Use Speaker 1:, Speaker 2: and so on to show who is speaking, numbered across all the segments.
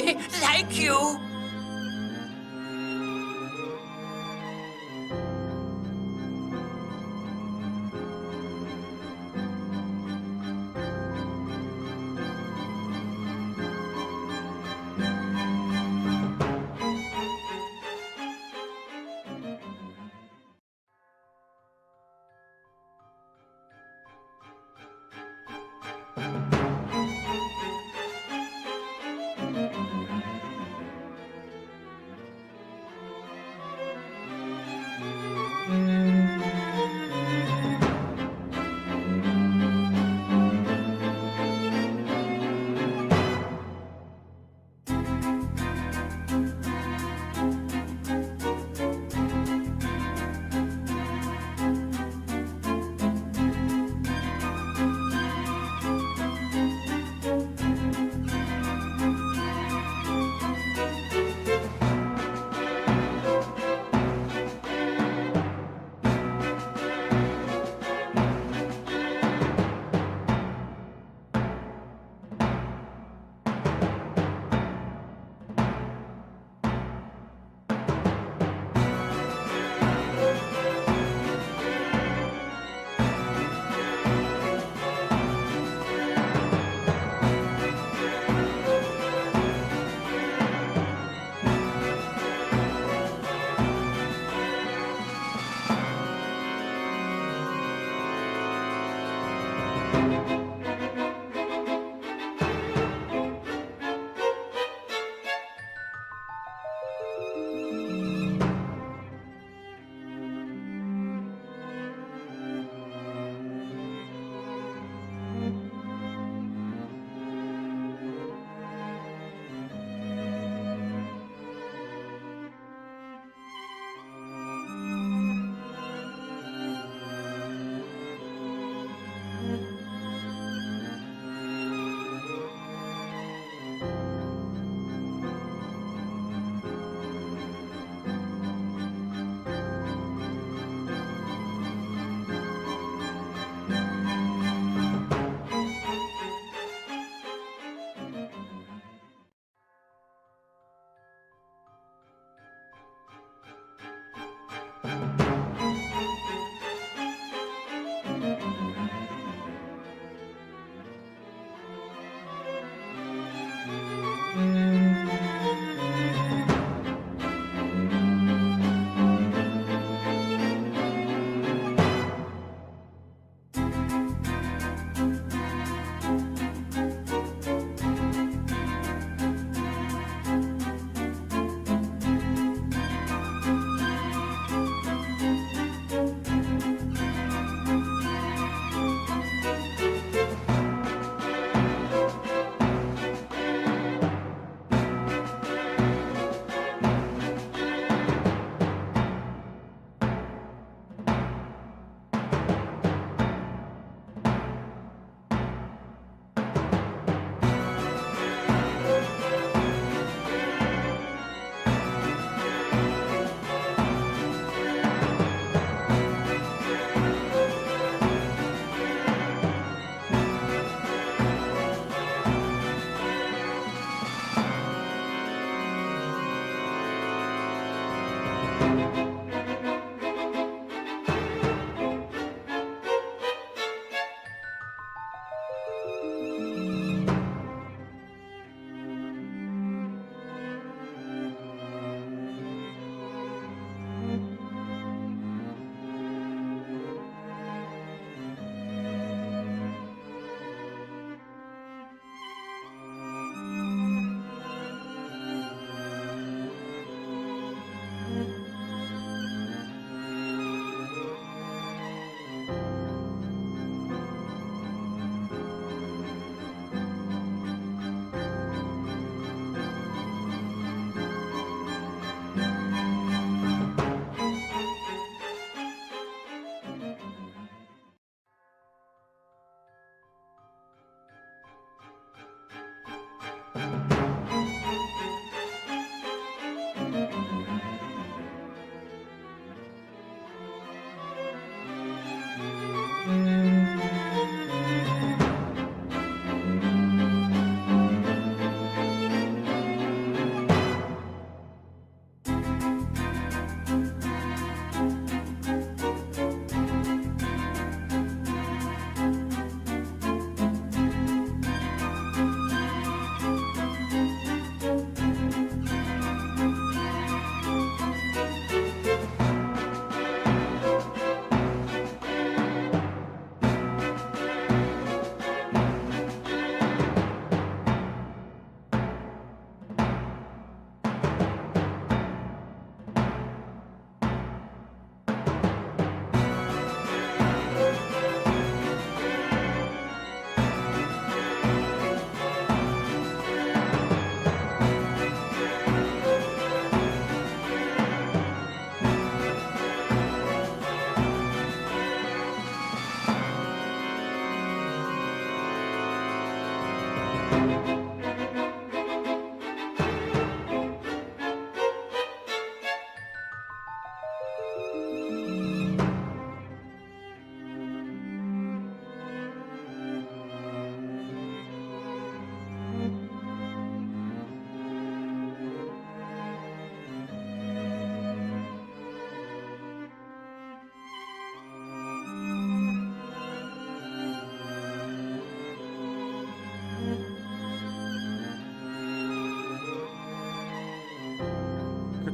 Speaker 1: Thank you.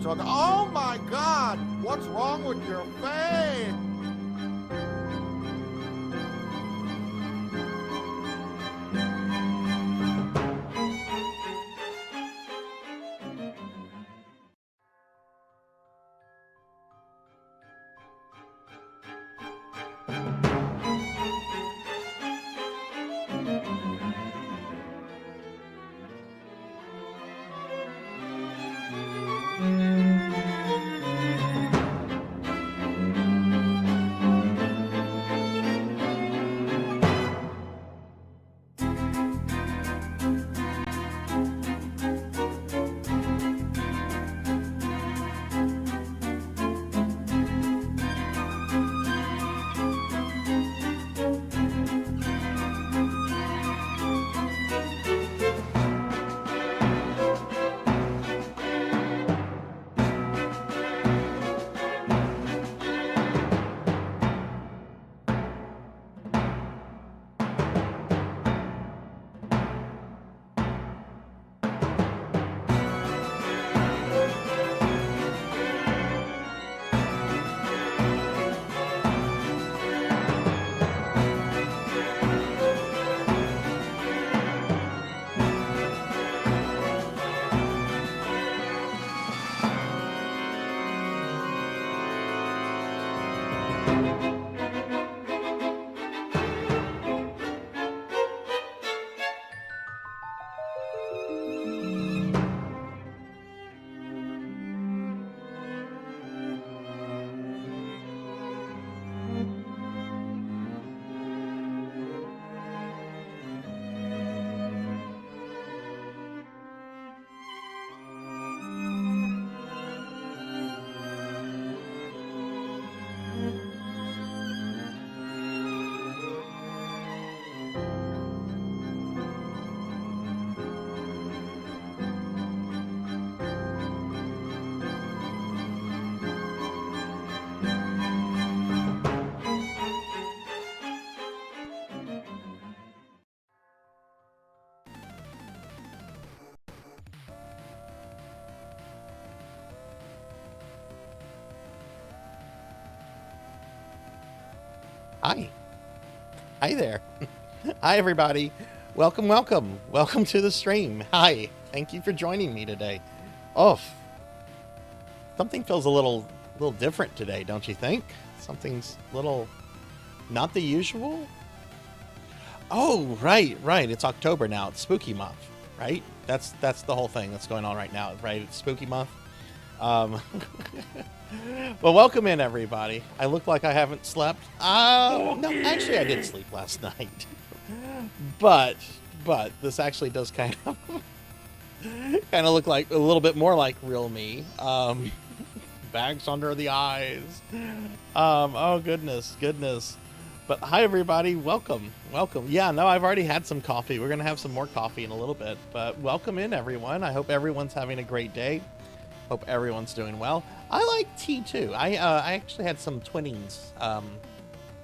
Speaker 1: talking. Oh my God! What's wrong with your face?
Speaker 2: Hi. Hi there. Hi, everybody. Welcome, welcome. Welcome to the stream. Hi. Thank you for joining me today. Oh, something feels a little different today, don't you think? Something's a little not the usual. Oh, right. It's October now. It's spooky month, right? That's the whole thing that's going on right now, right? It's spooky month. Well, welcome in, everybody. I look like I haven't slept. No, actually, I did sleep last night. but this actually does kind of look like a little bit more like real me. Bags under the eyes. Oh goodness. But hi, everybody. Welcome. Yeah, no, I've already had some coffee. We're gonna have some more coffee in a little bit. But welcome in, everyone. I hope everyone's having a great day. Hope everyone's doing well. I like tea too. I actually had some Twinings.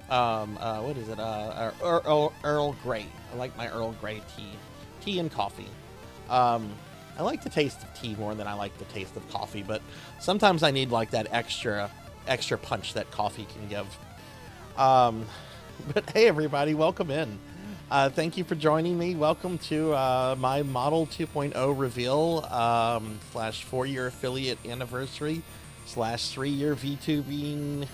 Speaker 2: What is it? Earl Grey. I like my Earl Grey tea and coffee. I like the taste of tea more than I like the taste of coffee, but sometimes I need like that extra punch that coffee can give. But hey, everybody, welcome in. Thank you for joining me. Welcome to my Model 2.0 reveal / 4-year affiliate anniversary / 3-year VTubing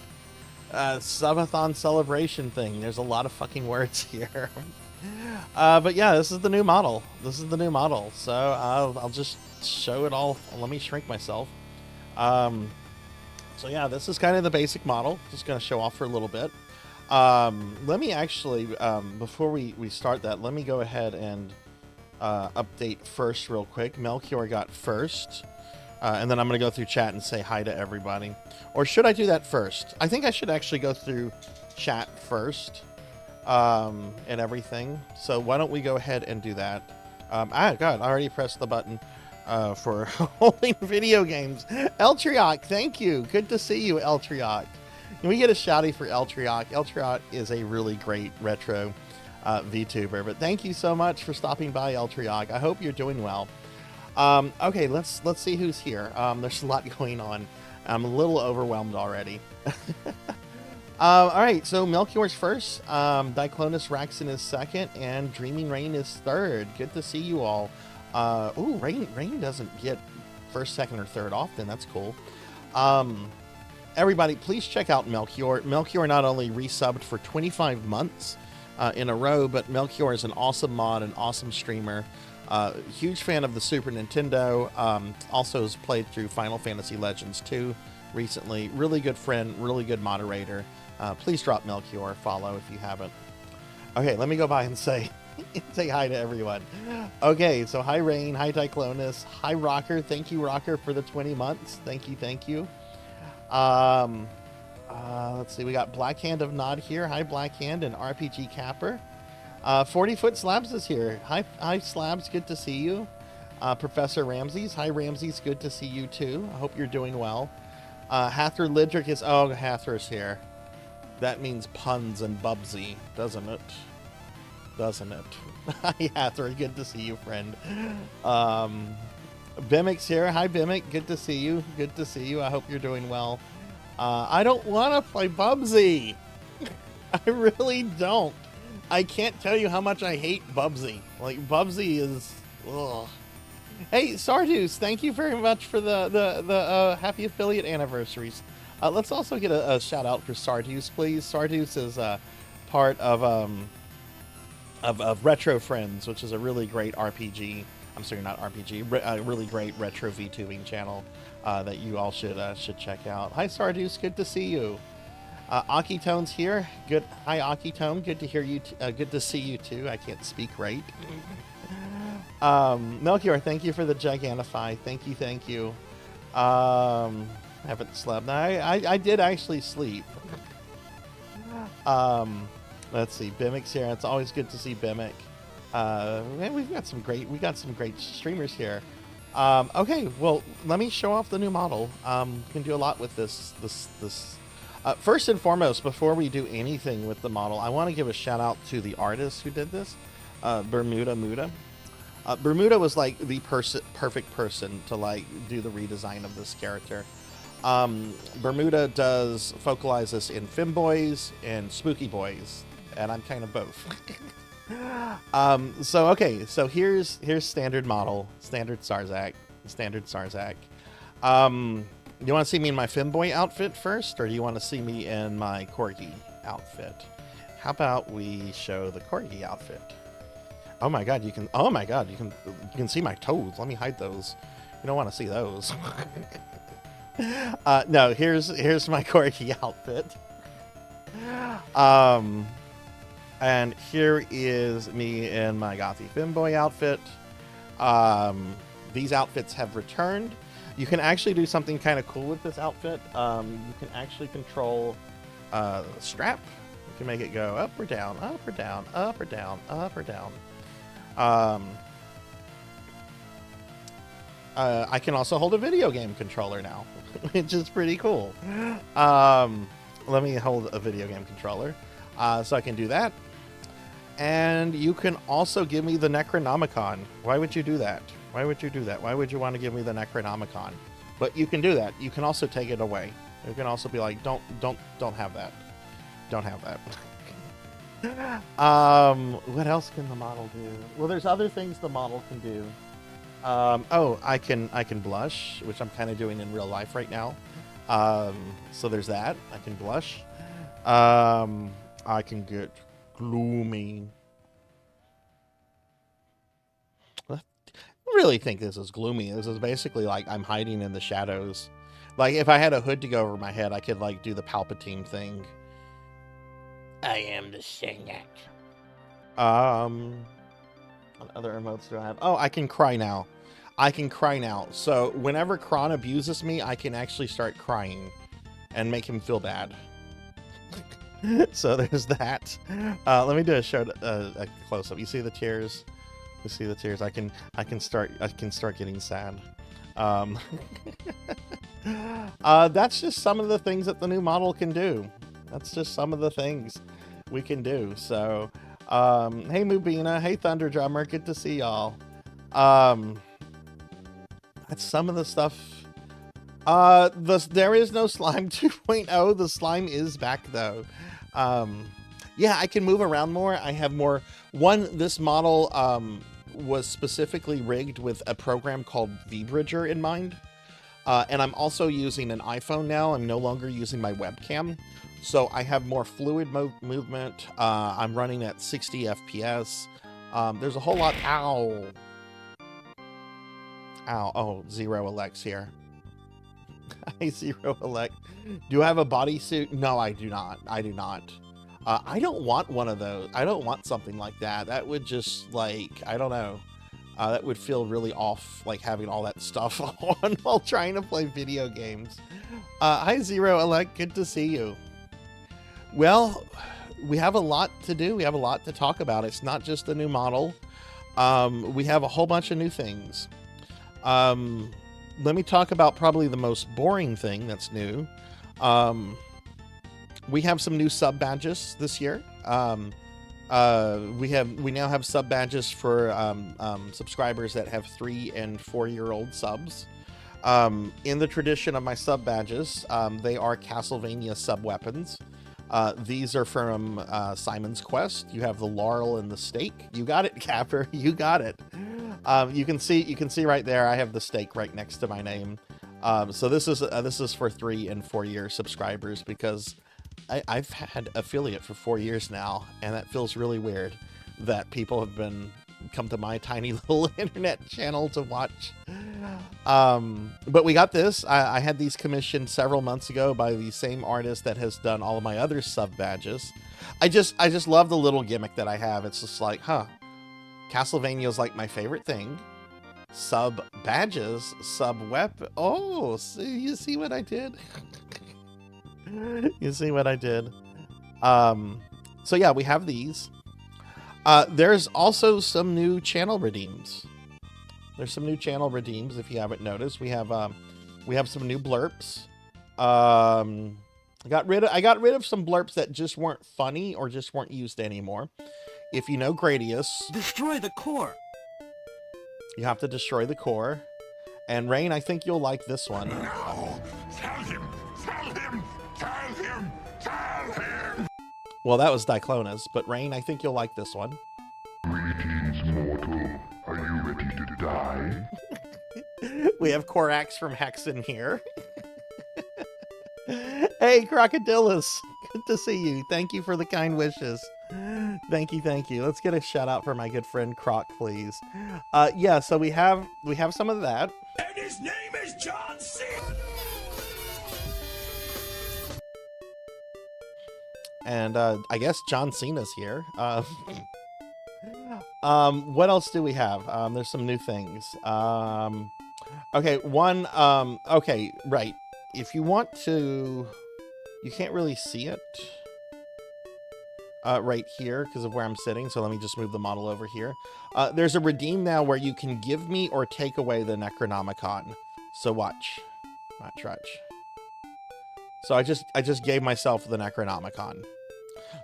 Speaker 2: subathon celebration thing. There's a lot of fucking words here. But yeah, this is the new model. So I'll just show it all. Let me shrink myself. So yeah, this is kind of the basic model. Just going to show off for a little bit. Let me actually, before we start that, let me go ahead and update first real quick. Melchior got first, and then I'm going to go through chat and say hi to everybody. Or should I do that first? I think I should actually go through chat first, and everything. So why don't we go ahead and do that? God, I already pressed the button for holding video games. Eltrioc, thank you. Good to see you, Eltrioc. Can we get a shouty for Eltrioc? Eltrioc is a really great retro VTuber. But thank you so much for stopping by, Eltrioc. I hope you're doing well. Okay, let's see who's here. There's a lot going on. I'm a little overwhelmed already. All right, so Melchior's first, Diclonus Raxon is second, and Dreaming Rain is third. Good to see you all. Ooh, Rain doesn't get first, second, or third often. That's cool. Everybody, please check out Melchior. Melchior not only resubbed for 25 months in a row, but Melchior is an awesome mod, an awesome streamer. Huge fan of the Super Nintendo. Also has played through Final Fantasy Legends 2 recently. Really good friend, really good moderator. Please drop Melchior a follow if you haven't. Okay, let me go by and say hi to everyone. Okay, so hi Rain, hi Diclonus, hi Rocker. Thank you, Rocker, for the 20 months. Thank you. Let's see, we got Blackhand of Nod here. Hi Blackhand and RPG Capper. 40-foot Slabs is here. Hi Slabs, good to see you. Professor Ramses, hi Ramses, good to see you too. I hope you're doing well. Hathor Lidrick is, oh, Hathor's here. That means puns and Bubsy, doesn't it? Hi Hathor, good to see you, friend. Bimic's here. Hi Bimic, good to see you. I hope you're doing well. I don't want to play Bubsy. I really don't. I can't tell you how much I hate Bubsy. Like, Bubsy is, ugh. Hey, Sarduce, thank you very much for the happy affiliate anniversaries. Let's also get a shout out for Sarduce, please. Sarduce is part of Retro Friends, which is a really great RPG. I'm sorry, not RPG. A really great retro VTubing channel that you all should check out. Hi, Sarduce. Good to see you. Akitone's here. Good. Hi, Akitone. Good to hear you. Good to see you too. I can't speak right. Melchior, thank you for the Gigantify. Thank you. Haven't slept. I did actually sleep. Let's see. Bimic's here. It's always good to see Bimic. Man, we got some great streamers here. Okay, well, let me show off the new model. You can do a lot with this. First and foremost, before we do anything with the model, I want to give a shout out to the artist who did this, Bermuda Muda. Bermuda was like the perfect person to like do the redesign of this character. Bermuda focalizes in femboys and spooky boys, and I'm kind of both. So here's standard model, standard Sarzac. You want to see me in my femboy outfit first, or do you want to see me in my corgi outfit? How about we show the corgi outfit? Oh my god, you can see my toes. Let me hide those. You don't want to see those. No, here's my corgi outfit. And here is me in my gothy femboy outfit. These outfits have returned. You can actually do something kind of cool with this outfit. You can actually control the strap. You can make it go up or down, up or down, up or down, up or down. I can also hold a video game controller now, which is pretty cool. Let me hold a video game controller. So I can do that. And you can also give me the Necronomicon. Why would you do that? Why would you want to give me the Necronomicon? But you can do that. You can also take it away. You can also be like, don't have that. Don't have that. What else can the model do? Well, there's other things the model can do. Oh, I can blush, which I'm kind of doing in real life right now. So there's that. I can blush. I can get gloomy. I really think this is gloomy. This is basically like I'm hiding in the shadows. Like if I had a hood to go over my head, I could like do the Palpatine thing. I am the Sarzac. What other emotes do I have? Oh, I can cry now. So whenever Kron abuses me, I can actually start crying and make him feel bad. So there's that. Let me do a close up. You see the tears? You see the tears? I can start getting sad. That's just some of the things that the new model can do. That's just some of the things we can do. So, hey Mubina, hey Thunder Drummer, good to see y'all. That's some of the stuff. There is no Slime 2.0. The slime is back though. Yeah, I can move around more. I have more. This model was specifically rigged with a program called VBridger in mind. And I'm also using an iPhone now. I'm no longer using my webcam. So I have more fluid movement. I'm running at 60 FPS. There's a whole lot. Ow. Ow. Oh, Zero Alex here. Hi, Zero Alex. Do I have a bodysuit? No, I do not. I do not. I don't want one of those. I don't want something like that. That would just, like, I don't know. That would feel really off, like having all that stuff on while trying to play video games. Hi, Zero Alex. Good to see you. Well, we have a lot to do. We have a lot to talk about. It's not just the new model. We have a whole bunch of new things. Let me talk about probably the most boring thing that's new. We have some new sub badges this year. We now have sub badges for subscribers that have 3- and 4-year-old subs. In the tradition of my sub badges, they are Castlevania sub weapons. These are from Simon's Quest. You have the laurel and the stake. You got it, Capper. You got it. You can see right there. I have the stake right next to my name. So this is for 3 and 4-year subscribers because I've had affiliate for 4 years now, and that feels really weird that people have come to my tiny little internet channel to watch. But we got this. I had these commissioned several months ago by the same artist that has done all of my other sub badges. I just love the little gimmick that I have. It's just like, Castlevania is like my favorite thing. Sub badges, sub weapon. Oh, you see what I did? You see what I did? So yeah, we have these. There's also some new channel redeems. There's some new channel redeems. If you haven't noticed, we have some new blurps. I got rid of some blurps that just weren't funny or just weren't used anymore. If you know Gradius,
Speaker 3: destroy the core.
Speaker 2: You have to destroy the core. And Rain, I think you'll like this one.
Speaker 4: No! Tell him! Tell him! Tell him! Tell him!
Speaker 2: Well, that was Diclonus, but Rain, I think you'll like this one.
Speaker 4: Greetings, mortal. Are you ready to die?
Speaker 2: We have Korax from Hexen here. Hey, Crocodilus. Good to see you. Thank you for the kind wishes. Thank you, thank you. Let's get a shout out for my good friend Croc, please. Yeah, so we have some of that.
Speaker 3: And his name is John C.
Speaker 2: And I guess John Cena's here. What else do we have? There's some new things. Okay, okay, right. If you want to, you can't really see it right here because of where I'm sitting. So let me just move the model over here. There's a redeem now where you can give me or take away the Necronomicon. So watch. So I just gave myself the Necronomicon.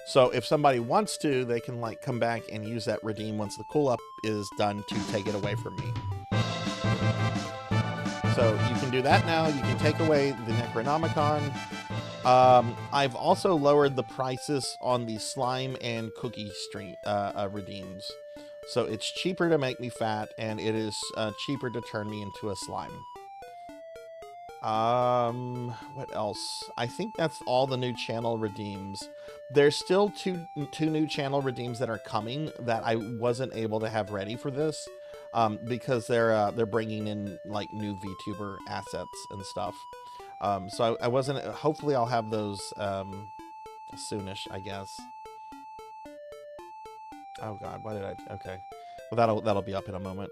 Speaker 2: So if somebody wants to, they can like come back and use that redeem once the cool up is done to take it away from me. So you can do that now. You can take away the Necronomicon. I've also lowered the prices on the slime and cookie stream redeems. So it's cheaper to make me fat, and it is cheaper to turn me into a slime. What else? I think that's all the new channel redeems. There's still two new channel redeems that are coming that I wasn't able to have ready for this, because they're bringing in like new VTuber assets and stuff. So I wasn't. Hopefully, I'll have those soonish, I guess. Oh God, why did I? Okay, well that'll be up in a moment.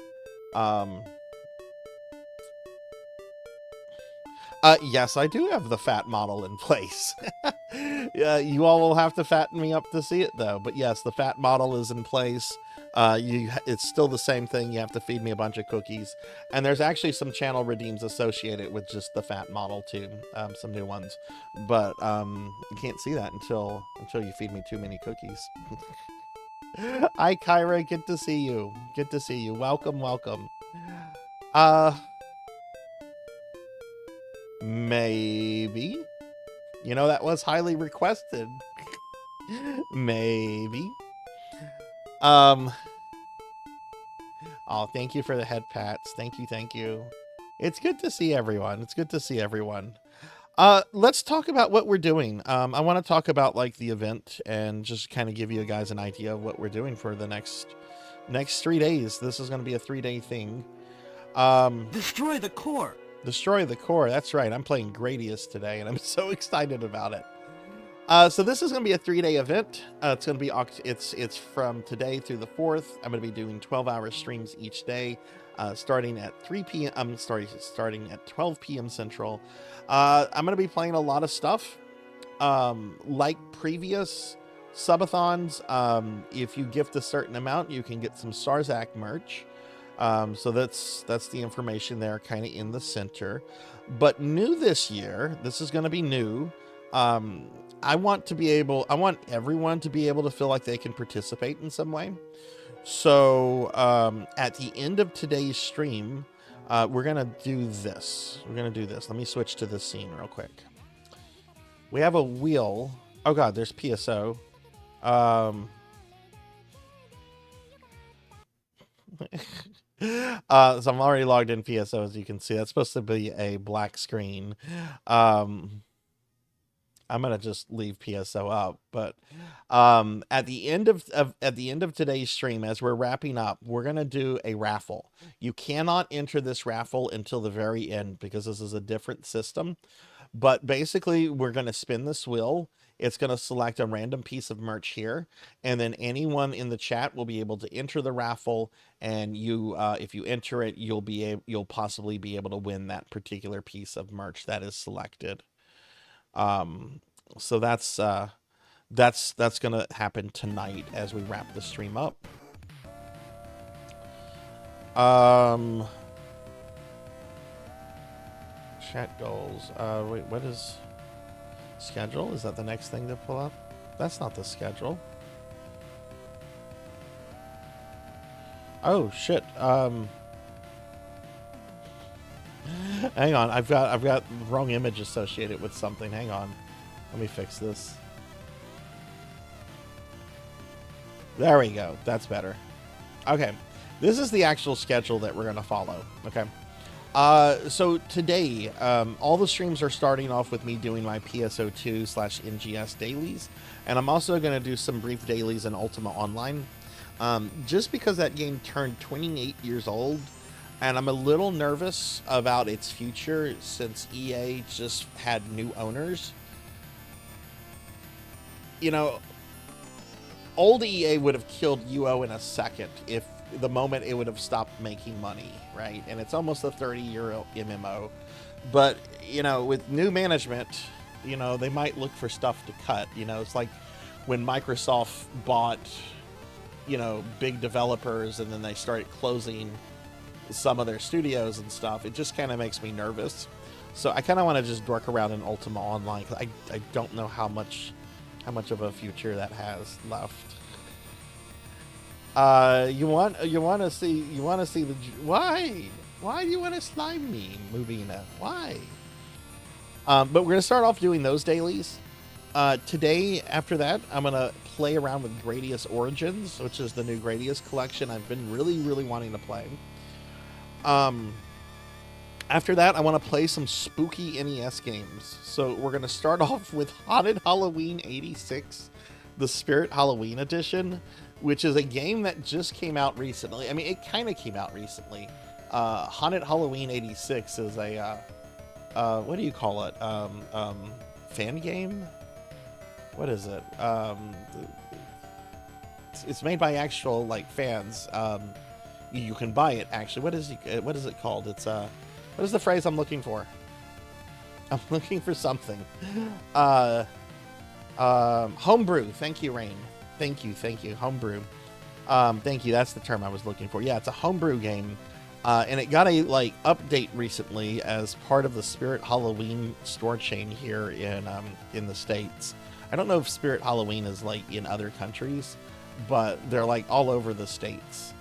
Speaker 2: Yes, I do have the fat model in place. You all will have to fatten me up to see it, though. But yes, the fat model is in place. It's still the same thing. You have to feed me a bunch of cookies. And there's actually some channel redeems associated with just the fat model, too. Some new ones. But you can't see that until you feed me too many cookies. Hi, Kyra. Good to see you. Good to see you. Welcome, welcome. Maybe. You know, that was highly requested. Maybe. Oh, thank you for the head pats. Thank you, thank you. It's good to see everyone. It's good to see everyone. Let's talk about what we're doing. I want to talk about like the event and just kind of give you guys an idea of what we're doing for the next 3 days. This is going to be a 3-day thing.
Speaker 3: Destroy the core.
Speaker 2: Destroy the core. That's right. I'm playing Gradius today, and I'm so excited about it. So this is going to be a 3-day event. It's going to be it's from today through the 4th. I'm going to be doing 12-hour streams each day, starting at 3 p.m. I'm sorry, starting at 12 p.m. Central. I'm going to be playing a lot of stuff. Like previous subathons, if you gift a certain amount, you can get some Sarzac merch. So that's the information there, kind of in the center. But new this year, this is going to be new. I want everyone to be able to feel like they can participate in some way. So at the end of today's stream, we're going to do this. Let me switch to this scene real quick. We have a wheel. Oh God, there's PSO. So I'm already logged in PSO, as you can see. That's supposed to be a black screen. I'm gonna just leave PSO up, but at the end of today's stream, as we're wrapping up, we're gonna do a raffle. You cannot enter this raffle until the very end because this is a different system. But basically, we're gonna spin this wheel. It's gonna select a random piece of merch here, and then anyone in the chat will be able to enter the raffle. And you, if you enter it, you'll possibly be able to win that particular piece of merch that is selected. So that's gonna happen tonight as we wrap the stream up. Chat goals. Wait, what is schedule? Is that the next thing to pull up? That's not the schedule. Oh shit. Hang on, I've got the wrong image associated with something. Hang on. Let me fix this. There we go. That's better. Okay. This is the actual schedule that we're going to follow. Okay. So today, all the streams are starting off with me doing my PSO2/NGS dailies. And I'm also going to do some brief dailies in Ultima Online. Just because that game turned 28 years old, and I'm a little nervous about its future since EA just had new owners. You know, old EA would have killed UO in a second if the moment it would have stopped making money, right? And it's almost a 30-year MMO. But, you know, with new management, you know, they might look for stuff to cut. You know, it's like when Microsoft bought, you know, big developers and then they started closing some of their studios and stuff. It just kind of makes me nervous. So I kind of want to just dork around in Ultima Online because I don't know how much of a future that has left. You want to see the why do you want to slime me, Movina? Why? But we're gonna start off doing those dailies. Today, after that, I'm gonna play around with Gradius Origins, which is the new Gradius collection I've been really wanting to play. After that, I want to play some spooky NES games. So we're going to start off with Haunted Halloween 86, the Spirit Halloween edition, which is a game that just came out recently. I mean, it kind of came out recently. Haunted Halloween 86 is a, what do you call it? Fan game? What is it? It's made by actual, like, fans. You can buy it, actually. What is it called? It's what is the phrase I'm looking for? I'm looking for something. Homebrew. Thank you, Rain. Thank you. Homebrew. Thank you. That's the term I was looking for. Yeah, it's a homebrew game, and it got a update recently as part of the Spirit Halloween store chain here in the States. I don't know if Spirit Halloween is like in other countries, but they're like all over the States.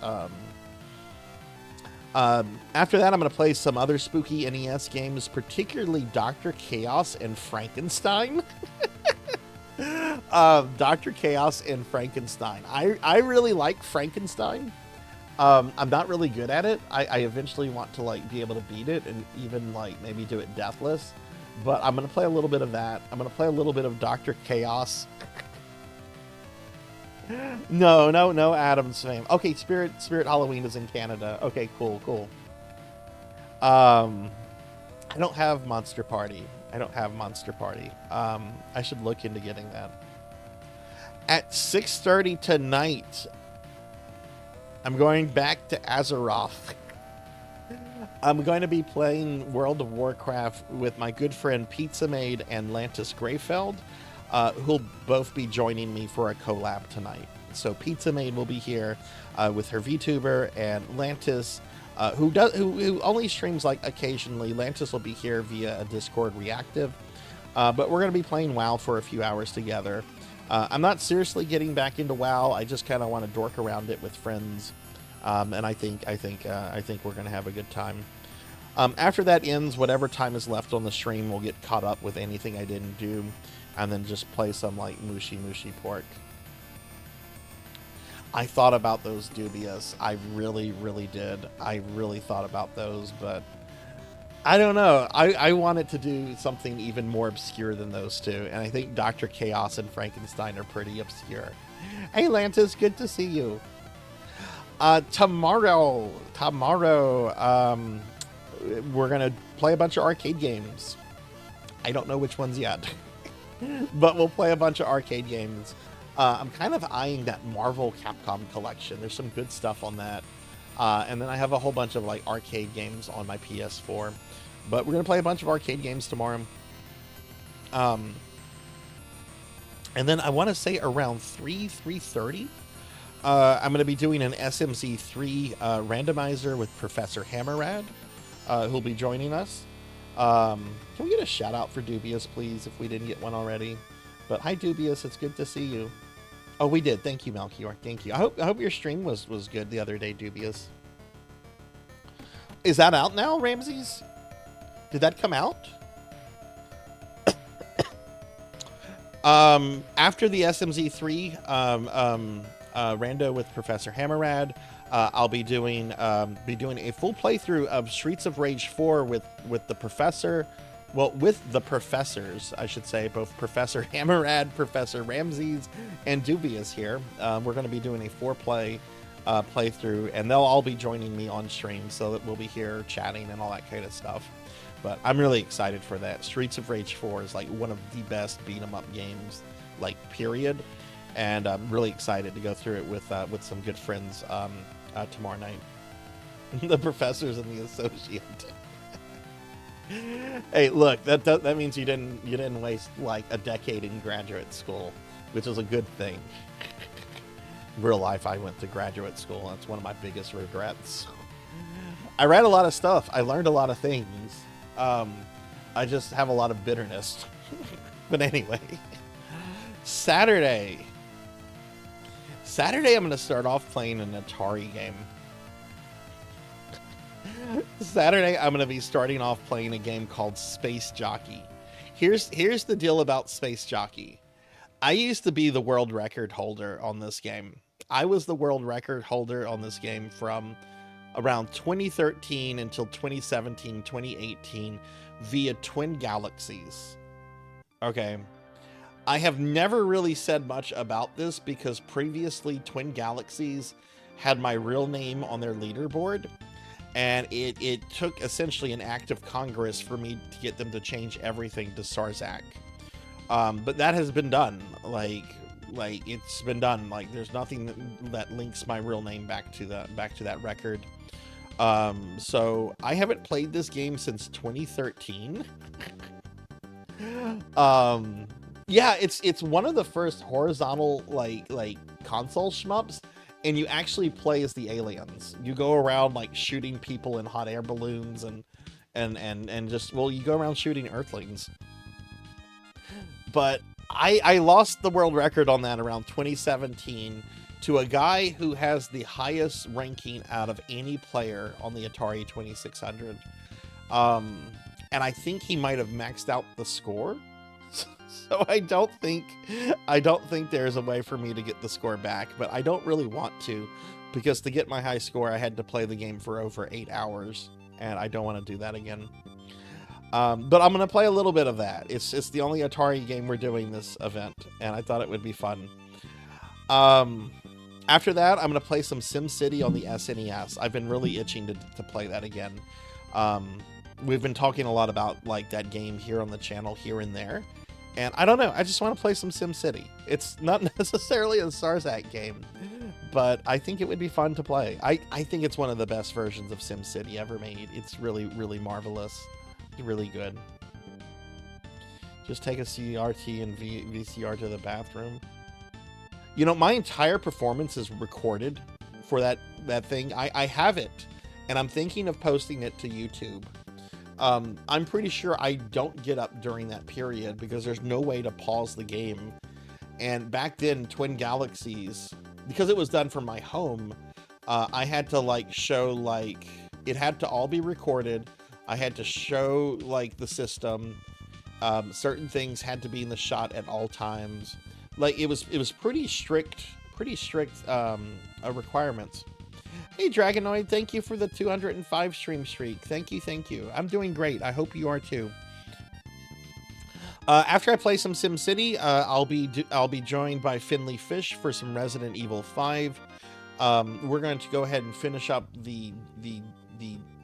Speaker 2: After that, I'm going to play some other spooky NES games, particularly Dr. Chaos and Frankenstein. Dr. Chaos and Frankenstein. I really like Frankenstein. I'm not really good at it. I eventually want to like be able to beat it and even like maybe do it deathless. But I'm going to play a little bit of that. I'm going to play a little bit of Dr. Chaos. No, Adam's fame. Okay, Spirit Halloween is in Canada. Okay, cool. I don't have Monster Party. I should look into getting that. At 6:30 tonight, I'm going back to Azeroth. I'm going to be playing World of Warcraft with my good friend Pizza Maid and Lantis Greyfeld, who'll both be joining me for a collab tonight. So Pizza Maid will be here with her VTuber, and Lantis, who only streams like occasionally. Lantis will be here via a Discord reactive, but we're going to be playing WoW for a few hours together. I'm not seriously getting back into WoW. I just kind of want to dork around it with friends, and I think we're going to have a good time. After that ends, whatever time is left on the stream, we'll get caught up with anything I didn't do, and then just play some like mushy pork. I thought about those dubious. I really did. I really thought about those, but I don't know. I wanted to do something even more obscure than those two, and I think Dr. Chaos and Frankenstein are pretty obscure. Hey, Lantis, good to see you. Tomorrow, we're going to play a bunch of arcade games. I don't know which ones yet, but we'll play a bunch of arcade games. I'm kind of eyeing that Marvel Capcom collection. There's some good stuff on that. And then I have a whole bunch of like arcade games on my PS4. But we're going to play a bunch of arcade games tomorrow. And then I want to say around 3:30, I'm going to be doing an SMZ3 randomizer with Professor Hammerrad, who'll be joining us. Can we get a shout out for Dubious, please, if we didn't get one already? But hi, Dubious. It's good to see you. Oh, we did. Thank you, Melchior. Thank you. I hope your stream was good the other day, Dubious. Is that out now, Ramses? Did that come out? After the SMZ3 rando with Professor Hammerrad, I'll be doing a full playthrough of Streets of Rage 4 with the professor. Well, with the professors, I should say, both Professor Hammerrad, Professor Ramses, and Dubious here. We're going to be doing a 4-play playthrough, and they'll all be joining me on stream, so that we'll be here chatting and all that kind of stuff. But I'm really excited for that. Streets of Rage 4 is like one of the best beat-em-up games, like, period. And I'm really excited to go through it with some good friends tomorrow night. The professors and the associate. Hey, look, that means you didn't waste like a decade in graduate school, which is a good thing. In real life, I went to graduate school. That's one of my biggest regrets. I read a lot of stuff. I learned a lot of things. I just have a lot of bitterness. But anyway, Saturday, I'm going to start off playing an Atari game. Saturday, I'm going to be starting off playing a game called Space Jockey. Here's the deal about Space Jockey. I used to be the world record holder on this game. I was the world record holder on this game from around 2013 until 2017, 2018 via Twin Galaxies. Okay. I have never really said much about this because previously Twin Galaxies had my real name on their leaderboard. And it took essentially an act of Congress for me to get them to change everything to Sarzac. But that has been done. Like it's been done. Like there's nothing that links my real name back to that record. So I haven't played this game since 2013. Yeah, it's one of the first horizontal like console shmups. And you actually play as the aliens. You go around like shooting people in hot air balloons and just, well, you go around shooting Earthlings. But I lost the world record on that around 2017 to a guy who has the highest ranking out of any player on the Atari 2600. And I think he might have maxed out the score. So I don't think there's a way for me to get the score back, but I don't really want to, because to get my high score, I had to play the game for over 8 hours, and I don't want to do that again. But I'm going to play a little bit of that. It's the only Atari game we're doing this event, and I thought it would be fun. After that, I'm going to play some SimCity on the SNES. I've been really itching to play that again. We've been talking a lot about like that game here on the channel here and there. And I don't know, I just want to play some SimCity. It's not necessarily a Sarzac game, but I think it would be fun to play. I think it's one of the best versions of SimCity ever made. It's really, really marvelous. Really good. Just take a CRT and VCR to the bathroom. You know, my entire performance is recorded for that thing. I have it, and I'm thinking of posting it to YouTube. I'm pretty sure I don't get up during that period because there's no way to pause the game. And back then, Twin Galaxies, because it was done from my home, I had to like show like it had to all be recorded. I had to show like the system. Certain things had to be in the shot at all times. Like it was pretty strict requirements. Hey Dragonoid, thank you for the 205 stream streak. Thank you. I'm doing great. I hope you are too. After I play some SimCity, I'll be joined by Finley Fish for some Resident Evil 5. We're going to go ahead and finish up the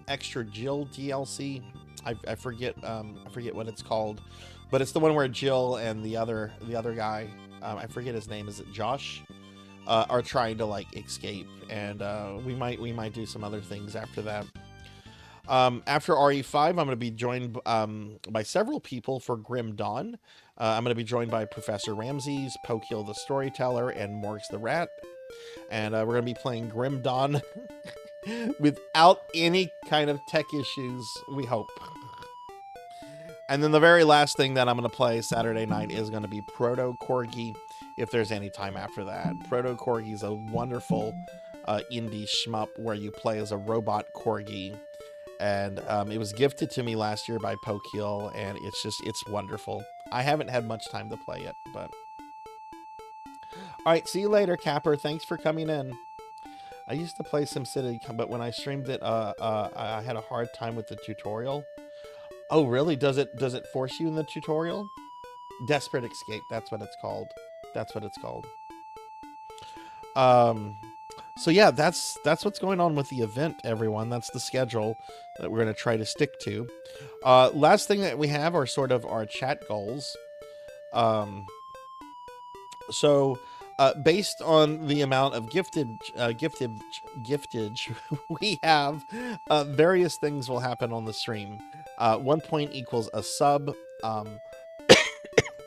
Speaker 2: extra Jill DLC. I forget what it's called, but it's the one where Jill and the other guy, I forget his name. Is it Josh? Are trying to like escape, and we might do some other things after that. After RE5, I'm going to be joined by several people for Grim Dawn. I'm going to be joined by Professor Ramses, Pokil the Storyteller, and Morgs the Rat, and we're going to be playing Grim Dawn without any kind of tech issues, we hope. And then the very last thing that I'm going to play Saturday night is going to be Proto Corgi, if there's any time after that. Proto Corgi is a wonderful indie shmup where you play as a robot corgi, and it was gifted to me last year by Pokil, and it's wonderful. I haven't had much time to play it, but all right, see you later, Capper. Thanks for coming in. I used to play SimCity, but when I streamed it, I had a hard time with the tutorial. Oh, really? Does it force you in the tutorial? Desperate Escape. That's what it's called. So yeah, that's what's going on with the event, everyone. That's the schedule that we're going to try to stick to. Last thing that we have are sort of our chat goals. Based on the amount of giftage we have, various things will happen on the stream. 1 point equals a sub,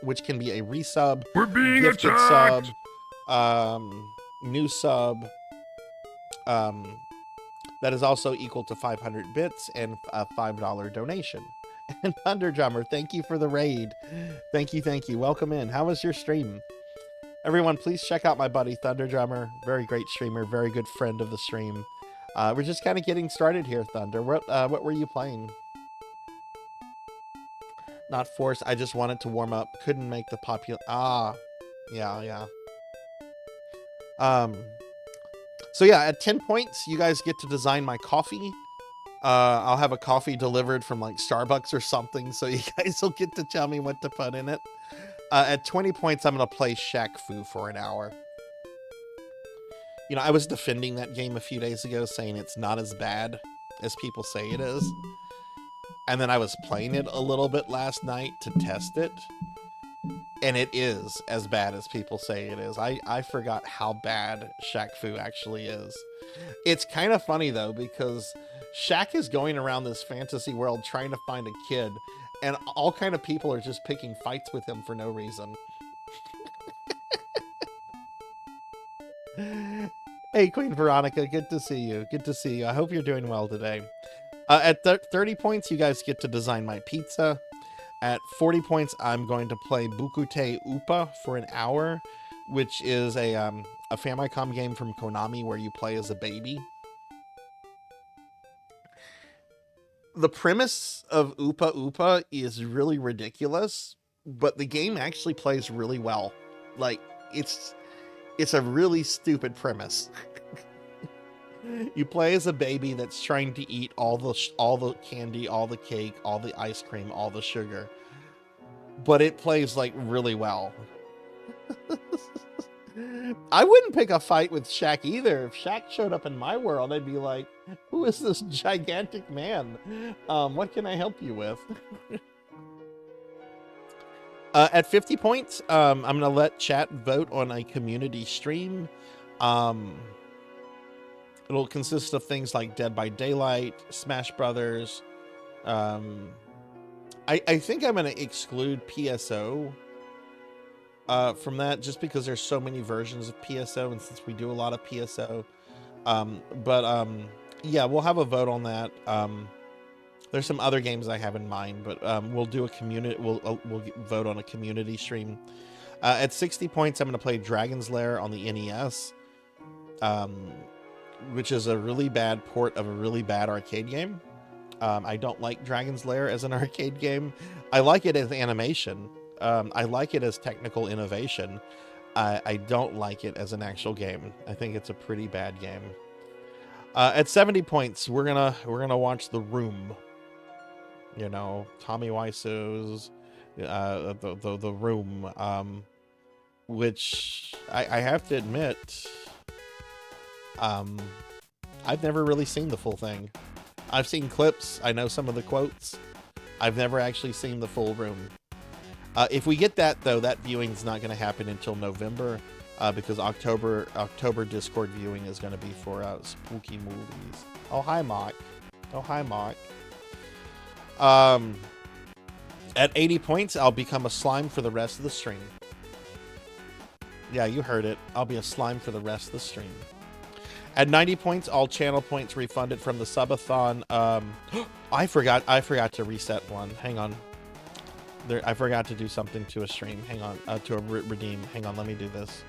Speaker 2: which can be a resub,
Speaker 4: We're being
Speaker 2: gifted
Speaker 4: attacked!
Speaker 2: sub, new sub. That is also equal to 500 bits and a $5 donation. And Thunder Drummer, thank you for the raid. Thank you. Welcome in. How was your stream? Everyone, please check out my buddy Thunder Drummer. Very great streamer, very good friend of the stream. We're just kind of getting started here, Thunder. What were you playing? Not forced. I just wanted to warm up. Couldn't make the popular. Yeah. So yeah, at 10 points, you guys get to design my coffee. I'll have a coffee delivered from like Starbucks or something, so you guys will get to tell me what to put in it. At 20 points, I'm going to play ShaqFu for an hour. You know, I was defending that game a few days ago, saying it's not as bad as people say it is. And then I was playing it a little bit last night to test it. And it is as bad as people say it is. I forgot how bad ShaqFu actually is. It's kind of funny, though, because Shaq is going around this fantasy world trying to find a kid, and all kind of people are just picking fights with him for no reason. Hey, Queen Veronica, good to see you. I hope you're doing well today. At 30 points, you guys get to design my pizza. At 40 points, I'm going to play Boukette Upa for an hour, which is a Famicom game from Konami where you play as a baby. The premise of Upa Upa is really ridiculous, but the game actually plays really well. Like, it's a really stupid premise. You play as a baby that's trying to eat all the candy, all the cake, all the ice cream, all the sugar. But it plays like really well. I wouldn't pick a fight with Shaq either. If Shaq showed up in my world, I'd be like, who is this gigantic man? What can I help you with? At 50 points, I'm going to let chat vote on a community stream. It'll consist of things like Dead by Daylight, Smash Brothers. I think I'm going to exclude PSO from that just because there's so many versions of PSO, and since we do a lot of PSO. Yeah, we'll have a vote on that. There's some other games I have in mind, but we'll do a community. We'll vote on a community stream. At 60 points, I'm going to play Dragon's Lair on the NES, which is a really bad port of a really bad arcade game. I don't like Dragon's Lair as an arcade game. I like it as animation. I like it as technical innovation. I don't like it as an actual game. I think it's a pretty bad game. At 70 points, we're gonna watch The Room. You know, Tommy Wiseau's the Room, which I have to admit, I've never really seen the full thing. I've seen clips. I know some of the quotes. I've never actually seen the full Room. If we get that, though, that viewing's not going to happen until November, because October Discord viewing is going to be for spooky movies. Oh, hi, Mark. Oh, hi, Mark. At 80 points, I'll become a slime for the rest of the stream. Yeah, you heard it. I'll be a slime for the rest of the stream. At 90 points, all channel points refunded from the subathon. I forgot to reset one. Hang on. I forgot to do something to a stream. Hang on. To a redeem. Hang on. Let me do this.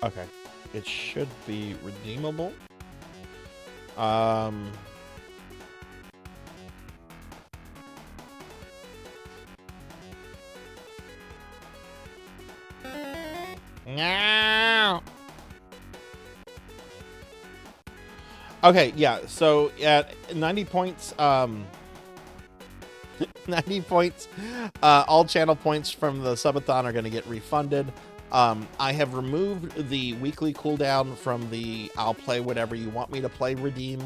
Speaker 2: Okay. It should be redeemable. Okay, yeah, so at 90 points, 90 points, all channel points from the subathon are going to get refunded. I have removed the weekly cooldown from the I'll play whatever you want me to play redeem,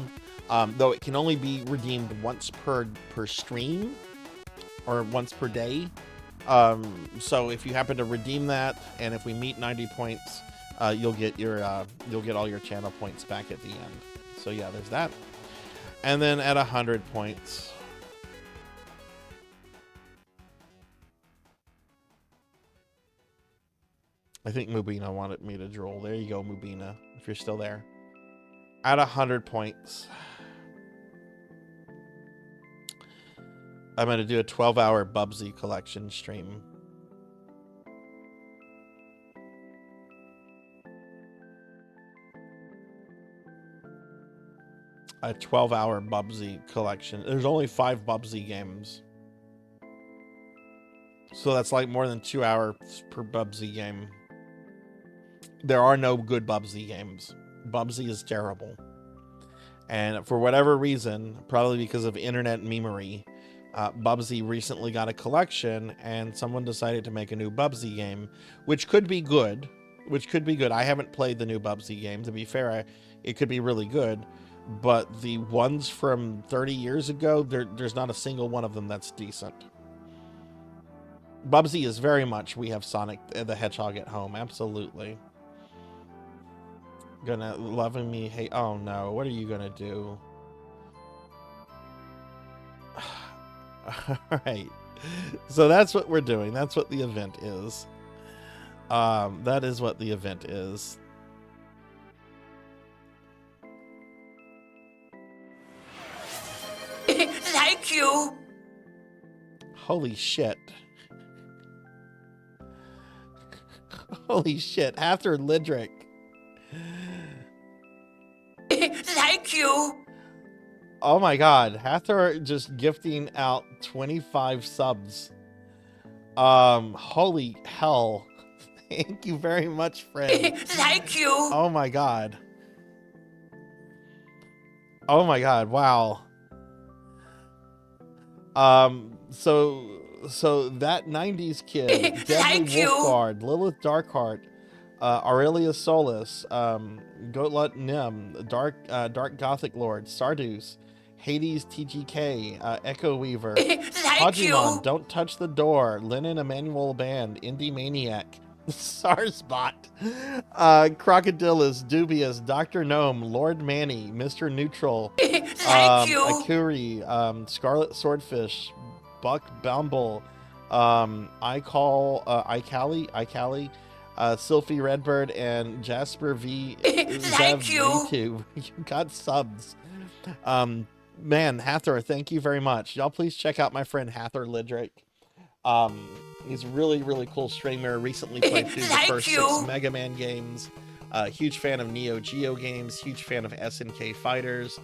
Speaker 2: though it can only be redeemed once per stream or once per day. So if you happen to redeem that, and if we meet 90 points, you'll get all your channel points back at the end. So yeah, there's that. And then at 100 points, I think Mubina wanted me to drool. There you go, Mubina, if you're still there. At 100 points, I'm going to do a 12-hour Bubsy collection stream. A 12-hour Bubsy collection. There's only 5 Bubsy games. So that's like more than 2 hours per Bubsy game. There are no good Bubsy games. Bubsy is terrible. And for whatever reason, probably because of internet memery, Bubsy recently got a collection, and someone decided to make a new Bubsy game, which could be good. I haven't played the new Bubsy game. To be fair, it could be really good. But the ones from 30 years ago, there's not a single one of them that's decent. Bubsy is very much we have Sonic the Hedgehog at home. Absolutely. Gonna loving me hate. Oh no, what are you gonna do? Alright. So that's what we're doing. That's what the event is. That is what the event is.
Speaker 3: Thank you.
Speaker 2: Holy shit. Holy shit. After Lidrick.
Speaker 3: Thank you.
Speaker 2: Oh my god. Hathor just gifting out 25 subs. Holy hell. Thank you very much, friend.
Speaker 3: Thank you.
Speaker 2: Oh my god. Oh my god, wow. So that 90s kid, Deadly Wolfguard, Lilith Darkheart, Aurelia Solus, Gotlut Nim, Dark Gothic Lord, Sardus, Hades TGK, Echo Weaver, Hajimon, Don't Touch the Door, Lennon Emmanuel Band, Indie Maniac, Sarsbot, Crocodilus, Dubious, Dr. Gnome, Lord Manny, Mr. Neutral, Akuri, Scarlet Swordfish, Buck Bumble, iCali, Sylphie Redbird, and Jasper V. Zev VTube. You got subs. Man, Hathor, thank you very much. Y'all please check out my friend Hathor Lidrick. He's really, really cool streamer. Recently played through the first 6 Mega Man games. Huge fan of Neo Geo games. Huge fan of SNK Fighters.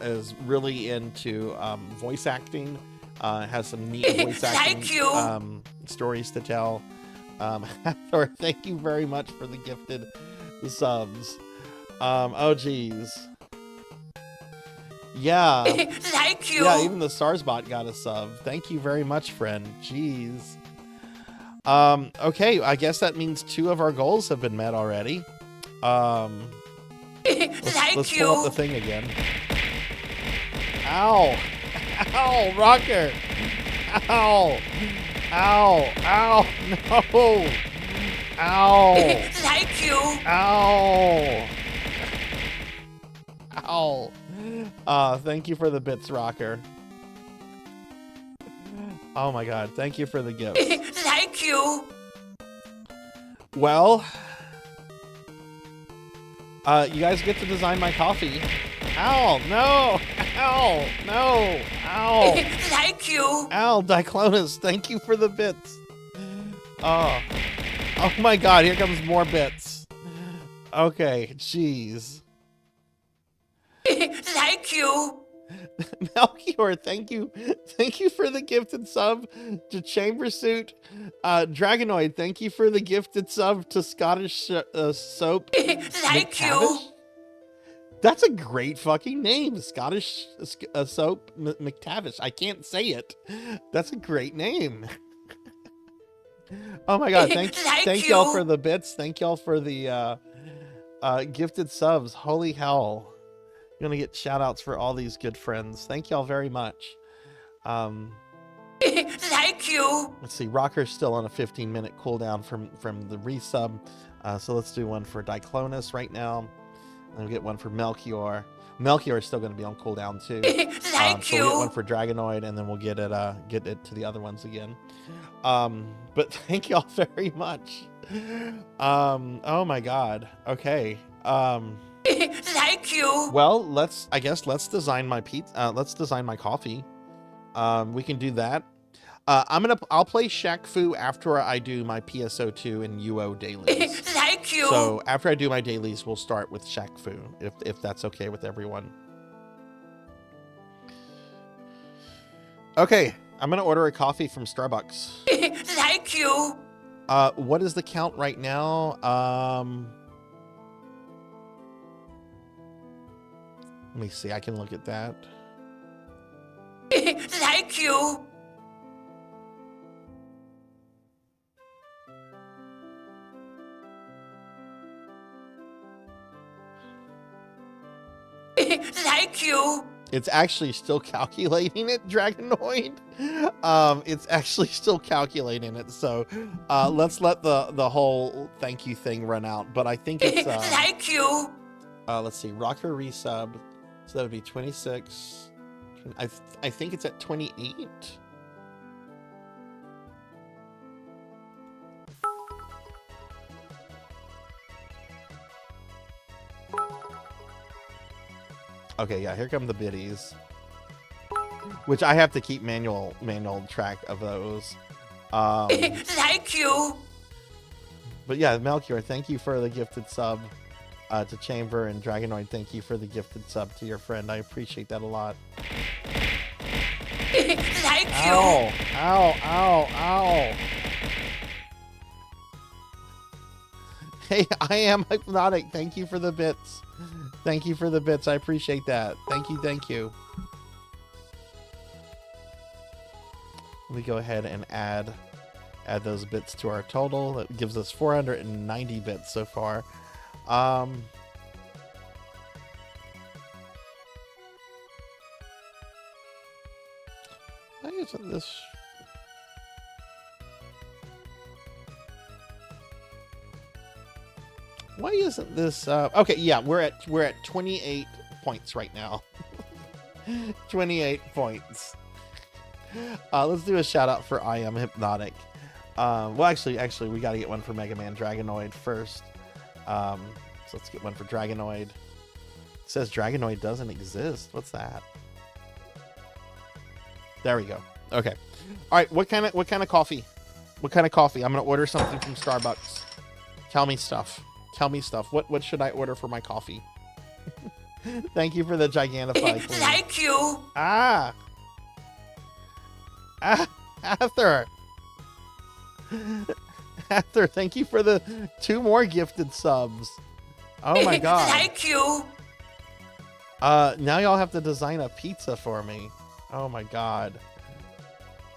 Speaker 2: Is really into voice acting. Has some neat voice acting stories to tell. Hathor, thank you very much for the gifted subs. Oh geez. Yeah.
Speaker 3: Thank you.
Speaker 2: Yeah, even the Sarsbot got a sub. Thank you very much, friend. Jeez. Okay, I guess that means 2 of our goals have been met already. Let's pull up the thing again. Ow! Ow, Rocker! Ow! Ow! Ow! No! Ow!
Speaker 3: Thank you.
Speaker 2: Ow! Ow! Thank you for the bits, Rocker. Oh my god, thank you for the gift.
Speaker 3: Thank you.
Speaker 2: Well, you guys get to design my coffee. Ow, no! Ow, no! Ow!
Speaker 3: Thank you.
Speaker 2: Ow, Diclonus, thank you for the bits. Oh my god, here comes more bits. Okay, jeez.
Speaker 3: Thank you.
Speaker 2: Melchior, thank you. Thank you for the gifted sub to Chamber Suit. Dragonoid, thank you for the gifted sub to Scottish Soap.
Speaker 3: Thank you.
Speaker 2: That's a great fucking name. Scottish Soap McTavish. I can't say it. That's a great name. Oh my god, thank y'all for the bits. Thank y'all for the gifted subs. Holy hell. You're gonna get shout outs for all these good friends. Thank y'all very much.
Speaker 3: Thank you.
Speaker 2: Let's see, Rocker's still on a 15-minute cooldown from the resub. So let's do one for Diclonus right now. And we'll get one for Melchior. Melchior is still going to be on cooldown too.
Speaker 3: Thank you.
Speaker 2: So we'll get one for Dragonoid, and then we'll get it to the other ones again. But thank y'all very much. Oh my god. Okay.
Speaker 3: Thank you.
Speaker 2: Well, let's design my pizza. Let's design my coffee. We can do that. I'll play ShaqFu after I do my PSO2 and UO dailies.
Speaker 3: Thank you.
Speaker 2: So after I do my dailies, we'll start with ShaqFu, if that's okay with everyone. Okay, I'm gonna order a coffee from Starbucks.
Speaker 3: Thank you.
Speaker 2: What is the count right now? Let me see. I can look at that.
Speaker 3: Thank you. Thank you.
Speaker 2: It's actually still calculating it, Dragonoid. It's actually still calculating it. So let's let the whole thank you thing run out. But I think it's
Speaker 3: thank you.
Speaker 2: Let's see, Rocker resub. So that would be 26. I think it's at 28. Okay, yeah, here come the biddies. Which I have to keep manual track of those.
Speaker 3: Thank you.
Speaker 2: But yeah, Melchior, thank you for the gifted sub to Chamber, and Dragonoid, thank you for the gifted sub to your friend. I appreciate that a lot.
Speaker 3: Thank you.
Speaker 2: Ow! Ow! Ow! Ow! Hey, I am Hypnotic. Thank you for the bits. Thank you for the bits. I appreciate that. Thank you. Thank you. Let me go ahead and add those bits to our total. That gives us 490 bits so far. Why isn't this? Why isn't this? Okay, yeah, we're at 28 points right now. 28 points. Let's do a shout out for I Am Hypnotic. Well, actually, we got to get one for Mega Man Dragonoid first. So let's get one for Dragonoid. It says Dragonoid doesn't exist. What's that? There we go. Okay. All right. What kind of coffee? What kind of coffee? I'm gonna order something from Starbucks. Tell me stuff. Tell me stuff. What should I order for my coffee? Thank you for the Gigantify.
Speaker 3: Thank you.
Speaker 2: Arthur. Arthur, thank you for the 2 more gifted subs. Oh my god.
Speaker 3: Thank you.
Speaker 2: Now y'all have to design a pizza for me. Oh my god.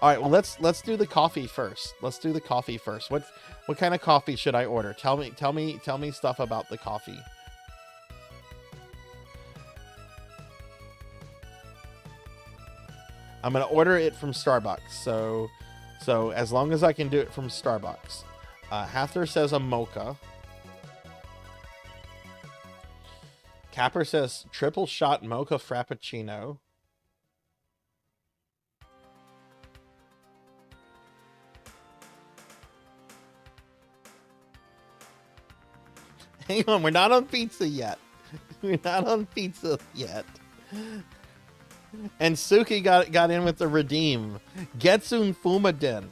Speaker 2: All right, well let's do the coffee first. Let's do the coffee first. What kind of coffee should I order? Tell me stuff about the coffee. I'm gonna order it from Starbucks. So as long as I can do it from Starbucks. Hathor says a mocha. Capper says triple shot mocha frappuccino. Hang on, we're not on pizza yet. We're not on pizza yet. And Suki got in with the redeem. Getsun Fumaden.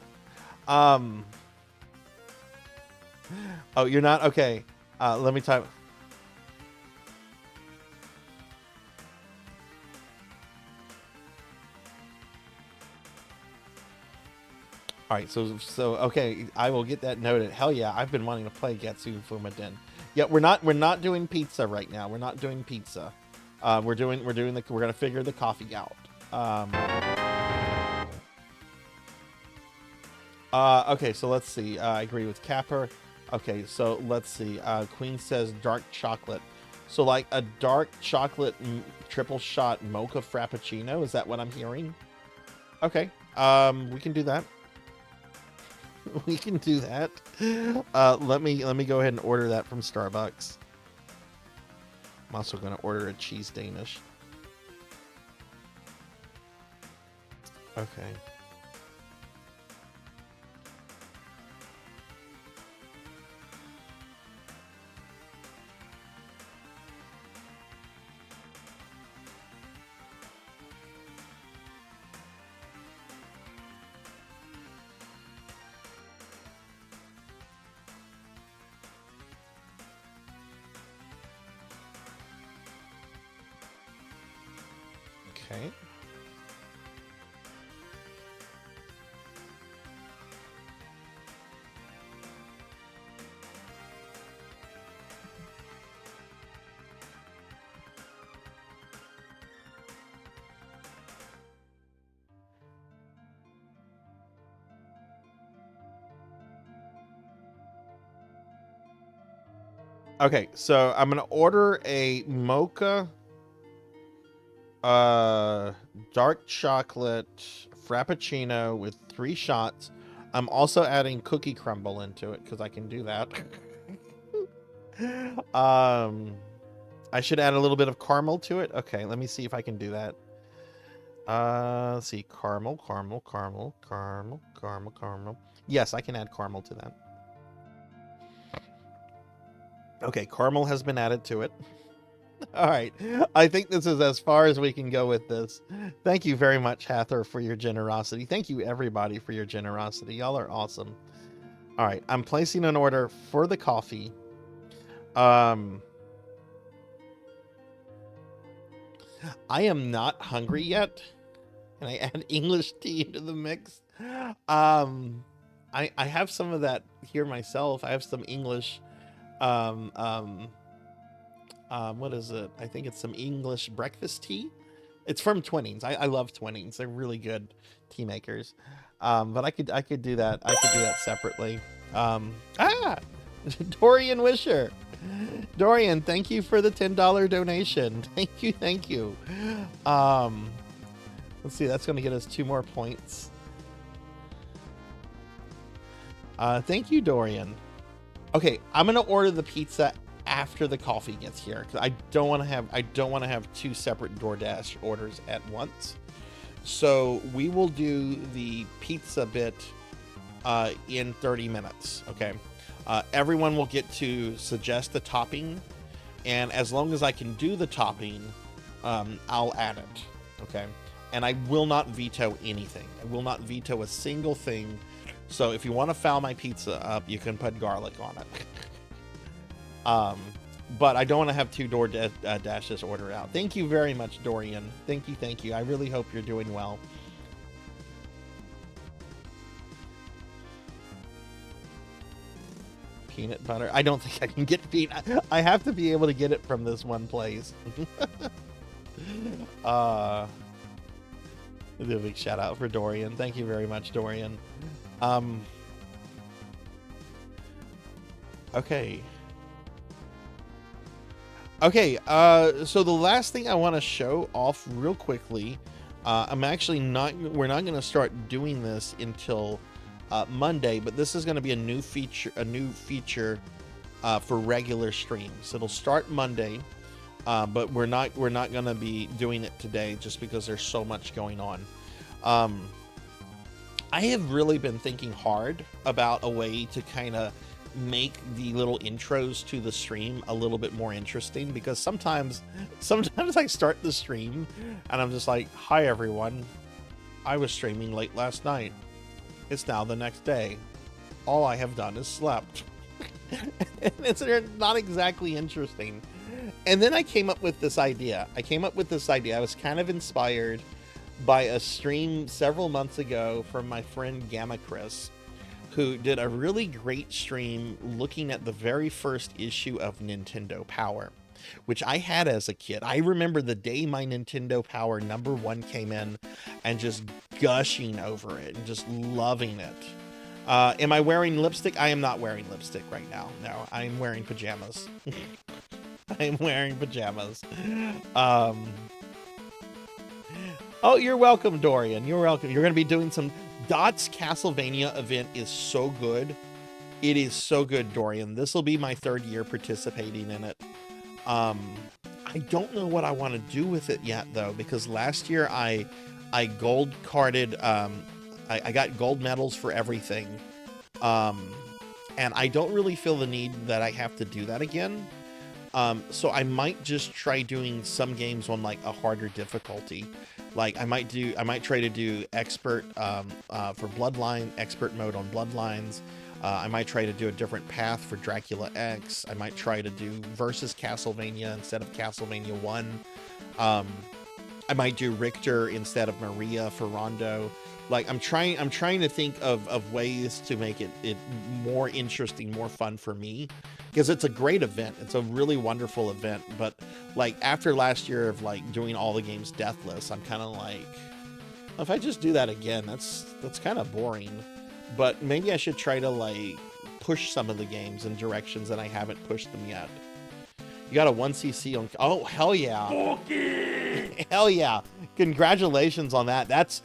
Speaker 2: Oh, you're not? Okay. Let me type. All right, so okay, I will get that noted. Hell yeah, I've been wanting to play Getsun Fumaden. Yeah, we're not doing pizza right now. We're not doing pizza. We're gonna figure the coffee out. Okay, so let's see. I agree with Capper. Okay, so let's see. Queen says dark chocolate. So like a dark chocolate triple shot mocha frappuccino. Is that what I'm hearing? Okay. We can do that. We can do that. Let me go ahead and order that from Starbucks. I'm also going to order a cheese Danish. Okay. Okay. Okay, so I'm gonna order a mocha, dark chocolate frappuccino with 3 shots. I'm also adding cookie crumble into it because I can do that. I should add a little bit of caramel to it. Okay, let me see if I can do that. Let's see, caramel. Yes, I can add caramel to that. Okay, caramel has been added to it. All right. I think this is as far as we can go with this. Thank you very much, Hathor, for your generosity. Thank you, everybody, for your generosity. Y'all are awesome. All right. I'm placing an order for the coffee. I am not hungry yet. Can I add English tea into the mix? I have some of that here myself. I have some English, what is it? I think it's some English breakfast tea. It's from Twinings. I love Twinings. They're really good tea makers. But I could do that. I could do that separately. Dorian Wisher. Dorian, thank you for the $10 donation. Thank you. Let's see, that's gonna get us 2 more points. Thank you, Dorian. Okay, I'm gonna order the pizza after the coffee gets here because I don't want to have 2 separate DoorDash orders at once. So we will do the pizza bit in 30 minutes. Okay, everyone will get to suggest the topping, and as long as I can do the topping, I'll add it. Okay, and I will not veto anything. I will not veto a single thing. So if you want to foul my pizza up, you can put garlic on it. But I don't want to have 2 DoorDashes order out. Thank you very much, Dorian. Thank you. I really hope you're doing well. Peanut butter. I don't think I can get peanut. I have to be able to get it from this one place. A big shout out for Dorian. Thank you very much, Dorian. Okay. So the last thing I want to show off real quickly, we're not going to start doing this until Monday, but this is going to be a new feature for regular streams. It'll start Monday, but we're not going to be doing it today just because there's so much going on. I have really been thinking hard about a way to kind of make the little intros to the stream a little bit more interesting, because sometimes I start the stream and I'm just like, hi everyone, I was streaming late last night. It's now the next day. All I have done is slept. And it's not exactly interesting. And then I came up with this idea. I was kind of inspired by a stream several months ago from my friend Gamma Chris, who did a really great stream looking at the very first issue of Nintendo Power, which I had as a kid. I remember the day my Nintendo Power #1 came in and just gushing over it and just loving it. Am I wearing lipstick? I am not wearing lipstick right now. No, I'm wearing pajamas. I'm wearing pajamas. Oh, you're welcome, Dorian. You're welcome. You're going to be doing some... Dot's Castlevania event is so good. It is so good, Dorian. This will be my 3rd year participating in it. I don't know what I want to do with it yet, though, because last year I gold carded... I got gold medals for everything. And I don't really feel the need that I have to do that again. So I might just try doing some games on like a harder difficulty. Like I might try to do expert for Bloodline, expert mode on Bloodlines. I might try to do a different path for Dracula X. I might try to do versus Castlevania instead of Castlevania 1. I might do Richter instead of Maria for Rondo. Like I'm trying to think of ways to make it more interesting, more fun for me, because it's a great event. It's a really wonderful event. But like after last year of like doing all the games deathless, I'm kind of like, if I just do that again, that's kind of boring. But maybe I should try to like push some of the games in directions that I haven't pushed them yet. You got a 1cc on... Oh, hell yeah. Okay. Hell yeah. Congratulations on that. That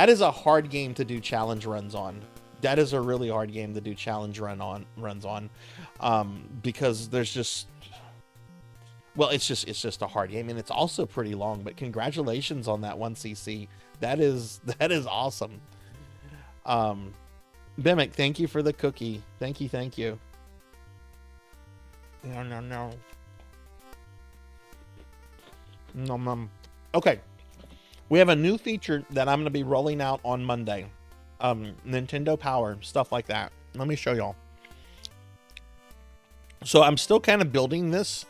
Speaker 2: is a hard game to do challenge runs on. That is a really hard game to do challenge runs on. Because there's just... Well, it's just a hard game, and it's also pretty long, but congratulations on that 1cc. That is awesome. Bimic, thank you for the cookie. Thank you. No. Okay, we have a new feature that I'm going to be rolling out on Monday. Nintendo Power, stuff like that. Let me show y'all. So I'm still kind of building this.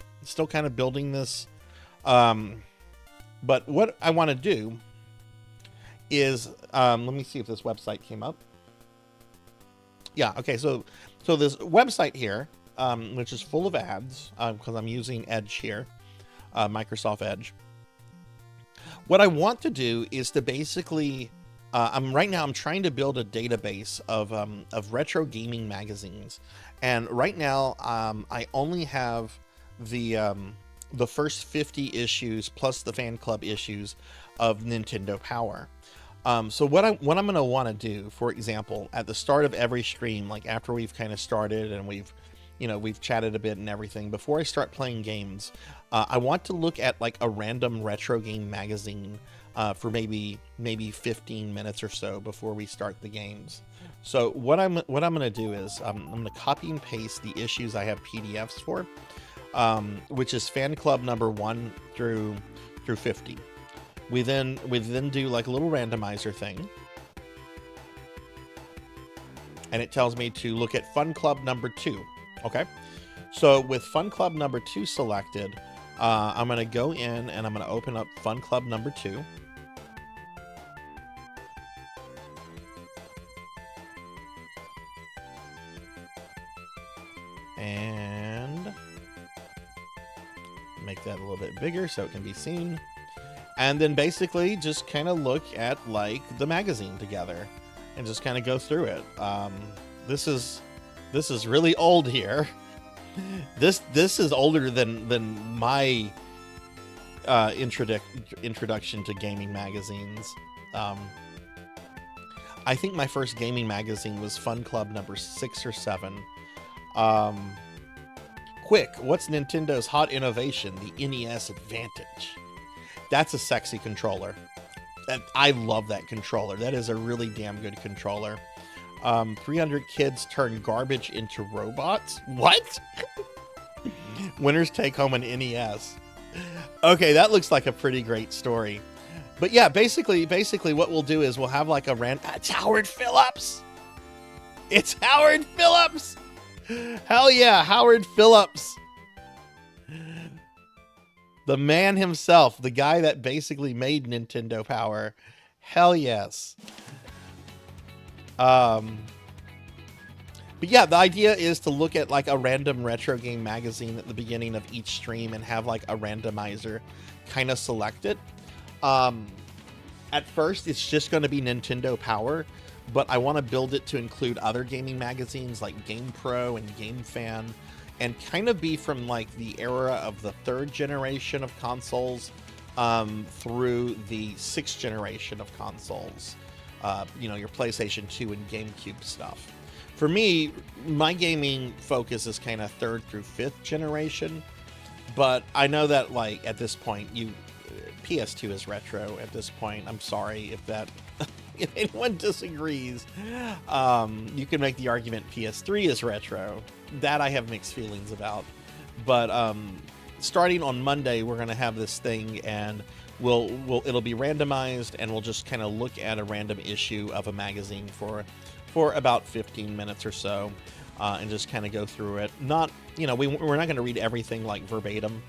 Speaker 2: But what I want to do is, let me see if this website came up. Yeah, okay, so this website here, which is full of ads, because I'm using Edge here, Microsoft Edge. What I want to do is to basically, right now I'm trying to build a database of retro gaming magazines, and right now I only have the first 50 issues plus the fan club issues of Nintendo Power. So what I'm going to want to do, for example, at the start of every stream, like after we've kind of started and we've chatted a bit and everything, before I start playing games, I want to look at like a random retro game magazine for maybe 15 minutes or so before we start the games. So what I'm going to do is I'm going to copy and paste the issues I have PDFs for, which is fan club number 1 through 50. We then do like a little randomizer thing, and it tells me to look at Fun Club number 2. Okay, so with Fun Club number 2 selected, I'm going to go in and I'm going to open up Fun Club number 2. And make that a little bit bigger so it can be seen. And then basically just kind of look at like the magazine together and just kind of go through it. This is really old here. This is older than my introduction to gaming magazines. I think my first gaming magazine was Fun Club number 6 or 7. Quick, what's Nintendo's hot innovation? The NES Advantage. That's a sexy controller. I love that controller. That is a really damn good controller. 300 kids turn garbage into robots. What? Winners take home an NES. Okay, that looks like a pretty great story. But yeah, basically what we'll do is we'll have like a it's Howard Phillips. It's Howard Phillips. Hell yeah, Howard Phillips. The man himself, the guy that basically made Nintendo Power. Hell yes. But yeah, the idea is to look at like a random retro game magazine at the beginning of each stream and have like a randomizer kind of select it. At first, it's just going to be Nintendo Power, but I want to build it to include other gaming magazines like Game Pro and Game Fan, and kind of be from like the era of the 3rd generation of consoles through the 6th generation of consoles. Your PlayStation 2 and GameCube stuff. For me, my gaming focus is kind of 3rd through 5th generation, but I know that like at this point, PS2 is retro at this point. I'm sorry if anyone disagrees. You can make the argument PS3 is retro. That I have mixed feelings about. But starting on Monday, we're going to have this thing, and it'll be randomized, and we'll just kind of look at a random issue of a magazine for about 15 minutes or so, and just kind of go through it. Not, we're not going to read everything like verbatim,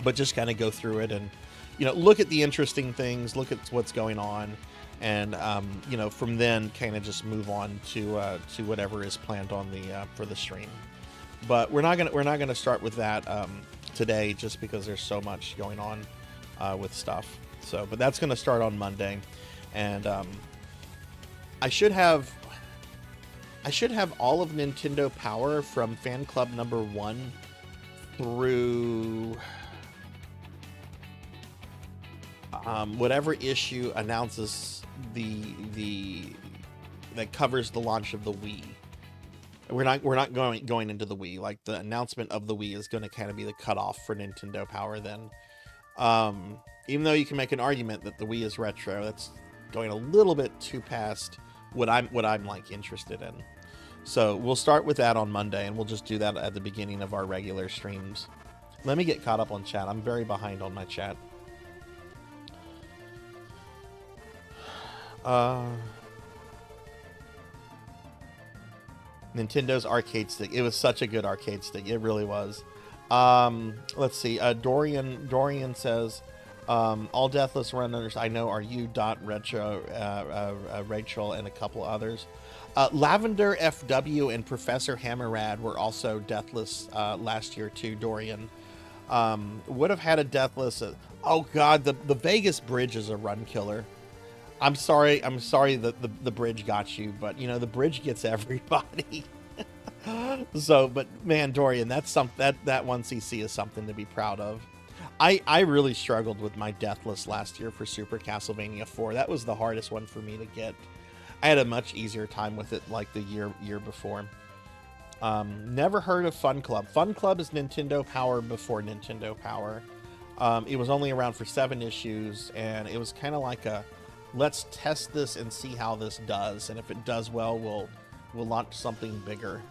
Speaker 2: but just kind of go through it and, look at the interesting things, look at what's going on, and from then kind of just move on to whatever is planned on for the stream. But we're not gonna start with that today, just because there's so much going on with stuff. So, but that's gonna start on Monday, and I should have all of Nintendo Power from Fan Club number 1 through whatever issue announces that covers the launch of the Wii. We're not going into the Wii. Like, the announcement of the Wii is going to kind of be the cutoff for Nintendo Power then. Even though you can make an argument that the Wii is retro, that's going a little bit too past what I'm like interested in. So we'll start with that on Monday, and we'll just do that at the beginning of our regular streams. Let me get caught up on chat. I'm very behind on my chat. Nintendo's arcade stick. It was such a good arcade stick. It really was. Let's see. Dorian says, all deathless runners I know are you, Retro, Rachel, and a couple others. Lavender FW and Professor Hammerrad were also deathless last year too, Dorian. Would have had a deathless. Oh God, the Vegas bridge is a run killer. I'm sorry that the bridge got you, but you know the bridge gets everybody. So, but man, Dorian, that 1cc is something to be proud of. I really struggled with my deathless last year for Super Castlevania 4. That was the hardest one for me to get. I had a much easier time with it like the year before. Never heard of Fun Club. Fun Club is Nintendo Power before Nintendo Power. It was only around for 7 issues, and it was kind of like a let's test this and see how this does, and if it does well, we'll launch something bigger.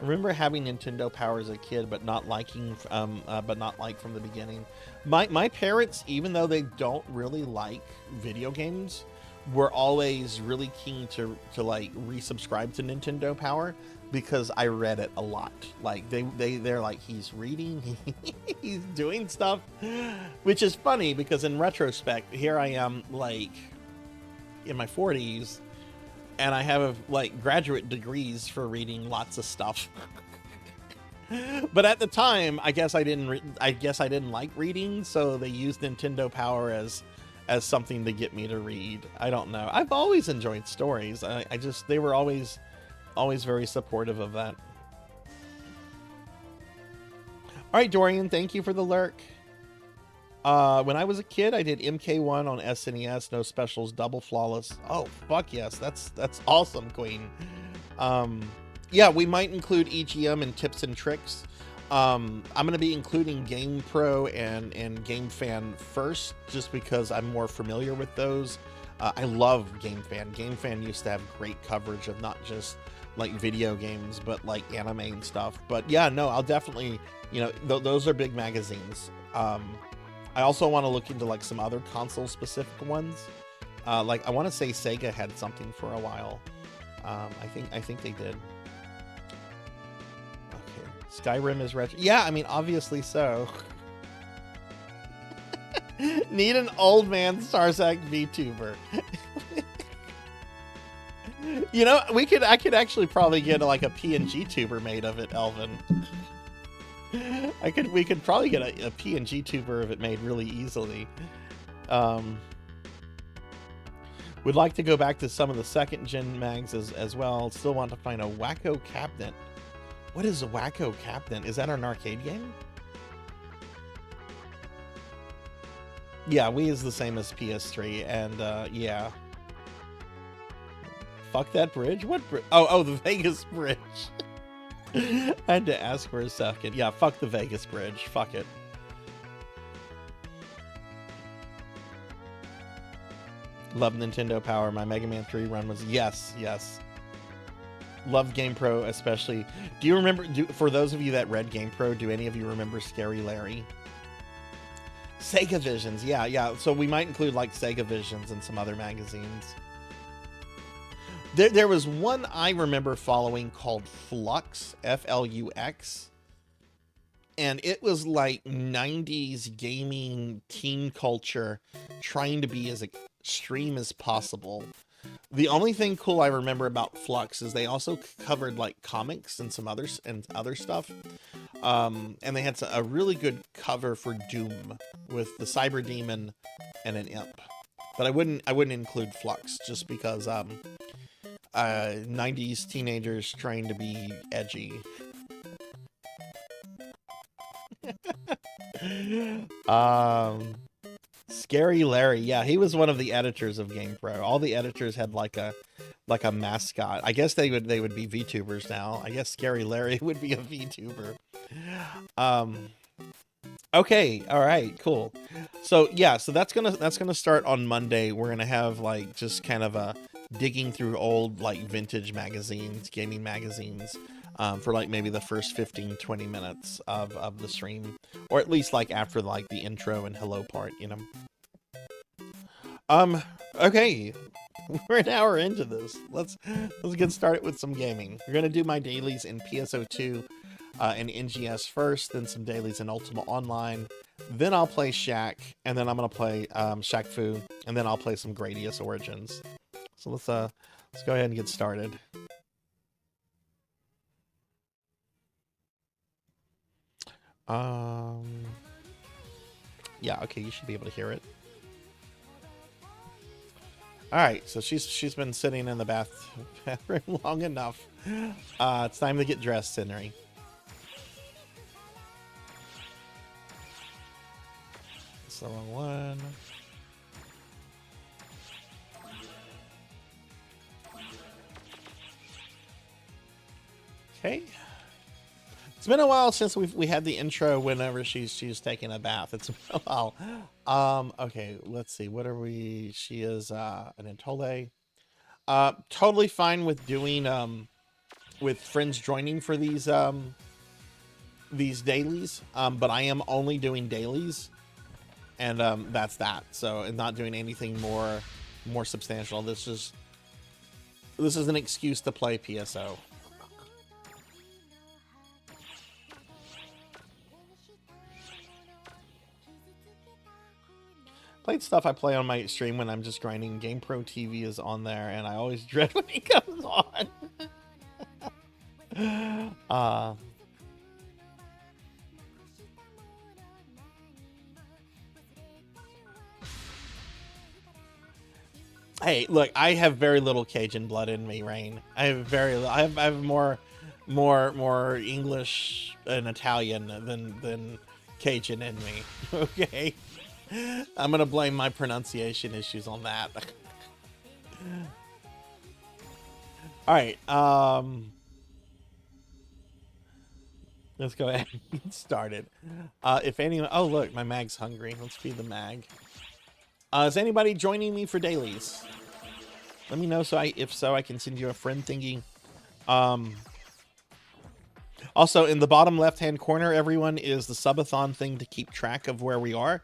Speaker 2: I remember having Nintendo Power as a kid, but not liking, from the beginning. My parents, even though they don't really like video games, were always really keen to like resubscribe to Nintendo Power because I read it a lot. Like they're like, he's reading, he's doing stuff, which is funny because in retrospect, here I am like in my 40s. And I have like graduate degrees for reading lots of stuff. But at the time, I guess I didn't like reading, so they used Nintendo Power as something to get me to read. I don't know. I've always enjoyed stories. They were always very supportive of that. All right, Dorian, thank you for the lurk. When I was a kid, I did MK1 on SNES, no specials, double flawless. Oh, fuck yes. That's awesome, Queen. Yeah, we might include EGM and tips and tricks. I'm going to be including Game Pro and Game Fan first, just because I'm more familiar with those. I love Game Fan. Game Fan used to have great coverage of not just like video games, but like anime and stuff. But yeah, no, I'll definitely, those are big magazines. I also want to look into like some other console specific ones. Like I want to say Sega had something for a while. I think they did. Okay. Skyrim is retro. Yeah, I mean obviously so. Need an old man Sarzac VTuber. I could actually probably get like a PNG tuber made of it, Elvin. We could probably get a PNG tuber of it made really easily. Would like to go back to some of the second gen mags as well. Still want to find a Wacko Cabinet. What is a Wacko Cabinet? Is that an arcade game? Yeah, Wii is the same as PS3, and yeah. Fuck that bridge? What bridge? Oh, the Vegas bridge. I had to ask for a second. Yeah, fuck the Vegas bridge. Fuck it. Love Nintendo Power. My Mega Man 3 run was yes. Love Game Pro, especially. Do you remember, for those of you that read Game Pro, do any of you remember Scary Larry? Sega Visions. Yeah. So we might include like Sega Visions and some other magazines. There was one I remember following called Flux, Flux, and it was like 90s gaming teen culture trying to be as extreme as possible. The only thing cool I remember about Flux is they also covered like comics and some other stuff. And they had a really good cover for Doom with the Cyber Demon and an imp. But I wouldn't include Flux just because 90s teenagers trying to be edgy. Scary Larry, yeah, he was one of the editors of Game Pro. All the editors had like a mascot. I guess they would be VTubers now. I guess Scary Larry would be a VTuber. Okay, all right, cool. So yeah, so that's gonna start on Monday. We're gonna have like just kind of a digging through old like vintage magazines, gaming magazines, for like maybe the first 15-20 minutes of the stream, or at least like after like the intro and hello part, Okay. We're an hour into this. Let's get started with some gaming. We're gonna do my dailies in PSO2 and NGS first, then some dailies in Ultima Online. Then I'll play Shaq, and then I'm gonna play ShaqFu, and then I'll play some Gradius Origins. So let's go ahead and get started. Yeah, okay, you should be able to hear it. All right, so she's been sitting in the bathroom long enough. It's time to get dressed, Henry. It's the wrong one. Okay. It's been a while since we had the intro whenever she's taking a bath. It's been a while. Okay, let's see. What are we? She is an Intole. Totally fine with doing with friends joining for these dailies. But I am only doing dailies, and that's that. So I'm not doing anything more substantial. This is an excuse to play PSO. Played stuff I play on my stream when I'm just grinding. GamePro TV is on there, and I always dread when he comes on. Hey, look, I have very little Cajun blood in me, Rain. I have I have more English and Italian than Cajun in me. Okay. I'm gonna blame my pronunciation issues on that. All right, let's go ahead and get started. If anyone, oh look, my mag's hungry. Let's feed the mag. Is anybody joining me for dailies? Let me know if so I can send you a friend thingy. Also, in the bottom left-hand corner, everyone, is the subathon thing to keep track of where we are.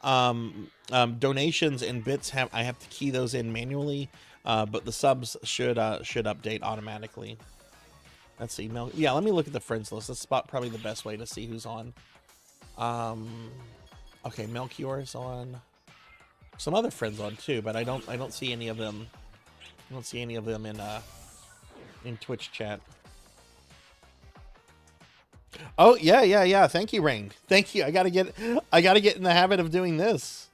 Speaker 2: Donations and bits I have to key those in manually, but the subs should update automatically. Let's see. Yeah, let me look at the friends list. That's probably the best way to see who's on. Okay, Melchior's on. Some other friends on too, but I don't see any of them. I don't see any of them in Twitch chat. Oh yeah. Thank you, Rain. Thank you. I gotta get in the habit of doing this.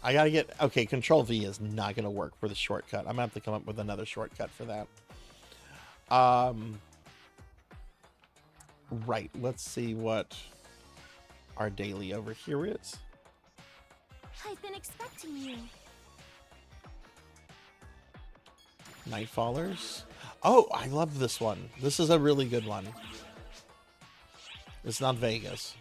Speaker 2: Okay, Control V is not gonna work for the shortcut. I'm gonna have to come up with another shortcut for that. Right. Let's see what our daily over here is.
Speaker 5: I've been expecting you.
Speaker 2: Nightfallers. Oh, I love this one. This is a really good one. It's not Vegas.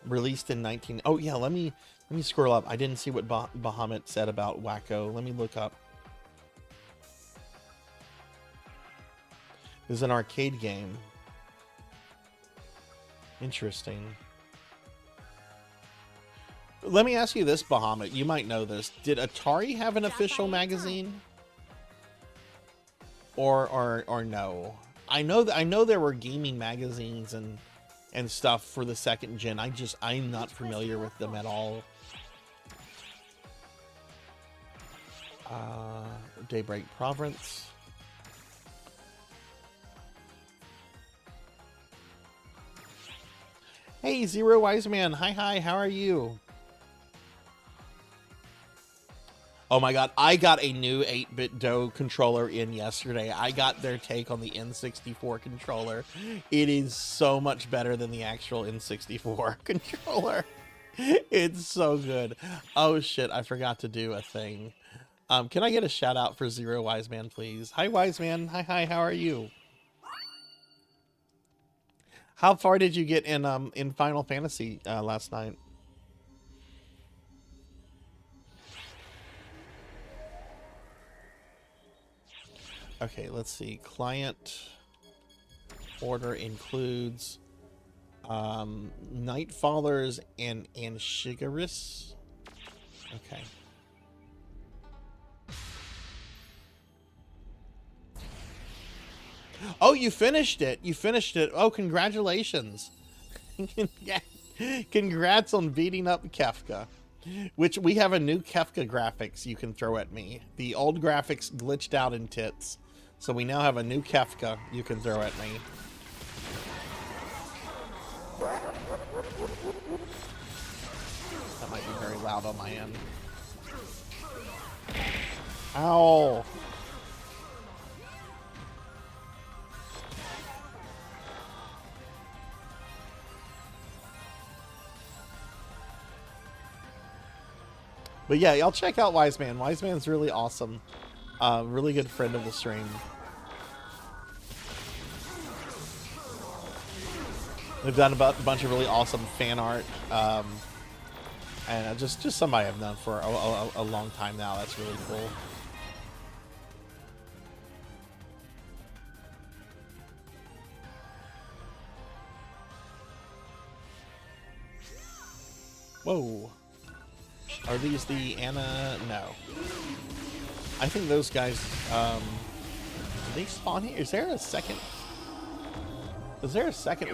Speaker 2: Released in 19... Oh, yeah, let me scroll up. I didn't see what Bahamut said about Wacko. Let me look up. This is an arcade game. Interesting. Let me ask you this, Bahamut. You might know this. Did Atari have an official magazine? Or no? I know there were gaming magazines and stuff for the second gen. I'm not familiar with them at all. Daybreak Province. Hey, Zero Wise Man. Hi, how are you? Oh my god, I got a new 8-bit DOE controller in yesterday. I got their take on the N64 controller. It is so much better than the actual N64 controller. It's so good. Oh shit, I forgot to do a thing. Can I get a shout out for Zero Wise Man, please? Hi, Wise Man. Hi, how are you? How far did you get in Final Fantasy last night? Okay, let's see. Client order includes Nightfallers and Shigaris. Okay. Oh, you finished it. You finished it. Oh, congratulations. Congrats on beating up Kefka. Which we have a new Kefka graphics you can throw at me. The old graphics glitched out in tits. So we now have a new Kefka you can throw at me. That might be very loud on my end. Ow! But yeah, y'all check out Wise Man. Wise Man's really awesome. Really good friend of the stream. We've done a bunch of really awesome fan art. And just somebody I've known for a long time now. That's really cool. Whoa. Are these the Anna? No. I think those guys, do they spawn here? Is there a second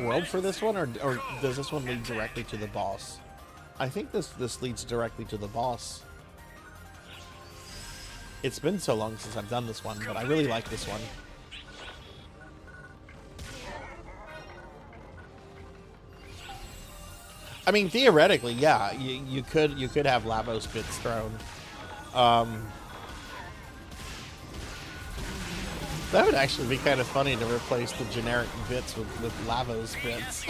Speaker 2: world for this one, or does this one lead directly to the boss? I think this leads directly to the boss. It's been so long since I've done this one, but I really like this one. I mean, theoretically, yeah, you could have Lavos bits thrown. That would actually be kind of funny to replace the generic bits with Lavos bits.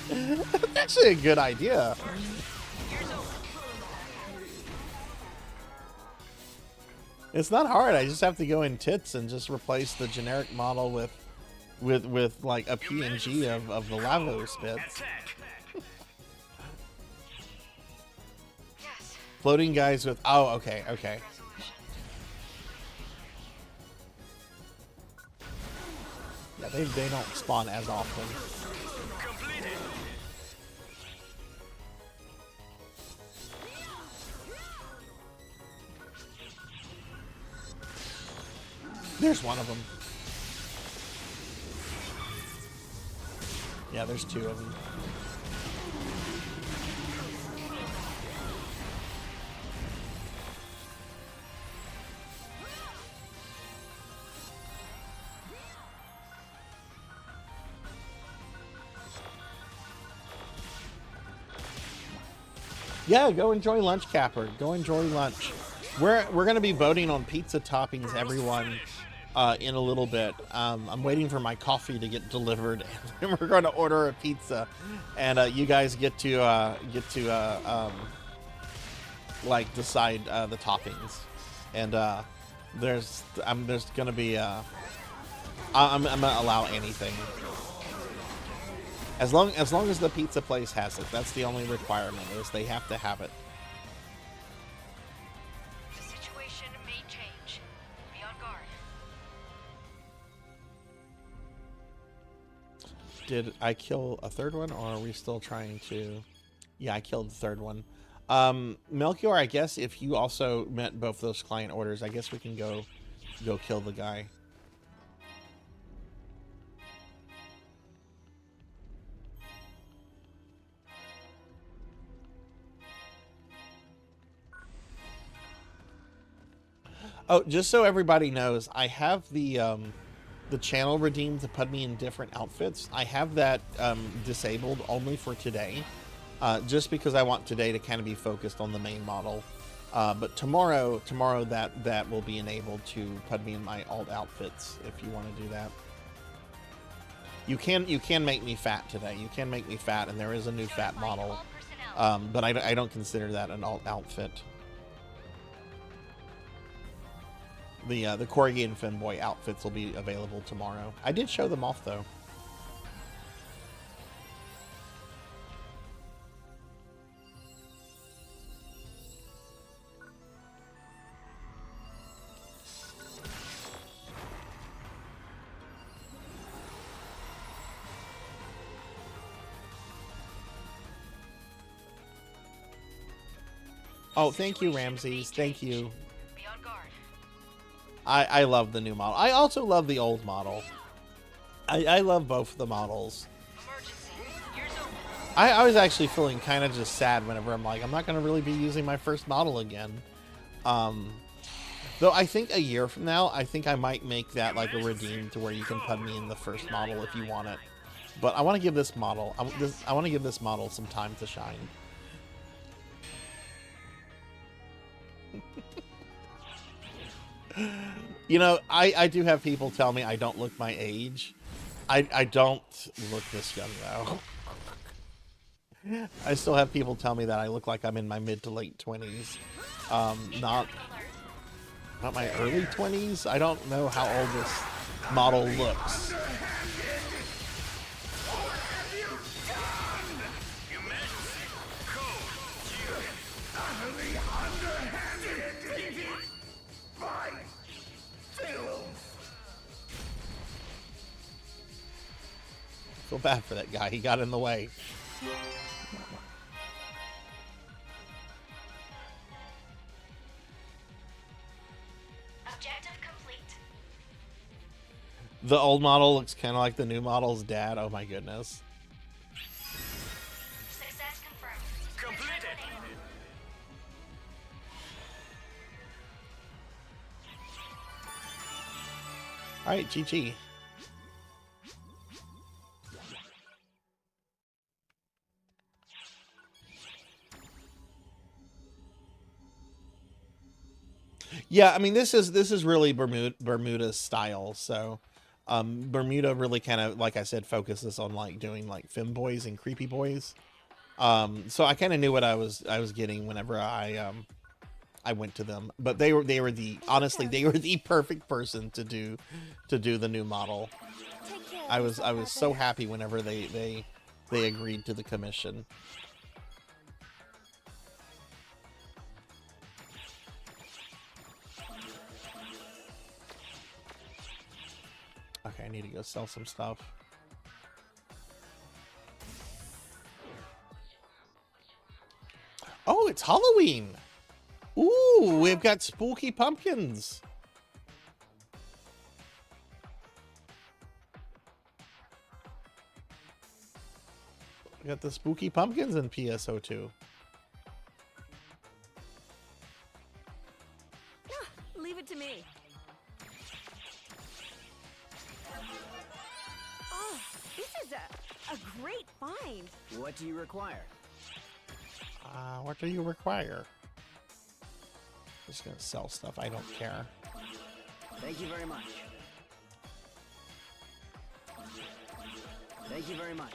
Speaker 2: That's actually a good idea. It's not hard. I just have to go in tits and just replace the generic model with like a PNG of the Lavos bits. Floating guys with... Oh, okay, okay. Yeah, they don't spawn as often. There's one of them. Yeah, there's two of them. Yeah, go enjoy lunch, Capper. Go enjoy lunch. We're going to be voting on pizza toppings, everyone, in a little bit. I'm waiting for my coffee to get delivered, and we're going to order a pizza, and you guys get to like decide the toppings. And there's going to be I'm going to allow anything. As long as the pizza place has it. That's the only requirement, is they have to have it.
Speaker 6: The situation may change. Be on guard.
Speaker 2: Did I kill a third one, or are we still trying to... Yeah, I killed the third one. Melchior, I guess if you also met both those client orders, I guess we can go kill the guy. Oh, just so everybody knows, I have the channel redeemed to put me in different outfits. I have that disabled only for today, just because I want today to kind of be focused on the main model. But tomorrow that will be enabled to put me in my alt outfits if you want to do that. You can make me fat today. You can make me fat, and there is a new fat model, but I don't consider that an alt outfit. The corrugated femboy outfits will be available tomorrow. I did show them off though. Oh, thank you, Ramses. Thank you.
Speaker 6: Be on guard.
Speaker 2: I love the new model. I also love the old model. I love both of the models.
Speaker 6: Emergency. Ears open.
Speaker 2: I was actually feeling kind of just sad whenever I'm like, I'm not going to really be using my first model again. Though I think a year from now, I think I might make that like a redeem to where you can put me in the first model if you want it. But I want to give this model, I want to give this model some time to shine. You know, I do have people tell me I don't look my age. I don't look this young though. I still have people tell me that I look like I'm in my mid to late 20s. Not my early 20s. I don't know how old this model looks. Feel bad for that guy. He got in the way.
Speaker 6: Objective complete.
Speaker 2: The old model looks kind of like the new model's dad. Oh my goodness.
Speaker 6: Success confirmed.
Speaker 3: Completed.
Speaker 2: All right, GG. Yeah, I mean this is really Bermuda's style. So Bermuda really kind of, like I said, focuses on like doing like femboys and creepy boys. So I kind of knew what I was getting whenever I went to them. But they were the honestly they were the perfect person to do the new model.
Speaker 5: Take care.
Speaker 2: I was so happy whenever they agreed to the commission. Okay, I need to go sell some stuff. Oh, it's Halloween. Ooh, we've got spooky pumpkins. We got the spooky pumpkins in PSO2.
Speaker 5: Leave it to me. Oh, this is a great find.
Speaker 7: What do you require?
Speaker 2: What do you require? Just gonna sell stuff. I don't care.
Speaker 7: Thank you very much. Thank you very much.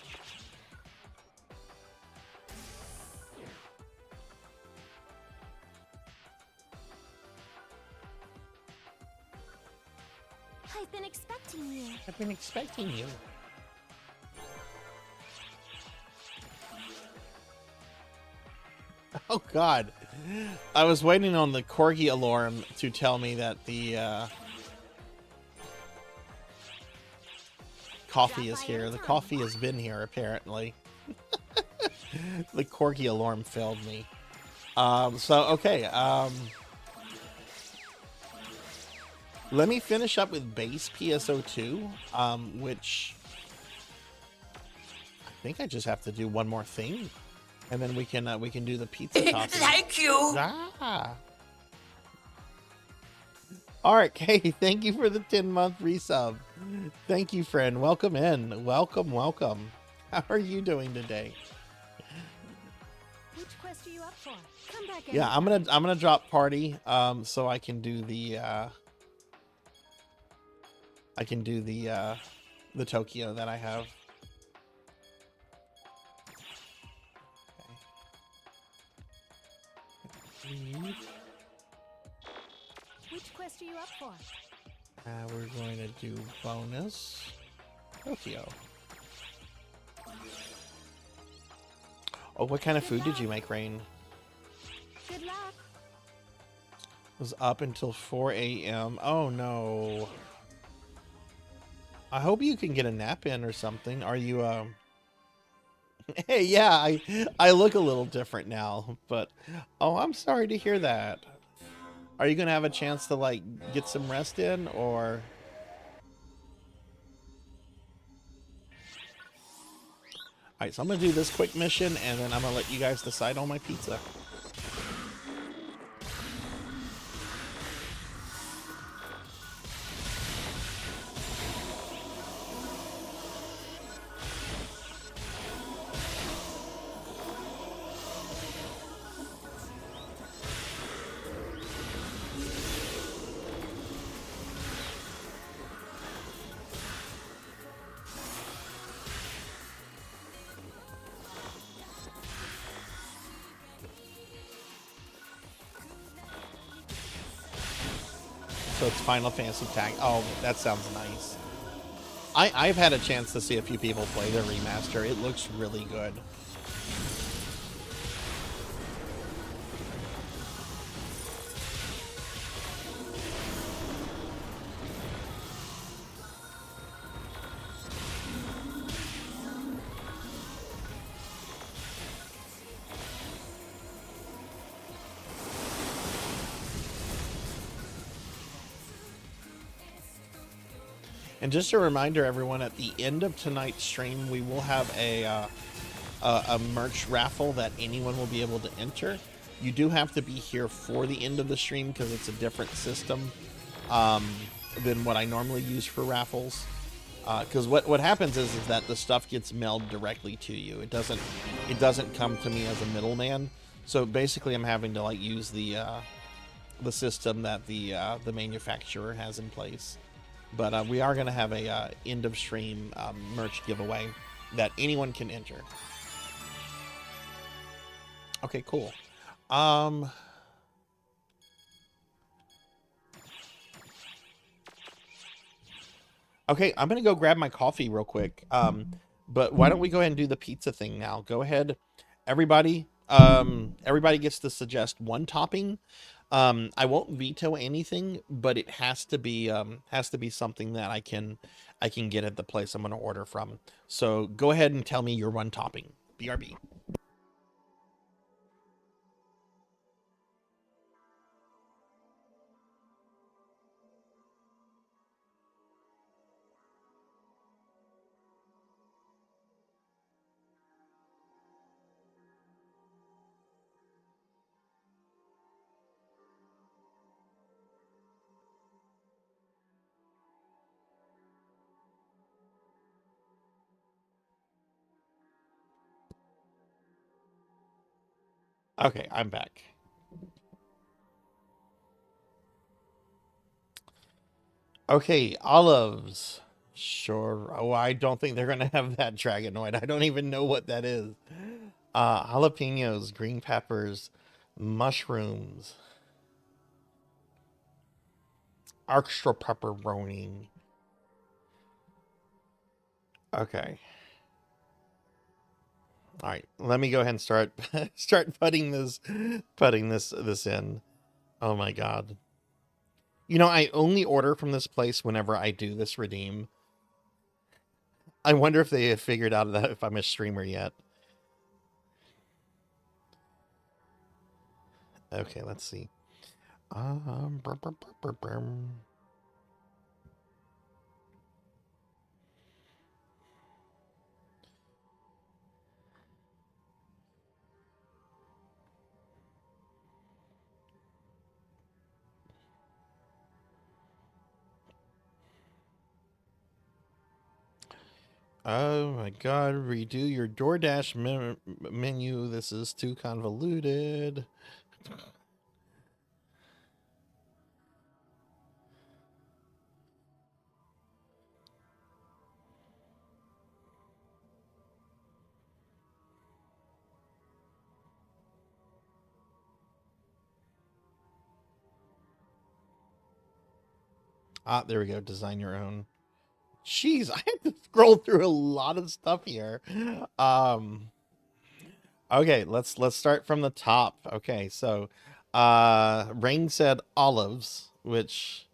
Speaker 5: I've been expecting you.
Speaker 2: I've been expecting you. Oh God, I was waiting on the corgi alarm to tell me that the coffee is here. The coffee has been here apparently. The corgi alarm failed me. So okay. Let me finish up with base PSO2, which I think I just have to do one more thing. And then we can do the pizza topping.
Speaker 3: Thank you.
Speaker 2: Ah. All right, Kay. Thank you for the 10-month resub. Thank you, friend. Welcome in. Welcome, welcome. How are you doing today?
Speaker 5: Which quest are you up for? Come back.
Speaker 2: Yeah, I'm gonna drop party. So I can do the the Tokyo that I have.
Speaker 5: Which quest are you up for?
Speaker 2: We're going to do bonus Tokyo. Oh, what kind of food did you make, Rain?
Speaker 5: Good luck.
Speaker 2: It was up until 4 a.m. Oh no. I hope you can get a nap in or something. Are you Hey, yeah, I look a little different now, but oh, I'm sorry to hear that. Are you gonna have a chance to like get some rest in, or? All right, so I'm gonna do this quick mission, and then I'm gonna let you guys decide on my pizza. So it's Final Fantasy Tag. Oh, that sounds nice. I've had a chance to see a few people play the remaster. It looks really good. And just a reminder, everyone, at the end of tonight's stream, we will have a merch raffle that anyone will be able to enter. You do have to be here for the end of the stream because it's a different system than what I normally use for raffles. Because what happens is that the stuff gets mailed directly to you. It doesn't come to me as a middleman. So basically, I'm having to like use the system that the manufacturer has in place. But we are going to have a end of stream merch giveaway that anyone can enter. Okay, cool. Okay, I'm going to go grab my coffee real quick. But why don't we go ahead and do the pizza thing now? Go ahead. Everybody gets to suggest one topping. I won't veto anything, but it has to be something that I can get at the place I'm going to order from. So go ahead and tell me your one topping. BRB. Okay, I'm back. Okay, olives. Sure. Oh, I don't think they're gonna have that dragonoid. I don't even know what that is. Jalapenos, green peppers, mushrooms, extra pepperoni. Okay. All right. Let me go ahead and start putting this in. Oh my god. You know, I only order from this place whenever I do this redeem. I wonder if they have figured out that if I'm a streamer yet. Okay, let's see. Brr, brr, brr, brr, brr. Oh my god, redo your DoorDash menu. This is too convoluted. Ah, there we go. Design your own. Jeez, I had to scroll through a lot of stuff here. Okay, let's start from the top. Okay, so Rain said olives, which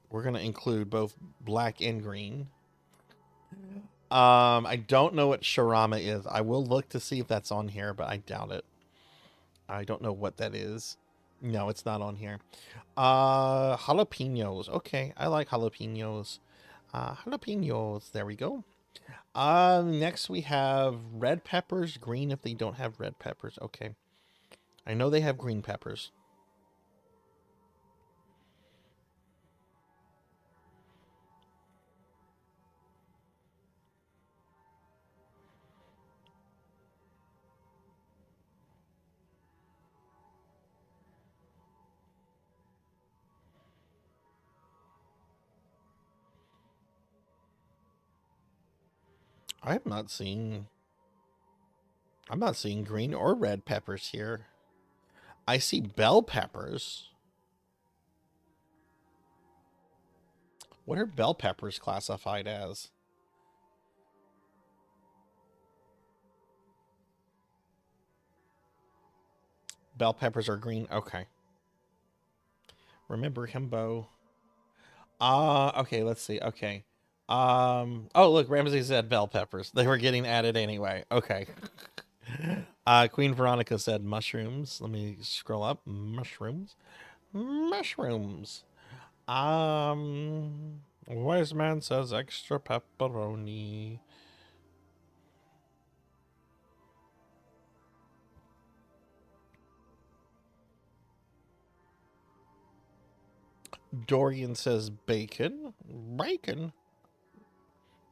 Speaker 2: we're gonna include both black and green. I don't know what shawarma is. I will look to see if that's on here, but I doubt it. I don't know what that is. No, it's not on here. Jalapenos. Okay, I like jalapenos. Jalapenos. There we go. Next we have red peppers. Green if they don't have red peppers. Okay. I know they have green peppers. I'm not seeing green or red peppers here. I see bell peppers. What are bell peppers classified as? Bell peppers are green. Okay. Remember himbo. Okay, let's see. Okay. Oh, look, Ramsey said bell peppers. They were getting added anyway. Okay. Queen Veronica said mushrooms. Let me scroll up. Mushrooms. Mushrooms. Wise man says extra pepperoni. Dorian says bacon. Bacon.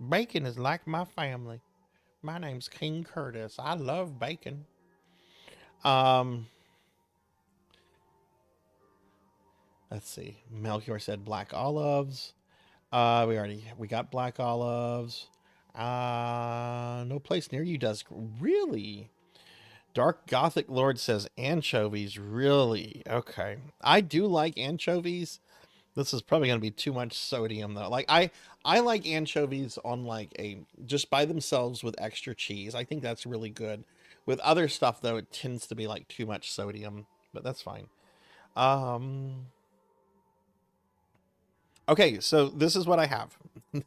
Speaker 2: Bacon is like my family. My name's King Curtis. I love bacon. Let's see. Melchior said black olives. We got black olives. No place near you does. Really? Dark Gothic Lord says anchovies. Really? Okay. I do like anchovies. This is probably going to be too much sodium though. Like I like anchovies on like just by themselves with extra cheese. I think that's really good. With other stuff though, it tends to be like too much sodium, but that's fine. Okay, so this is what I have.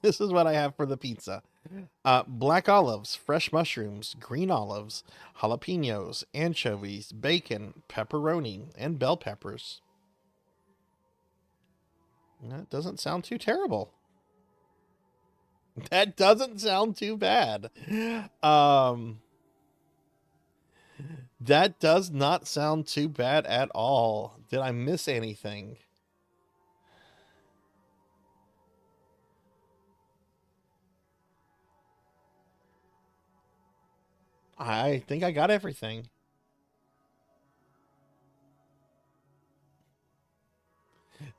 Speaker 2: This is what I have for the pizza. Black olives, fresh mushrooms, green olives, jalapenos, anchovies, bacon, pepperoni, and bell peppers. That doesn't sound too terrible. That doesn't sound too bad. That does not sound too bad at all. Did I miss anything? I think I got everything.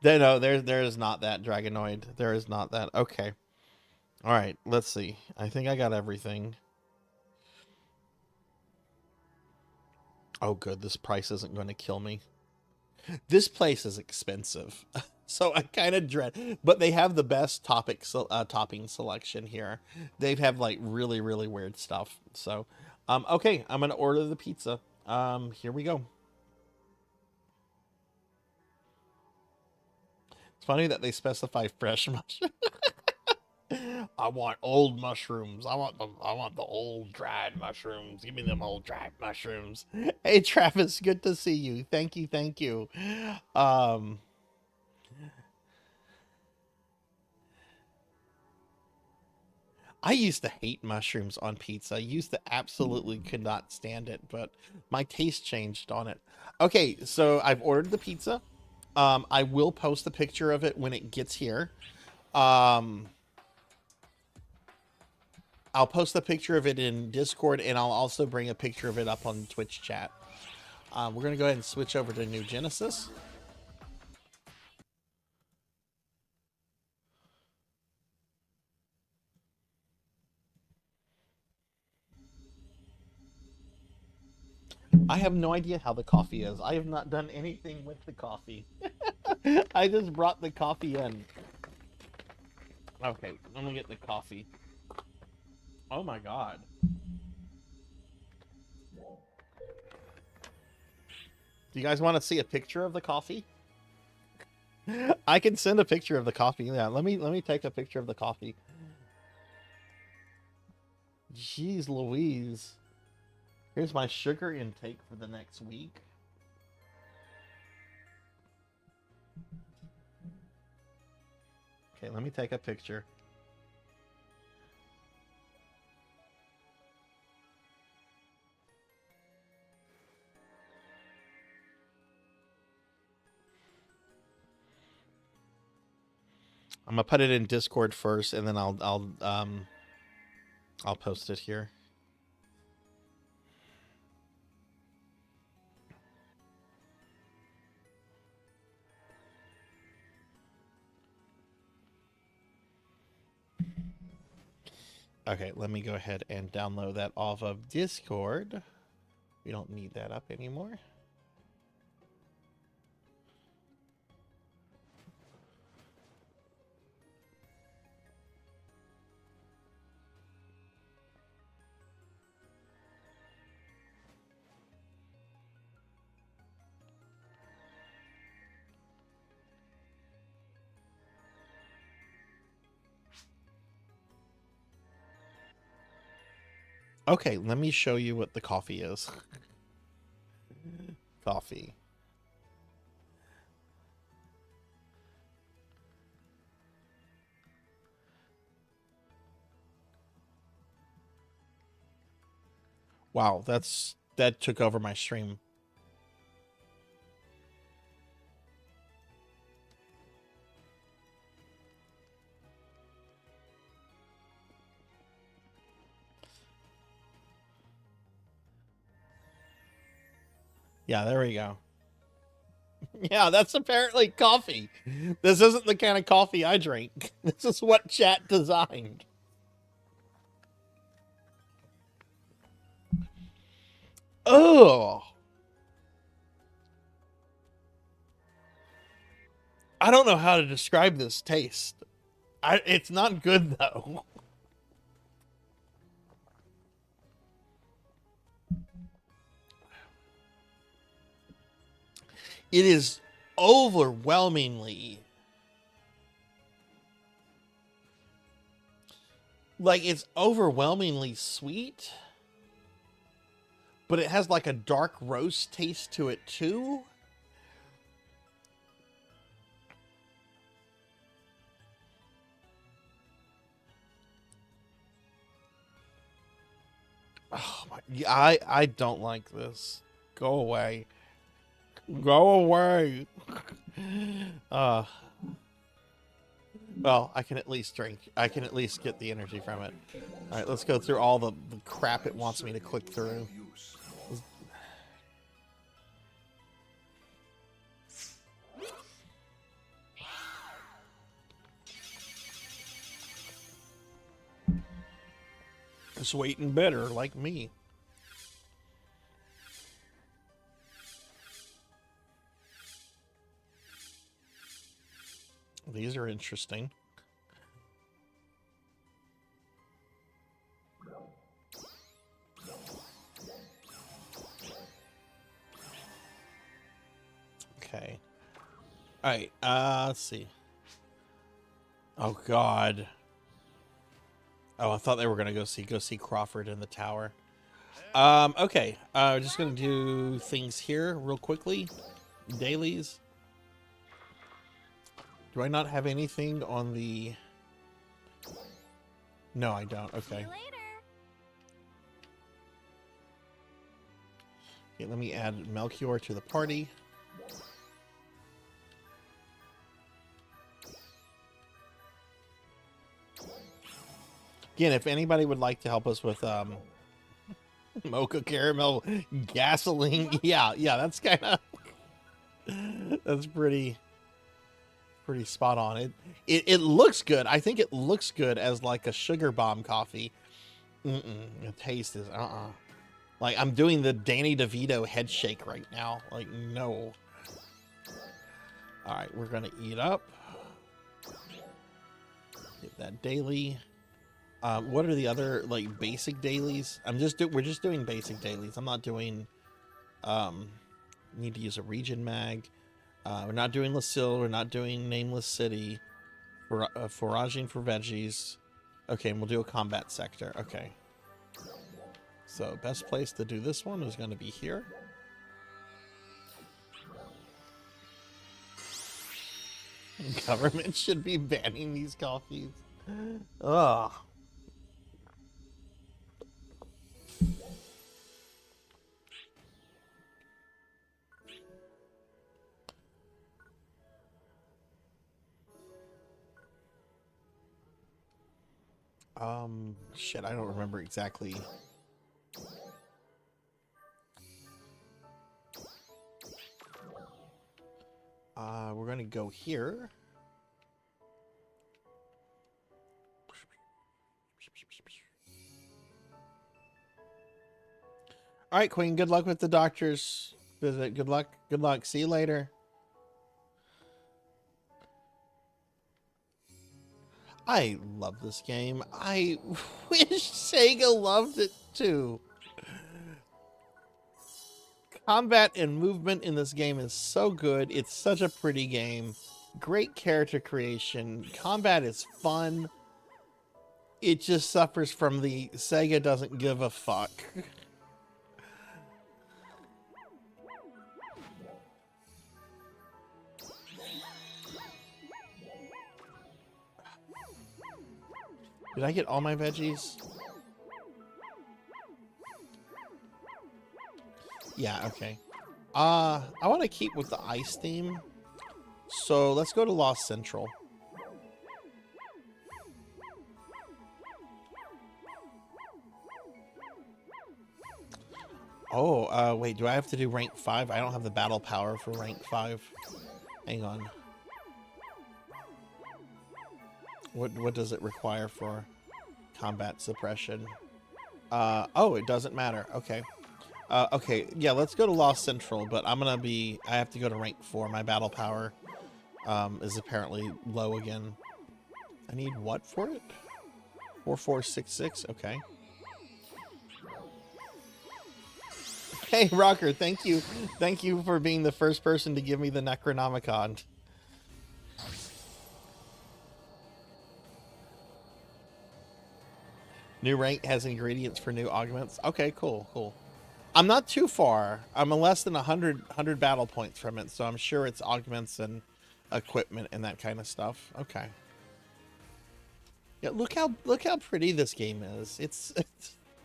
Speaker 2: No, there is not that Dragonoid. There is not that. Okay. All right, let's see. I think I got everything. Oh, good. This price isn't going to kill me. This place is expensive, so I kind of dread. But they have the best topping selection here. They have like really weird stuff. So, okay, I'm gonna order the pizza. Here we go. It's funny that they specify fresh mushrooms. I want old mushrooms. I want the old dried mushrooms. Give me them old dried mushrooms. Hey Travis, good to see you. Thank you. I used to hate mushrooms on pizza. I used to absolutely could not stand it, but my taste changed on it. Okay, so I've ordered the pizza. I will post a picture of it when it gets here. I'll post a picture of it in Discord, and I'll also bring a picture of it up on Twitch chat. We're going to go ahead and switch over to New Genesis. I have no idea how the coffee is. I have not done anything with the coffee. I just brought the coffee in. Okay, let me get the coffee. Oh my god. Do you guys want to see a picture of the coffee? I can send a picture of the coffee. Yeah, let me take a picture of the coffee. Jeez Louise. Here's my sugar intake for the next week. Okay, let me take a picture. I'm gonna put it in Discord first, and then I'll post it here. Okay, let me go ahead and download that off of Discord. We don't need that up anymore. Okay, let me show you what the coffee is. Coffee. Wow, that took over my stream. Yeah, there we go. Yeah, that's apparently coffee. This isn't the kind of coffee I drink. This is what chat designed. Oh. I don't know how to describe this taste. It's not good though. It is overwhelmingly it's overwhelmingly sweet, but it has like a dark roast taste to it too. Oh my, I don't like this. Go away. Go away. Well, I can at least drink. I can at least get the energy from it. All right, let's go through all the crap it wants me to click through. Sweet and bitter, like me. These are interesting. Okay. All right. Let's see. Oh God. Oh, I thought they were gonna go see Crawford in the tower. Okay. Just gonna do things here real quickly. Dailies. Do I not have anything on the... No, I don't. Okay.
Speaker 5: See you later.
Speaker 2: Okay, let me add Melchior to the party. Again, if anybody would like to help us with mocha caramel gasoline, yeah, that's kind of that's pretty spot on. It looks good. I think it looks good as like a sugar bomb coffee. The taste is like I'm doing the Danny DeVito head shake right now. Like no. All right, we're gonna eat up. Get that daily. What are the other like basic dailies? We're just doing basic dailies. I'm not doing. Need to use a region mag. We're not doing Lucille. We're not doing Nameless City. We're foraging for veggies. Okay, and we'll do a combat sector. Okay. So best place to do this one is going to be here. Government should be banning these coffees. Ugh. Shit, I don't remember exactly. We're gonna go here. All right, Queen, good luck with the doctor's visit. Good luck. Good luck. See you later. I love this game. I wish Sega loved it too. Combat and movement in this game is so good. It's such a pretty game. Great character creation. Combat is fun. It just suffers from the Sega doesn't give a fuck. Did I get all my veggies? Yeah, okay. I want to keep with the ice theme. So let's go to Lost Central. Oh, wait, do I have to do rank 5? I don't have the battle power for rank 5. Hang on. What does it require for combat suppression? Oh, it doesn't matter. Okay. Okay, yeah, let's go to Lost Central, but I have to go to rank 4. My battle power is apparently low again. I need what for it? 4466, okay. Hey, Rocker, thank you. Thank you for being the first person to give me the Necronomicon. New rank has ingredients for new augments. Okay, cool, cool. I'm not too far. I'm less than 100 battle points from it, so I'm sure it's augments and equipment and that kind of stuff. Okay. Yeah, look how pretty this game is. It's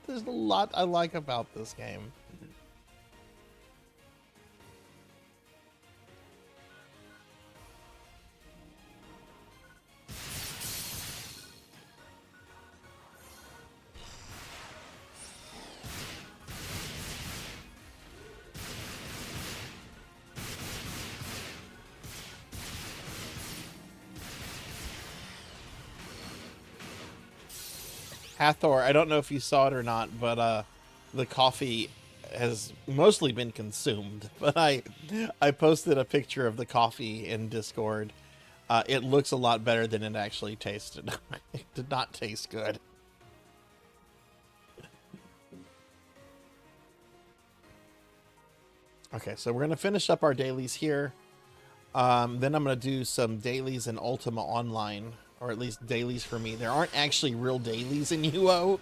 Speaker 2: there's a lot I like about this game. Hathor, I don't know if you saw it or not, but the coffee has mostly been consumed. But I posted a picture of the coffee in Discord. It looks a lot better than it actually tasted. It did not taste good. Okay, so we're going to finish up our dailies here. Then I'm going to do some dailies in Ultima Online. Or at least dailies for me. There aren't actually real dailies in UO,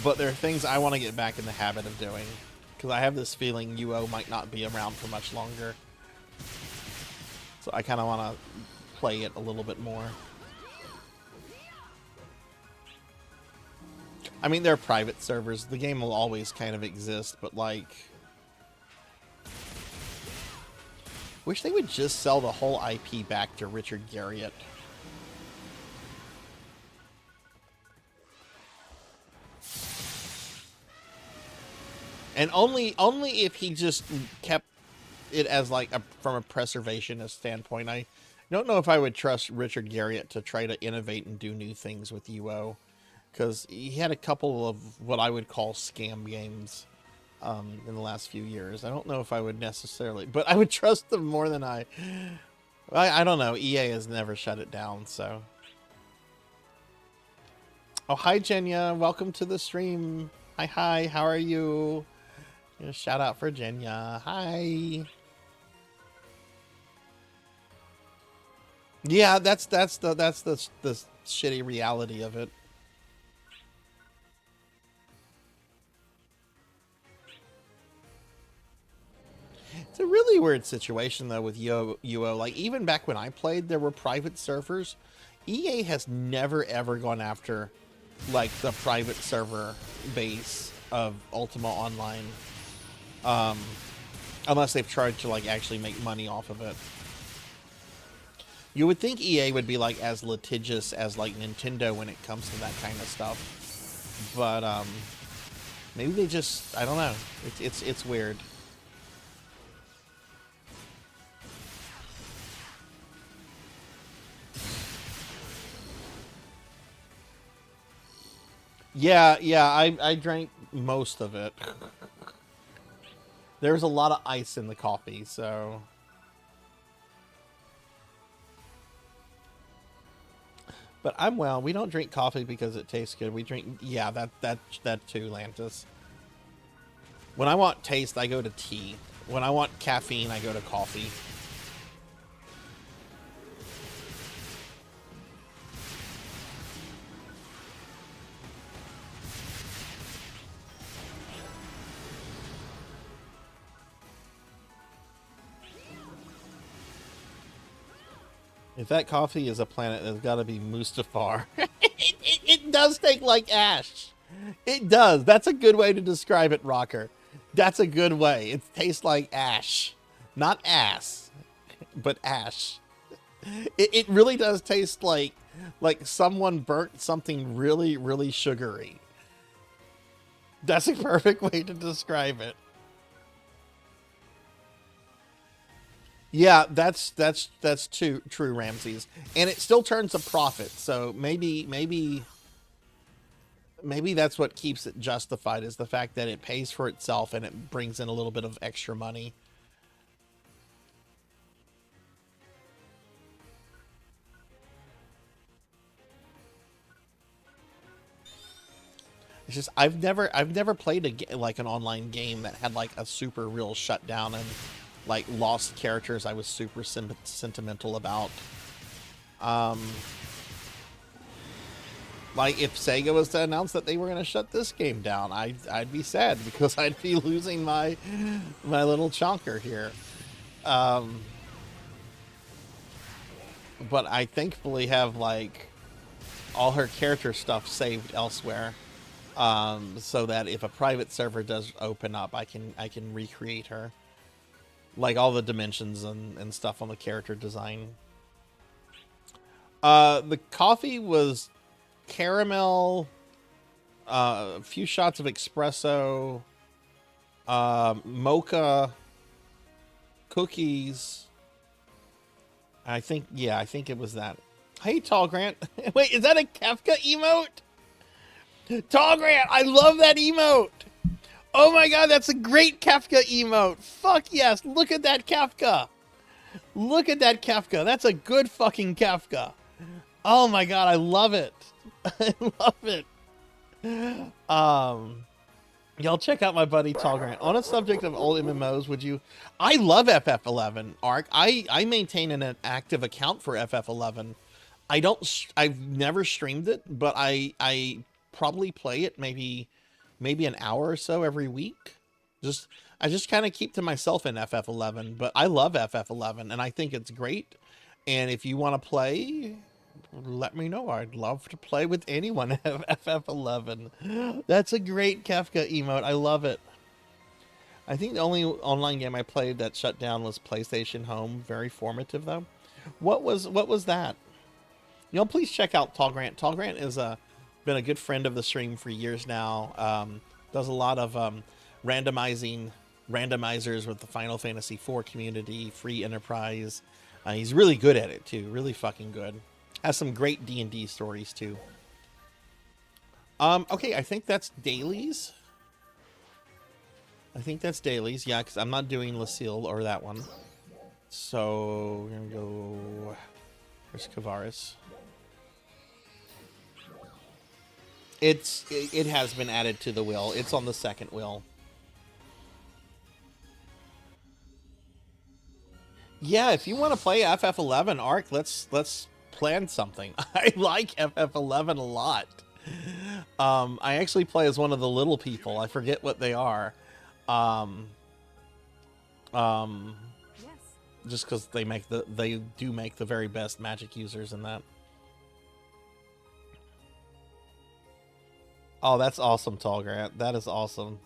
Speaker 2: but there are things I want to get back in the habit of doing. Because I have this feeling UO might not be around for much longer. So I kind of want to play it a little bit more. I mean, they're private servers. The game will always kind of exist, but like... Wish they would just sell the whole IP back to Richard Garriott. And only if he just kept it as like from a preservationist standpoint. I don't know if I would trust Richard Garriott to try to innovate and do new things with UO, because he had a couple of what I would call scam games in the last few years. I don't know if I would necessarily, but I would trust them more than I don't know. EA has never shut it down, so. Oh, hi, Jenya. Welcome to the stream. Hi. How are you? Shout out for Jenya. Hi. Yeah, that's the shitty reality of it. really weird situation though with UO. Like even back when I played, there were private servers. EA has never ever gone after like the private server base of Ultima Online, unless they've tried to like actually make money off of it. You would think EA would be like as litigious as like Nintendo when it comes to that kind of stuff, but maybe they just, I don't know. It's weird. Yeah, I drank most of it. There's a lot of ice in the coffee, so. But I'm well. We don't drink coffee because it tastes good. We drink, yeah, that too, Lantis. When I want taste, I go to tea. When I want caffeine, I go to coffee. If that coffee is a planet, it's got to be Mustafar. It does take like ash. It does. That's a good way to describe it, Rocker. That's a good way. It tastes like ash. Not ass, but ash. It really does taste like someone burnt something really, really sugary. That's a perfect way to describe it. Yeah, that's true, Ramses, and it still turns a profit. So maybe that's what keeps it justified, is the fact that it pays for itself and it brings in a little bit of extra money. It's just I've never played like an online game that had like a super real shutdown and like lost characters I was super sentimental about. Like if Sega was to announce that they were going to shut this game down, I'd be sad because I'd be losing my little chonker here. But I thankfully have like all her character stuff saved elsewhere, so that if a private server does open up, I can recreate her. Like all the dimensions and stuff on the character design. The coffee was caramel, a few shots of espresso, mocha, cookies. I think it was that. Hey, Tall Grant. Wait, is that a Kafka emote? Tall Grant, I love that emote. Oh my god, that's a great Kafka emote. Fuck yes, look at that Kafka. Look at that Kafka. That's a good fucking Kafka. Oh my god, I love it. I love it. Y'all check out my buddy Tall Grant. On a subject of old MMOs, would you... I love FF11, Ark. I maintain an active account for FF11. I've never streamed it, but I probably play it maybe an hour or so every week. I just kind of keep to myself in FF11, but I love FF11 and I think it's great. And if you want to play, let me know. I'd love to play with anyone of FF11. That's a great Kafka emote. I love it. I think the only online game I played that shut down was PlayStation Home. Very formative though. What was that? You know, please check out Tall Grant. Tall Grant is been a good friend of the stream for years now. Does a lot of randomizers with the Final Fantasy IV community, free enterprise. He's really good at it too. Really fucking good. Has some great D&D stories too. Okay, I think that's dailies. Yeah, because I'm not doing Lucille or that one. So we're gonna go. There's Kavaris. It has been added to the wheel. It's on the second wheel. Yeah, if you want to play FF11 Arc, let's plan something. I like FF11 a lot. I actually play as one of the little people. I forget what they are. just because they do make the very best Magic users in that. Oh, that's awesome, Tall Grant. That is awesome.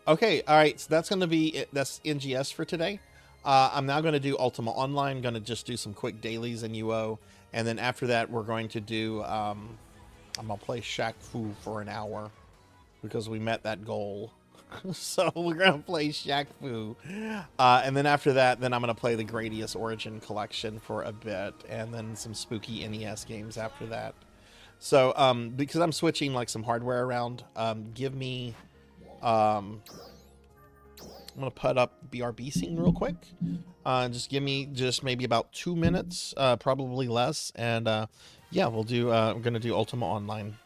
Speaker 2: Okay, all right. So that's going to be it. That's NGS for today. I'm now going to do Ultima Online. Going to just do some quick dailies in UO, and then after that, we're going to do. I'm gonna play ShaqFu for an hour because we met that goal. So we're gonna play ShaqFu, and then after that, then I'm gonna play the Gradius Origin Collection for a bit, and then some spooky NES games after that. So because I'm switching like some hardware around, give me I'm gonna put up BRB scene real quick. Just give me just maybe about 2 minutes, probably less, and yeah, we'll do. We're gonna do Ultima Online.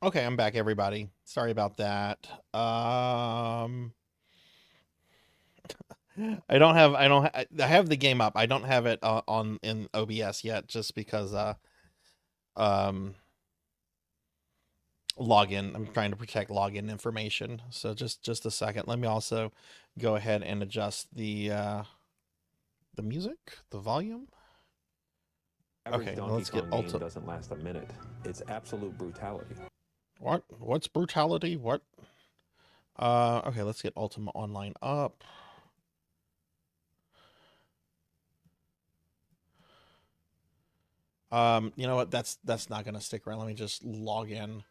Speaker 2: Okay, I'm back, everybody. Sorry about that. I have the game up. I don't have it on in OBS yet, just because um login. I'm trying to protect login information. So just a second. Let me also go ahead and adjust the music, the volume.
Speaker 8: Average
Speaker 2: Okay,
Speaker 8: Donkey
Speaker 2: let's get
Speaker 8: Kong game doesn't last a minute. It's absolute brutality.
Speaker 2: What? What's brutality? What? Okay, let's get Ultima Online up. You know what? That's not gonna stick around. Let me just log in.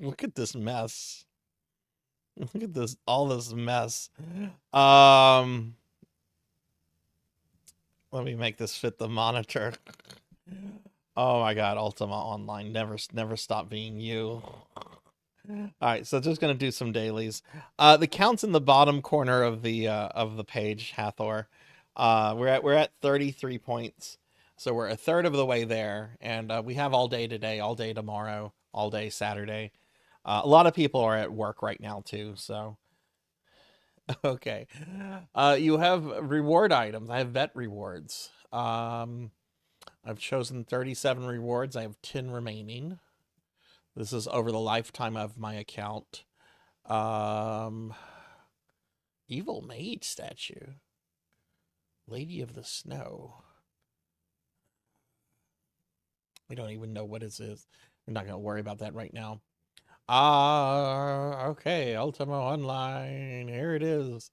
Speaker 2: Look at this mess. Look at this, all this mess. Let me make this fit the monitor. Oh my god, Ultima Online, never stop being you. All right, so just gonna do some dailies. The count's in the bottom corner of the page, Hathor. We're at 33 points, so we're a third of the way there, and we have all day today, all day tomorrow, all day Saturday. A lot of people are at work right now too, so okay. You have reward items. I have vet rewards. I've chosen 37 rewards. I have 10 remaining. This is over the lifetime of my account. Evil Maid statue. Lady of the Snow. We don't even know what it is. We're not going to worry about that right now. Okay, Ultima Online. Here it is.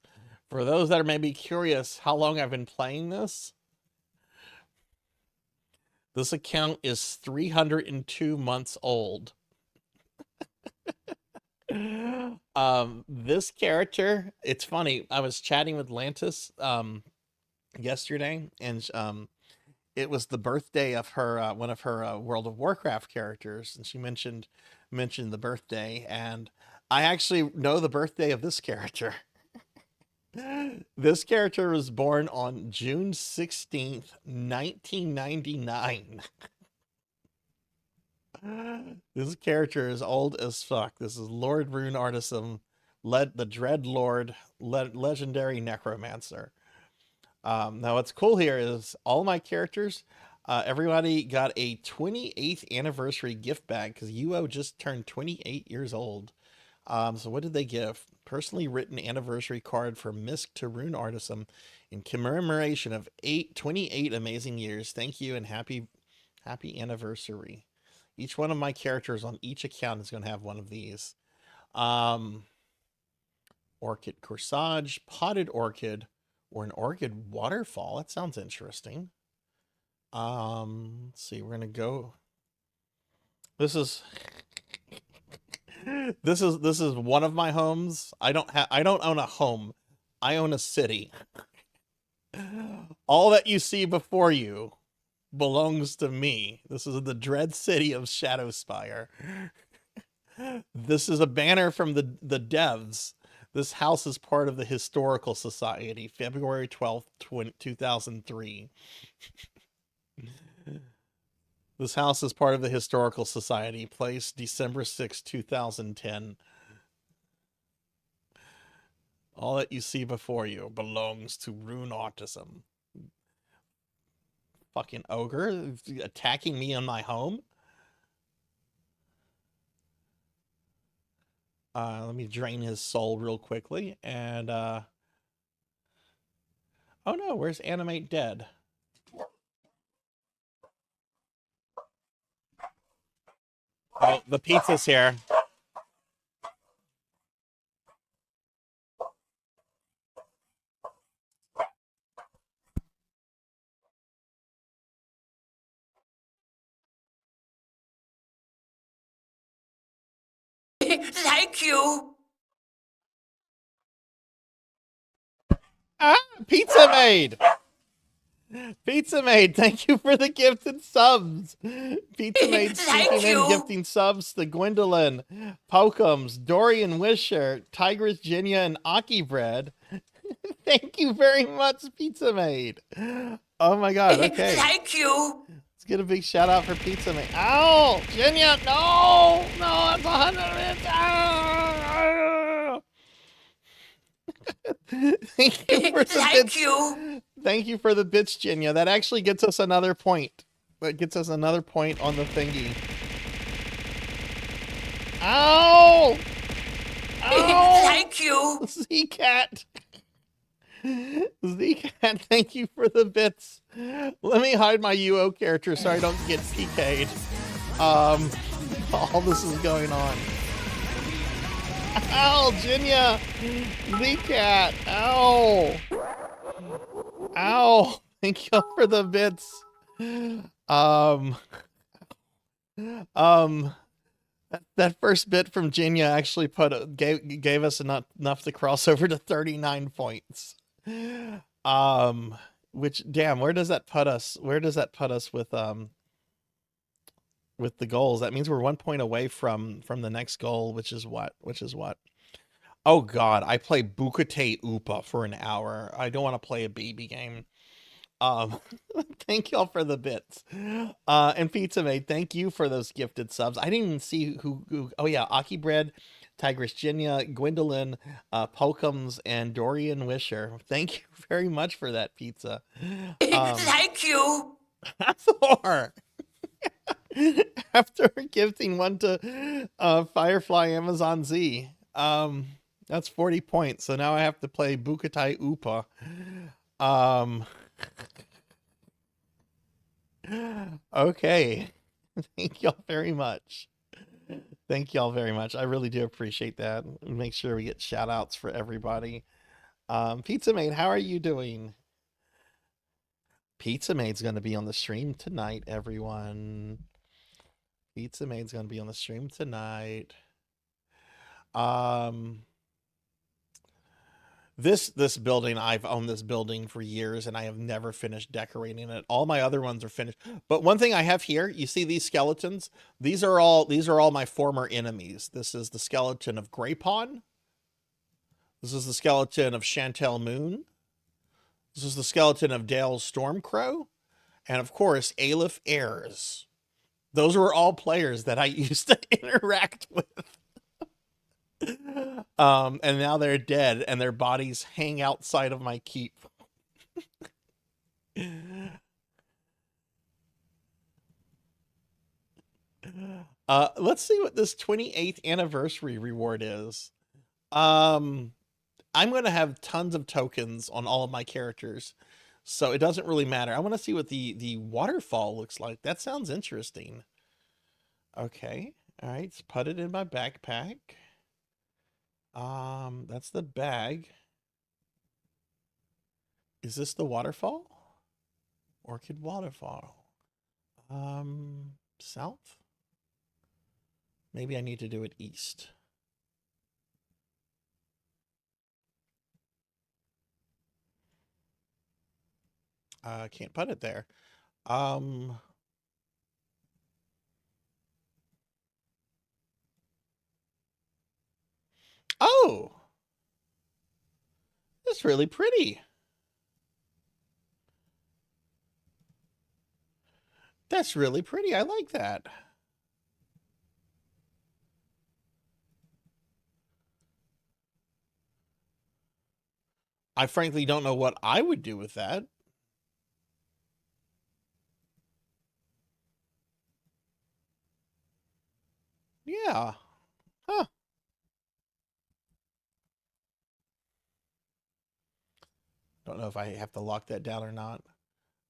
Speaker 2: For those that are maybe curious how long I've been playing this account is 302 months old. This character, it's funny. I was chatting with Lantis yesterday, and it was the birthday of her one of her World of Warcraft characters, and she mentioned the birthday, and I actually know the birthday of this character. This character was born on June 16th, 1999. This character is old as fuck. This is Lord Rune Artisan, the Dread Lord, legendary necromancer. Now what's cool here is all my characters, everybody got a 28th anniversary gift bag because UO just turned 28 years old. So what did they give? Personally written anniversary card from Misk to Rune Artisan in commemoration of 28 amazing years. Thank you and happy anniversary. Each one of my characters on each account is going to have one of these. Orchid Corsage, Potted Orchid, or an Orchid Waterfall. That sounds interesting. Let's see, we're going to go. This is one of my homes. I don't own a home. I own a city. All that you see before you belongs to me. This is the dread city of Shadowspire. This is a banner from the devs. This house is part of the Historical Society, February 12th, 2003. This house is part of the Historical Society, placed December 6th, 2010. All that you see before you belongs to Rune Artisan. Fucking ogre attacking me in my home. Let me drain his soul real quickly. And, oh no, where's Animate Dead? Oh, the pizza's here.
Speaker 3: Thank you.
Speaker 2: Ah, Pizza Maid! Pizza Maid, thank you for the gifted subs. Pizza Maid sneaking in, gifting subs to Gwendolyn, Pokums, Dorian Wisher, Tigress Jinya, and Aki Bread. Thank you very much, Pizza Maid. Oh my god, okay.
Speaker 3: Thank you.
Speaker 2: Let's get a big shout out for Pizza Maid. Ow! Jinya, no! No, it's 100 minutes! Ah! Thank you for the bits. Thank you for the bits, Jinya. That actually gets us another point. That gets us another point on the thingy. Ow! Ow!
Speaker 3: Thank you.
Speaker 2: Z-Cat. Z-Cat, thank you for the bits. Let me hide my UO character so I don't get PK'd. All this is going on. Ow, Jinya! Z-Cat! Ow! Ow! Thank you for the bits. That first bit from Jinya actually gave us enough to cross over to 39 points. Which, damn, where does that put us? Where does that put us with the goals? That means we're 1 point away from the next goal, which is what? Oh god, I play Boukette Upa for an hour. I don't want to play a baby game. Thank y'all for the bits. And Pizza Maid, thank you for those gifted subs. I didn't even see who oh yeah, Aki Bread, Tigress Jinya, Gwendolyn, Pokums, and Dorian Wisher. Thank you very much for that pizza.
Speaker 3: Thank you.
Speaker 2: Thor. After gifting one to Firefly Amazon Z. That's 40 points. So now I have to play Boukette Upa. Um, okay. Thank y'all very much. Thank y'all very much. I really do appreciate that. Make sure we get shout outs for everybody. Pizza Maid, how are you doing? Pizza Maid's going to be on the stream tonight, everyone. Pizza Maid's going to be on the stream tonight. This building, I've owned this building for years and I have never finished decorating it. All my other ones are finished. But one thing I have here, you see these skeletons? These are all my former enemies. This is the skeleton of Grapon. This is the skeleton of Chantel Moon. This is the skeleton of Dale Stormcrow. And of course, Aleph Ayers. Those were all players that I used to interact with. And now they're dead and their bodies hang outside of my keep. Let's see what this 28th anniversary reward is. I'm going to have tons of tokens on all of my characters, so it doesn't really matter. I want to see what the waterfall looks like. That sounds interesting. Okay. All right. Let's put it in my backpack. That's the bag. Is this the waterfall? Orchid waterfall. South? Maybe I need to do it east. Can't put it there. Oh, that's really pretty. That's really pretty. I like that. I frankly don't know what I would do with that. Yeah. Huh. Don't know if I have to lock that down or not.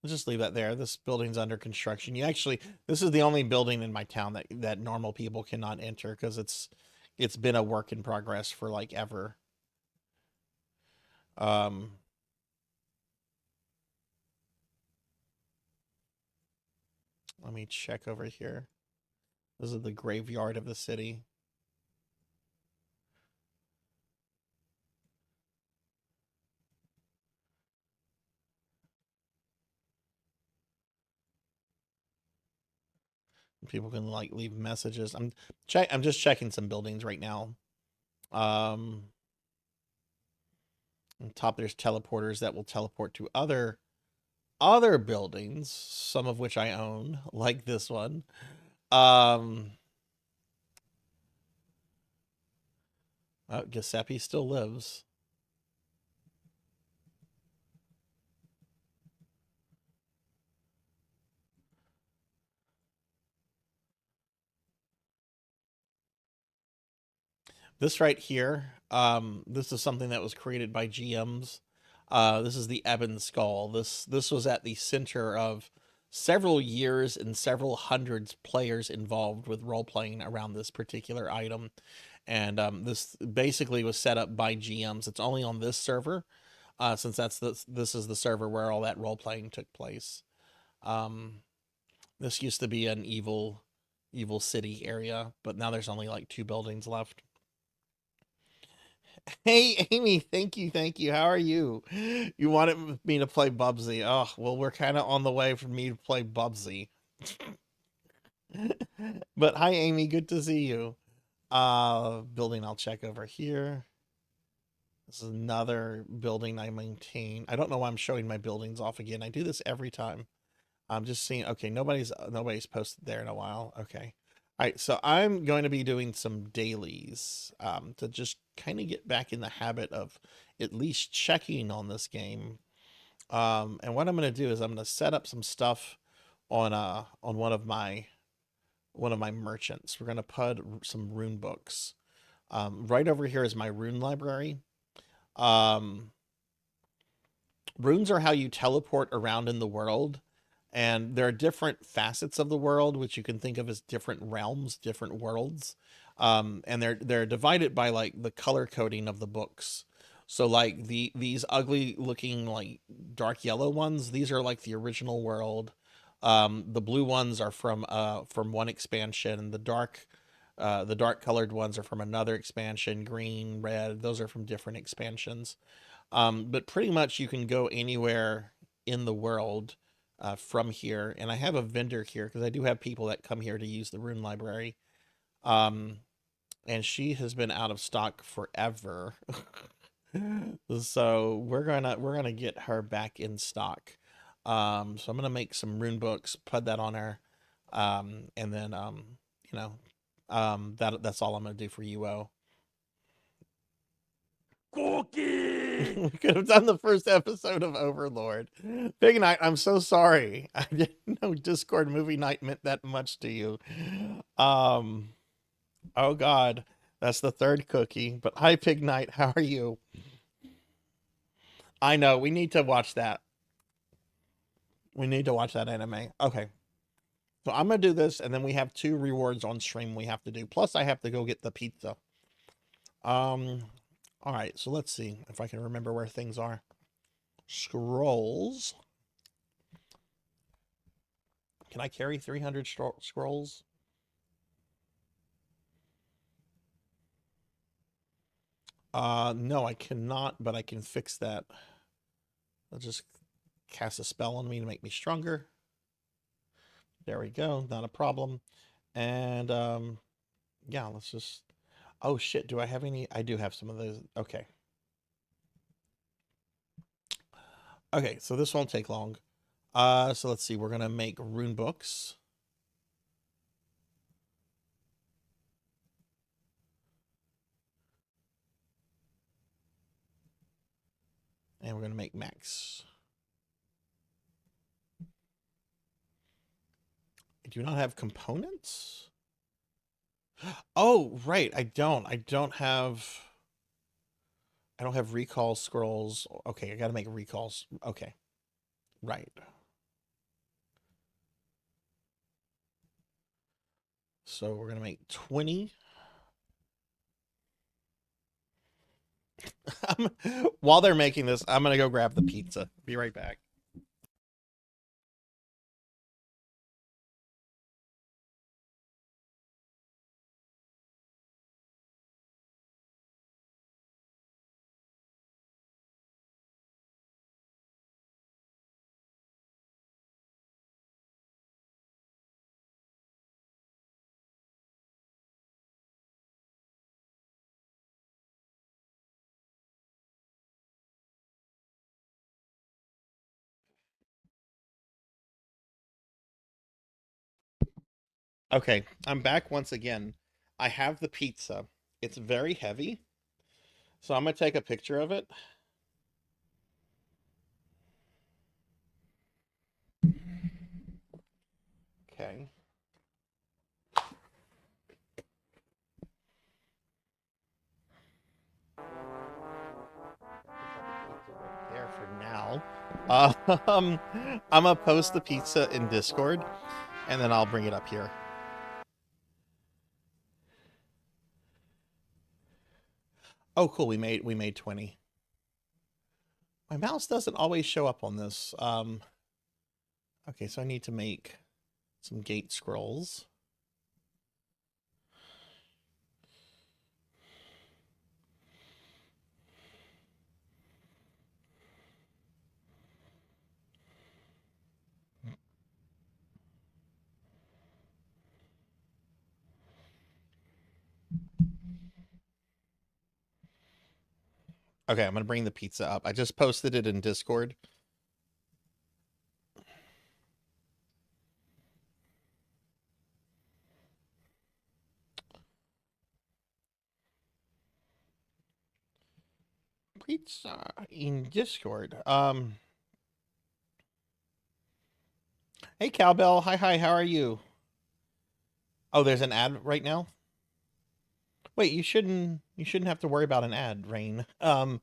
Speaker 2: Let's just leave that there. This building's under construction. This is the only building in my town that normal people cannot enter because it's been a work in progress for like ever. Let me check over here. This is the graveyard of the city. People can like leave messages. I'm just checking some buildings right now. On top there's teleporters that will teleport to other buildings, some of which I own, like this one. Oh, Giuseppe still lives. This right here, this is something that was created by GMs. This is the Ebon Skull. This was at the center of several years and several hundreds players involved with role-playing around this particular item. And this basically was set up by GMs. It's only on this server, since this is the server where all that role-playing took place. This used to be an evil city area, but now there's only like 2 buildings left. Hey, Amy, thank you. How are you? You wanted me to play Bubsy. Oh, well, we're kind of on the way for me to play Bubsy. But hi, Amy. Good to see you. Building I'll check over here. This is another building I maintain. I don't know why I'm showing my buildings off again. I do this every time. I'm just seeing, okay, nobody's posted there in a while. Okay. All right, so I'm going to be doing some dailies to just kind of get back in the habit of at least checking on this game. And what I'm going to do is I'm going to set up some stuff on one of my merchants. We're going to put some rune books Right over here is my rune library. Um, Runes are how you teleport around in the world, and there are different facets of the world, which you can think of as different realms, different worlds. And they're divided by like the color coding of the books. So like these ugly looking like dark yellow ones, these are like the original world. The blue ones are from one expansion. The dark colored ones are from another expansion. Green, red, those are from different expansions. But pretty much you can go anywhere in the world from here. And I have a vendor here because I do have people that come here to use the rune library. And she has been out of stock forever. So we're gonna get her back in stock. So I'm gonna make some rune books, put that on her, and then you know, that's all I'm gonna do for UO.
Speaker 4: Cookie!
Speaker 2: We could have done the first episode of Overlord. Big Night, I'm so sorry. I didn't know Discord movie night meant that much to you. Oh God, that's the third cookie. But hi, Pig Night, how are you? I know, we need to watch that. We need to watch that anime. Okay. So I'm gonna do this, and then we have 2 rewards on stream we have to do. Plus, I have to go get the pizza. All right, so let's see if I can remember where things are. Scrolls. Can I carry 300 scrolls? No, I cannot, but I can fix that. I'll just cast a spell on me to make me stronger. There we go, not a problem. And yeah, let's just, oh shit, do I have any? I do have some of those. Okay. Okay, so this won't take long. So let's see, we're gonna make rune books. And we're gonna make max. I do not have components. Oh, right, I don't have recall scrolls. Okay, I gotta make recalls. Okay, right. So we're gonna make 20. While they're making this, I'm gonna go grab the pizza. Be right back. Okay, I'm back once again. I have the pizza. It's very heavy, so I'm gonna take a picture of it. Okay. There for now. I'm gonna post the pizza in Discord, and then I'll bring it up here. Oh, cool. We made 20. My mouse doesn't always show up on this. Okay, so I need to make some gate scrolls. Okay, I'm gonna bring the pizza up. I just posted it in Discord. Pizza in Discord. Hey Cowbell, hi, how are you? Oh, there's an ad right now? Wait, you shouldn't have to worry about an ad, Rain. Um,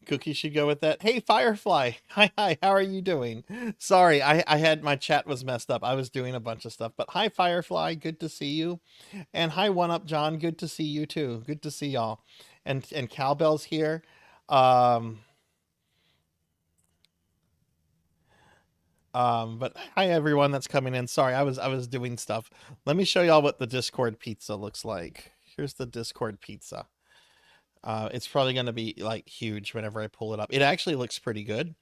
Speaker 2: Cookie should go with that. Hey, Firefly. Hi, how are you doing? Sorry, I had my chat was messed up. I was doing a bunch of stuff. But hi, Firefly. Good to see you. And hi, One Up John. Good to see you too. Good to see y'all. And Cowbell's here. Um, but hi everyone that's coming in. Sorry, I was doing stuff. Let me show y'all what the Discord pizza looks like. Here's the Discord pizza. It's probably going to be like huge whenever I pull it up. It actually looks pretty good.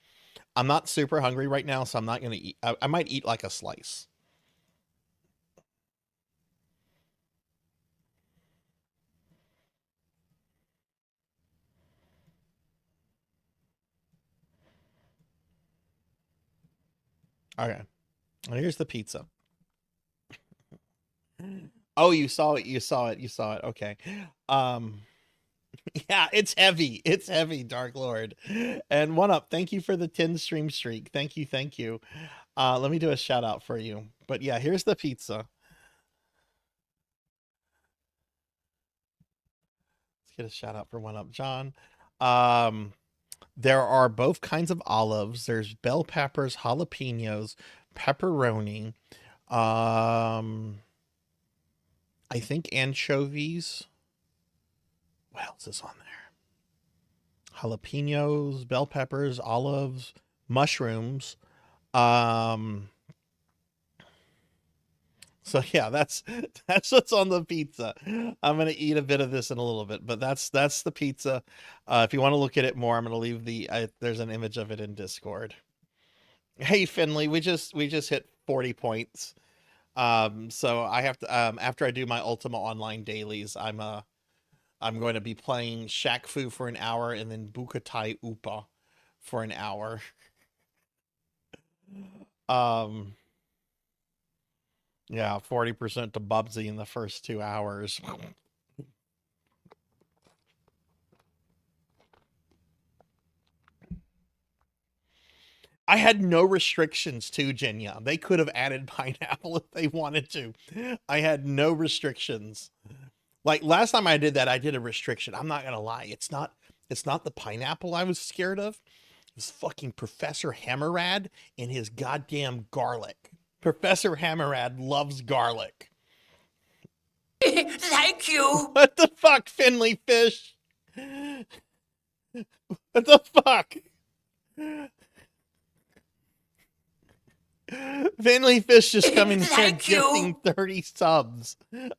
Speaker 2: I'm not super hungry right now, so I'm not going to eat. I might eat like a slice. Okay. Well, here's the pizza. Oh, you saw it. You saw it. You saw it. Okay. Yeah, it's heavy. It's heavy, Dark Lord. And One Up, thank you for the 10 stream streak. Thank you. Thank you. Let me do a shout out for you. But yeah, here's the pizza. Let's get a shout out for One Up John. There are both kinds of olives. There's bell peppers, jalapenos, pepperoni. I think anchovies. What else is on there? Jalapenos, bell peppers, olives, mushrooms. So yeah, that's what's on the pizza. I'm gonna eat a bit of this in a little bit, but that's the pizza. If you want to look at it more, I'm gonna leave there's an image of it in Discord. Hey Finley, we just hit 40 points. So I have to after I do my Ultima Online dailies, I'm going to be playing ShaqFu for an hour and then Boukette Upa for an hour. Yeah, 40% to Bubsy in the first 2 hours. I had no restrictions too, Jenya. They could have added pineapple if they wanted to. I had no restrictions. Like last time I did that, I did a restriction. I'm not gonna lie. It's not the pineapple I was scared of. It was fucking Professor Hammerad and his goddamn garlic. Professor Hammerad loves garlic.
Speaker 3: Thank you.
Speaker 2: What the fuck, Finley Fish? What the fuck? Finley Fish just coming here gifting 30 subs.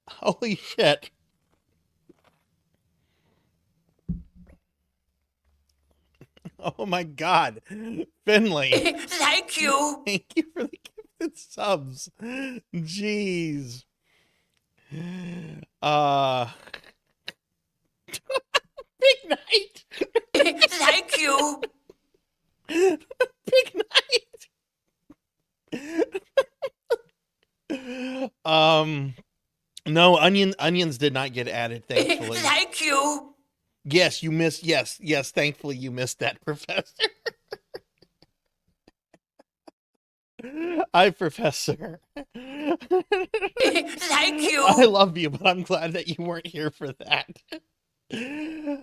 Speaker 2: Holy shit. Oh my god. Finley.
Speaker 3: Thank you.
Speaker 2: Thank you for the gifted subs. Jeez. Big night.
Speaker 3: Thank you.
Speaker 2: Big night. No, onions did not get added, thankfully.
Speaker 3: Thank you.
Speaker 2: Yes, you missed. Yes, thankfully you missed that, Professor. Hi, Professor.
Speaker 3: Thank you.
Speaker 2: I love you, but I'm glad that you weren't here for that.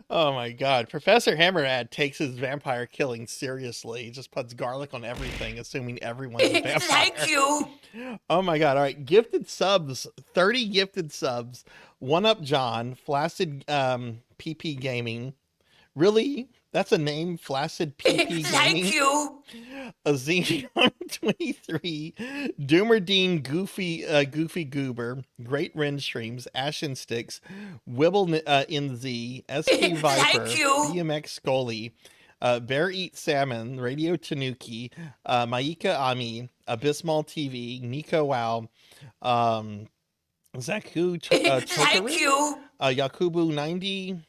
Speaker 2: Oh my god. Professor Hammerad takes his vampire killing seriously. He just puts garlic on everything, assuming everyone's a vampire.
Speaker 3: Thank you.
Speaker 2: Oh my god. All right. Gifted subs. 30 gifted subs. One Up John. Flaccid PP Gaming. Really? That's a name? Flaccid PP Gaming?
Speaker 3: Thank you.
Speaker 2: Azenium 23, Doomerdine Goofy Goober, Great Ren Streams, Ashen Sticks, Wibble in Z, SP Viper, BMX Scully, Bear Eat Salmon, Radio Tanuki, Maika Ami, Abysmal TV, Nico Wow, Zaku Tokaru, Yakubu 90,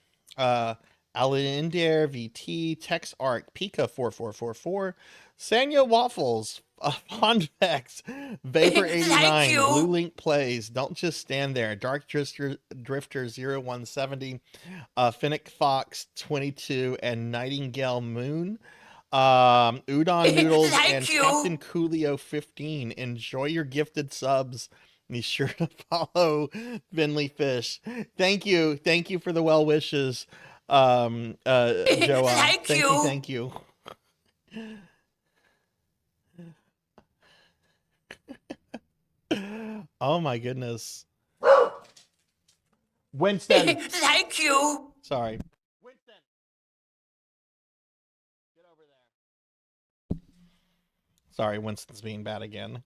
Speaker 2: Alinder VT, Tex Arc, Pika 4444, Sanya Waffles, Ponvex, Vapor 89, Blue Link Plays, Don't Just Stand There, Dark Drifter 0170, Finnick Fox 22, and Nightingale Moon. Udon Noodles and Captain Coolio 15. Enjoy your gifted subs. Be sure to follow Finley Fish. Thank you for the well wishes, Joa.
Speaker 3: Thank you.
Speaker 2: Thank you. Oh my goodness. Winston.
Speaker 3: Thank you.
Speaker 2: Sorry. Winston. Get over there. Sorry, Winston's being bad again.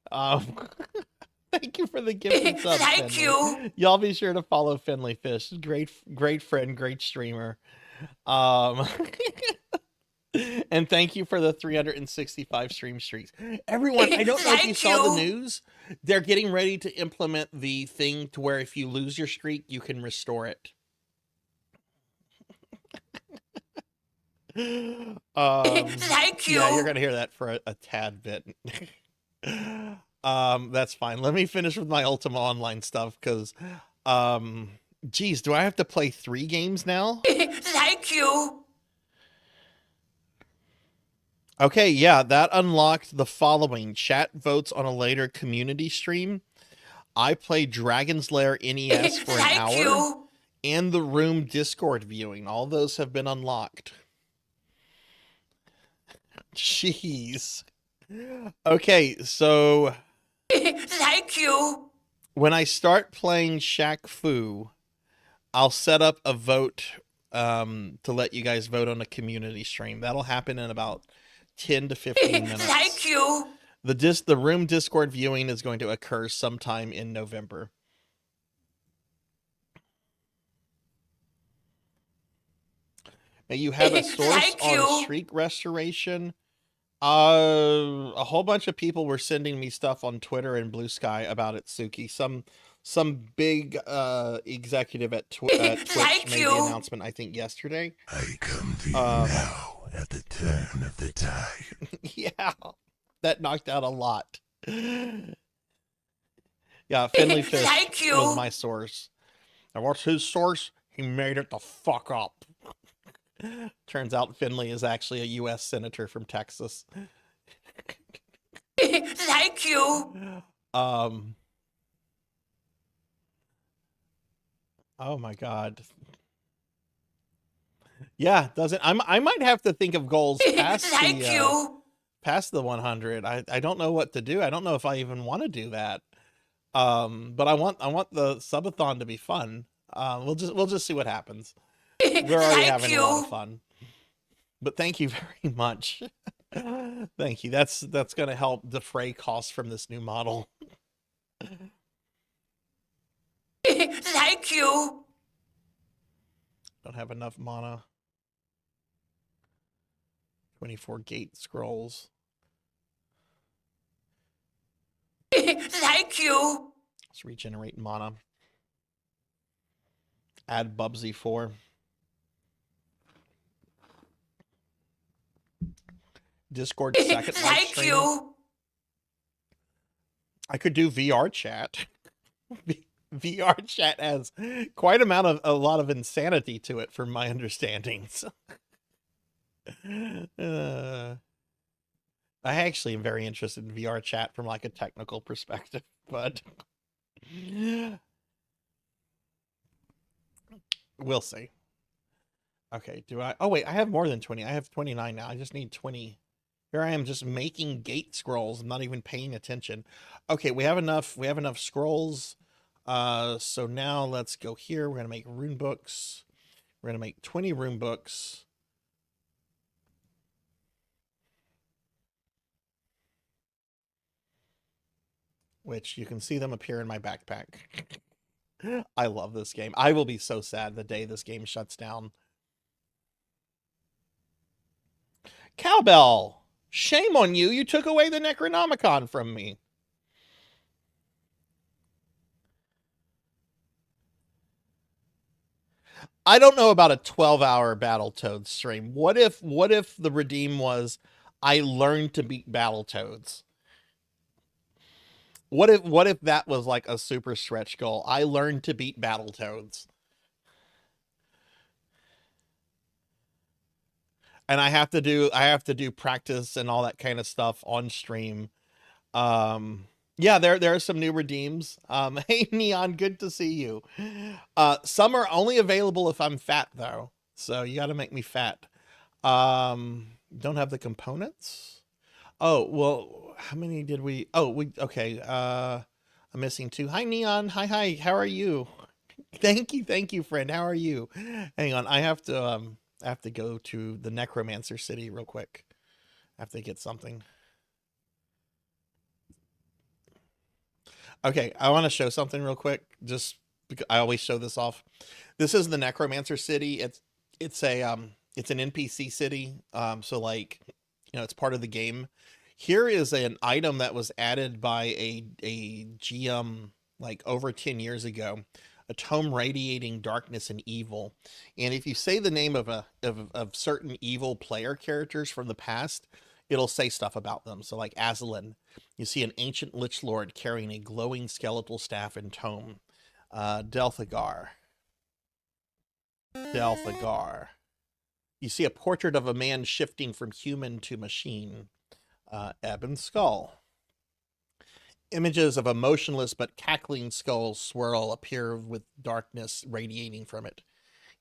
Speaker 2: Thank you for the gifted sub.
Speaker 3: Thank
Speaker 2: Finley.
Speaker 3: you.
Speaker 2: Y'all be sure to follow Finley Fish. Great friend, great streamer. And thank you for the 365 stream streaks. Everyone, I don't know if you saw the news. They're getting ready to implement the thing to where if you lose your streak, you can restore it.
Speaker 3: Thank you.
Speaker 2: Yeah, you're gonna hear that for a tad bit. That's fine. Let me finish with my Ultima Online stuff because, geez, do I have to play 3 games now?
Speaker 3: Thank you.
Speaker 2: Okay, yeah, that unlocked the following. Chat votes on a later community stream. I play Dragon's Lair NES for an hour.
Speaker 3: You.
Speaker 2: And the Room Discord viewing. All those have been unlocked. Jeez. Okay, so...
Speaker 3: Thank you.
Speaker 2: When I start playing ShaqFu, I'll set up a vote to let you guys vote on a community stream. That'll happen in about 10 to 15 minutes.
Speaker 3: Thank you.
Speaker 2: The Room Discord viewing is going to occur sometime in November. May you have a source on streak restoration. A whole bunch of people were sending me stuff on Twitter and Blue Sky about it, Suki. Some big executive at Twitch made the announcement, I think, yesterday.
Speaker 4: I come to you now at the turn of the tide.
Speaker 2: Yeah, that knocked out a lot. Yeah, Finley Fish was my source. And what's his source? He made it the fuck up. Turns out Finley is actually a U.S. senator from Texas.
Speaker 3: Thank you.
Speaker 2: Oh my God. Yeah, I might have to think of goals past past the 100. I don't know what to do. I don't know if I even want to do that. But I want the subathon to be fun. We'll just see what happens. We're already having a lot of fun. But thank you very much. Thank you. That's going to help defray costs from this new model.
Speaker 3: Thank you.
Speaker 2: Don't have enough mana. 24 gate scrolls.
Speaker 3: Thank you.
Speaker 2: Let's regenerate mana. Add Bubsy 4. Discord second live stream.
Speaker 3: Thank you.
Speaker 2: I could do VR chat. VR chat has quite a lot of insanity to it, from my understandings. I actually am very interested in VR chat from like a technical perspective, but we'll see. Okay, oh wait, I have more than 20. I have 29 now. I just need 20. Here I am just making gate scrolls. I'm not even paying attention. Okay, we have enough scrolls. So now let's go here. We're going to make rune books. We're going to make 20 rune books. Which you can see them appear in my backpack. I love this game. I will be so sad the day this game shuts down. Cowbell! Shame on you. You took away the Necronomicon from me. I don't know about a 12-hour Battletoads stream. What if the redeem was I learned to beat Battletoads? What if that was like a super stretch goal? I learned to beat Battletoads. And I have to do practice and all that kind of stuff on stream. Yeah, there are some new redeems. Hey Neon, good to see you. Some are only available if I'm fat though, so you got to make me fat. Don't have the components. Oh well, how many did we? Oh, we okay. I'm missing two. Hi Neon. Hi. How are you? Thank you, friend. How are you? Hang on, I have to go to the Necromancer City real quick. I have to get something. Okay, I want to show something real quick. Just because I always show this off. This is the Necromancer City. It's an NPC city. So like, it's part of the game. Here is an item that was added by a GM like over 10 years ago. A tome radiating darkness and evil. And if you say the name of certain evil player characters from the past, it'll say stuff about them. So like Azalin, you see an ancient lich lord carrying a glowing skeletal staff and tome. Delthagar. You see a portrait of a man shifting from human to machine. Ebon Skull. Images of a motionless but cackling skull swirl appear with darkness radiating from it.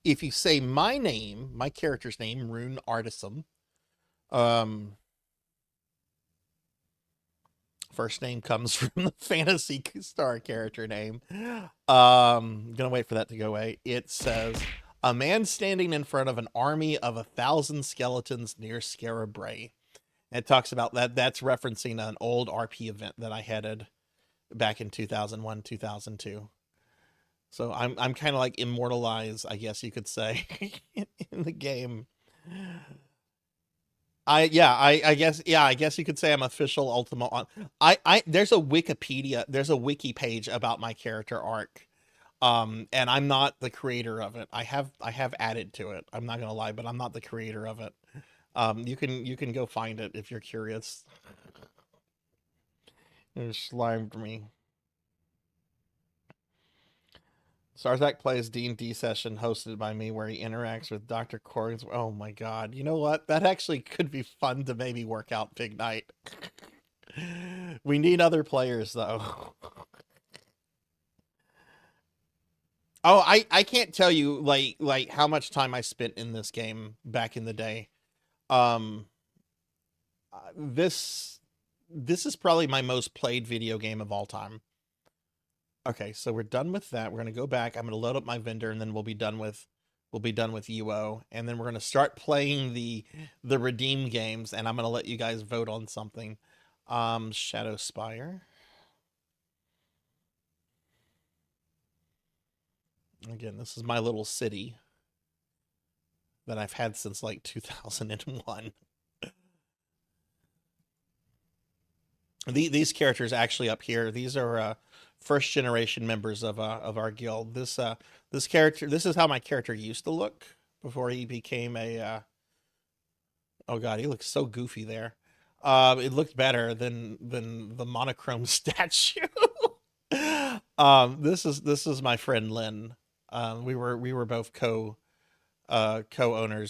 Speaker 2: If you say my name, my character's name, Rune Artisan, first name comes from the Phantasy Star character name. Gonna wait for that to go away. It says, a man standing in front of an army of 1,000 skeletons near Scarabray. It talks about that. That's referencing an old RP event that I headed back in 2001, 2002. So I'm kind of like immortalized, I guess you could say, in the game. I guess you could say I'm official Ultima on. There's a Wikipedia, there's a wiki page about my character arc. And I'm not the creator of it. I have added to it. I'm not gonna lie, but I'm not the creator of it. You can go find it if you're curious. It slimed me. Sarzac plays D&D session hosted by me where he interacts with Dr. Corey's. Oh my god. You know what? That actually could be fun to maybe work out Big Night. We need other players though. Oh, I can't tell you like how much time I spent in this game back in the day. This is probably my most played video game of all time. Okay, so we're done with that. We're gonna go back. I'm gonna load up my vendor, and then we'll be done with UO, and then we're gonna start playing the redeem games, and I'm gonna let you guys vote on something. Shadow Spire. Again, this is my little city that I've had since like 2001. These characters actually up here, these are first generation members of our guild. This character, this is how my character used to look before he became a oh god, he looks so goofy there. It looked better than the monochrome statue. This is my friend Lynn. We were both co-owners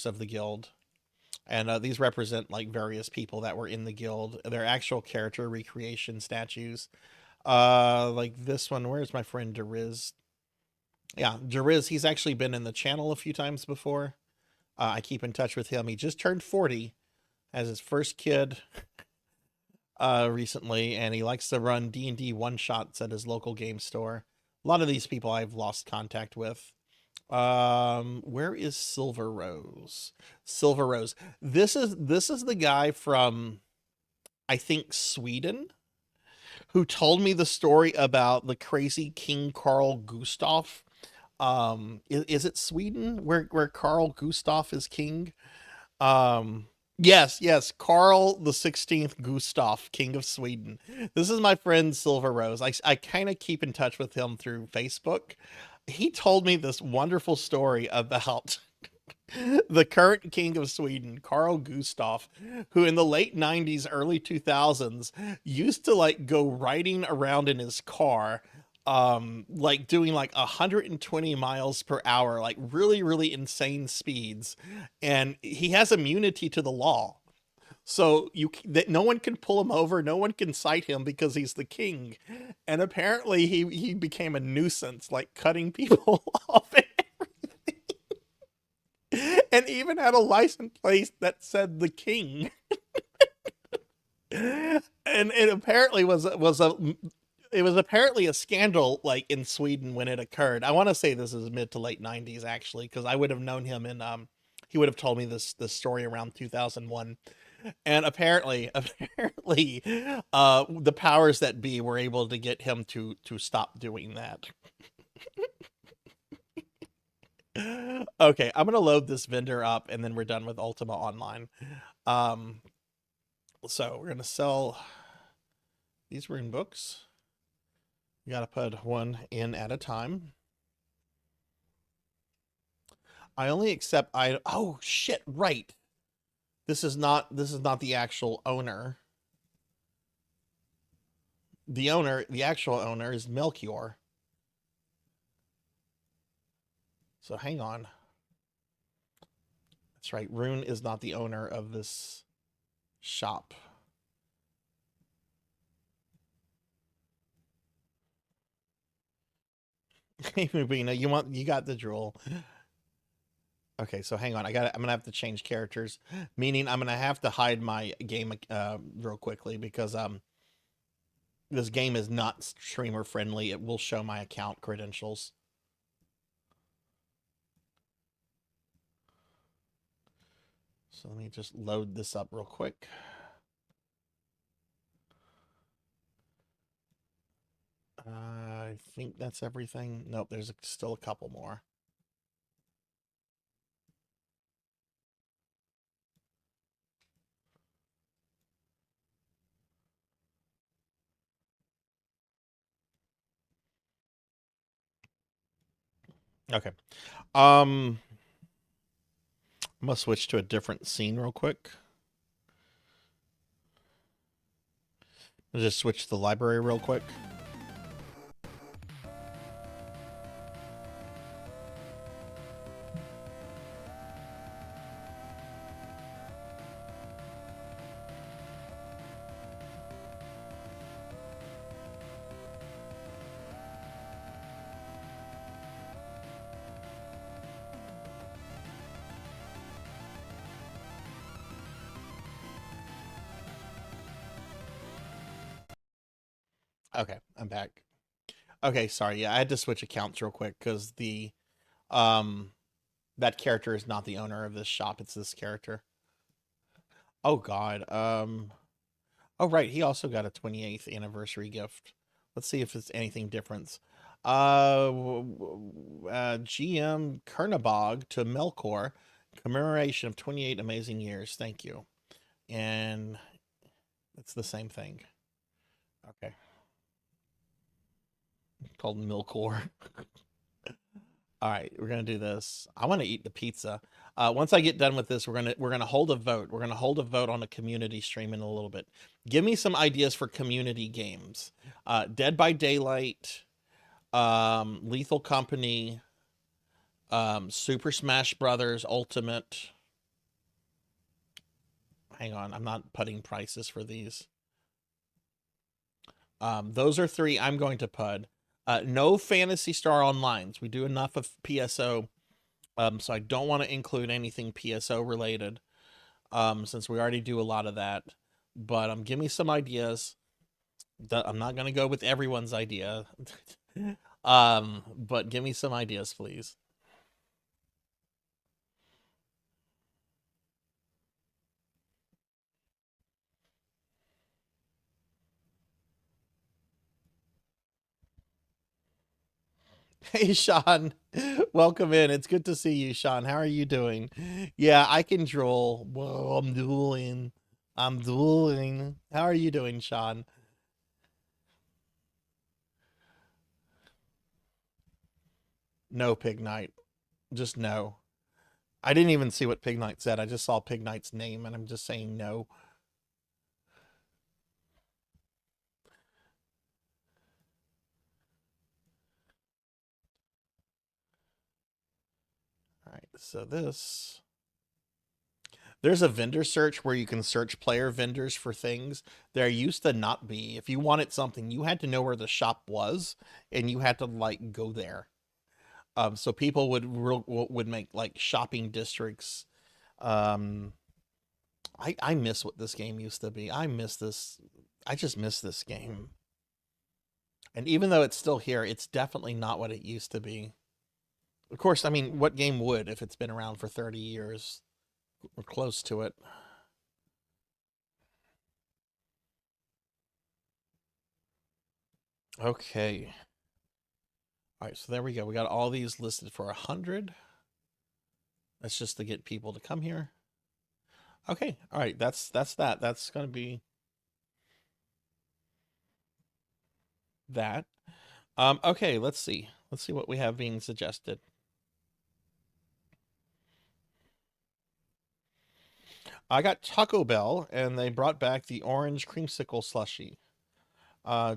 Speaker 2: of the guild. And these represent like various people that were in the guild. They're actual character recreation statues. Like this one, where's my friend Deriz? Yeah, Deriz, he's actually been in the channel a few times before. I keep in touch with him. He just turned 40, has his first kid recently, and he likes to run D&D one-shots at his local game store. A lot of these people I've lost contact with. Where is Silver Rose? Silver Rose. This is the guy from, I think, Sweden, who told me the story about the crazy King Carl Gustaf. Is it Sweden where Carl Gustaf is king? Yes, Carl the 16th Gustaf, King of Sweden. This is my friend Silver Rose. I kind of keep in touch with him through Facebook. He told me this wonderful story about the current king of Sweden, Carl Gustaf, who in the late 90s, early 2000s used to like go riding around in his car, like doing like 120 miles per hour, like really, really insane speeds. And he has immunity to the law. So that no one can pull him over, no one can cite him because he's the king. And apparently he became a nuisance, like cutting people off and everything. And even had a license plate that said the king. And it apparently was apparently a scandal, like in Sweden when it occurred. I want to say this is mid to late 90s actually, because I would have known him in he would have told me this story around 2001. And apparently the powers that be were able to get him to stop doing that. Okay, I'm gonna load this vendor up and then we're done with Ultima Online. So we're gonna sell these rune books. You gotta put one in at a time. I only accept oh shit, right. This is not the actual owner. The actual owner is Melchior. So hang on. That's right, Rune is not the owner of this shop. Hey, Mubina, you got the drool. Okay, so hang on. I'm gonna have to change characters, meaning I'm gonna have to hide my game real quickly because this game is not streamer friendly. It will show my account credentials. So let me just load this up real quick. I think that's everything. Nope, there's still a couple more. Okay. I'm gonna switch to a different scene real quick. I'll just switch to the library real quick. Okay, I'm back. Okay, sorry. Yeah, I had to switch accounts real quick because that character is not the owner of this shop. It's this character. Oh God. Oh right, he also got a 28th anniversary gift. Let's see if it's anything different. GM Kernabog to Melkor, commemoration of 28 amazing years. Thank you. And it's the same thing. Okay. Called Milkor. All right, we're gonna do this. I want to eat the pizza. Once I get done with this, we're gonna hold a vote. We're gonna hold a vote on a community stream in a little bit. Give me some ideas for community games. Dead by Daylight, Lethal Company, Super Smash Brothers Ultimate. Hang on, I'm not putting prices for these. Those are 3 I'm going to put. No Phantasy Star Onlines. We do enough of PSO, so I don't want to include anything PSO related, since we already do a lot of that. But give me some ideas. I'm not going to go with everyone's idea, but give me some ideas, please. Hey, Sean. Welcome in. It's good to see you, Sean. How are you doing? Yeah, I can drool. Whoa, I'm drooling. I'm drooling. How are you doing, Sean? No, Pig Knight. Just no. I didn't even see what Pig Knight said. I just saw Pig Knight's name, and I'm just saying no. All right, so this There's a vendor search where you can search player vendors for things. There used to not be. If you wanted something, you had to know where the shop was, and you had to like go there. So people would make like shopping districts. Um, I miss what this game used to be. I miss this. I just miss this game. And even though it's still here, it's definitely not what it used to be. Of course, I mean, what game would if it's been around for 30 years or close to it? Okay. All right, so there we go. We got all these listed for 100. That's just to get people to come here. Okay, all right, that's that. That's going to be that. Okay, let's see. Let's see what we have being suggested. I got Taco Bell, and they brought back the orange creamsicle slushy.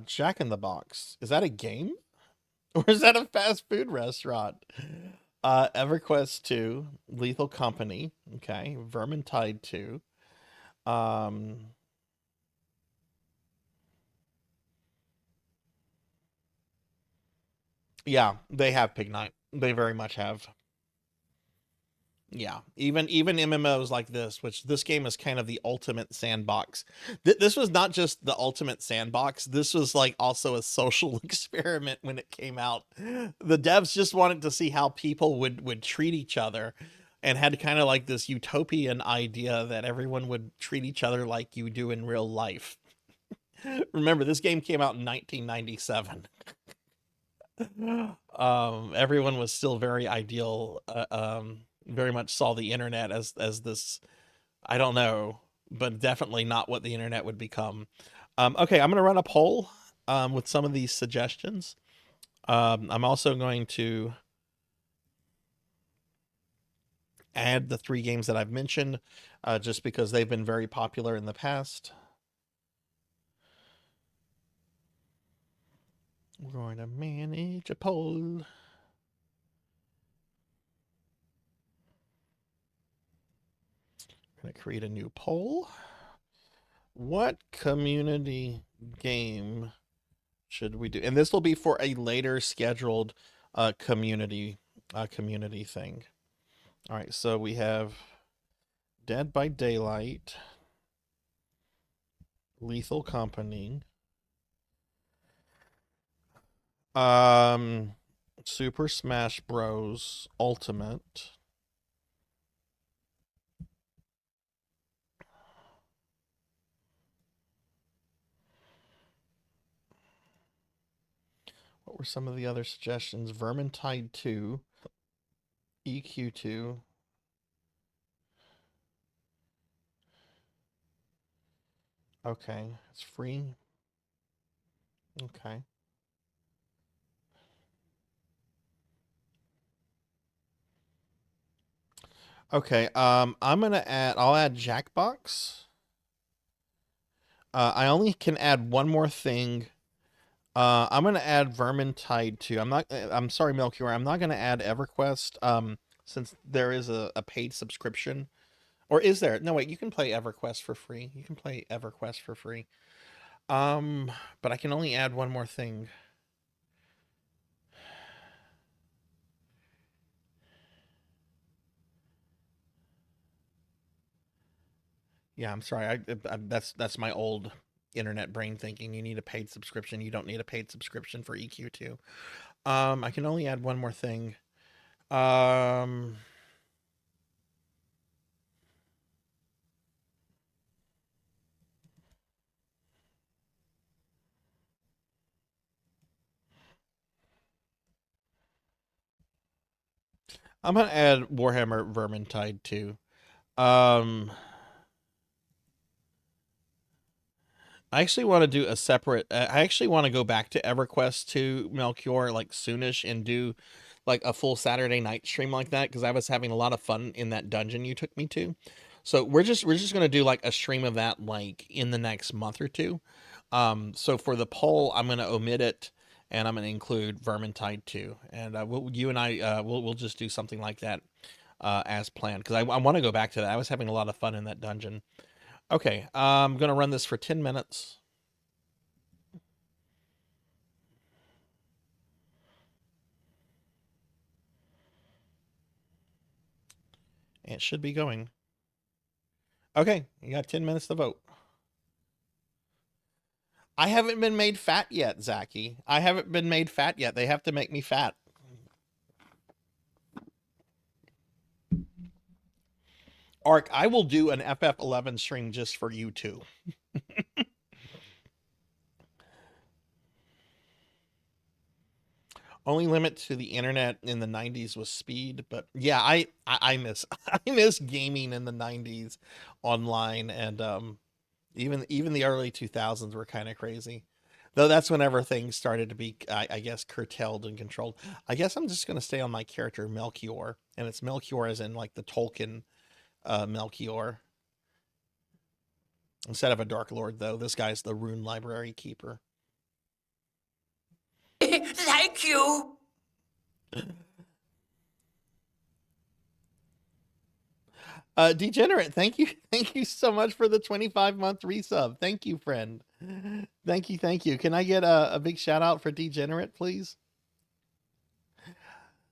Speaker 2: Jack in the Box. Is that a game? Or is that a fast food restaurant? EverQuest 2, Lethal Company, okay, Vermintide 2. Yeah, they have Pig Night. They very much have. Yeah, even MMOs like this, which this game is kind of the ultimate sandbox. This was not just the ultimate sandbox. This was like also a social experiment when it came out. The devs just wanted to see how people would treat each other, and had kind of like this utopian idea that everyone would treat each other like you do in real life. Remember, this game came out in 1997. Everyone was still very ideal. Very much saw the internet as this, I don't know, but definitely not what the internet would become. Okay, I'm going to run a poll with some of these suggestions. I'm also going to add the 3 games that I've mentioned, just because they've been very popular in the past. We're going to manage a poll. Going to create a new poll. What community game should we do? And this will be for a later scheduled community thing. All right, so we have Dead by Daylight, Lethal Company, Super Smash Bros. Ultimate, what were some of the other suggestions? Vermintide 2, EQ2, okay, it's free. Okay. Okay, I'm gonna I'll add Jackbox. I only can add one more thing. I'm gonna add Vermintide 2. I'm sorry, Melchior, I'm not gonna add EverQuest, since there is a paid subscription. Or is there? No, wait, you can play EverQuest for free. You can play EverQuest for free. But I can only add one more thing. Yeah, I'm sorry. That's my old internet brain thinking. You need a paid subscription. You don't need a paid subscription for EQ2. I can only add one more thing. I'm gonna add Warhammer Vermintide 2. I actually want to do a separate. I actually want to go back to EverQuest to Melchior like soonish and do like a full Saturday night stream like that, because I was having a lot of fun in that dungeon you took me to. So we're just gonna do like a stream of that like in the next month or two. So for the poll, I'm gonna omit it, and I'm gonna include Vermintide 2, and you and I we'll just do something like that as planned, because I want to go back to that. I was having a lot of fun in that dungeon. Okay, I'm gonna run this for 10 minutes. It should be going. Okay, you got 10 minutes to vote. I haven't been made fat yet, Zachy. I haven't been made fat yet. They have to make me fat. Ark, I will do an FF11 stream just for you two. Only limit to the internet in the 90s was speed, but yeah, I miss I miss gaming in the 90s online, and even the early 2000s were kind of crazy. Though that's whenever things started to be, I guess, curtailed and controlled. I guess I'm just going to stay on my character, Melchior. And it's Melchior as in, like, the Tolkien Melchior. Instead of a Dark Lord, though. This guy's the Rune Library Keeper.
Speaker 3: Thank you.
Speaker 2: Degenerate, thank you. Thank you so much for the 25-month resub. Thank you, friend. Thank you, thank you. Can I get a big shout out for Degenerate, please?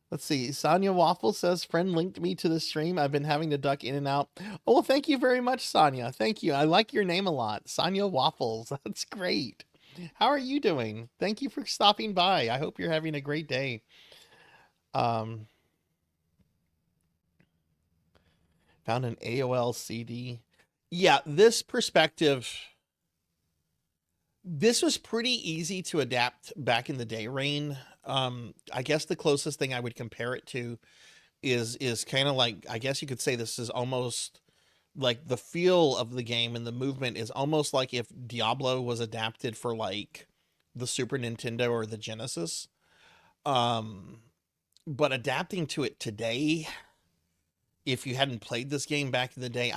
Speaker 2: Let's see. Sonia Waffle says, friend linked me to the stream. I've been having to duck in and out. Oh, well, thank you very much, Sonia. Thank you. I like your name a lot. Sonia Waffles. That's great. How are you doing? Thank you for stopping by. I hope you're having a great day. Found an AOL CD. Yeah, this perspective, this was pretty easy to adapt back in the day, Rain. I guess the closest thing I would compare it to is kind of like, I guess you could say this is almost like the feel of the game, and the movement is almost like if Diablo was adapted for like the Super Nintendo or the Genesis. But adapting to it today, if you hadn't played this game back in the day,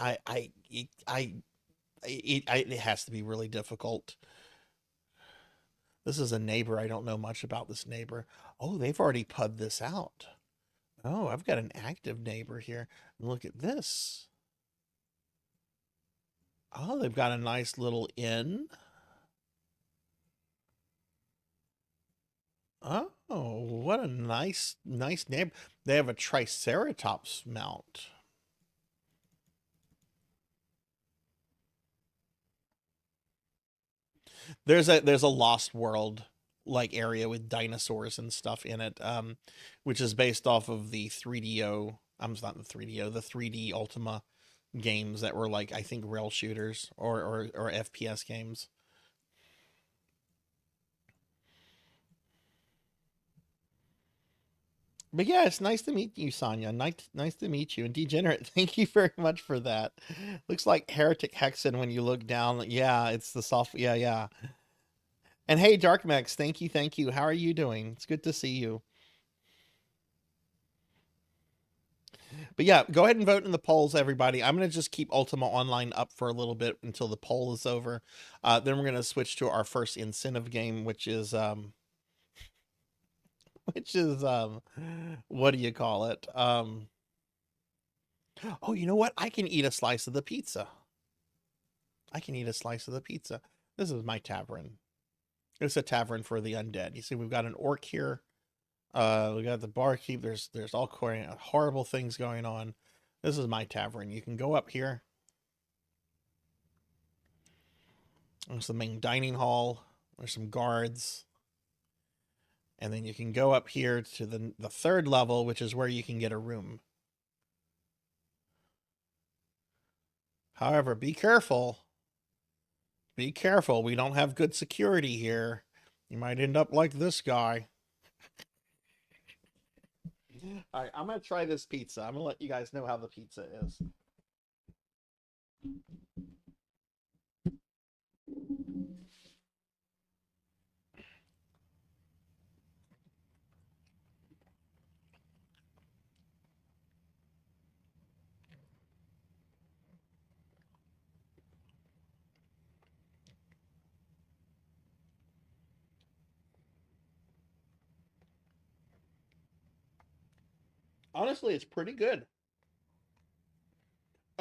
Speaker 2: it has to be really difficult. This is a neighbor. I don't know much about this neighbor. Oh, they've already PUD'd this out. Oh, I've got an active neighbor here. Look at this. Oh, they've got a nice little inn. Oh, what a nice neighbor. They have a Triceratops mount. There's a Lost World like area with dinosaurs and stuff in it, which is based off of the 3DO. Not the 3DO, the 3D Ultima games that were like, I think, rail shooters or FPS games. But yeah, it's nice to meet you, Sonia. Nice to meet you. And Degenerate, thank you very much for that. Looks like Heretic Hexen when you look down. Yeah, it's the soft. Yeah. And hey, Darkmex, thank you. How are you doing? It's good to see you. But yeah, go ahead and vote in the polls, everybody. I'm going to just keep Ultima Online up for a little bit until the poll is over. Then we're going to switch to our first incentive game, which is what do you call it? Oh, you know what? I can eat a slice of the pizza. This is my tavern. It's a tavern for the undead. You see, we've got an orc here. We got the barkeep. There's all horrible things going on. This is my tavern. You can go up here. There's the main dining hall. There's some guards. And then you can go up here to the third level, which is where you can get a room. However, be careful. Be careful. We don't have good security here. You might end up like this guy. All right, I'm going to try this pizza. I'm going to let you guys know how the pizza is. Honestly, it's pretty good.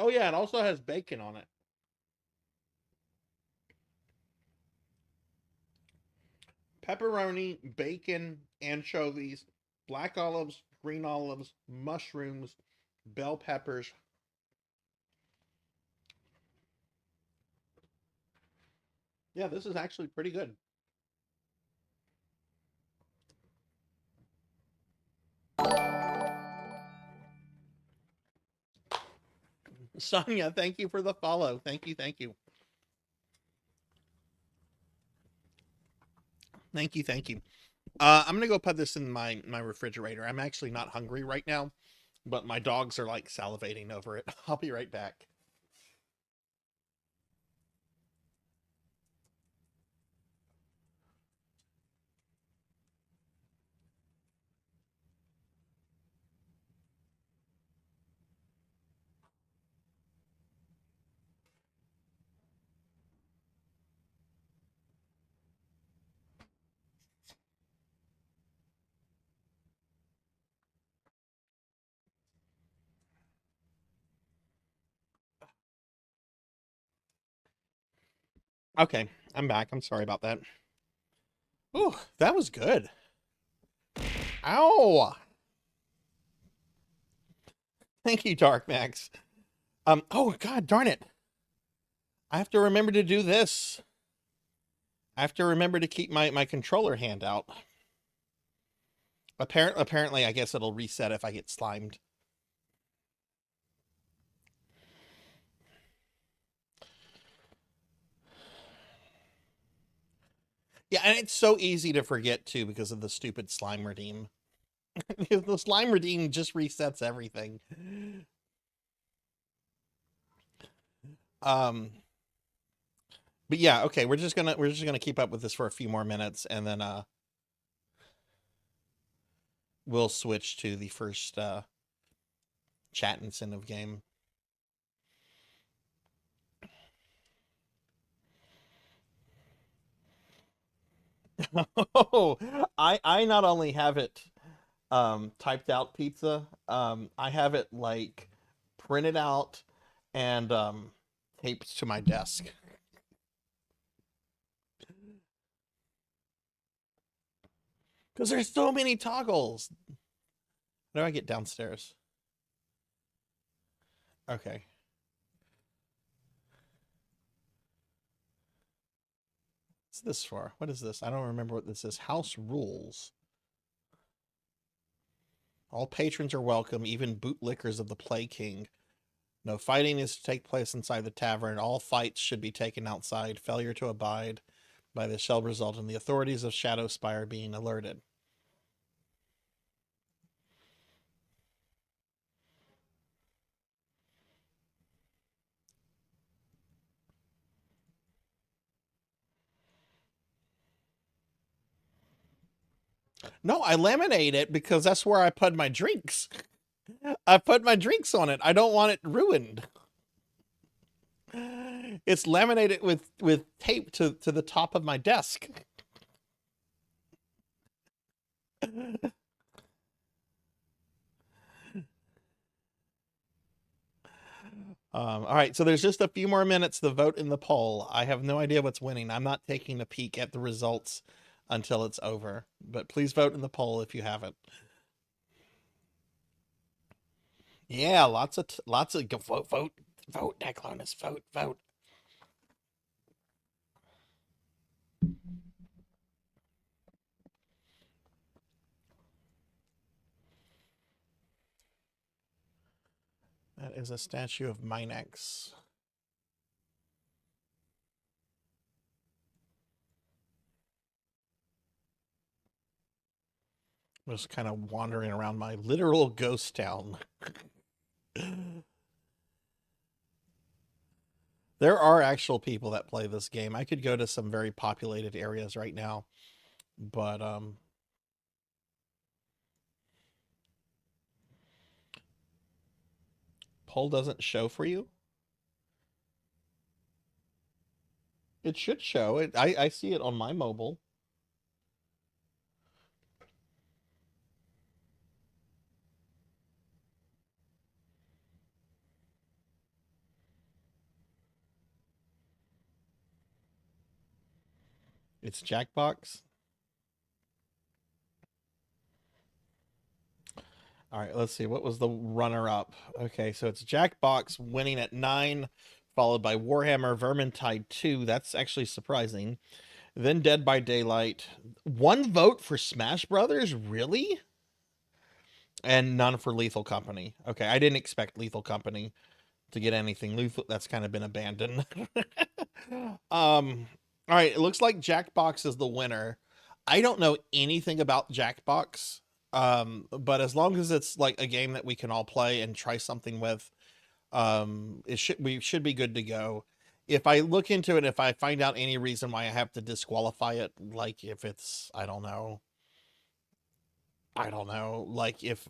Speaker 2: Oh yeah, it also has bacon on it. Pepperoni, bacon, anchovies, black olives, green olives, mushrooms, bell peppers. Yeah, this is actually pretty good. Sonia, thank you for the follow. Thank you, thank you. Thank you, thank you. I'm gonna go put this in my refrigerator. I'm actually not hungry right now, but my dogs are like salivating over it. I'll be right back. Okay, I'm back. I'm sorry about that. Ooh, that was good. Ow! Thank you, Dark Max. Oh god darn it. I have to remember to do this. I have to remember to keep my controller hand out. Apparently, I guess it'll reset if I get slimed. Yeah, and it's so easy to forget too because of the stupid slime redeem. The slime redeem just resets everything. But yeah, okay, we're just gonna keep up with this for a few more minutes, and then we'll switch to the first chat incentive game. Oh, I not only have it typed out pizza, I have it like printed out and taped to my desk. Because there's so many toggles. How do I get downstairs? Okay. What's this for? What is this? I don't remember what this is. House rules. All patrons are welcome, even bootlickers of the Play King. No fighting is to take place inside the tavern. All fights should be taken outside. Failure to abide by this shall result in the authorities of Shadowspire being alerted. No, I laminate it because that's where I put my drinks. I put my drinks on it. I don't want it ruined. It's laminated with tape to the top of my desk. All right, so there's just a few more minutes to vote in the poll. I have no idea what's winning. I'm not taking a peek at the results until it's over, but please vote in the poll if you haven't. Yeah, lots of vote, Declonus, vote. That is a statue of Minax. Just kind of wandering around my literal ghost town. There are actual people that play this game. I could go to some very populated areas right now, but poll doesn't show for you. It should show it. I see it on my mobile. It's Jackbox. All right, let's see. What was the runner-up? Okay, so it's Jackbox winning at 9, followed by Warhammer Vermintide 2. That's actually surprising. Then Dead by Daylight. 1 vote for Smash Brothers? Really? And none for Lethal Company. Okay, I didn't expect Lethal Company to get anything. Lethal, that's kind of been abandoned. All right, it looks like Jackbox is the winner. I don't know anything about Jackbox. But as long as it's like a game that we can all play and try something with, we should be good to go. If I look into it, if I find out any reason why I have to disqualify it, like if it's, I don't know, like if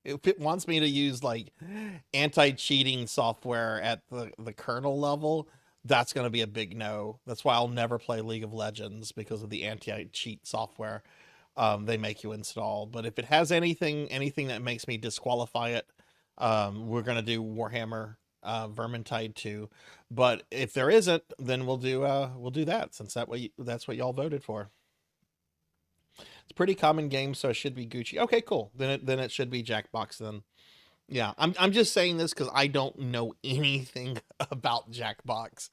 Speaker 2: if it wants me to use like anti-cheating software at the kernel level, that's going to be a big no. That's why I'll never play League of Legends, because of the anti-cheat software they make you install. But if it has anything that makes me disqualify it, we're going to do Warhammer Vermintide 2. But if there isn't, then we'll do that, since that's what y'all voted for. It's a pretty common game, so it should be Gucci. Okay, cool. Then it should be Jackbox then. Yeah, I'm just saying this because I don't know anything about Jackbox.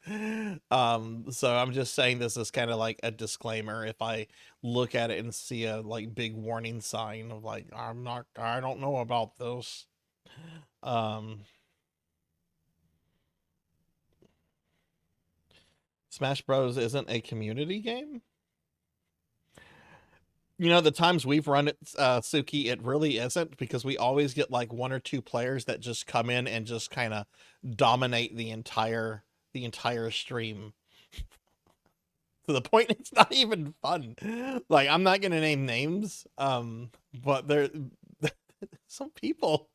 Speaker 2: So I'm just saying this as kind of like a disclaimer. If I look at it and see a like big warning sign of like, I don't know about this. Smash Bros. Isn't a community game? You know, the times we've run it, Suki, it really isn't, because we always get like 1 or 2 players that just come in and just kind of dominate the entire stream to the point it's not even fun. Like, I'm not gonna name names, but there some people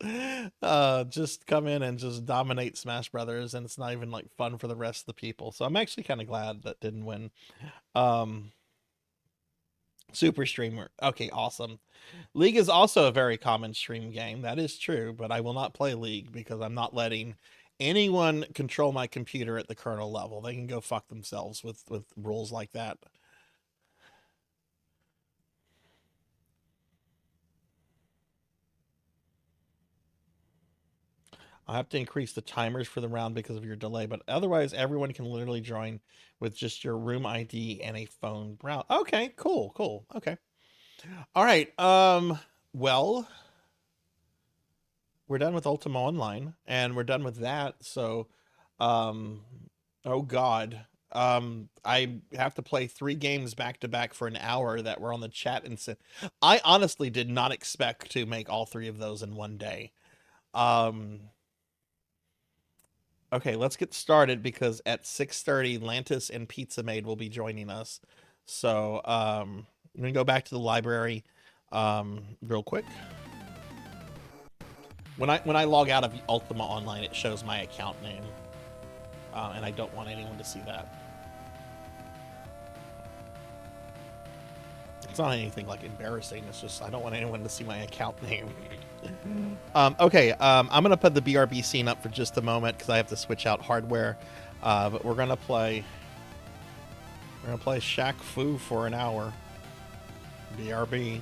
Speaker 2: just come in and just dominate Smash Brothers, and it's not even like fun for the rest of the people. So I'm actually kind of glad that didn't win. Super streamer. Okay, awesome. League is also a very common stream game. That is true, but I will not play League because I'm not letting anyone control my computer at the kernel level. They can go fuck themselves with rules like that. I'll have to increase the timers for the round because of your delay, but otherwise everyone can literally join with just your room ID and a phone browse. Okay, cool. Okay. All right. Well, we're done with Ultima Online, and we're done with that. So, oh God, I have to play 3 games back to back for an hour that were on the chat, and I honestly did not expect to make all 3 of those in one day. Okay, let's get started, because at 6:30, Lantis and Pizza Maid will be joining us. So, I'm gonna go back to the library, real quick. When I log out of Ultima Online, it shows my account name, and I don't want anyone to see that. It's not anything like embarrassing. It's just I don't want anyone to see my account name. Okay, I'm gonna put the BRB scene up for just a moment because I have to switch out hardware. But we're gonna play ShaqFu for an hour. BRB.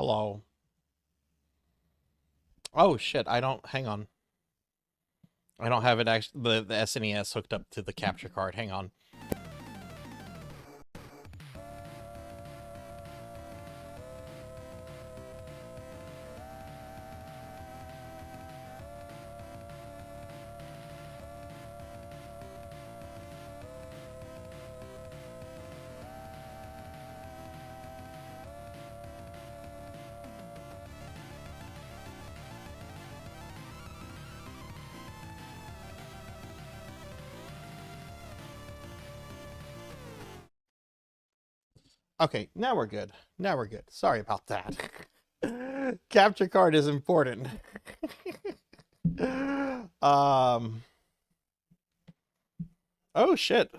Speaker 2: Hello. Oh shit, I don't, hang on. I don't have it actually, the SNES hooked up to the capture card. Hang on. Okay, now we're good. Now we're good. Sorry about that. Capture card is important. Oh shit.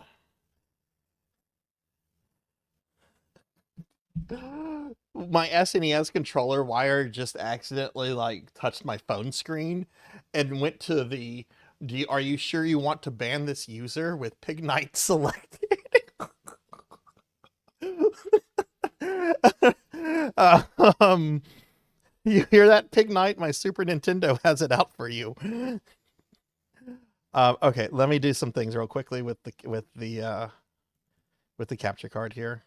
Speaker 2: My SNES controller wire just accidentally like touched my phone screen and went to the are you sure you want to ban this user with Pig Knight selected? You hear that, Pig Knight? My Super Nintendo has it out for you. Okay, let me do some things real quickly with the capture card here.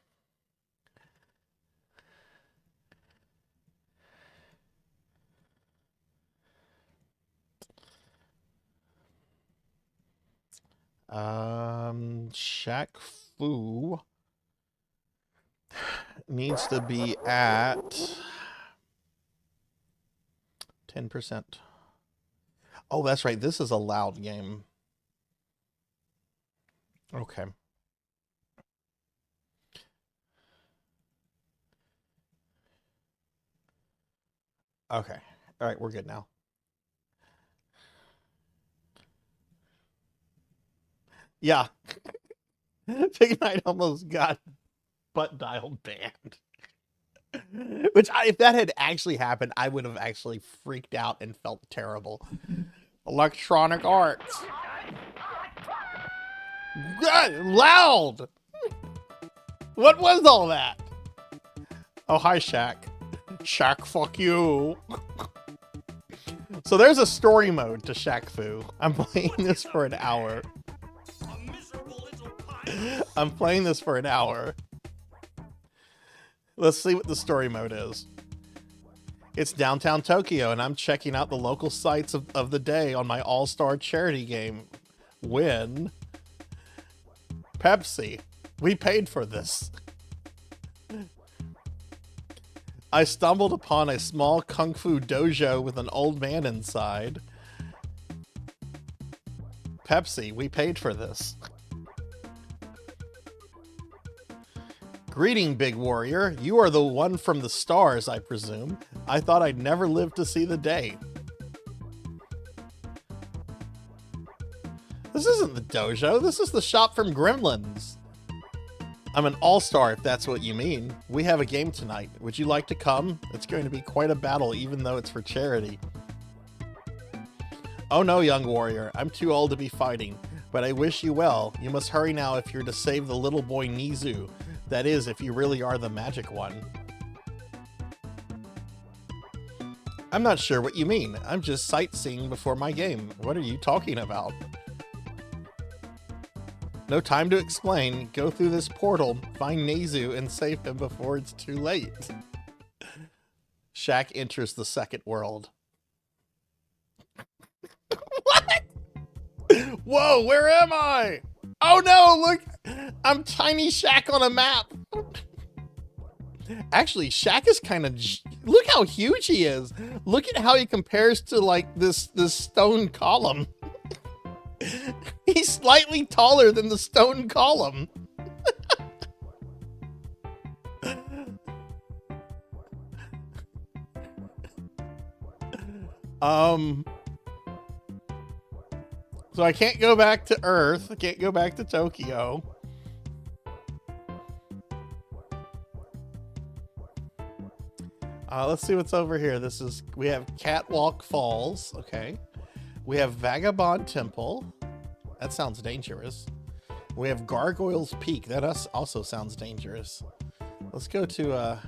Speaker 2: ShaqFu needs to be at 10%. Oh, that's right. This is a loud game. Okay. Okay. All right, we're good now. Yeah. Pig Knight almost got butt dialed banned. Which, if that had actually happened, I would have actually freaked out and felt terrible. Electronic Arts. Loud! What was all that? Oh, hi, Shaq. Shaq, fuck you. So there's a story mode to ShaqFu. I'm playing this for an hour. I'm playing this for an hour. Let's see what the story mode is. It's downtown Tokyo, and I'm checking out the local sites of the day on my all-star charity game. Win. Pepsi. We paid for this. I stumbled upon a small kung fu dojo with an old man inside. Pepsi. We paid for this. Greeting, big warrior. You are the one from the stars, I presume. I thought I'd never live to see the day. This isn't the dojo. This is the shop from Gremlins. I'm an all-star, if that's what you mean. We have a game tonight. Would you like to come? It's going to be quite a battle, even though it's for charity. Oh no, young warrior. I'm too old to be fighting, but I wish you well. You must hurry now if you're to save the little boy Nizu. That is, if you really are the magic one. I'm not sure what you mean. I'm just sightseeing before my game. What are you talking about? No time to explain. Go through this portal, find Nizu, and save him before it's too late. Shaq enters the second world. What? Whoa, where am I? Oh no, look! I'm tiny Shaq on a map. Actually, Shaq is kind of... Look how huge he is. Look at how he compares to, like, this stone column. He's slightly taller than the stone column. So I can't go back to Earth. I can't go back to Tokyo. Let's see what's over here. We have Catwalk Falls. Okay. We have Vagabond Temple. That sounds dangerous. We have Gargoyle's Peak. That also sounds dangerous. Let's go to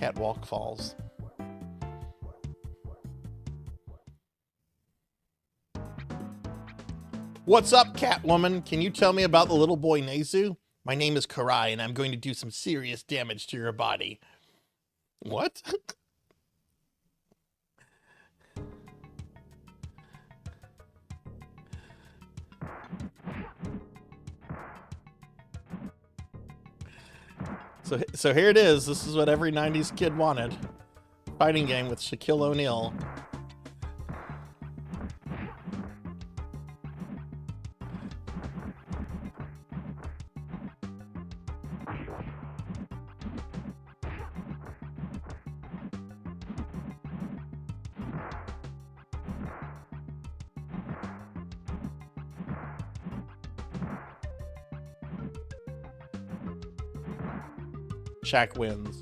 Speaker 2: catwalk falls. What's up, Catwoman? Can you tell me about the little boy Nezu? My name is Karai, and I'm going to do some serious damage to your body. What? So here it is. This is what every 90s kid wanted. Fighting game with Shaquille O'Neal. Shaq wins.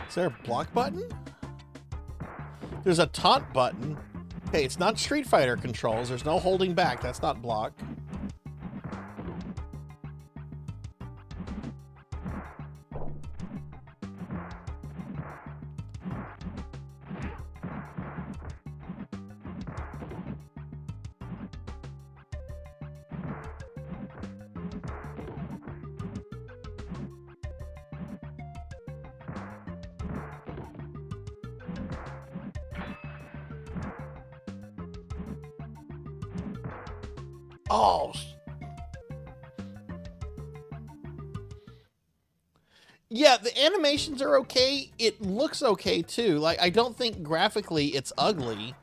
Speaker 2: Is there a block button? There's a taunt button. Hey, it's not Street Fighter controls. There's no holding back. That's not block. Oh. Yeah, the animations are okay. It looks okay too. Like, I don't think graphically it's ugly.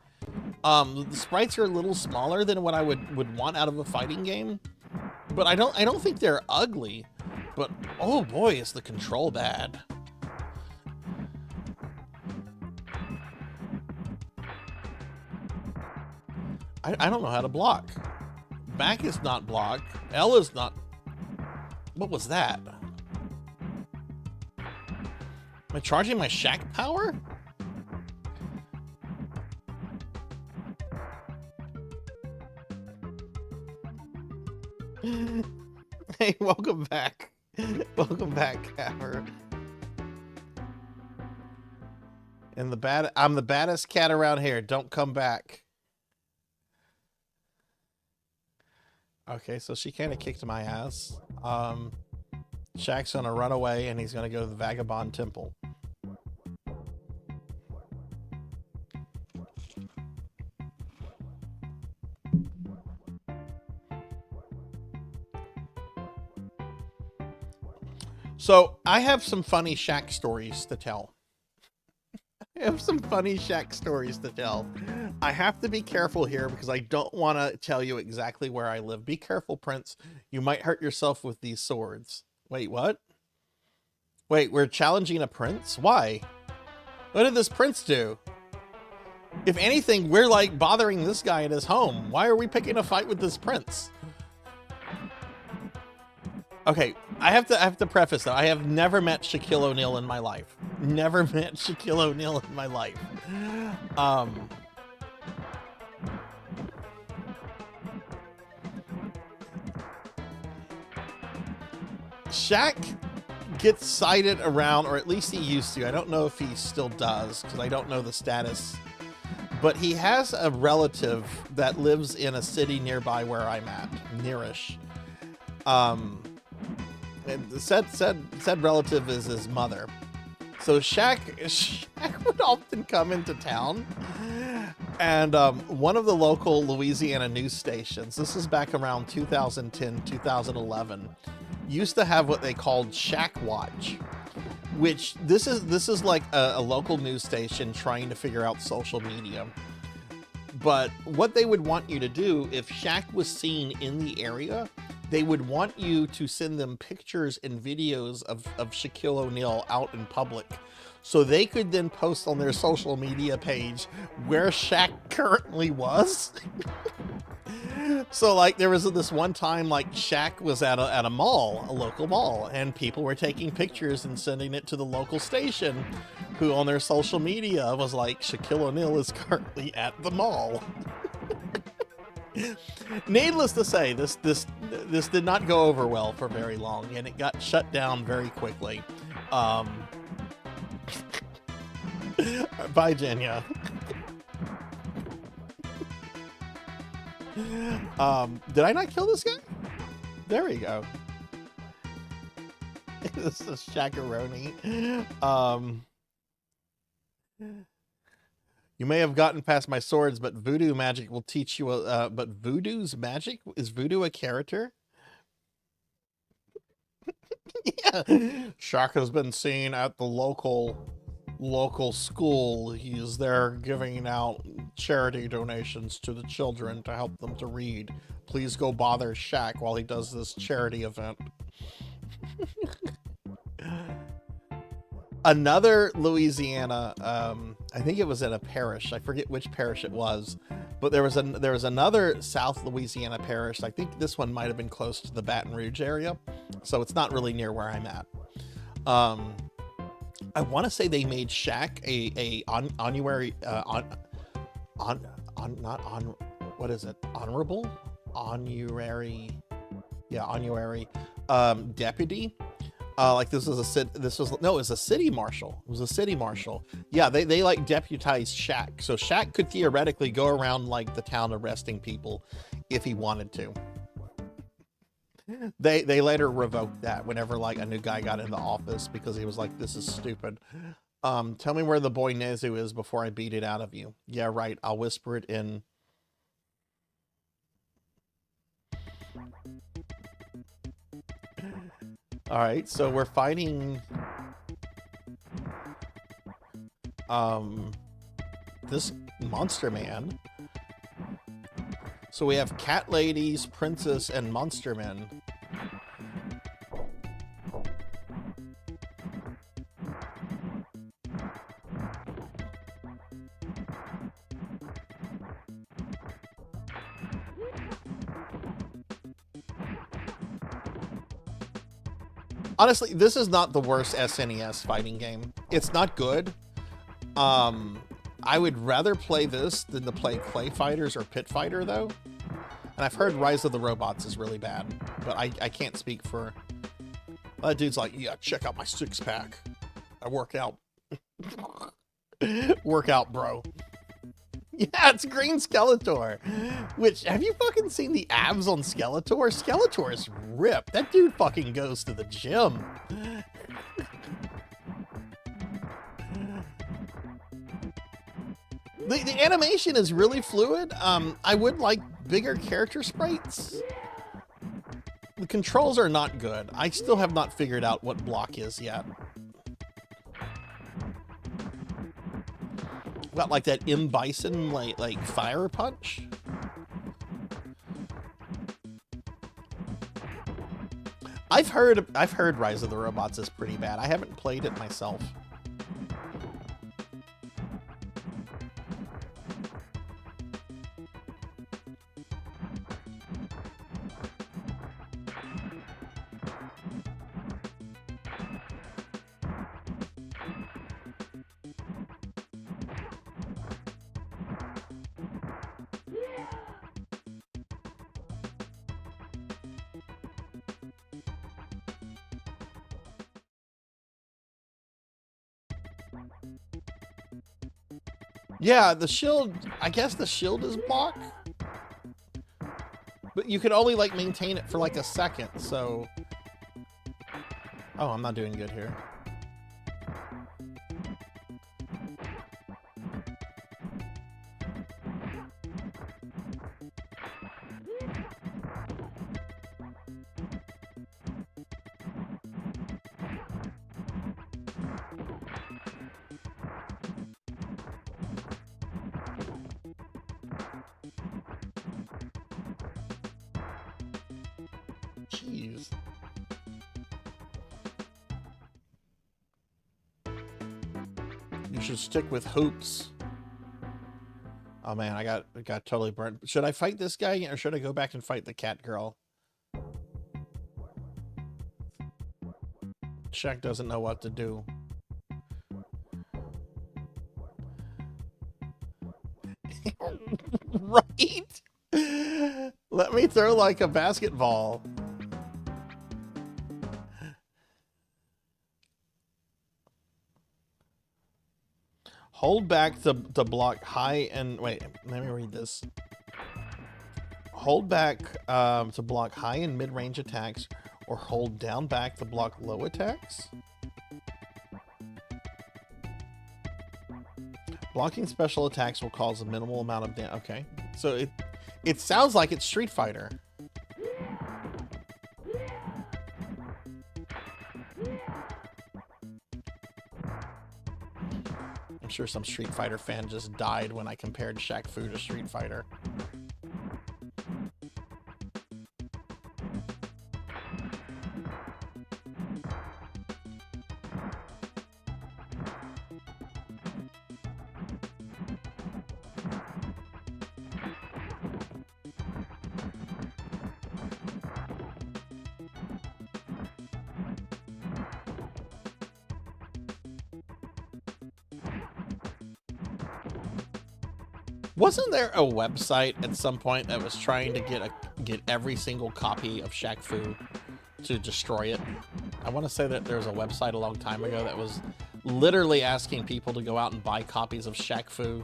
Speaker 2: The sprites are a little smaller than what I would want out of a fighting game. But I don't think they're ugly. But oh boy, is the control bad. I don't know how to block. Back is not blocked. L is not... What was that? Am I charging my Shaq power? Hey, welcome back. Welcome back, Capper. And I'm the baddest cat around here. Don't come back. Okay, so she kind of kicked my ass. Shaq's gonna run away and he's gonna go to the Vagabond Temple. So I have some funny Shaq stories to tell. I have some funny Shaq stories to tell. I have to be careful here because I don't want to tell you exactly where I live. Be careful, Prince. You might hurt yourself with these swords. Wait, what? Wait, we're challenging a prince? Why? What did this prince do? If anything, we're like bothering this guy at his home. Why are we picking a fight with this prince? Okay, I have to preface that I have never met Shaquille O'Neal in my life. Never met Shaquille O'Neal in my life. Shaq gets cited around, or at least he used to. I don't know if he still does, because I don't know the status. But he has a relative that lives in a city nearby where I'm at, nearish. And said relative is his mother. So Shaq would often come into town, and one of the local Louisiana news stations, this is back around 2010, 2011, used to have what they called Shaq Watch, which this is like a local news station trying to figure out social media. But what they would want you to do, if Shaq was seen in the area, they would want you to send them pictures and videos of Shaquille O'Neal out in public, so they could then post on their social media page where Shaq currently was. So like there was this one time like Shaq was at a mall, a local mall, and people were taking pictures and sending it to the local station, who on their social media was like, Shaquille O'Neal is currently at the mall. Needless to say, this did not go over well for very long, and it got shut down very quickly. Bye, Jenya. Did I not kill this guy? There we go. This is Shakaroni. You may have gotten past my swords, but voodoo magic will teach you. But voodoo's magic? Is voodoo a character? Yeah. Shaq has been seen at the local school. He's there giving out charity donations to the children to help them to read. Please go bother Shaq while he does this charity event. Another Louisiana, I think it was in a parish. I forget which parish it was, but there was another South Louisiana parish. I think this one might have been close to the Baton Rouge area, so it's not really near where I'm at. I want to say they made Shaq honorary deputy. Like this was a city marshal. It was a city marshal. Yeah, they like deputized Shaq. So Shaq could theoretically go around like the town arresting people if he wanted to. They later revoked that whenever like a new guy got into office because he was like, this is stupid. Tell me where the boy Nezu is before I beat it out of you. Yeah, right. I'll whisper it in. All right, so we're fighting this monster man. So we have cat ladies, princess, and monster men. Honestly, this is not the worst SNES fighting game. It's not good. I would rather play this than to play Clay Fighters or Pit Fighter, though. And I've heard Rise of the Robots is really bad, but I can't speak for... That dude's like, yeah, check out my six-pack. I work out. Work out, bro. Yeah, it's Green Skeletor. Which, have you fucking seen the abs on Skeletor? Skeletor is ripped. That dude fucking goes to the gym. The animation is really fluid. I would like bigger character sprites. The controls are not good. I still have not figured out what block is yet. Got like that M. Bison like fire punch. I've heard Rise of the Robots is pretty bad. I haven't played it myself. Yeah, the shield, I guess the shield is block. But you could only like maintain it for like a second, so... Oh, I'm not doing good here. Jeez. You should stick with hoops. Oh man, I got totally burnt. Should I fight this guy or should I go back and fight the cat girl? Shaq doesn't know what to do. Right? Let me throw like a basketball. Hold back to block high and wait, let me read this. Hold back to block high and mid-range attacks, or hold down back to block low attacks. Blocking special attacks will cause a minimal amount of damage. Okay, so it sounds like it's Street Fighter. I'm sure some Street Fighter fan just died when I compared ShaqFu to Street Fighter. Wasn't there a website at some point that was trying to get every single copy of ShaqFu to destroy it? I want to say that there was a website a long time ago that was literally asking people to go out and buy copies of ShaqFu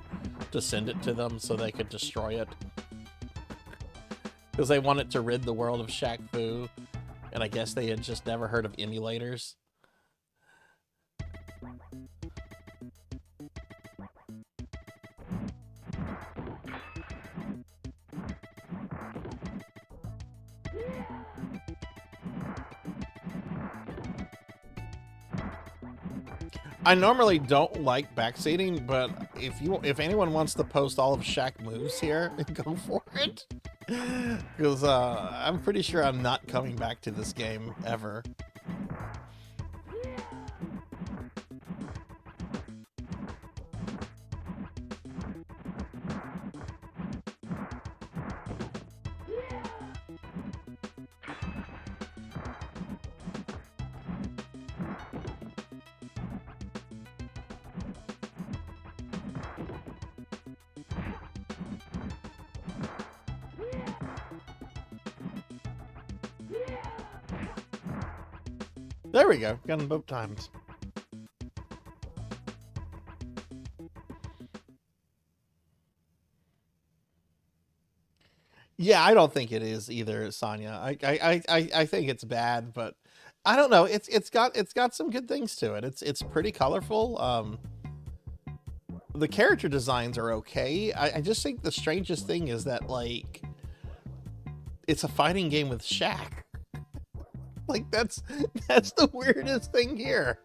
Speaker 2: to send it to them so they could destroy it. Because they wanted to rid the world of ShaqFu, and I guess they had just never heard of emulators. I normally don't like backseating, but if anyone wants to post all of Shaq moves here, go for it. Because I'm pretty sure I'm not coming back to this game ever. There we go. Got them both times. Yeah, I don't think it is either, Sonya. I think it's bad, but I don't know. It's got some good things to it. It's pretty colorful. The character designs are okay. I just think the strangest thing is that, like, it's a fighting game with Shaq. Like, that's the weirdest thing here.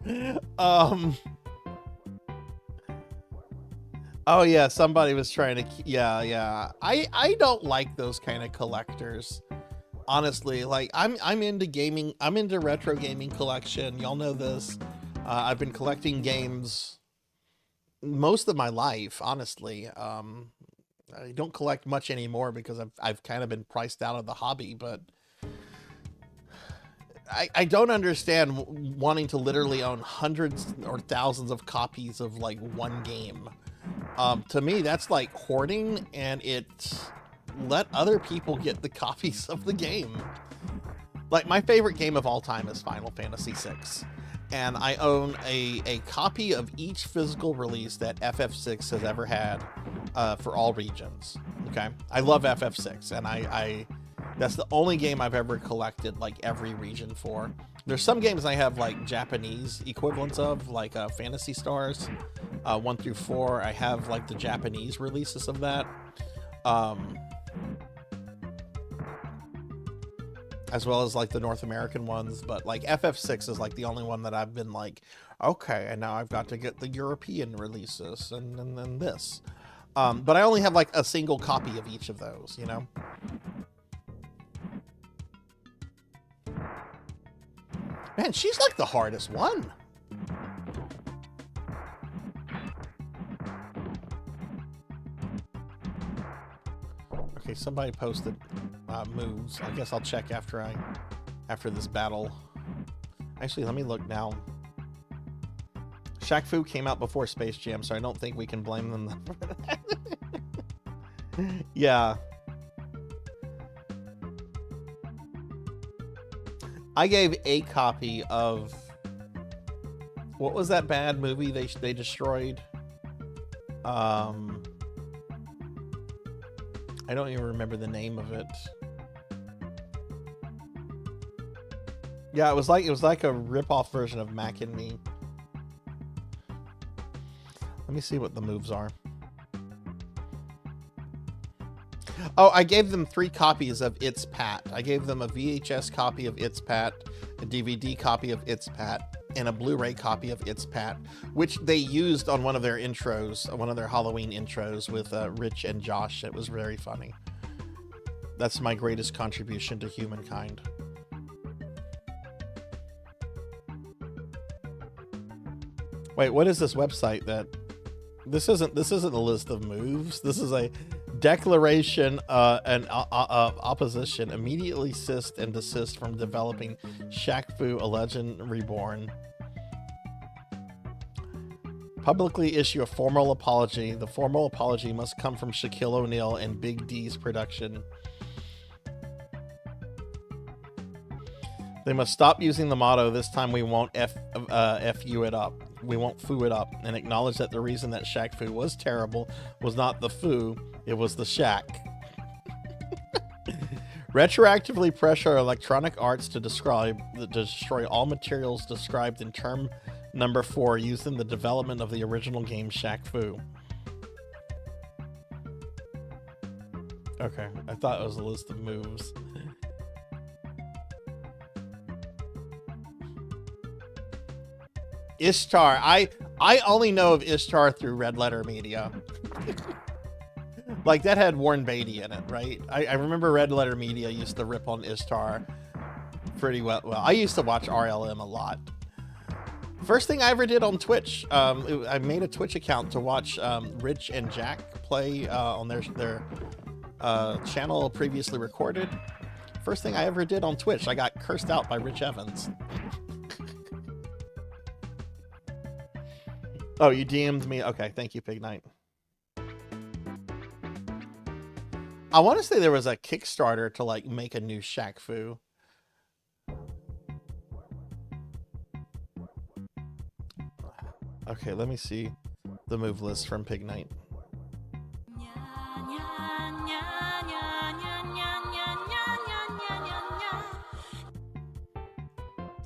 Speaker 2: Oh yeah, somebody was trying to, yeah. I don't like those kind of collectors. Honestly, like, I'm into gaming. I'm into retro gaming collection. Y'all know this. I've been collecting games most of my life, honestly. I don't collect much anymore because I've kind of been priced out of the hobby, but I don't understand wanting to literally own hundreds or thousands of copies of like one game. To me, that's like hoarding, and let other people get the copies of the game. Like, my favorite game of all time is Final Fantasy VI, and I own a copy of each physical release that FF6 has ever had for all regions. Okay, I love FF6, and that's the only game I've ever collected like every region for. There's some games I have like Japanese equivalents of, like Phantasy Stars 1 through 4. I have like the Japanese releases of that, as well as like the North American ones. But like FF6 is like the only one that I've been like, okay, and now I've got to get the European releases and then this. But I only have like a single copy of each of those, you know? Man, she's like the hardest one. Okay, somebody posted moves. I guess I'll check after this battle. Actually, let me look now. ShaqFu came out before Space Jam, so I don't think we can blame them for that. Yeah. I gave a copy of... What was that bad movie they destroyed? I don't even remember the name of it. Yeah, it was like a rip-off version of Mac and Me. Let me see what the moves are. Oh, I gave them 3 copies of It's Pat. I gave them a VHS copy of It's Pat, a DVD copy of It's Pat, and a Blu-ray copy of It's Pat, which they used on one of their intros, one of their Halloween intros with Rich and Josh. It was very funny. That's my greatest contribution to humankind. Wait, what is this website that... This isn't a list of moves. This is a declaration and opposition. Immediately ceased and desist from developing ShaqFu, a Legend Reborn. Publicly issue a formal apology. The formal apology must come from Shaquille O'Neal and Big D's production. They must stop using the motto, "This time we won't F-you it up." We won't foo it up, and acknowledge that the reason that ShaqFu was terrible was not the foo, it was the Shaq. Retroactively pressure Electronic Arts to destroy all materials described in term number 4 used in the development of the original game ShaqFu. Okay, I thought it was a list of moves. Ishtar. I only know of Ishtar through Red Letter Media. Like, that had Warren Beatty in it, right? I remember Red Letter Media used to rip on Ishtar pretty well. I used to watch RLM a lot. First thing I ever did on Twitch, I made a Twitch account to watch Rich and Jack play on their channel previously recorded. First thing I ever did on Twitch, I got cursed out by Rich Evans. Oh, you DM'd me? Okay, thank you, Pig Knight. I want to say there was a Kickstarter to, like, make a new ShaqFu. Okay, let me see the move list from Pig Knight.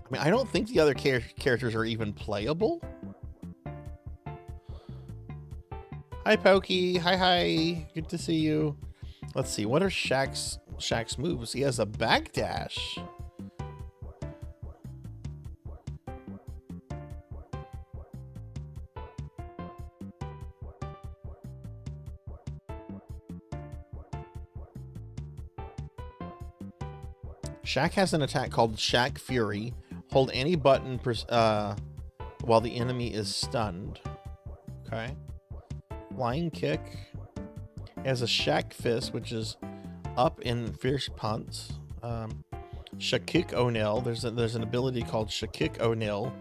Speaker 2: I mean, I don't think the other characters are even playable. Hi, Pokey. Hi. Good to see you. Let's see. What are Shaq's moves? He has a backdash. Shaq has an attack called Shaq Fury. Hold any button while the enemy is stunned. Okay. Flying kick. He has a Shaq fist, which is up in fierce punts. Shaquille O'Neal. There's an ability called Shaquille O'Neal.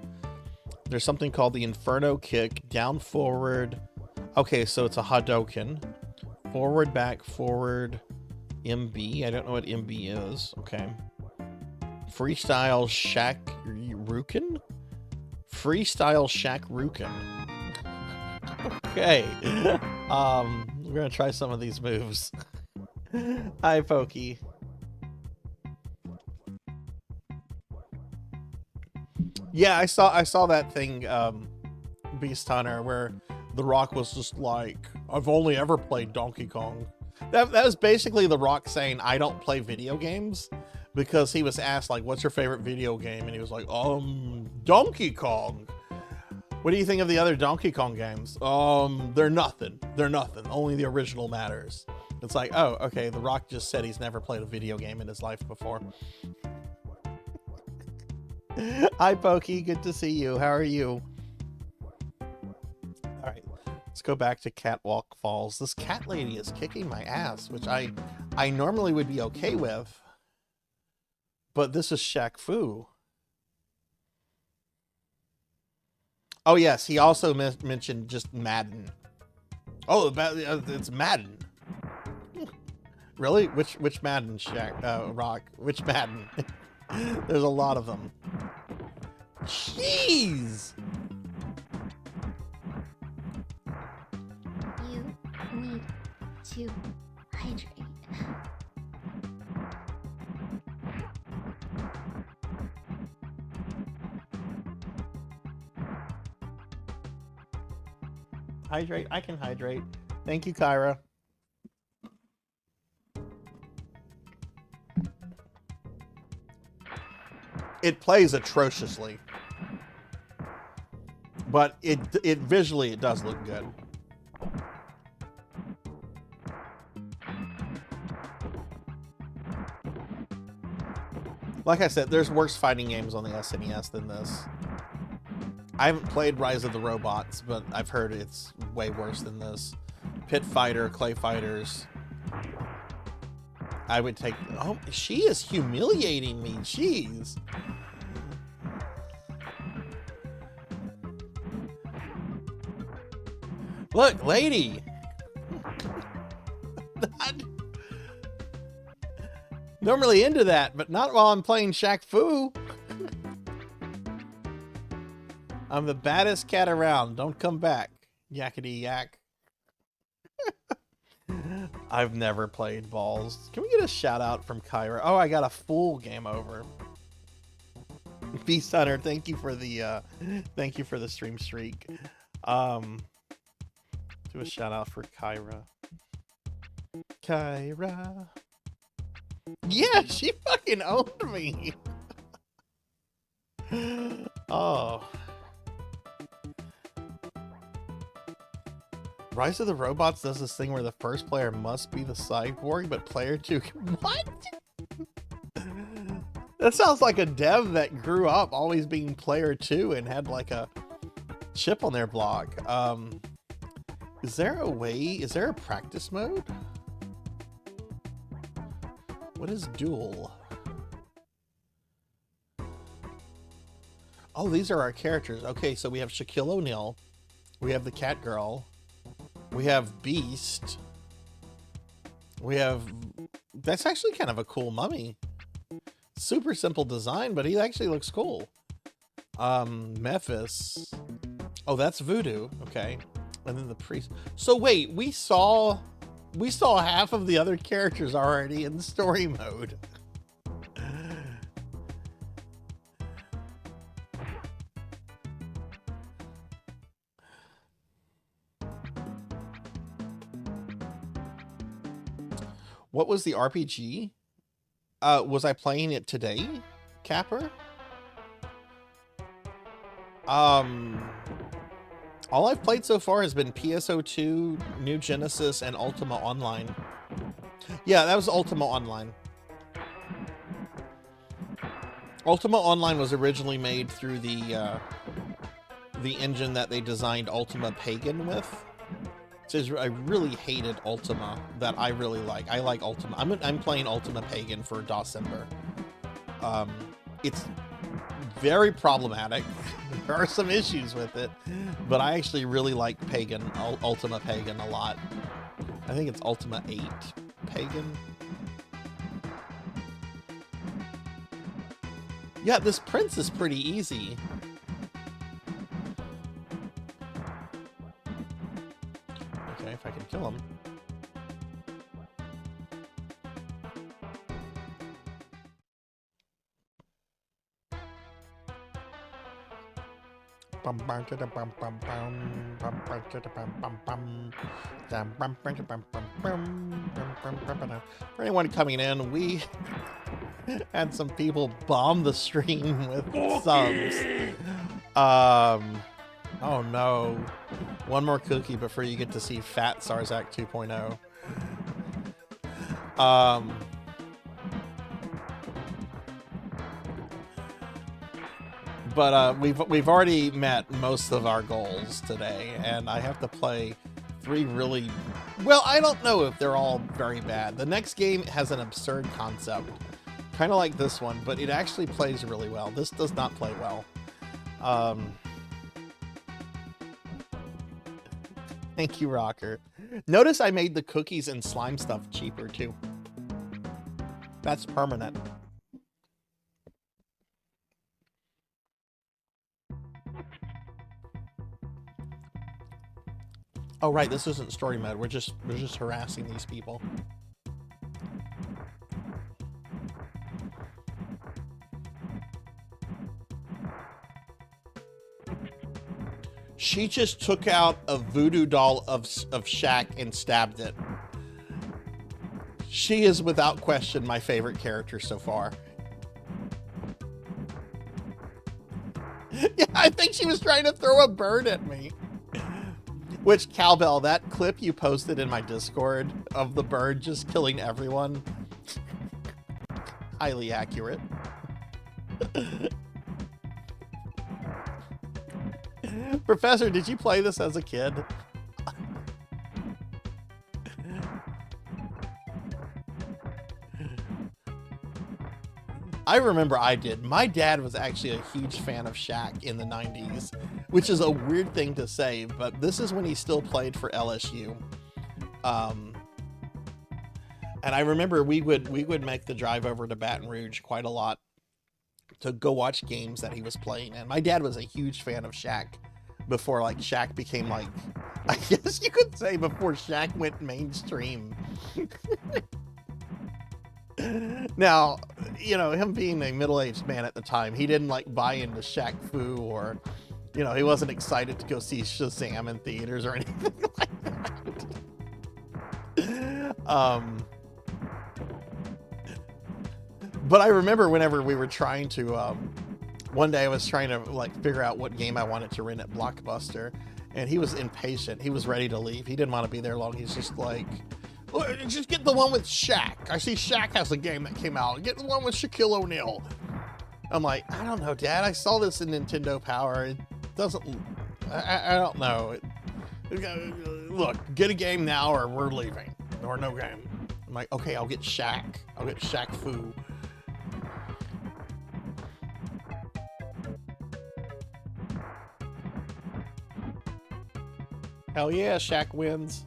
Speaker 2: There's something called the Inferno kick. Down, forward. Okay, so it's a Hadouken. Forward, back, forward. MB. I don't know what MB is. Okay. Freestyle Shaq Rukin. Freestyle Shaq Rukin. Okay. We're gonna try some of these moves. Hi, Pokey. Yeah, I saw that thing, Beast Hunter, where The Rock was just like, I've only ever played Donkey Kong. That was basically The Rock saying, I don't play video games, because he was asked, like, what's your favorite video game? And he was like, Donkey Kong. What do you think of the other Donkey Kong games? They're nothing. They're nothing. Only the original matters. It's like, oh, okay, The Rock just said he's never played a video game in his life before. Hi, Pokey. Good to see you. How are you? All right, let's go back to Catwalk Falls. This cat lady is kicking my ass, which I I normally would be okay with, but this is ShaqFu. Oh yes, he also mentioned just Madden. Oh, it's Madden. Really? Which Madden, Rock? Which Madden? There's a lot of them. Jeez!
Speaker 9: You need to hydrate.
Speaker 2: Hydrate? I can hydrate. Thank you, Kyra. It plays atrociously, but it visually it does look good. Like I said, there's worse fighting games on the SNES than this. I haven't played Rise of the Robots, but I've heard it's way worse than this. Pit Fighter, Clay Fighters. I would take... Oh, she is humiliating me. Jeez. Look, lady. Normally into that, but not while I'm playing ShaqFu. I'm the baddest cat around. Don't come back. Yakety yak. I've never played balls. Can we get a shout out from Kyra? Oh, I got a full game over. Beast Hunter, thank you for the stream streak. Do a shout out for Kyra. Kyra. Yeah, she fucking owned me. Oh. Rise of the Robots does this thing where the first player must be the cyborg, but player 2 what? That sounds like a dev that grew up always being player 2 and had like a chip on their blog. Is there a practice mode? What is duel? Oh, these are our characters. Okay, so we have Shaquille O'Neal. We have the Cat Girl. We have Beast. We have... That's actually kind of a cool mummy. Super simple design, but he actually looks cool. Memphis. Oh, that's Voodoo. Okay. And then the priest. So wait, we saw half of the other characters already in story mode. What was the RPG? Was I playing it today, Capper? All I've played so far has been PSO2, New Genesis, and Ultima Online. Yeah, that was Ultima Online. Ultima Online was originally made through the engine that they designed Ultima Pagan with. So I really hated Ultima that I really like. I like Ultima. I'm playing Ultima Pagan for Dawsember. It's very problematic. There are some issues with it, but I actually really like Pagan, Ultima Pagan a lot. I think it's Ultima 8 Pagan. Yeah, this prince is pretty easy. Okay, if I can kill him. For anyone coming in, we had some people bomb the stream with subs. Oh no. One more cookie before you get to see Fat Sarzac 2.0. But we've already met most of our goals today, and I have to play 3 really Well, I don't know if they're all very bad. The next game has an absurd concept, kind of like this one, but it actually plays really well. This does not play well. Thank you, Rocker. Notice I made the cookies and slime stuff cheaper, too. That's permanent. Oh, right, this isn't story mode. We're just harassing these people. She just took out a voodoo doll of Shaq and stabbed it. She is without question my favorite character so far. Yeah, I think she was trying to throw a bird at me. Which, Cowbell, that clip you posted in my Discord of the bird just killing everyone, highly accurate. Professor, did you play this as a kid? I remember I did. My dad was actually a huge fan of Shaq in the 90s, which is a weird thing to say, but this is when he still played for LSU. And I remember we would make the drive over to Baton Rouge quite a lot to go watch games that he was playing. And my dad was a huge fan of Shaq before, like, Shaq became, like, I guess you could say before Shaq went mainstream. Now, you know, him being a middle-aged man at the time, he didn't, like, buy into ShaqFu, or, you know, he wasn't excited to go see Shazam in theaters or anything like that. But I remember whenever we were trying to, one day I was trying to, like, figure out what game I wanted to rent at Blockbuster, and he was impatient. He was ready to leave. He didn't want to be there long. He's just like, just get the one with Shaq. I see Shaq has a game that came out. Get the one with Shaquille O'Neal. I'm like, I don't know, Dad. I saw this in Nintendo Power. It doesn't... I don't know. Look, get a game now or we're leaving. Or no game. I'm like, okay, I'll get Shaq. I'll get ShaqFu. Hell yeah, Shaq wins.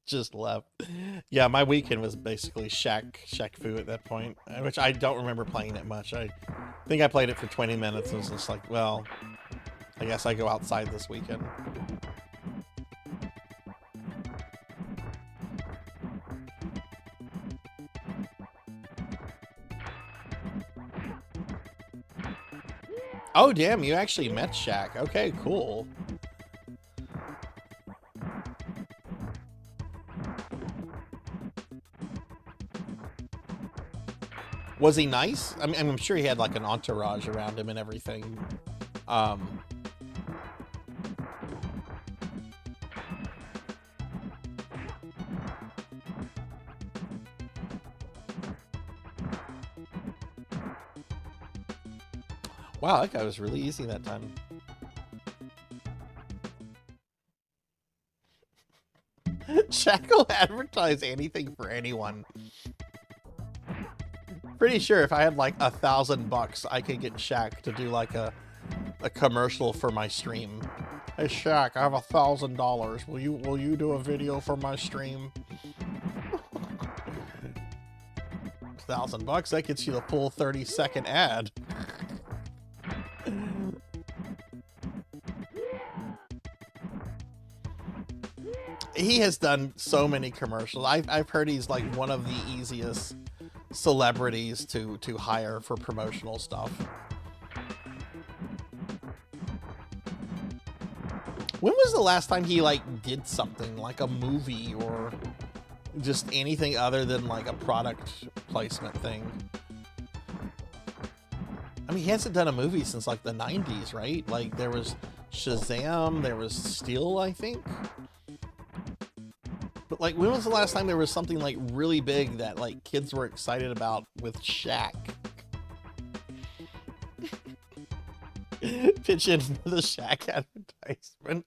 Speaker 2: Just left. Yeah, my weekend was basically ShaqFu at that point, which I don't remember playing it much. I think I played it for 20 minutes and was just like, well, I guess I go outside this weekend. Oh, damn, you actually met Shaq. Okay, cool. Was he nice? I mean, I'm sure he had like an entourage around him and everything. Wow, that guy was really easy that time. Shaq will advertise anything for anyone. Pretty sure if I had like $1,000, I could get Shaq to do like a commercial for my stream. Hey Shaq, I have $1,000. Will you do a video for my stream? $1,000, that gets you the full 30-second ad. He has done so many commercials. I've heard he's like one of the easiest celebrities to hire for promotional stuff. When was the last time he like did something like a movie or just anything other than like a product placement thing? I mean, he hasn't done a movie since like the 90s, right? Like there was Shazam, there was Steel, I think. But like, when was the last time there was something like really big that like kids were excited about with Shaq? Pitch in for the Shaq advertisement.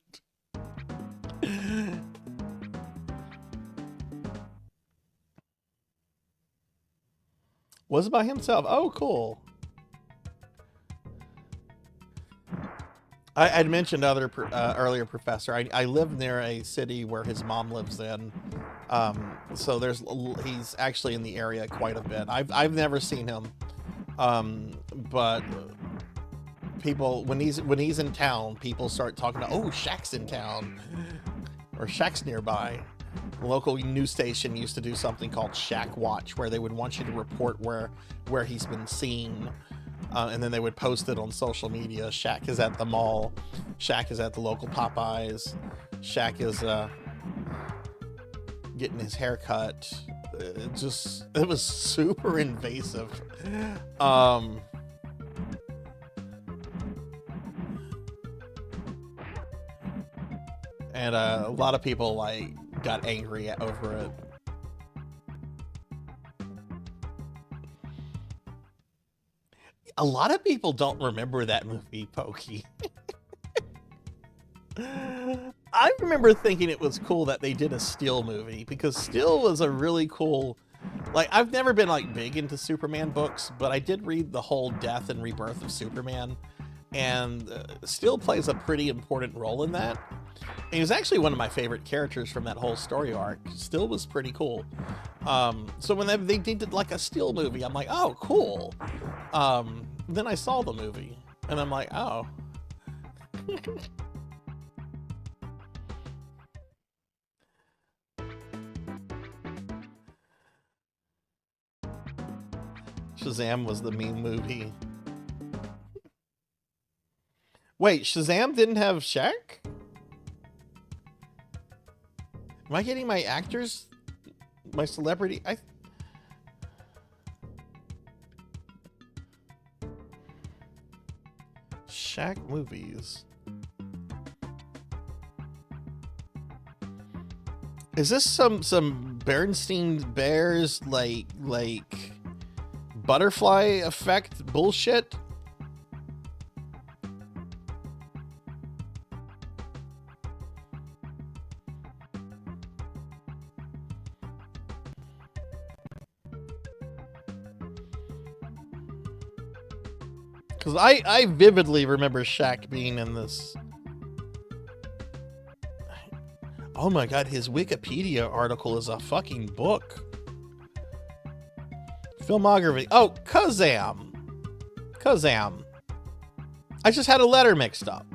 Speaker 2: Was it by himself? Oh, cool. I'd mentioned earlier, Professor. I live near a city where his mom lives in, so he's actually in the area quite a bit. I've never seen him, but people when he's in town, people start talking about, oh, Shaq's in town, or Shaq's nearby. The local news station used to do something called Shaq Watch, where they would want you to report where he's been seen. And then they would post it on social media. Shaq is at the mall. Shaq is at the local Popeyes. Shaq is getting his hair cut. It was super invasive. And a lot of people like got angry over it. A lot of people don't remember that movie, Pokey. I remember thinking it was cool that they did a Steel movie, because Steel was a really cool, like, I've never been like big into Superman books, but I did read the whole death and rebirth of Superman, and Steel plays a pretty important role in that. And he was actually one of my favorite characters from that whole story arc. Steel was pretty cool. So when they did like a Steel movie, I'm like, oh, cool. Then I saw the movie, and I'm like, oh. Shazam was the meme movie. Wait, Shazam didn't have Shaq? Am I getting my actors, my celebrity? Shaq movies. Is this some Bernstein Bears like butterfly effect bullshit? Because I vividly remember Shaq being in this. Oh my god, his Wikipedia article is a fucking book. Filmography. Oh, Kazam. Kazam. I just had a letter mixed up.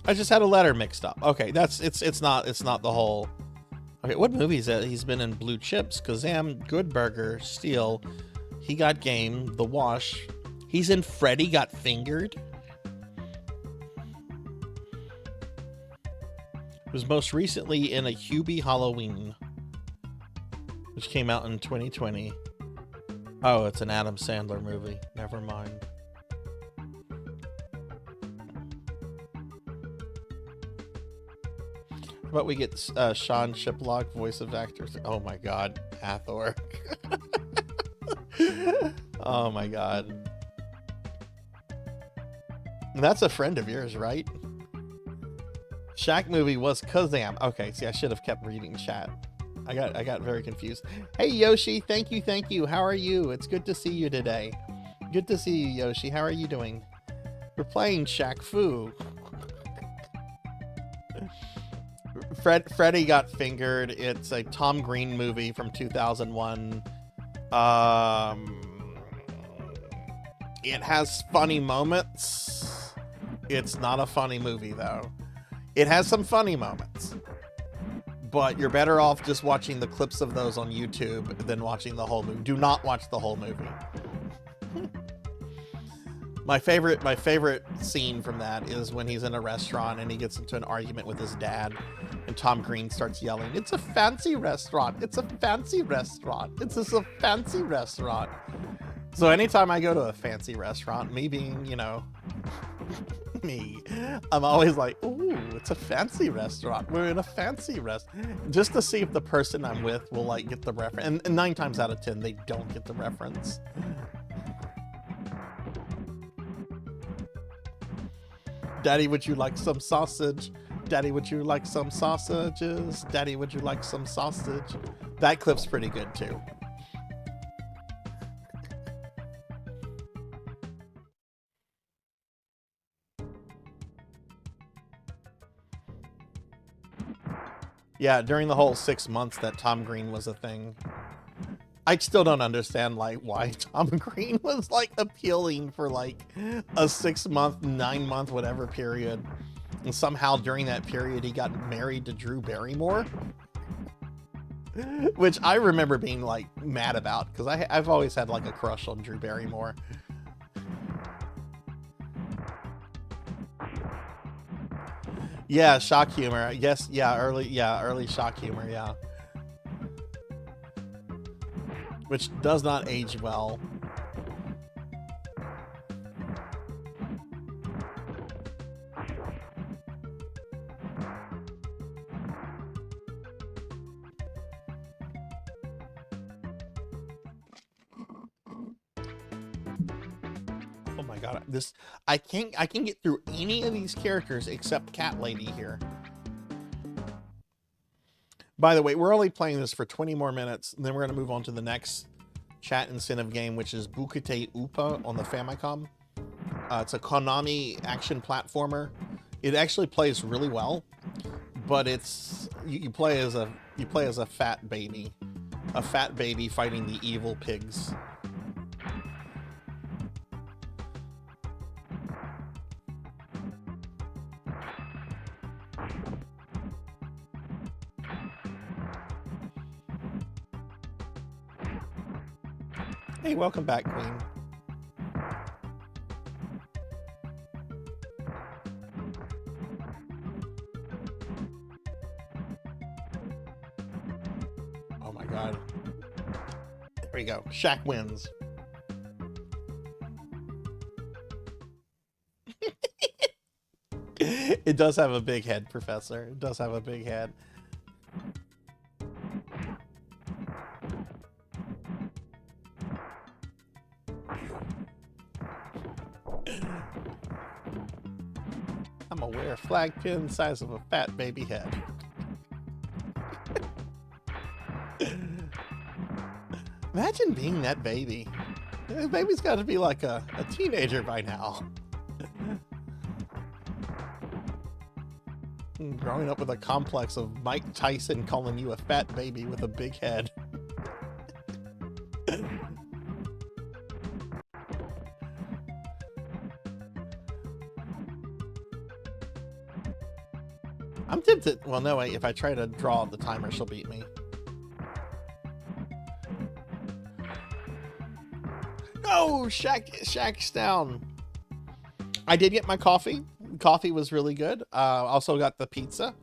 Speaker 2: Okay, it's not the whole. Okay, what movie is that? He's been in Blue Chips, Kazam, Good Burger, Steel. He Got Game, The Wash. He's in Freddy Got Fingered. He was most recently in a Hubie Halloween, which came out in 2020. Oh, it's an Adam Sandler movie. Never mind. How about we get Sean Shiplock, voice of actors? Oh my god, Hathor. Oh my god. And that's a friend of yours, right? Shaq movie was Kazam. Okay, see, I should have kept reading chat. I got very confused. Hey Yoshi, thank you. How are you? It's good to see you today. Good to see you, Yoshi. How are you doing? We're playing ShaqFu. Freddy Got Fingered. It's a Tom Green movie from 2001. It has funny moments. It's not a funny movie though. It has some funny moments, but you're better off just watching the clips of those on YouTube than watching the whole movie. Do not watch the whole movie. My favorite scene from that is when he's in a restaurant and he gets into an argument with his dad, and Tom Green starts yelling, "It's a fancy restaurant! It's a fancy restaurant! It's a fancy restaurant!" So anytime I go to a fancy restaurant, me being, you know, me, I'm always like, ooh, it's a fancy restaurant. We're in a fancy restaurant. Just to see if the person I'm with will like get the reference. And 9 times out of 10, they don't get the reference. Daddy, would you like some sausage? Daddy, would you like some sausages? Daddy, would you like some sausage? That clip's pretty good too. Yeah, during the whole 6 months that Tom Green was a thing, I still don't understand like why Tom Green was like appealing for like a 6 month, 9 month, whatever period. And somehow during that period he got married to Drew Barrymore. Which I remember being like mad about because I've always had like a crush on Drew Barrymore. Yeah, shock humor. Yes, yeah, early shock humor, yeah. Which does not age well. Oh my god, this I can get through any of these characters except Cat Lady here. By the way, we're only playing this for 20 more minutes, and then we're going to move on to the next chat incentive game, which is Boukette Upa on the Famicom. It's a Konami action platformer. It actually plays really well, but it's you play as a fat baby fighting the evil pigs. Hey, welcome back, Queen. Oh my god. There we go. Shaq wins. It does have a big head, Professor. It does have a big head. I'm gonna wear a flag pin the size of a fat baby head. Imagine being that baby. The baby's got to be like a teenager by now. Growing up with a complex of Mike Tyson calling you a fat baby with a big head. I'm tempted. Well, no, wait. If I try to draw the timer, she'll beat me. No, Shaq's down. I did get my coffee. Coffee was really good. Also got the pizza.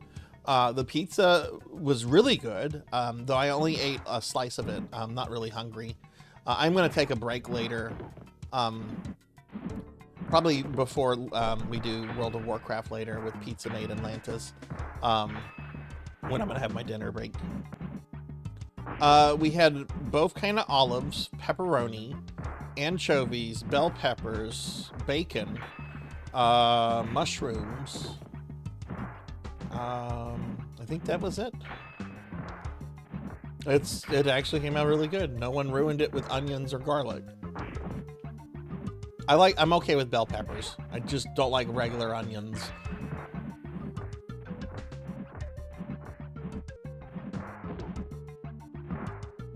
Speaker 2: The pizza was really good, though I only ate a slice of it. I'm not really hungry. I'm going to take a break later. Probably before we do World of Warcraft later with Pizza Made Atlantis. When I'm going to have my dinner break. We had both kind of olives, pepperoni, anchovies, bell peppers, bacon, mushrooms. I think that was it. It actually came out really good. No one ruined it with onions or garlic. I'm okay with bell peppers. I just don't like regular onions.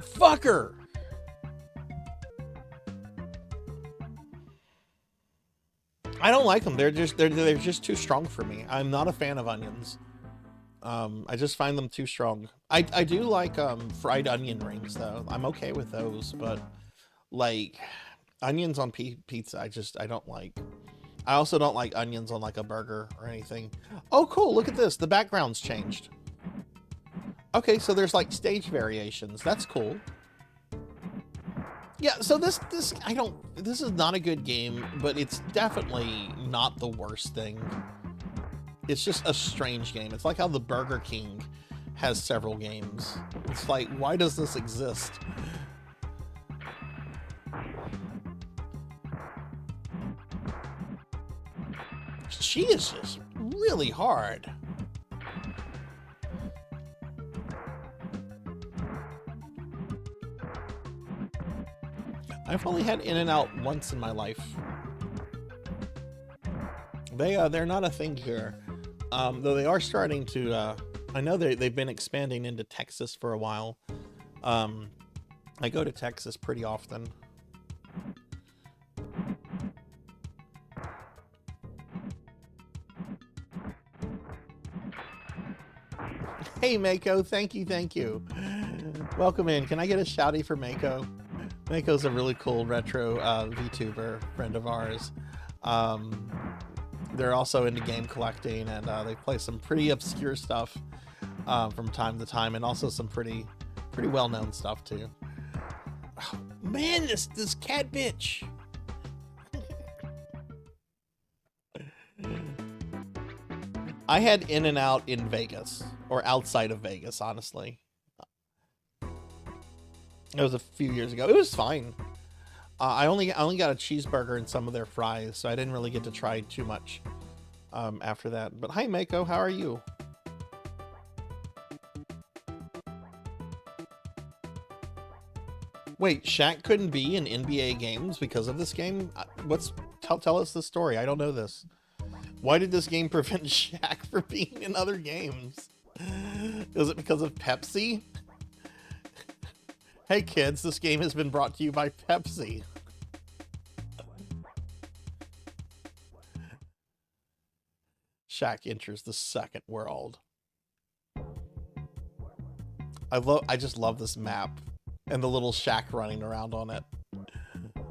Speaker 2: Fucker! I don't like them. They're just too strong for me. I'm not a fan of onions. I just find them too strong. I do like fried onion rings though. I'm okay with those, but like onions on pizza, I don't like. I also don't like onions on like a burger or anything. Oh, cool! Look at this. The background's changed. Okay, so there's like stage variations. That's cool. Yeah, so this is not a good game, but it's definitely not the worst thing. It's just a strange game. It's like how the Burger King has several games. It's like, why does this exist? She is just really hard. I've only had In-N-Out once in my life. They're not a thing here, though they are starting to. I know they've been expanding into Texas for a while. I go to Texas pretty often. Hey Mako, thank you. Welcome in. Can I get a shouty for Mako? Mako's a really cool retro VTuber friend of ours. They're also into game collecting, and they play some pretty obscure stuff from time to time, and also some pretty well-known stuff too. Oh, man, this cat bitch. I had In-N-Out in Vegas, or outside of Vegas, honestly. It was a few years ago. It was fine. I only got a cheeseburger and some of their fries, so I didn't really get to try too much after that. But hi, Mako, how are you? Wait, Shaq couldn't be in NBA games because of this game? Tell us the story. I don't know this. Why did this game prevent Shaq from being in other games? Is it because of Pepsi? Hey kids, this game has been brought to you by Pepsi. Shaq enters the second world. I just love this map and the little Shaq running around on it.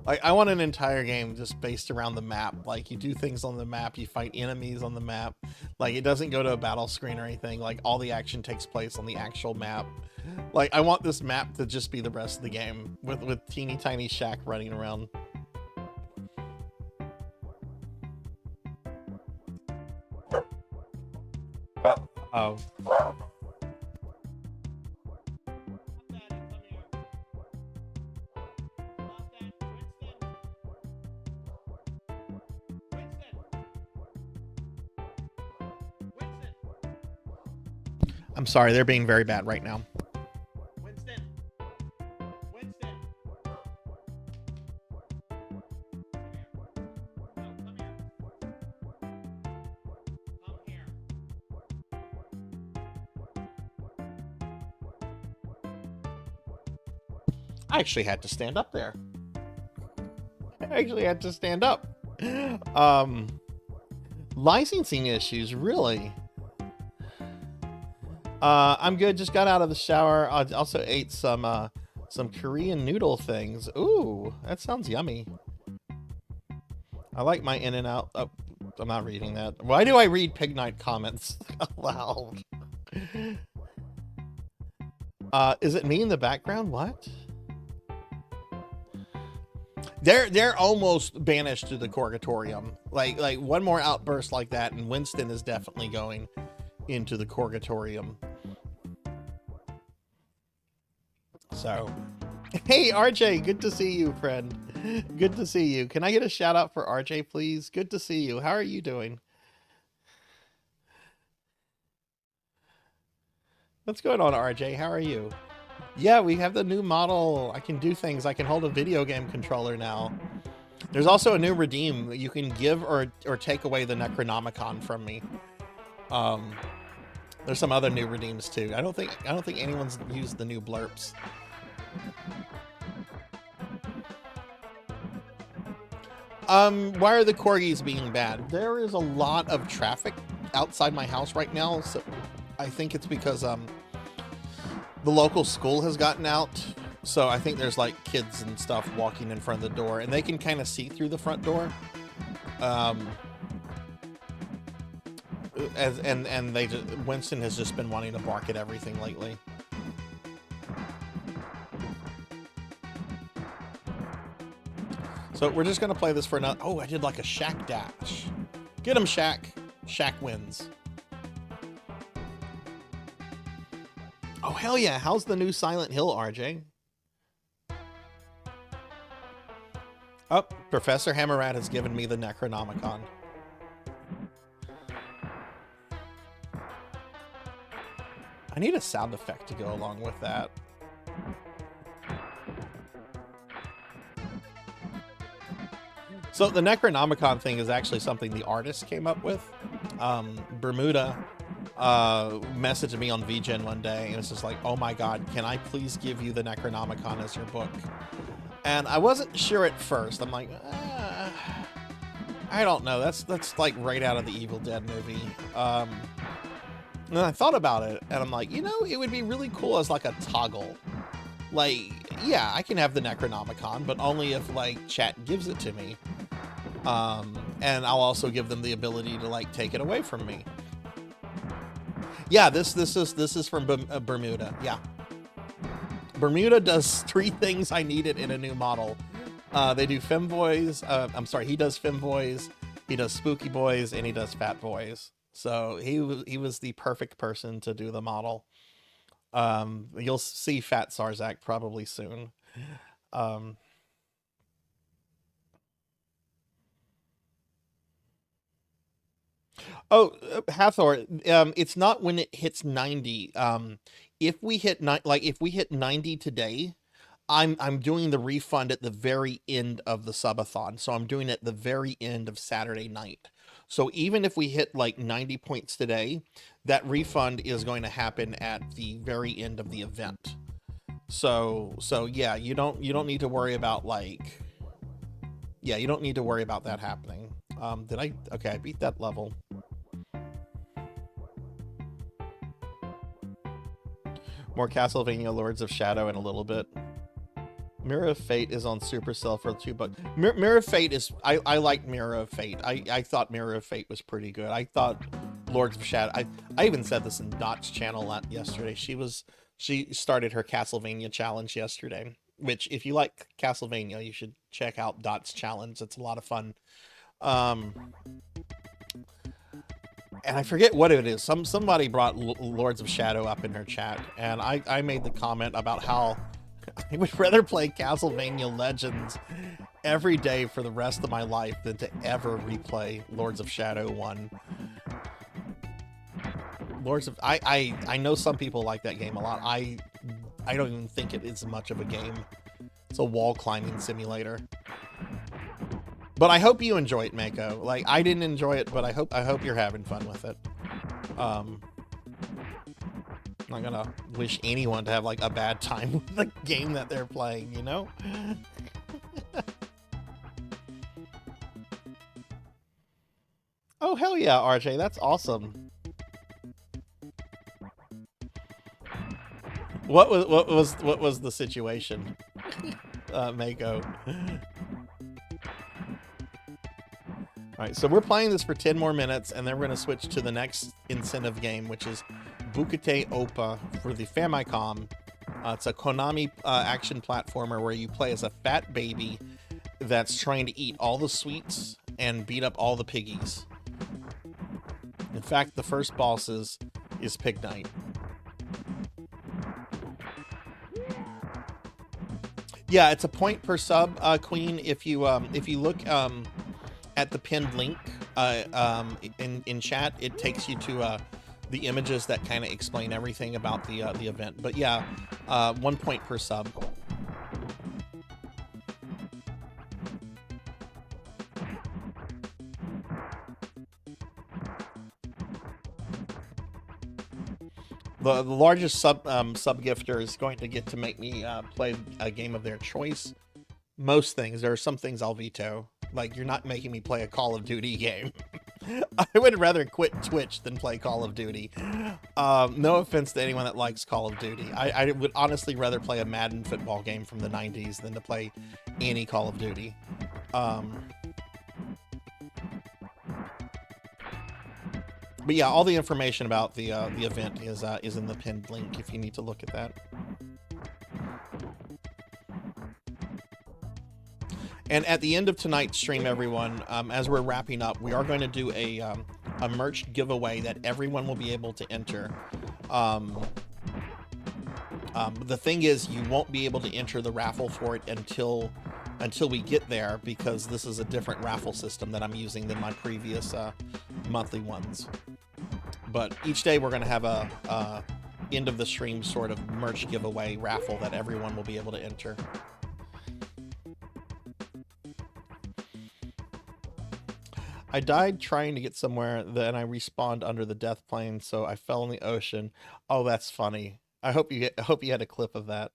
Speaker 2: Like, I want an entire game just based around the map. Like, you do things on the map, you fight enemies on the map. Like, it doesn't go to a battle screen or anything. Like, all the action takes place on the actual map. Like, I want this map to just be the rest of the game with teeny tiny Shaq running around. Oh. I'm sorry, they're being very bad right now. Winston. Winston. Come here. Come here. I actually had to stand up there. Licensing issues, really? I'm good. Just got out of the shower. I also ate some Korean noodle things. Ooh, that sounds yummy. I like my In-N-Out. Oh, I'm not reading that. Why do I read Pig Night comments aloud? Is it me in the background? What? They're almost banished to the Corgatorium. Like one more outburst like that, and Winston is definitely going into the Corgatorium. So, hey RJ, good to see you, friend. Good to see you. Can I get a shout out for RJ, please? Good to see you. How are you doing? What's going on, RJ? How are you? Yeah, we have the new model. I can do things. I can hold a video game controller now. There's also a new redeem. You can give or take away the Necronomicon from me. There's some other new redeems too. I don't think anyone's used the new blurps. Why are the corgis being bad? There is a lot of traffic outside my house right now, so I think it's because the local school has gotten out. So I think there's like kids and stuff walking in front of the door, and they can kind of see through the front door. Winston has just been wanting to bark at everything lately. So we're just gonna play this for another. Oh, I did like a Shaq dash. Get him, Shaq. Shaq wins. Oh, hell yeah. How's the new Silent Hill, RJ? Oh, Professor Hammerrat has given me the Necronomicon. I need a sound effect to go along with that. So the Necronomicon thing is actually something the artist came up with. Bermuda messaged me on VGen one day and it's just like, oh my god, can I please give you the Necronomicon as your book? And I wasn't sure at first. I'm like, I don't know. That's like right out of the Evil Dead movie. And I thought about it and I'm like, you know, it would be really cool as like a toggle. Like, yeah, I can have the Necronomicon, but only if like chat gives it to me. And I'll also give them the ability to like take it away from me. Yeah, this is from Bermuda. Yeah, Bermuda does 3 things I needed in a new model. They do femboys. I'm sorry, he does femboys, he does spooky boys, and he does fat boys. So he was the perfect person to do the model. You'll see Fat Sarzac probably soon. Oh, Hathor, it's not when it hits 90. If we hit if we hit 90 today, I'm doing the refund at the very end of the subathon. So I'm doing it at the very end of Saturday night. So even if we hit like 90 points today, that refund is going to happen at the very end of the event. So yeah, you don't need to worry about like, yeah, you don't need to worry about that happening. Okay, I beat that level. More Castlevania Lords of Shadow in a little bit. Mirror of Fate is on Supercell for $2. Mirror of Fate is, I like Mirror of Fate. I thought Mirror of Fate was pretty good. I thought Lords of Shadow, I even said this in Dot's channel yesterday. She started her Castlevania challenge yesterday, which if you like Castlevania, you should check out Dot's challenge. It's a lot of fun. And I forget what it is. Somebody brought Lords of Shadow up in her chat, and I made the comment about how I would rather play Castlevania Legends every day for the rest of my life than to ever replay Lords of Shadow 1. I know some people like that game a lot. I don't even think it is much of a game. It's a wall climbing simulator. But I hope you enjoy it, Mako. Like, I didn't enjoy it, but I hope you're having fun with it. I'm not gonna wish anyone to have like a bad time with the game that they're playing, you know? Oh hell yeah, RJ, that's awesome. What was the situation, Mako? All right, so we're playing this for 10 more minutes, and then we're going to switch to the next incentive game, which is Boukette Upa for the Famicom. It's a Konami action platformer where you play as a fat baby that's trying to eat all the sweets and beat up all the piggies. In fact, the first boss is Pig Knight. Yeah, it's a point per sub, Queen. If you look at the pinned link in chat, it takes you to the images that kind of explain everything about the event. But yeah, 1 point per sub. The largest sub gifter is going to get to make me play a game of their choice. Most things. There are some things I'll veto. Like, you're not making me play a Call of Duty game. I would rather quit Twitch than play Call of Duty. No offense to anyone that likes Call of Duty. I would honestly rather play a Madden football game from the 90s than to play any Call of Duty. But yeah, all the information about the event is in the pinned link if you need to look at that. And at the end of tonight's stream, everyone, as we're wrapping up, we are going to do a merch giveaway that everyone will be able to enter. The thing is, you won't be able to enter the raffle for it until we get there, because this is a different raffle system that I'm using than my previous monthly ones. But each day we're going to have a end of the stream sort of merch giveaway raffle that everyone will be able to enter. I died trying to get somewhere, then I respawned under the death plane, so I fell in the ocean. Oh, that's funny. I hope you had a clip of that.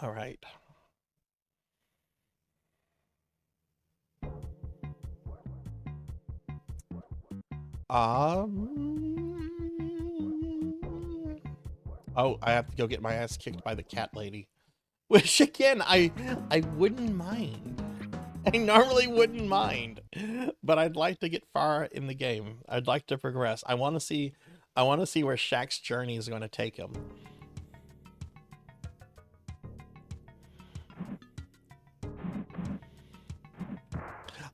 Speaker 2: All right. Oh, I have to go get my ass kicked by the cat lady. Which again, I wouldn't mind. I normally wouldn't mind, but I'd like to get far in the game. I'd like to progress. I want to see where Shaq's journey is going to take him.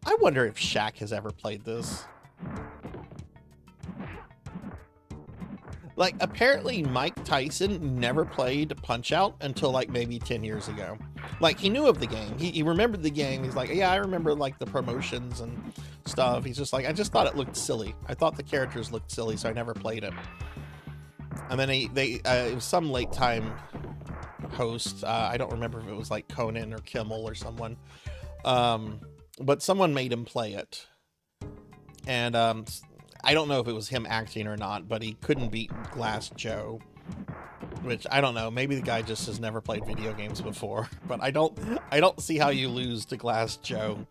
Speaker 2: I wonder if Shaq has ever played this. Like, apparently Mike Tyson never played Punch-Out until, like, maybe 10 years ago. Like, he knew of the game. He remembered the game. He's like, yeah, I remember, like, the promotions and stuff. He's just like, I just thought it looked silly. I thought the characters looked silly, so I never played it. And then it was some late time host. I don't remember if it was, like, Conan or Kimmel or someone. But someone made him play it. And, I don't know if it was him acting or not, but he couldn't beat Glass Joe, which I don't know. Maybe the guy just has never played video games before, but I don't see how you lose to Glass Joe.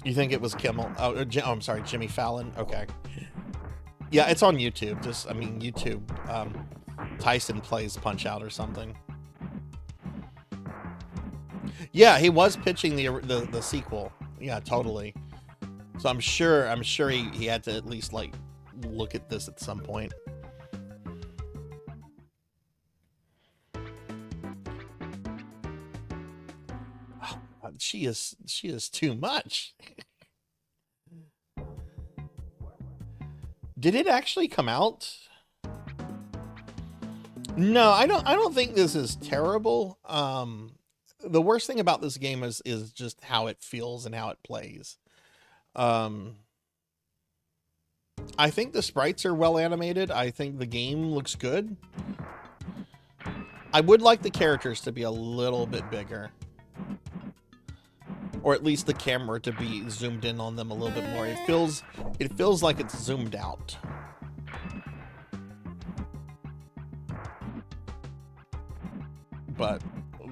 Speaker 2: You think it was Kimmel? Oh, I'm sorry, Jimmy Fallon. Okay. Yeah, it's on YouTube. YouTube. Tyson plays Punch-Out or something. Yeah, he was pitching the sequel. Yeah, totally. So I'm sure he had to at least, like, look at this at some point. Oh, she is too much. Did it actually come out? No, I don't think this is terrible. The worst thing about this game is just how it feels and how it plays. I think the sprites are well animated. I think the game looks good. I would like the characters to be a little bit bigger. Or at least the camera to be zoomed in on them a little bit more. It feels like it's zoomed out. But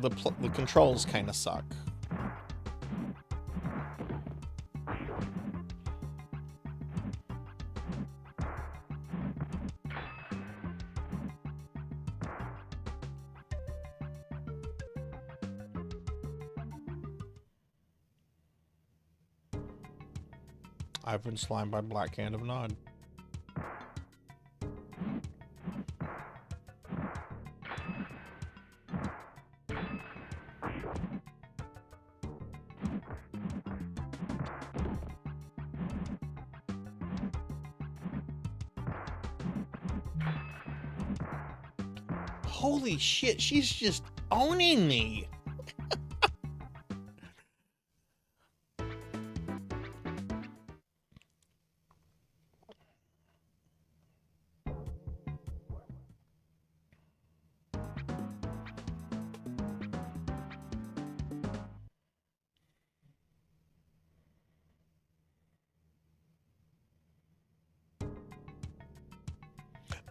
Speaker 2: the controls kind of suck. I've been slimed by Black Hand of Nod. Holy shit, she's just owning me.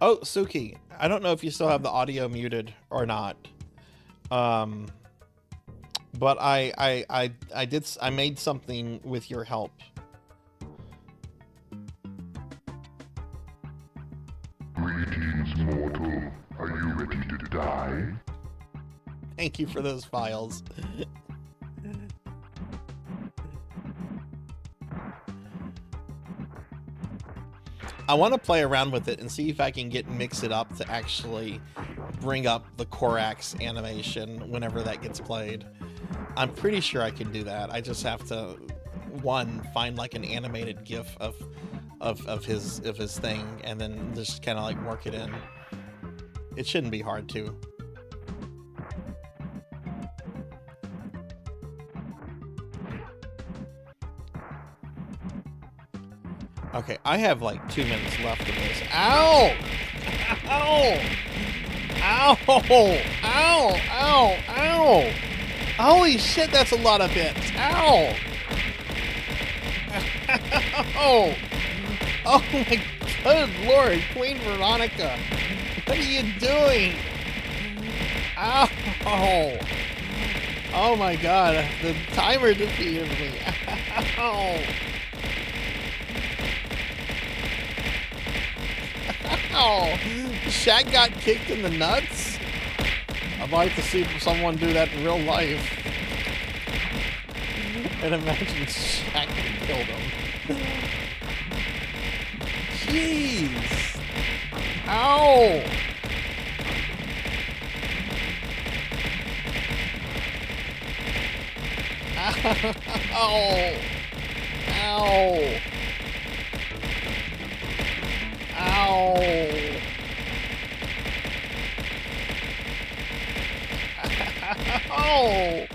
Speaker 2: Oh, Suki, I don't know if you still have the audio muted or not. But I made something with your help.
Speaker 4: Greetings, mortal. Are you ready to die?
Speaker 2: Thank you for those files. I want to play around with it and see if I can mix it up to actually bring up the Korax animation whenever that gets played. I'm pretty sure I can do that. I just have to, one, find like an animated GIF of of his thing, and then just kind of like work it in. It shouldn't be hard to. Okay, I have like 2 minutes left of this. Ow! Ow! Ow! Ow! Ow! Ow! Holy shit, that's a lot of bits. Ow! Ow! Oh my good lord, Queen Veronica. What are you doing? Ow! Oh my god, the timer defeated me. Ow! Ow! Shaq got kicked in the nuts? I'd like to see someone do that in real life. And imagine Shaq killed him. Jeez! Ow! Ow! Ow! Ow! Oh!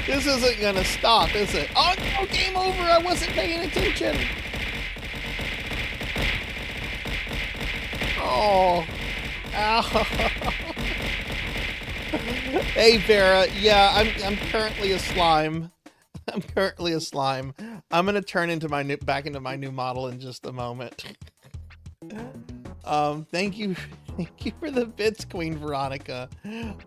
Speaker 2: This isn't gonna stop, is it? Oh no, game over! I wasn't paying attention! Oh! Ow! Hey Vera, yeah, I'm currently a slime. I'm currently a slime. I'm gonna turn into back into my new model in just a moment. Thank you for the bits, Queen Veronica.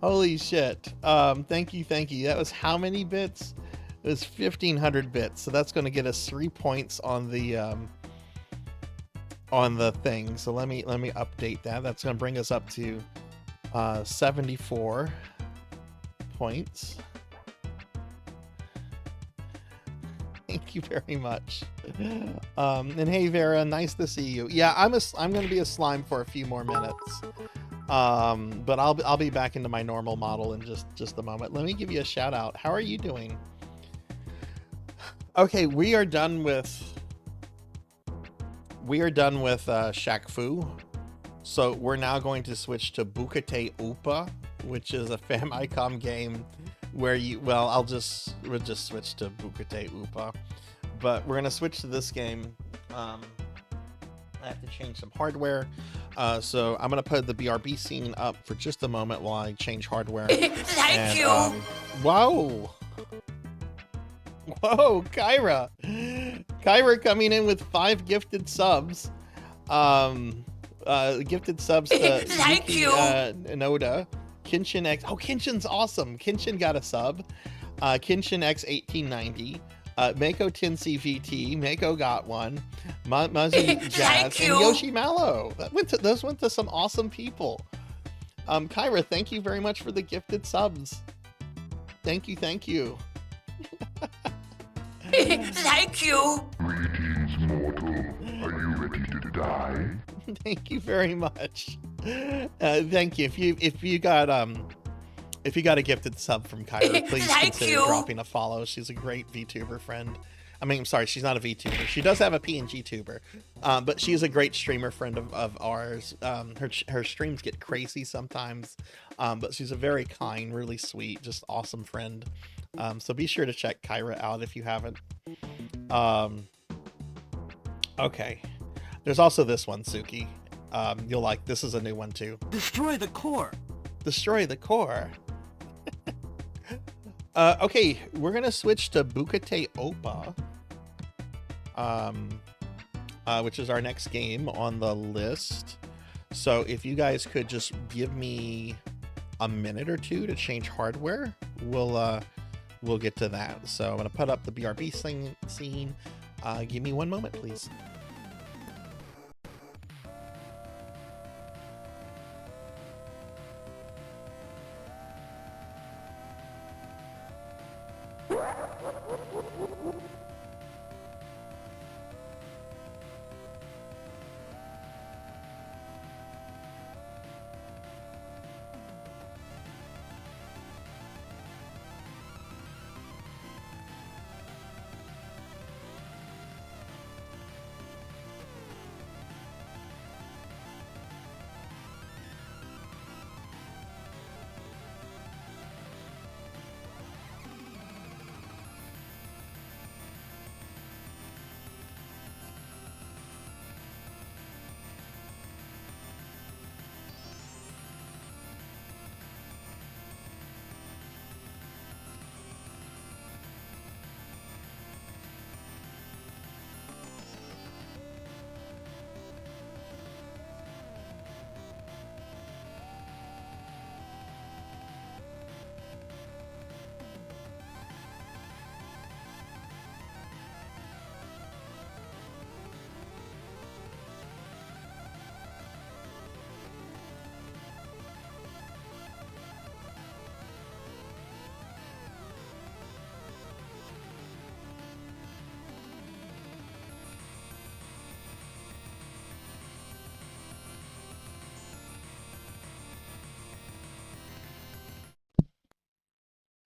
Speaker 2: Holy shit. Thank you. That was how many bits? It was 1,500 bits. So that's going to get us 3 points on the thing. So let me update that. That's going to bring us up to 74 points. Thank you very much. And hey Vera, nice to see you. Yeah, I'm gonna be a slime for a few more minutes. But I'll be back into my normal model in just a moment. Let me give you a shout out. How are you doing? Okay, we are done with ShaqFu. So we're now going to switch to Boukette Upa, which is a Famicom game where we'll just switch to Boukette Upa, but we're gonna switch to this game. I have to change some hardware, so I'm gonna put the BRB scene up for just a moment while I change hardware.
Speaker 3: Thank you.
Speaker 2: Whoa, Kyra coming in with 5 gifted subs. Gifted subs to
Speaker 3: Thank
Speaker 2: Yuki,
Speaker 3: you.
Speaker 2: Noda. Kenshin X. Oh, Kenshin's awesome. Kenshin got a sub. Kenshin X 1890. Mako Tensei VT. Mako got one. Muzzy Jazz. And Yoshi Mallow. Those went to some awesome people. Kyra, thank you very much for the gifted subs. Thank you.
Speaker 3: Thank you.
Speaker 4: Greetings, mortal. Are you ready to die?
Speaker 2: Thank you very much. Thank you. If you got a gifted sub from Kyra, please consider dropping a follow. She's a great VTuber friend. I mean, I'm sorry, she's not a VTuber. She does have a PNG tuber, but she's a great streamer friend of ours. Her streams get crazy sometimes, but she's a very kind, really sweet, just awesome friend. So be sure to check Kyra out if you haven't. Okay. There's also this one, Suki. You'll like, this is a new one too.
Speaker 7: Destroy the core.
Speaker 2: Destroy the core. Okay, we're gonna switch to Boukette Upa, which is our next game on the list. So if you guys could just give me a minute or two to change hardware, we'll get to that. So I'm gonna put up the BRB scene. Give me one moment, please.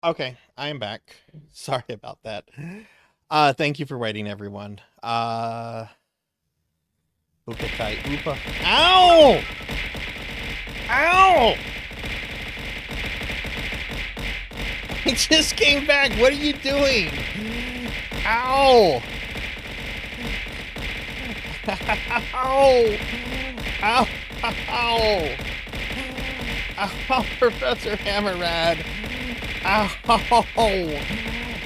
Speaker 2: Okay, I am back. Sorry about that. Thank you for waiting, everyone. Boukette Upa. Ow! Ow! I just came back. What are you doing? Ow! Ow! Ow! Ow! Ow! Professor Hammerrad! Ow!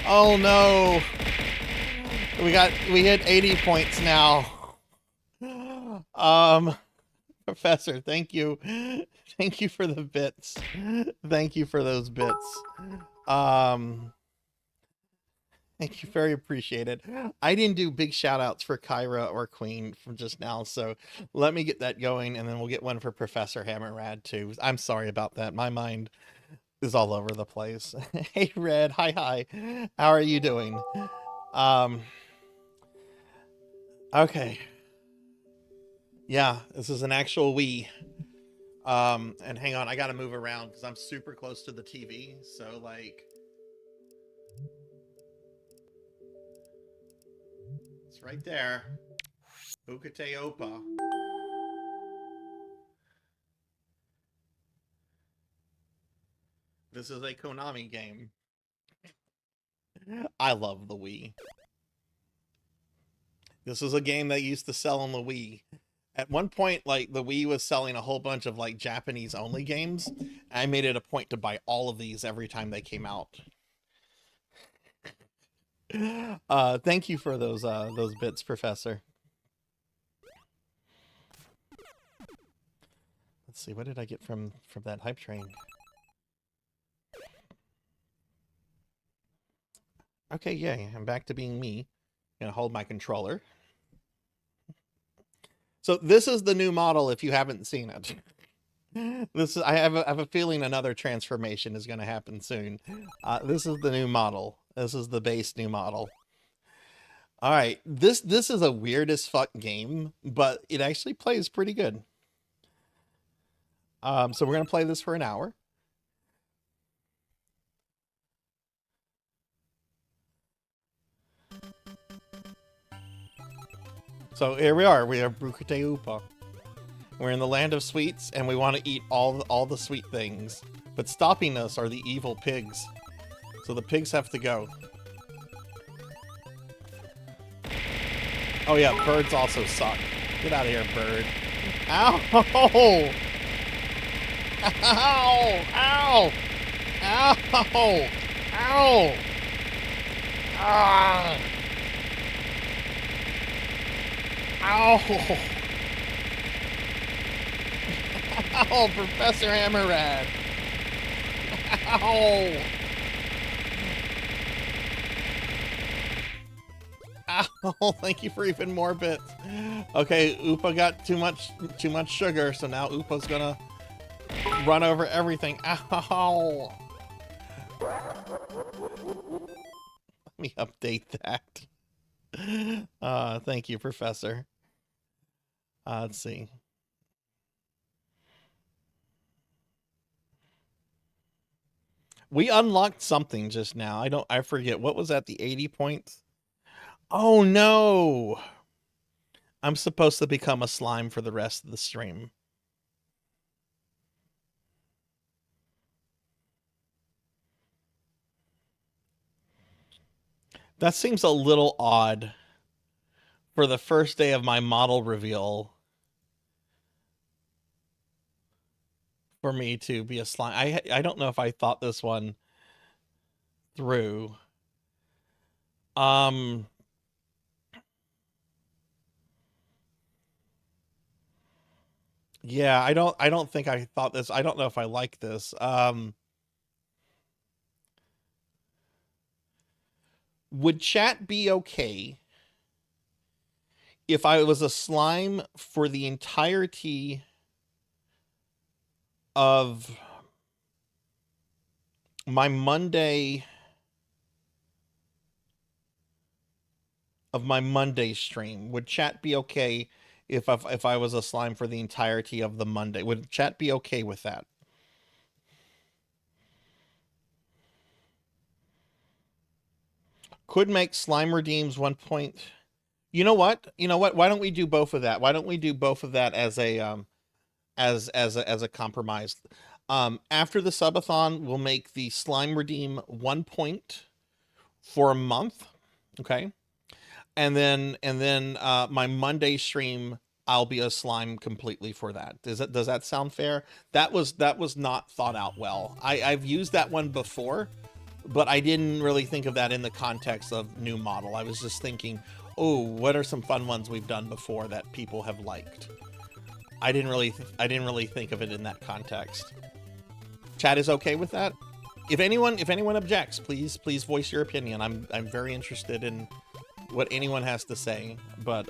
Speaker 2: Oh no! We hit 80 points now. Professor, thank you. Thank you for the bits. Thank you for those bits. Thank you, very appreciated. I didn't do big shout outs for Kyra or Queen from just now, so let me get that going and then we'll get one for Professor Hammerrad too. I'm sorry about that. My mind is all over the place. Hey Red, hi. How are you doing? Okay. Yeah, this is an actual Wii. And hang on, I gotta move around because I'm super close to the TV, so like it's right there. Boukette Upa. This is a Konami game. I love the Wii. This is a game that used to sell on the Wii. At one point, like, the Wii was selling a whole bunch of, like, Japanese-only games. I made it a point to buy all of these every time they came out. Thank you for those bits, Professor. Let's see, what did I get from that hype train? Okay, yay, I'm back to being me. I'm gonna hold my controller. So this is the new model if you haven't seen it. I have a feeling another transformation is going to happen soon. This is the new model. This is the base new model. All right, this is a weird as fuck game, but it actually plays pretty good. So we're going to play this for an hour. So here we are. We are Boukette Upa. We're in the land of sweets, and we want to eat all the sweet things. But stopping us are the evil pigs. So the pigs have to go. Oh yeah, birds also suck. Get out of here, bird. Ow! Ow! Ow! Ow! Ow! Ah! Ow! Ow, Professor Hammerrad! Ow! Ow! Thank you for even more bits. Okay, Upa got too much sugar, so now Upa's gonna run over everything. Ow! Let me update that. Thank you, Professor. Let's see. We unlocked something just now. I forget. What was that? The 80 points? Oh no! I'm supposed to become a slime for the rest of the stream. That seems a little odd for the first day of my model reveal for me to be a slime. I don't know if I thought this one through. Yeah, I don't think I thought this. I don't know if I like this. Would chat be okay if I was a slime for the entirety of my Monday stream? Would chat be okay if I was a slime for the entirety of the Monday? Would chat be okay with that? Could make slime redeems 1 point. You know what? You know what? Why don't we do both of that? Why don't we do both of that as a as a compromise? After the subathon, we'll make the slime redeem 1 point for a month. Okay. And then my Monday stream, I'll be a slime completely for that. Does that sound fair? That was not thought out well. I've used that one before, but I didn't really think of that in the context of new model. I was just thinking, oh, what are some fun ones we've done before that people have liked? I didn't really think of it in that context. Chat is okay with that? If anyone objects, please voice your opinion. I'm very interested in what anyone has to say, but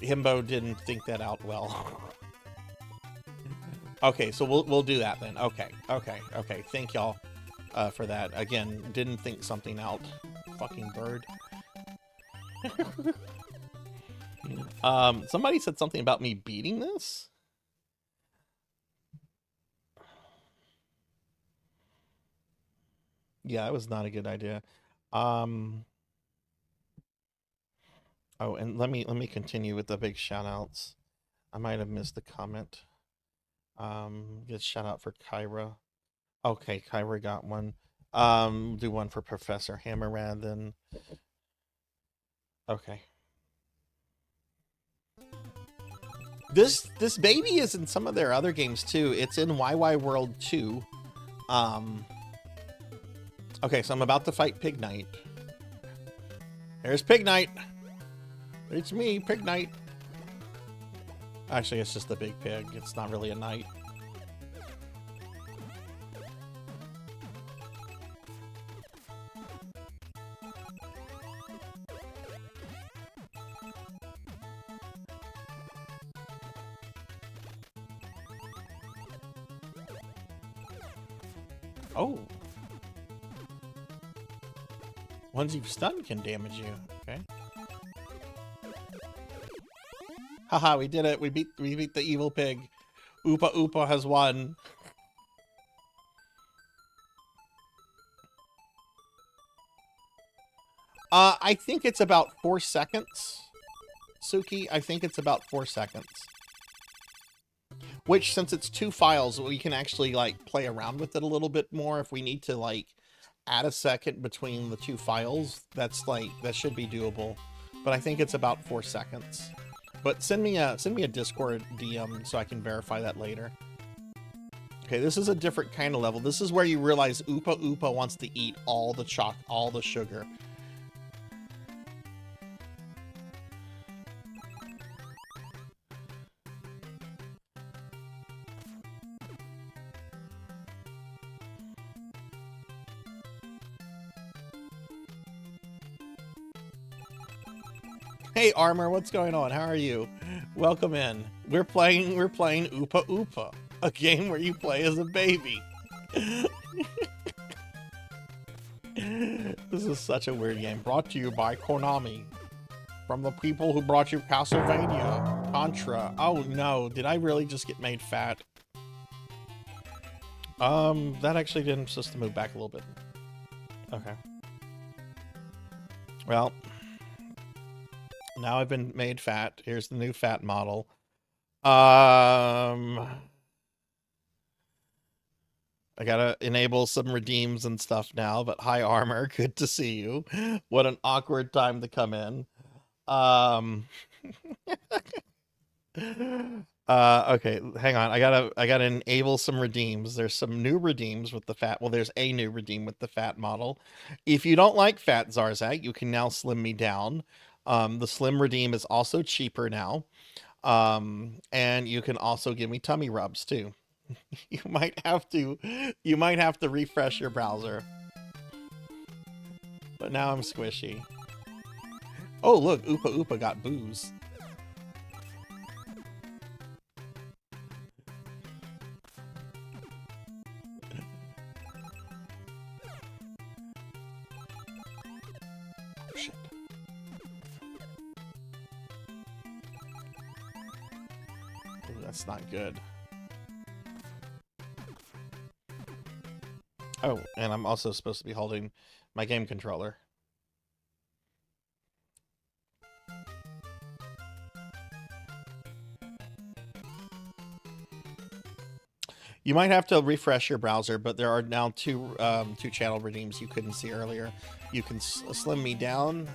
Speaker 2: Himbo didn't think that out well. Okay, so we'll do that then. Okay. Thank y'all for that. Again, didn't think something out. Fucking bird. Somebody said something about me beating this. Yeah, it was not a good idea. Oh, and let me continue with the big shout outs. I might have missed the comment. Get shout out for Kyra. Okay, Kyra got one. Do one for Professor Hammerad then. Okay. This baby is in some of their other games too. It's in YY World 2. Okay, so I'm about to fight Pig Knight. There's Pig Knight. It's me, Pig Knight. Actually, it's just a big pig. It's not really a knight. Oh. Ones you've stunned can damage you. Okay. Haha, we did it. We beat the evil pig. Upa Upa has won. I think it's about 4 seconds. Suki, I think it's about 4 seconds. Which, since it's 2 files, we can actually, like, play around with it a little bit more. If we need to, like, add a second between the 2 files, that's, like, that should be doable. But I think it's about 4 seconds. But send me a Discord DM so I can verify that later. Okay, this is a different kind of level. This is where you realize Upa Upa wants to eat all the sugar. Hey Armor, what's going on? How are you? Welcome in. We're playing Upa Upa, a game where you play as a baby. This is such a weird game. Brought to you by Konami. From the people who brought you Castlevania, Contra. Oh no, did I really just get made fat? That actually didn't just to move back a little bit. Okay. Well, now I've been made fat. Here's the new fat model. I gotta enable some redeems and stuff now, but hi Armor, good to see you. What an awkward time to come in. Okay, hang on. I gotta enable some redeems. There's some new redeems with the fat. Well, there's a new redeem with the fat model. If you don't like fat Sarzac, you can now slim me down. The slim redeem is also cheaper now. And you can also give me tummy rubs too. You might have to refresh your browser. But now I'm squishy. Oh, look, Upa Upa got booze. Oh, shit. Ooh, that's not good. Oh, and I'm also supposed to be holding my game controller. You might have to refresh your browser, but there are now two channel redeems you couldn't see earlier. You can slim me down,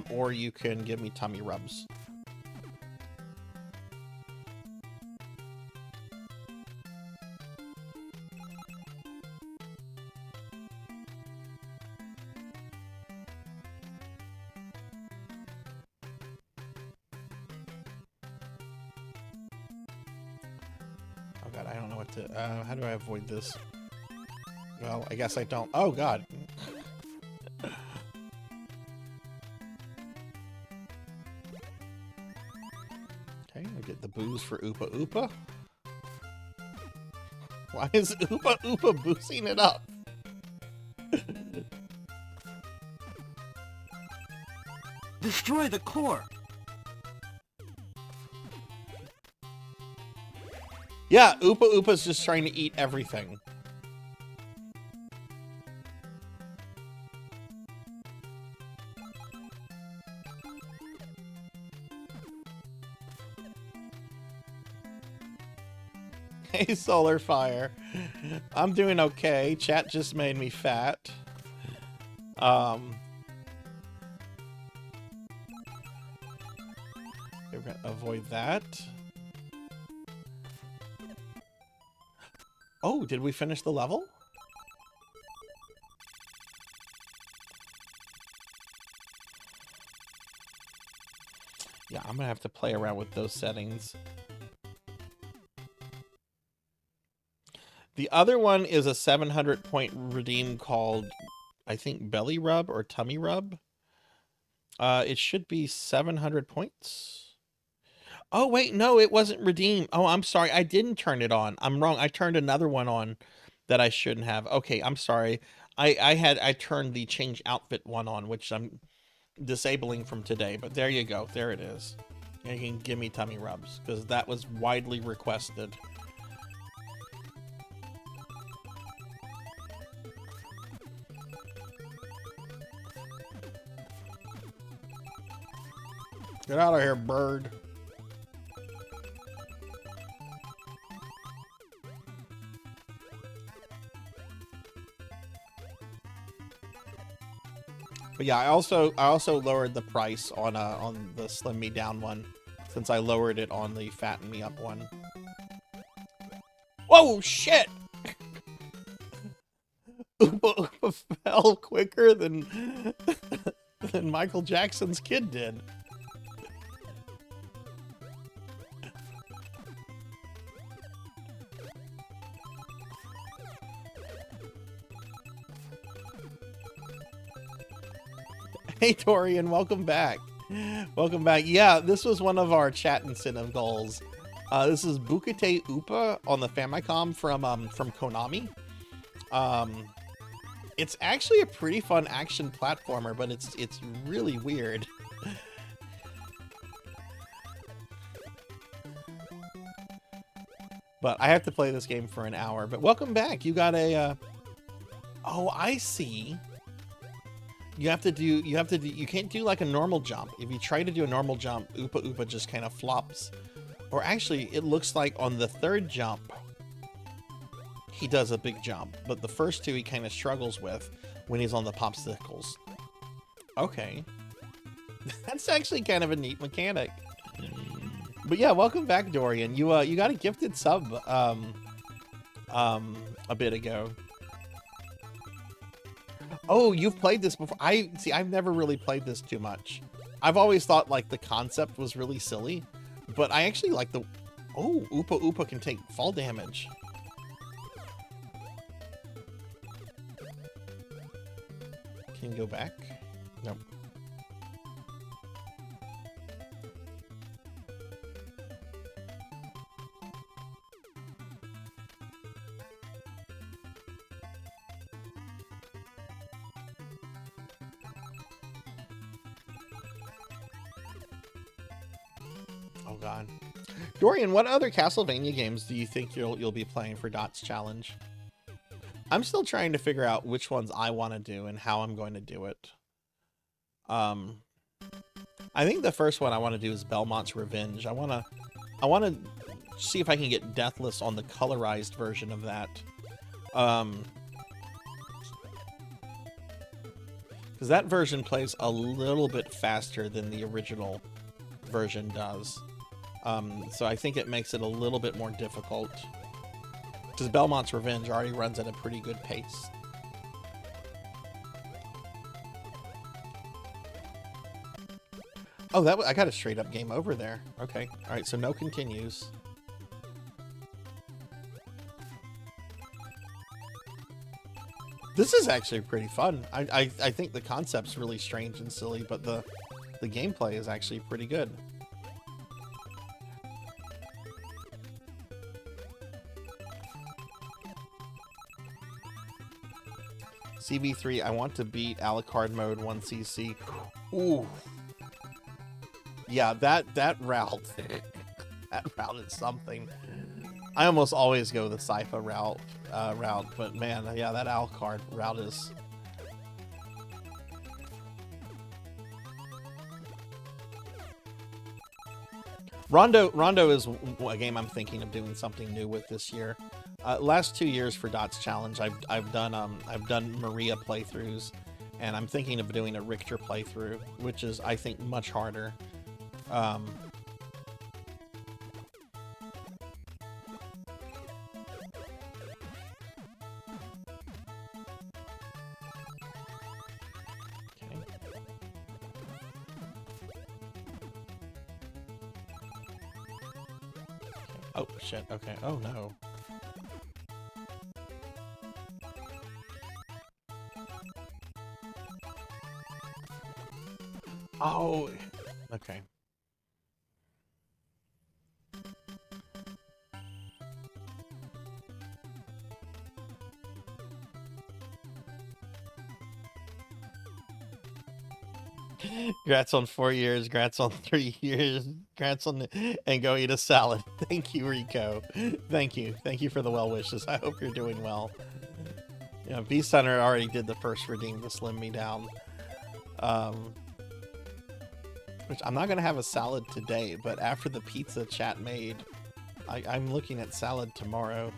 Speaker 2: or you can give me tummy rubs. Oh god, I don't know what to... how do I avoid this? Well, I guess I don't. Oh god. Okay, I get the booze for Upa Upa. Why is Upa Upa boosting it up?
Speaker 7: Destroy the core.
Speaker 2: Yeah, Upa Upa's just trying to eat everything. Hey, Solar Fire. I'm doing okay. Chat just made me fat. We're gonna avoid that. Oh, did we finish the level? Yeah, I'm gonna have to play around with those settings. The other one is a 700 point redeem called, I think, Belly Rub or Tummy Rub. It should be 700 points. Oh, wait, no, it wasn't redeemed. Oh, I'm sorry. I didn't turn it on. I'm wrong. I turned another one on that I shouldn't have. Okay, I'm sorry. I turned the change outfit one on, which I'm disabling from today. But there you go. There it is. You can give me tummy rubs because that was widely requested. Get out of here, bird. But yeah, I also lowered the price on the Slim Me Down one, since I lowered it on the Fatten Me Up one. Whoa, shit! Upa Upa fell quicker than than Michael Jackson's kid did. Hey, Torian, welcome back. Welcome back. Yeah, this was one of our chat incentive goals. This is Boukette Upa on the Famicom from Konami. It's actually a pretty fun action platformer, but it's really weird. But I have to play this game for an hour. But welcome back. You got a oh, I see. You can't do like a normal jump. If you try to do a normal jump, Upa Upa just kind of flops. Or actually, it looks like on the third jump, he does a big jump. But the first two he kind of struggles with when he's on the popsicles. Okay. That's actually kind of a neat mechanic. But yeah, welcome back, Dorian. You got a gifted sub a bit ago. Oh, you've played this before. I've never really played this too much. I've always thought like the concept was really silly, but I actually like the... Oh, Upa Upa can take fall damage. Can you go back? Nope. Oh god. Dorian, what other Castlevania games do you think you'll be playing for Dot's Challenge? I'm still trying to figure out which ones I want to do and how I'm going to do it. I think the first one I want to do is Belmont's Revenge. I want I want to see if I can get Deathless on the colorized version of that. Because that version plays a little bit faster than the original version does. So I think it makes it a little bit more difficult. Because Belmont's Revenge already runs at a pretty good pace. Oh, I got a straight up game over there. Okay. All right, so no continues. This is actually pretty fun. I think the concept's really strange and silly, but the gameplay is actually pretty good. CB3, I want to beat Alucard mode 1cc. Ooh. Yeah, that route, that route is something. I almost always go the Sypha route, but man, yeah, that Alucard route is. Rondo is a game I'm thinking of doing something new with this year. Last 2 years for Dots Challenge, I've done Maria playthroughs, and I'm thinking of doing a Richter playthrough, which is, I think, much harder. Oh shit, okay. Oh no. Oh, okay. Congrats on 4 years, congrats on 3 years, congrats on and go eat a salad. Thank you, Rico. Thank you for the well wishes. I hope you're doing well. Yeah, Beast Hunter already did the first redeem to slim me down. Which I'm not gonna have a salad today, but after the pizza chat made, I'm looking at salad tomorrow.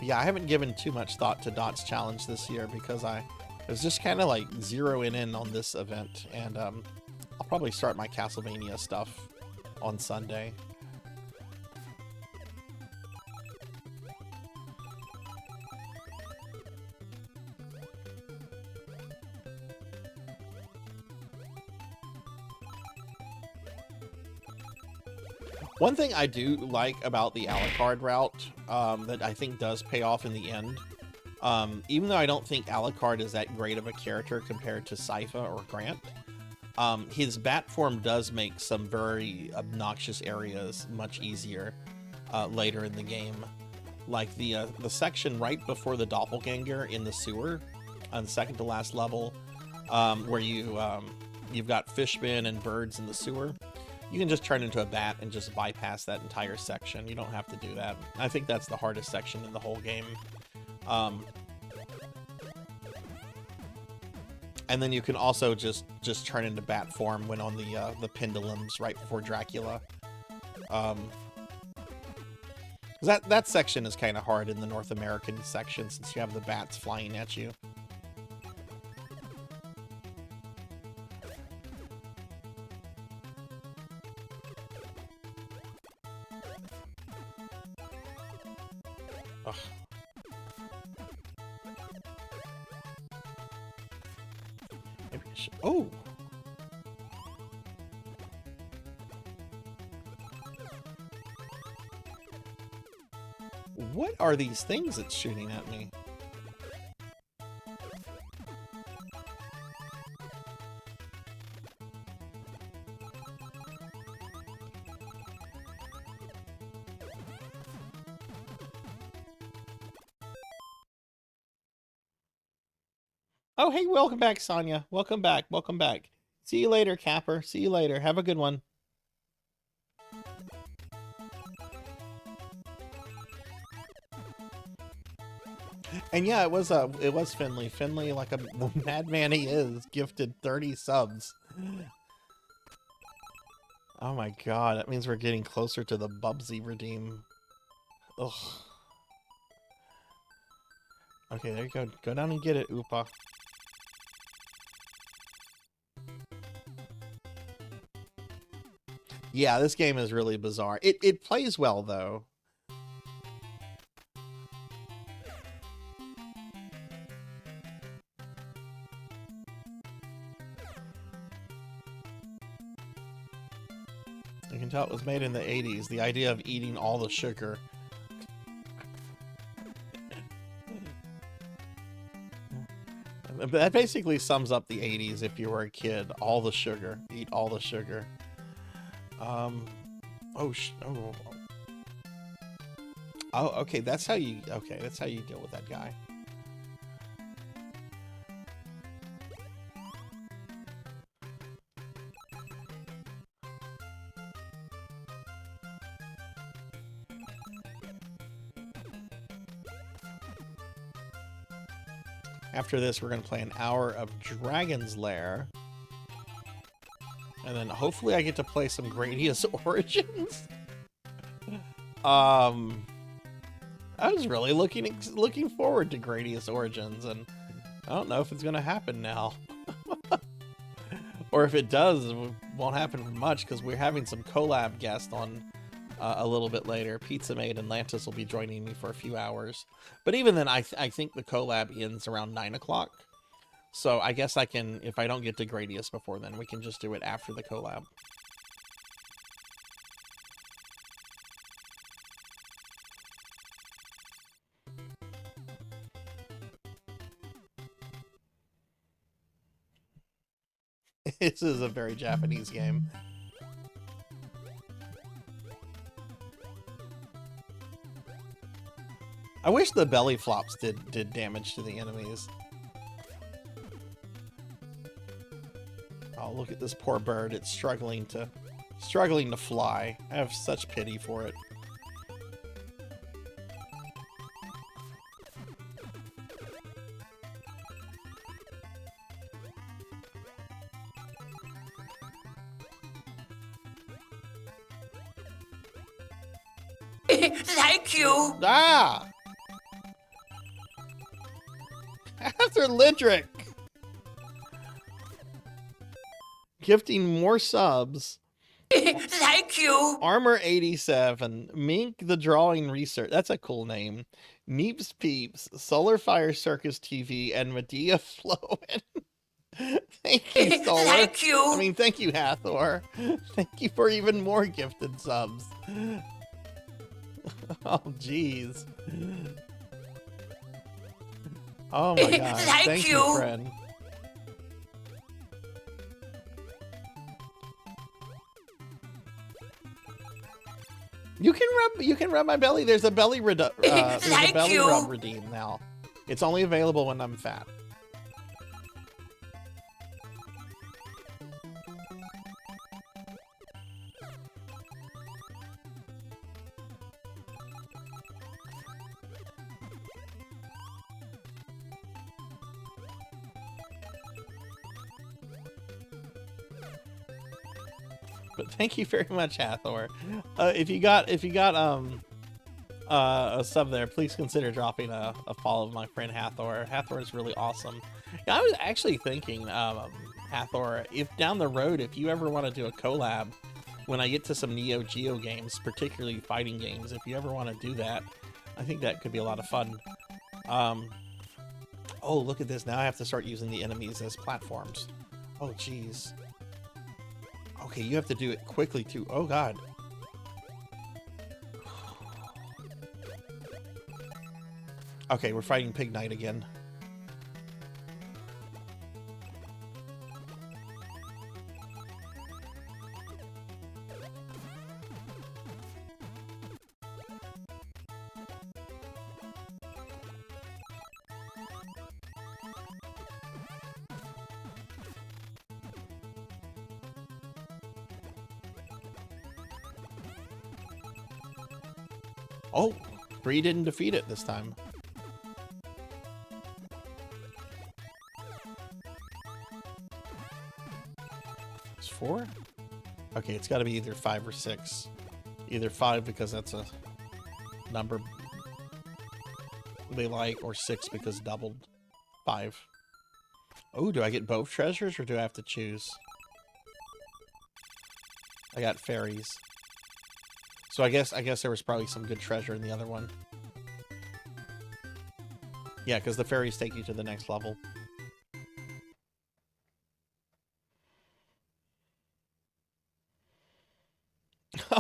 Speaker 2: Yeah, I haven't given too much thought to Dots Challenge this year because I was just kind of like zeroing in on this event, and I'll probably start my Castlevania stuff on Sunday. One thing I do like about the Alucard route that I think does pay off in the end, even though I don't think Alucard is that great of a character compared to Sypha or Grant, his bat form does make some very obnoxious areas much easier later in the game. Like the section right before the doppelganger in the sewer, on the second to last level, where you've got fishmen and birds in the sewer. You can just turn into a bat and just bypass that entire section. You don't have to do that. I think that's the hardest section in the whole game. And then you can also just turn into bat form when on the pendulums right before Dracula. That section is kind of hard in the North American section since you have the bats flying at you. Ugh. Maybe I should. Oh! What are these things it's shooting at me? Oh, hey, welcome back, Sonia. Welcome back. Welcome back. See you later, Capper. See you later. Have a good one. And yeah, it was Finley. Finley, like a madman he is, gifted 30 subs. Oh my god, that means we're getting closer to the Bubsy redeem. Ugh. Okay, there you go. Go down and get it, Upa. Yeah, this game is really bizarre. It plays well, though. You can tell it was made in the 80s. The idea of eating all the sugar. That basically sums up the 80s if you were a kid. All the sugar. Eat all the sugar. Oh, okay, that's how you deal with that guy. After this, we're going to play an hour of Dragon's Lair. And then hopefully I get to play some Gradius Origins. I was really looking forward to Gradius Origins, and I don't know if it's going to happen now. Or if it does, it won't happen for much, because we're having some collab guests on a little bit later. Pizza Maid and Lantis will be joining me for a few hours. But even then, I think the collab ends around 9 o'clock. So I guess I can, if I don't get to Gradius before then, we can just do it after the collab. This is a very Japanese game. I wish the belly flops did damage to the enemies. Oh, look at this poor bird. It's struggling to fly. I have such pity for it.
Speaker 3: Thank you.
Speaker 2: Ah! After Lidric gifting more subs.
Speaker 3: Thank you.
Speaker 2: Armor 87, Mink the Drawing Research. That's a cool name. Meeps Peeps, Solar Fire Circus TV, and Medea Flowin. Thank you, Solar.
Speaker 3: Thank you.
Speaker 2: I mean, thank you, Hathor. Thank you for even more gifted subs. Oh, jeez. Oh my god. Thank you, friend. You can rub my belly. There's a belly rub redeem now. It's only available when I'm fat. But thank you very much, Hathor. If you got a sub there, please consider dropping a follow of my friend Hathor. Hathor is really awesome. Yeah, I was actually thinking, Hathor, if down the road, if you ever want to do a collab, when I get to some Neo Geo games, particularly fighting games, if you ever want to do that, I think that could be a lot of fun. Oh, look at this. Now I have to start using the enemies as platforms. Oh, jeez. Okay, you have to do it quickly, too. Oh, God. Okay, we're fighting Pig Knight again. Oh, Bree didn't defeat it this time. 4? Okay, it's got to be either 5 or 6. Either 5 because that's a number they like, or 6 because doubled 5. Oh, do I get both treasures or do I have to choose? I got fairies. So I guess there was probably some good treasure in the other one. Yeah, because the fairies take you to the next level.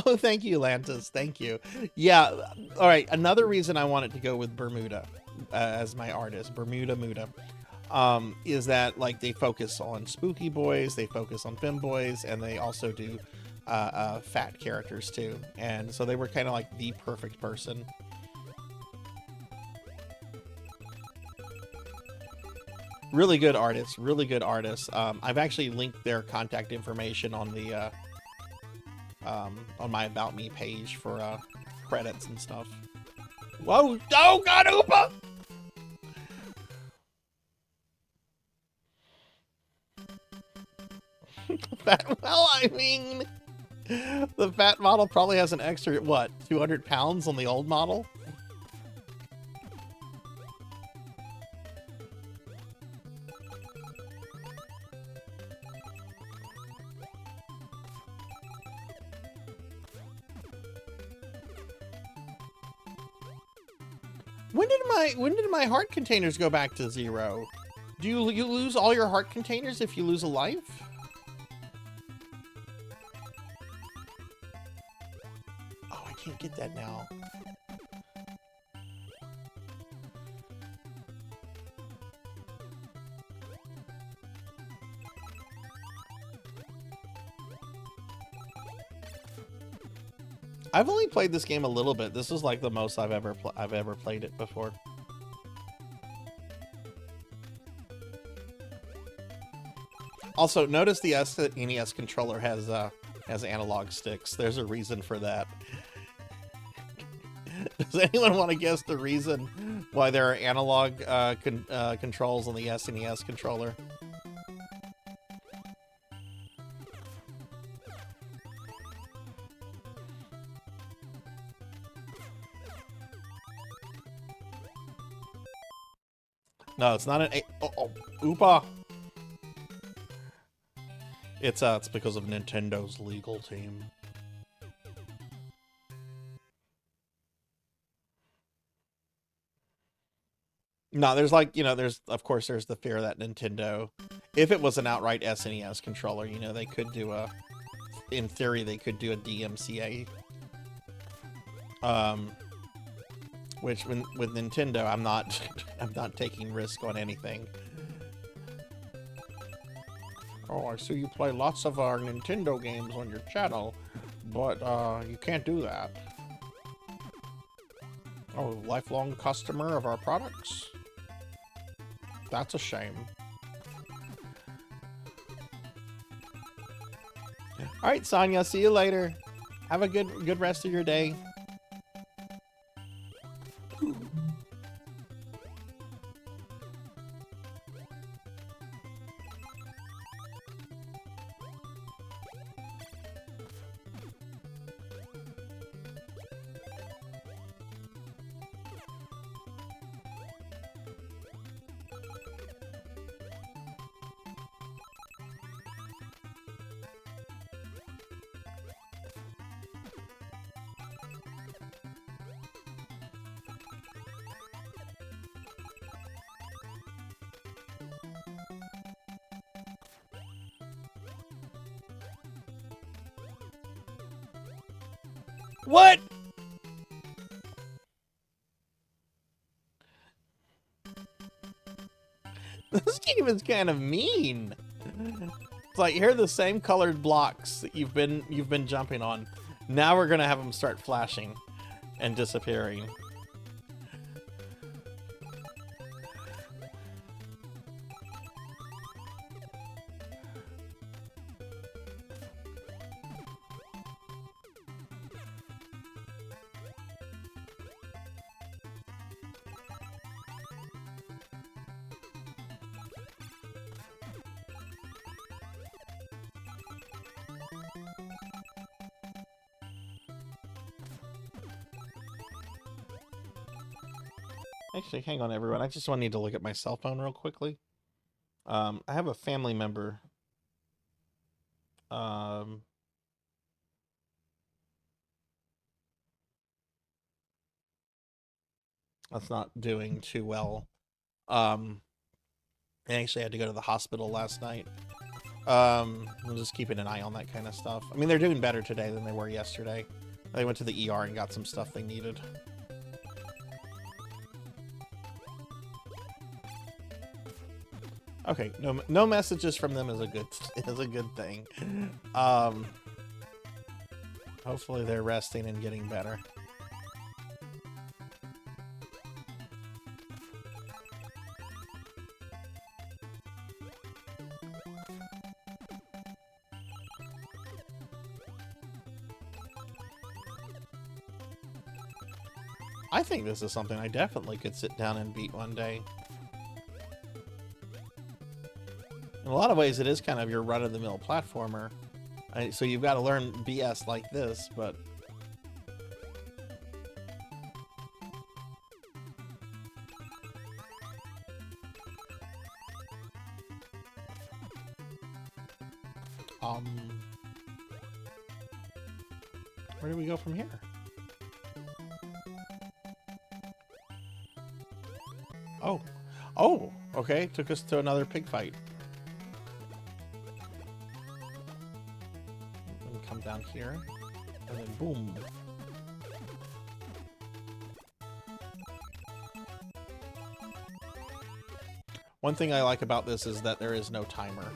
Speaker 2: Oh, thank you, Lantis. Thank you. Yeah, all right. Another reason I wanted to go with Bermuda as my artist, Bermuda Muda, is that like they focus on spooky boys, they focus on femboys, and they also do fat characters too. And so they were kind of like the perfect person. Really good artists, really good artists. I've actually linked their contact information on the on my About Me page for credits and stuff. Whoa! Oh God, Upa! Well, I mean, the fat model probably has an extra, what, 200 pounds on the old model? When did my heart containers go back to 0? Do you lose all your heart containers if you lose a life? Oh, I can't get that now. I've only played this game a little bit. This is like the most I've ever played it before. Also, notice the NES controller has analog sticks. There's a reason for that. Does anyone want to guess the reason why there are analog controls on the SNES controller? No, it's not an Upa. It's because of Nintendo's legal team. No, there's like, there's the fear that Nintendo, if it was an outright SNES controller, they could do in theory, they could do a DMCA. Which with Nintendo, I'm not taking risk on anything. Oh, I see you play lots of our Nintendo games on your channel, but you can't do that. Oh, lifelong customer of our products? That's a shame. All right, Sonia, see you later. Have a good rest of your day. What? This game is kind of mean. It's like, here are the same colored blocks that you've been jumping on. Now we're gonna have them start flashing and disappearing. Actually, hang on, everyone. I just want to need to look at my cell phone real quickly. I have a family member. That's not doing too well. I actually had to go to the hospital last night. I'm just keeping an eye on that kind of stuff. I mean, they're doing better today than they were yesterday. They went to the ER and got some stuff they needed. Okay, no messages from them is a good thing. Hopefully they're resting and getting better. I think this is something I definitely could sit down and beat one day. In a lot of ways, it is kind of your run-of-the-mill platformer. So you've got to learn BS like this, but... where do we go from here? Oh, okay. Took us to another pig fight. And come down here, and then boom. One thing I like about this is that there is no timer.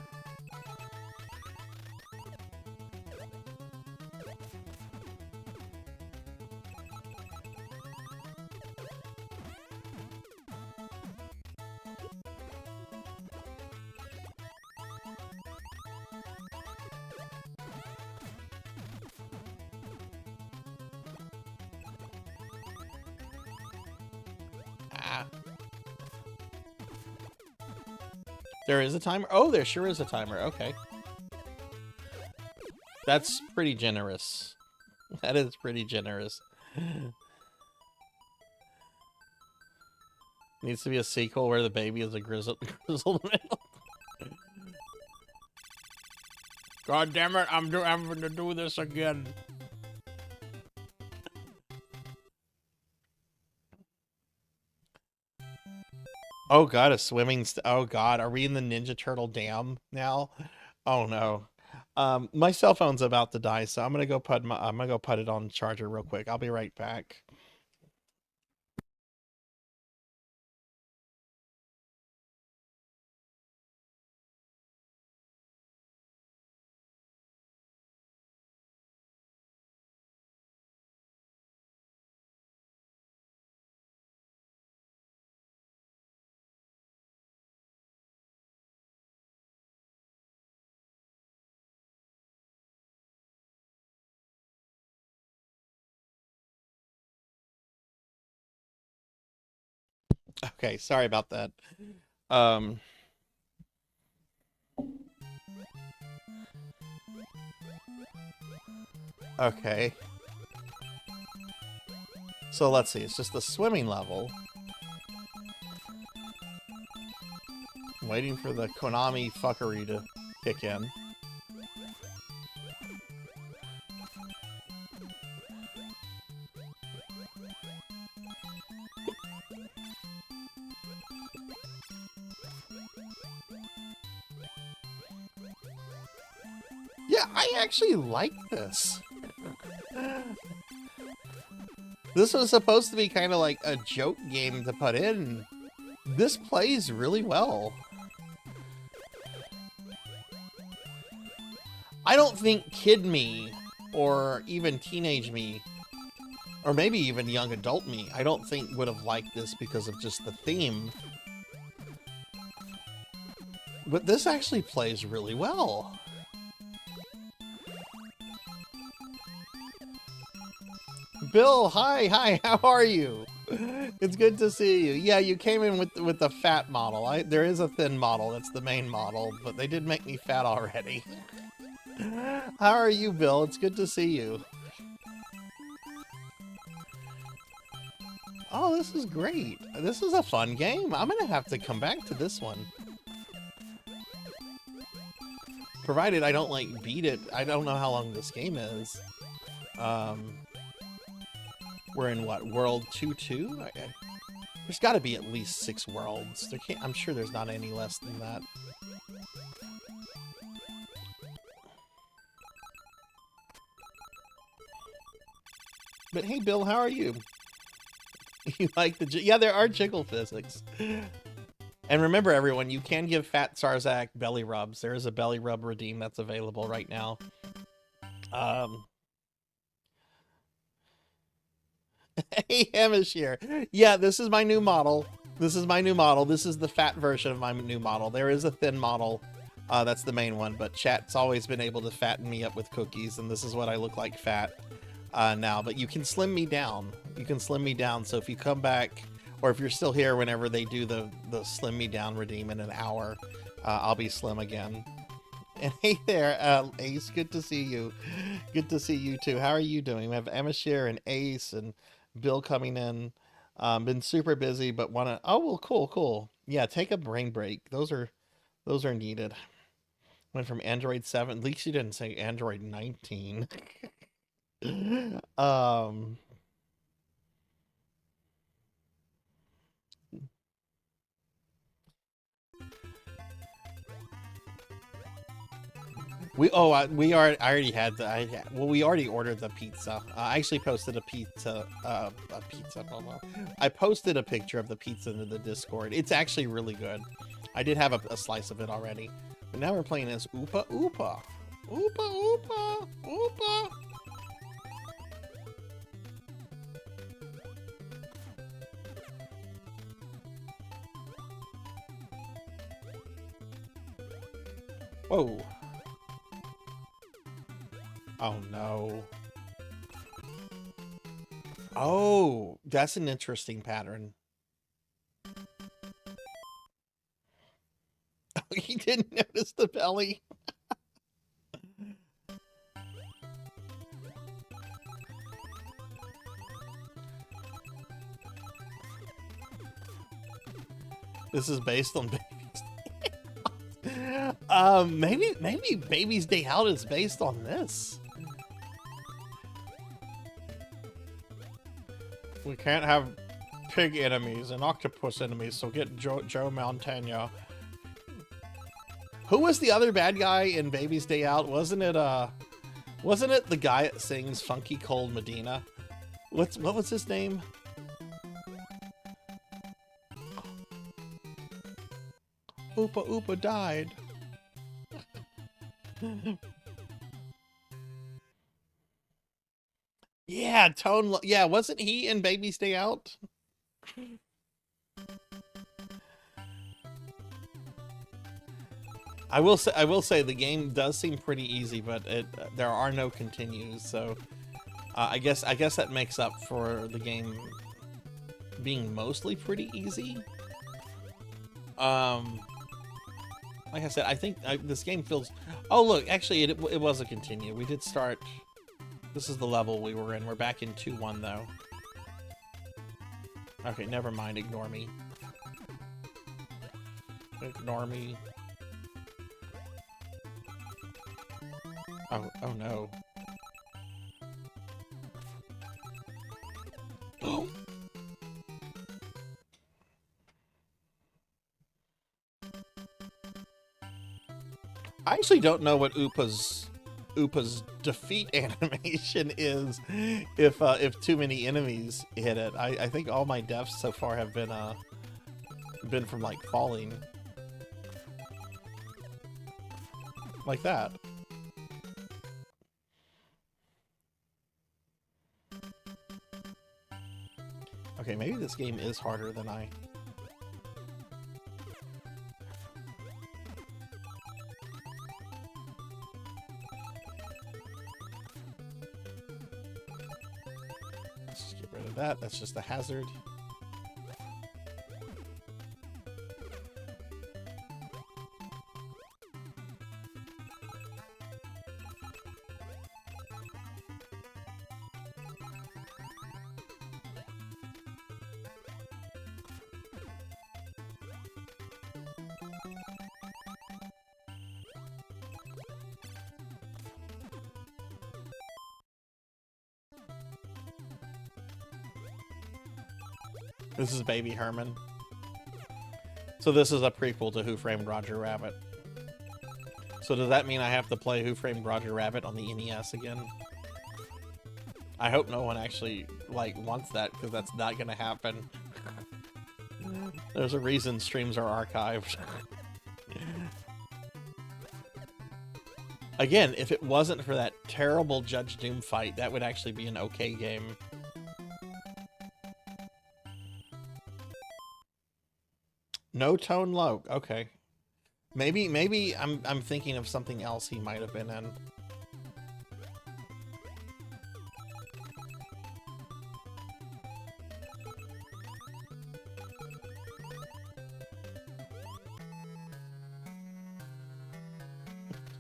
Speaker 2: There is a timer? Oh, there sure is a timer. Okay. That's pretty generous. That is pretty generous. Needs to be a sequel where the baby is a grizzled male. God damn it, I'm having to do this again. Oh god, a swimming oh god, are we in the Ninja Turtle dam now? Oh no. My cell phone's about to die, so I'm gonna go put it on charger real quick. I'll be right back. Okay, sorry about that. Okay. So let's see, it's just the swimming level. I'm waiting for the Konami fuckery to kick in. Yeah, I actually like this. This was supposed to be kind of like a joke game to put in. This plays really well. I don't think kid me, or even teenage me, or maybe even young adult me, I don't think would have liked this because of just the theme. But this actually plays really well. Bill, hi, how are you? It's good to see you. Yeah, you came in with the fat model. There is a thin model, that's the main model, but they did make me fat already. How are you, Bill? It's good to see you. Oh, this is great. This is a fun game. I'm gonna have to come back to this one. Provided I don't, like, beat it. I don't know how long this game is. We're in, what, World 2-2? There's gotta be at least 6 worlds. I'm sure there's not any less than that. But hey, Bill, how are you? You like the... Yeah, there are jiggle physics. And remember, everyone, you can give Fat Sarzac belly rubs. There is a belly rub redeem that's available right now. Hey, Hamish here. Yeah, this is my new model. This is my new model. This is the fat version of my new model. There is a thin model. That's the main one, but chat's always been able to fatten me up with cookies, and this is what I look like fat now. But you can slim me down. You can slim me down, so if you come back... Or if you're still here whenever they do the Slim Me Down redeem in an hour, I'll be slim again. And hey there, Ace, good to see you. Good to see you too. How are you doing? We have Emishir and Ace and Bill coming in. Been super busy, but wanna... Oh, well, cool. Yeah, take a brain break. Those are needed. Went from Android 7. At least you didn't say Android 19. I already had we already ordered the pizza. I actually posted a pizza, I posted a picture of the pizza into the Discord. It's actually really good. I did have a slice of it already. But now we're playing as Upa Upa. Upa Upa Upa. Whoa. Oh no. Oh, that's an interesting pattern. Oh, he didn't notice the belly. This is based on Baby's maybe Baby's Day Out is based on this. We can't have pig enemies and octopus enemies, so get Joe Montana. Who was the other bad guy in Baby's Day Out? Wasn't it the guy that sings Funky Cold Medina? What was his name? Upa Upa died. Yeah, yeah, wasn't he in Baby's Day Out? I will say the game does seem pretty easy, but there are no continues, so I guess that makes up for the game being mostly pretty easy. Like I said, I think this game feels... Oh, look, actually, it was a continue. We did start... This is the level we were in. We're back in 2-1, though. Okay, never mind. Ignore me. Ignore me. Oh no. Oh! I actually don't know what Upa's defeat animation is if too many enemies hit it. I think all my deaths so far have been from like falling. Like that. Okay, maybe this game is harder than I... That's just a hazard. This is Baby Herman. So this is a prequel to Who Framed Roger Rabbit. So does that mean I have to play Who Framed Roger Rabbit on the NES again? I hope no one actually, like, wants that, because that's not gonna happen. There's a reason streams are archived. Again, if it wasn't for that terrible Judge Doom fight, that would actually be an okay game. No Tone Loc. Okay. Maybe I'm thinking of something else he might have been in.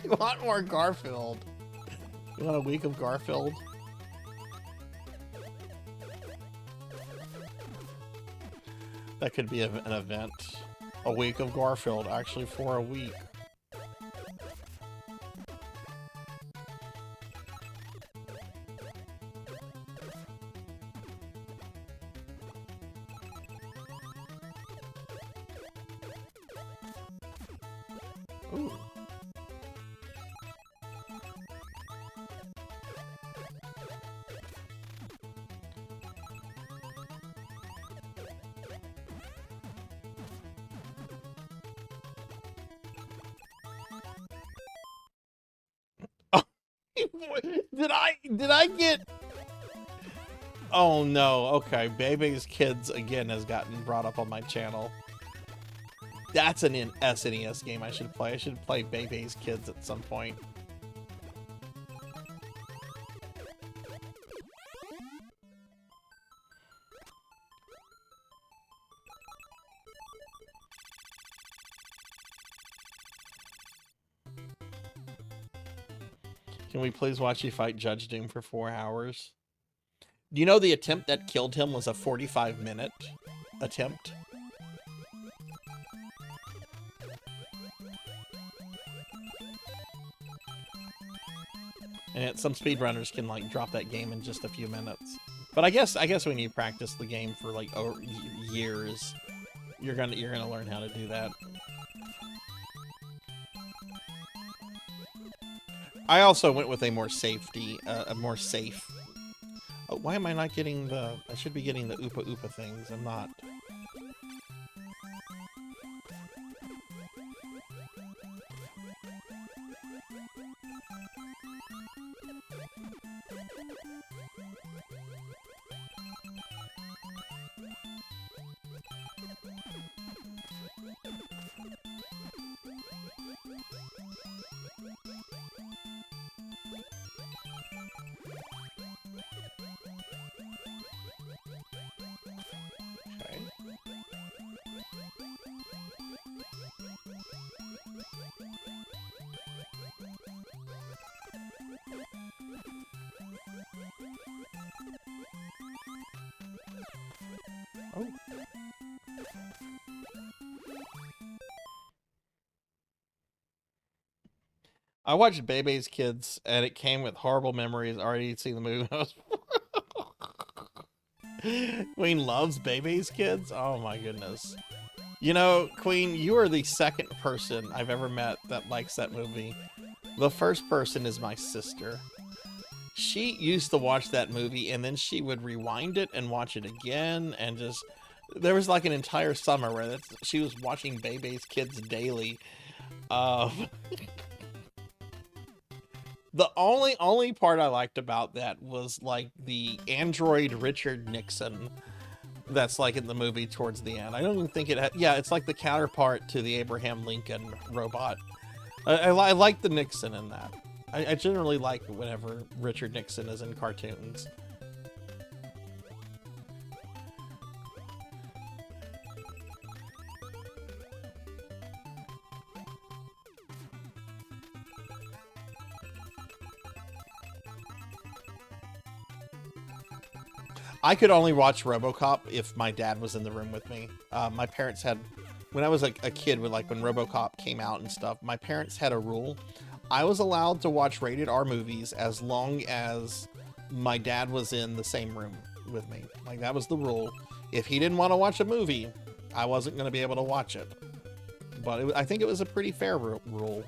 Speaker 2: You want more Garfield? You want a week of Garfield? That could be an event. A week of Garfield, actually, for a week. Ooh. Did I get... Oh no, okay. Bebe's Kids again has gotten brought up on my channel. That's an SNES game I should play. I should play Bebe's Kids at some point. Can we please watch you fight Judge Doom for 4 hours? Do you know the attempt that killed him was a 45-minute attempt? And yet some speedrunners can like drop that game in just a few minutes. But I guess when you practice the game for like years, you're gonna learn how to do that. I also went with a more safe. Oh, why am I not getting the... I should be getting the Upa Upa things. I'm not. Okay. Oh. I watched Bebe's Kids, and it came with horrible memories. Already seen the movie. Queen loves Bebe's Kids? Oh my goodness. You know, Queen, you are the second person I've ever met that likes that movie. The first person is my sister. She used to watch that movie, and then she would rewind it and watch it again, and just... There was like an entire summer where she was watching Bebe's Kids daily. The only part I liked about that was like the android Richard Nixon that's like in the movie towards the end. I don't even think it had... Yeah, it's like the counterpart to the Abraham Lincoln robot. I like the Nixon in that. I generally like whenever Richard Nixon is in cartoons. I could only watch RoboCop if my dad was in the room with me. My parents had, when I was a kid, when RoboCop came out and stuff, my parents had a rule. I was allowed to watch rated R movies as long as my dad was in the same room with me. Like, that was the rule. if he didn't want to watch a movie, I wasn't going to be able to watch it. But I think it was a pretty fair rule.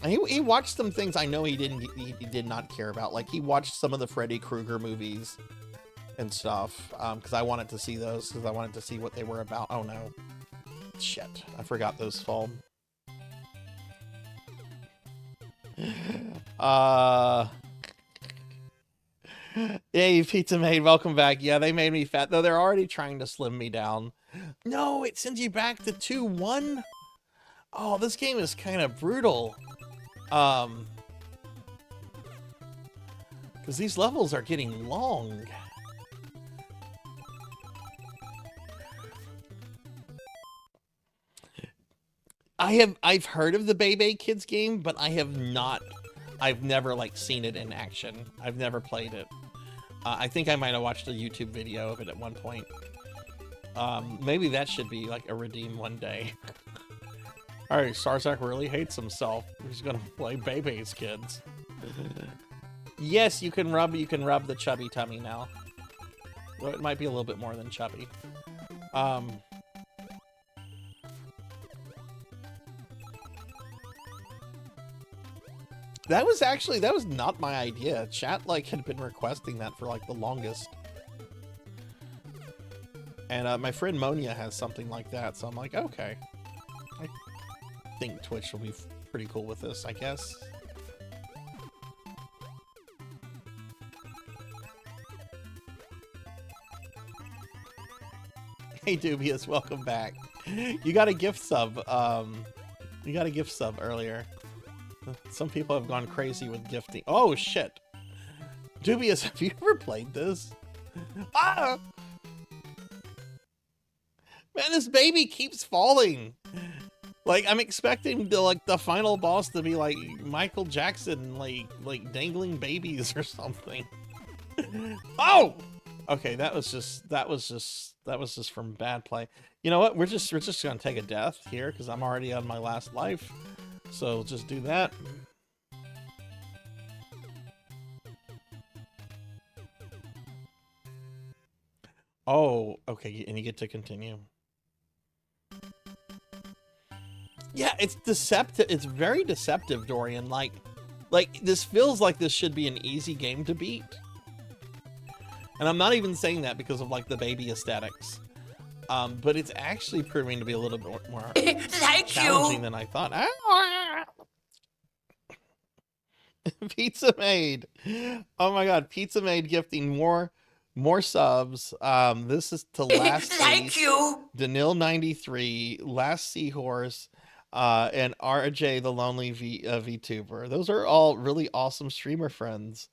Speaker 2: He watched some things I know he did not care about. Like, he watched some of the Freddy Krueger movies and stuff, because I wanted to see those, because I wanted to see what they were about. Oh no. Shit. I forgot those fall. Hey, Pizza Maid, welcome back. Yeah, they made me fat, though they're already trying to slim me down. No, it sends you back to 2-1. Oh, this game is kind of brutal. Because these levels are getting long. I've heard of the Bebe Kids game, but I've never like seen it in action. I've never played it. I think I might have watched a YouTube video of it at one point. Maybe that should be like a redeem one day. Alright, Sarzac really hates himself. He's gonna play Bebe's Kids. Yes, you can rub the chubby tummy now. Well, it might be a little bit more than chubby. That was not my idea. Chat like had been requesting that for like the longest. And my friend Monia has something like that, so I'm like, okay. I think Twitch will be pretty cool with this, I guess. Hey Dubious, welcome back. You got a gift sub. You got a gift sub earlier. Some people have gone crazy with gifting. Oh shit. Dubious, have you ever played this? Ah! Man, this baby keeps falling. Like, I'm expecting the final boss to be like Michael Jackson, like dangling babies or something. Oh! Okay, that was just from bad play. You know what? We're just gonna take a death here because I'm already on my last life. So just do that. Oh, okay, and you get to continue. Yeah, it's deceptive. It's very deceptive, Dorian. Like this feels like this should be an easy game to beat. And I'm not even saying that because of like the baby aesthetics. But it's actually proving to be a little bit more challenging than I thought. Pizza Maid. Oh my god, Pizza Maid gifting more subs. This is to Last
Speaker 3: Thank you.
Speaker 2: Danil 93, Last Seahorse, and RJ the Lonely VTuber. Those are all really awesome streamer friends.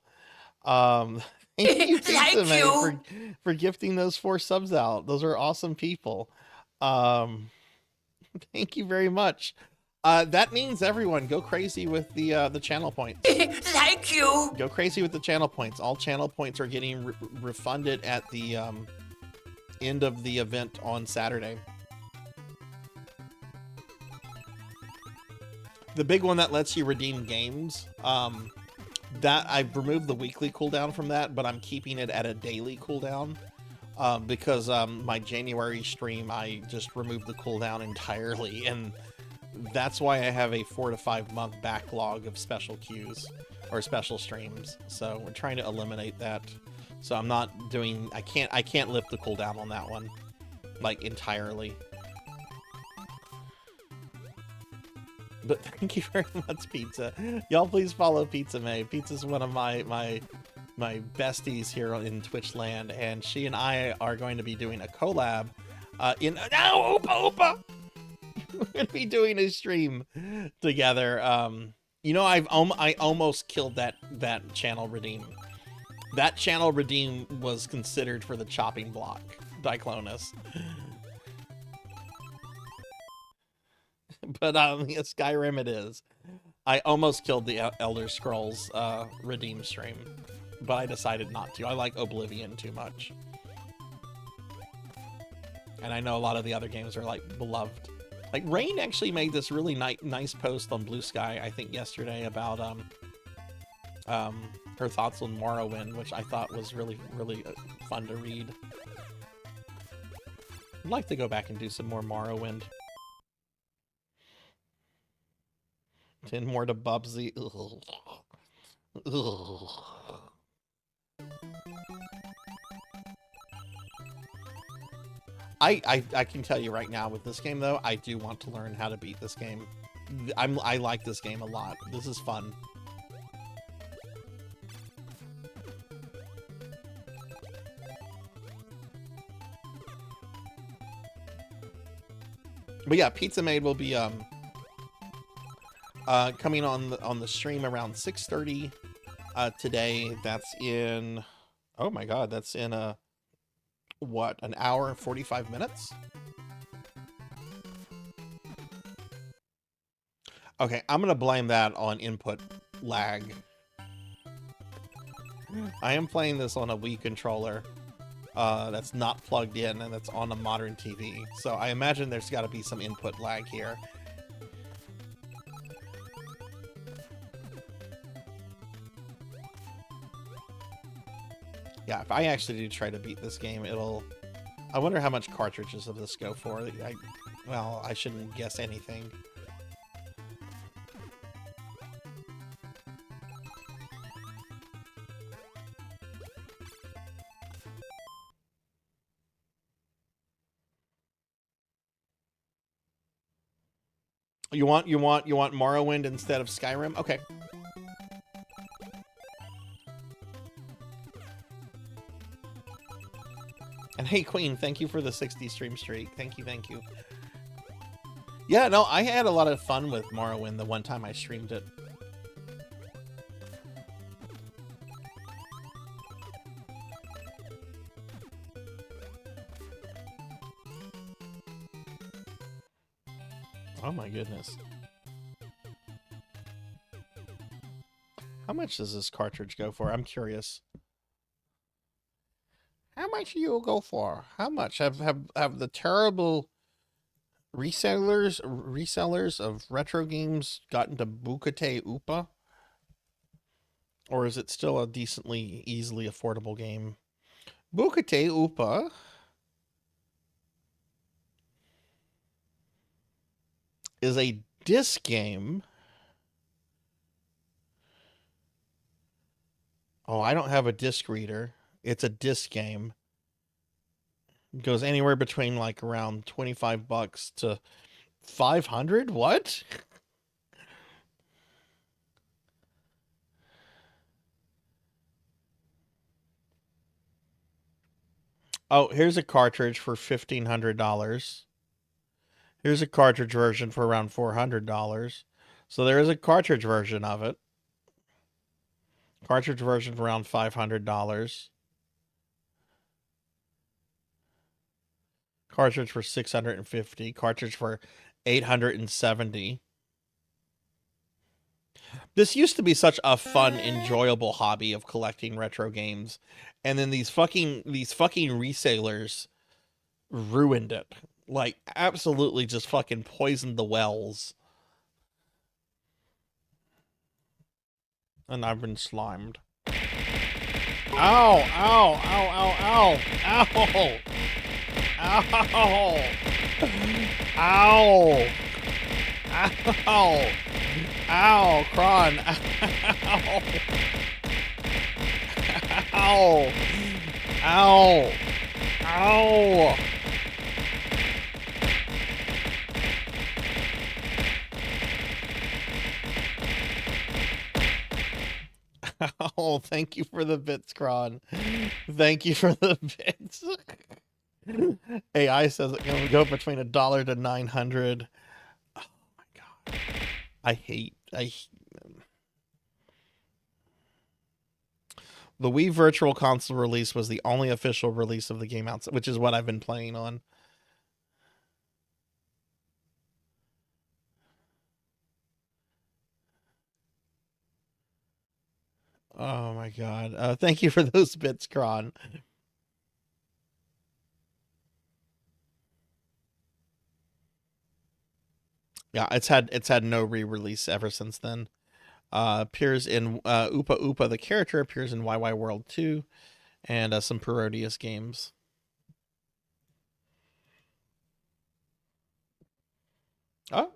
Speaker 2: Thank you, Pizza Maid, for gifting those 4 subs out. Those are awesome people. Thank you very much. That means everyone go crazy with the channel points.
Speaker 3: Thank you.
Speaker 2: Go crazy with the channel points. All channel points are getting refunded at the end of the event on Saturday. The big one that lets you redeem games, that I've removed the weekly cooldown from that, but I'm keeping it at a daily cooldown because my January stream, I just removed the cooldown entirely, and that's why I have a 4 to 5 month backlog of special queues or special streams. So we're trying to eliminate that. So I'm not doing, I can't lift the cooldown on that one, like entirely. But thank you very much, Pizza. Y'all please follow Pizza Maid. Pizza's one of my besties here in Twitch land, and she and I are going to be doing a collab Upa! We're gonna be doing a stream together. You know, I almost killed that channel redeem. That channel redeem was considered for the chopping block, Diclonus. But yeah, Skyrim it is. I almost killed the Elder Scrolls redeem stream, but I decided not to. I like Oblivion too much. And I know a lot of the other games are like beloved. Like Rain actually made this really nice post on Blue Sky, I think yesterday, about her thoughts on Morrowind, which I thought was really, really fun to read. I'd like to go back and do some more Morrowind. 10 more to Bubsy. Ugh. Ugh. I can tell you right now with this game, though, I do want to learn how to beat this game. I like this game a lot. This is fun. But yeah, Pizza Maid will be coming on the stream around 6:30 today. That's in, oh my god, that's in what, an hour and 45 minutes? Okay, I'm gonna blame that on input lag. I am playing this on a Wii controller that's not plugged in and that's on a modern TV, so I imagine there's got to be some input lag here. Yeah, if I actually do try to beat this game, it'll... I wonder how much cartridges of this go for. Well, I shouldn't guess anything. You want Morrowind instead of Skyrim? Okay. And hey, Queen, thank you for the 60 stream streak. Thank you, thank you. Yeah, no, I had a lot of fun with Morrowind the one time I streamed it. Oh my goodness. How much does this cartridge go for? I'm curious. How much do you go for? How much have the terrible resellers of retro games gotten to Boukette Upa? Or is it still a decently easily affordable game? Boukette Upa is a disc game. Oh, I don't have a disc reader. It's a disc game. It goes anywhere between like around 25 bucks to 500. What? Oh, here's a cartridge for $1,500. Here's a cartridge version for around $400. So there is a cartridge version of it. Cartridge version for around $500. Cartridge for $650. Cartridge for $870. This used to be such a fun, enjoyable hobby of collecting retro games, and then these fucking resellers ruined it. Like, absolutely just fucking poisoned the wells. And I've been slimed. Ow! Ow! Ow! Ow! Ow! Ow! Ow! Ow! Ow! Ow! Kron! Ow! Ow! Ow! Oh, thank you for the bits, Kron. Thank you for the bits. AI says it's going to go between $1 to $900. Oh my god. I hate the Wii Virtual Console release was the only official release of the game outside, which is what I've been playing on. Oh my god. Thank you for those bits, Kron. Yeah, it's had no re-release ever since then. Appears in Upa Upa. The character appears in YY World 2 and some Parodius games. Oh,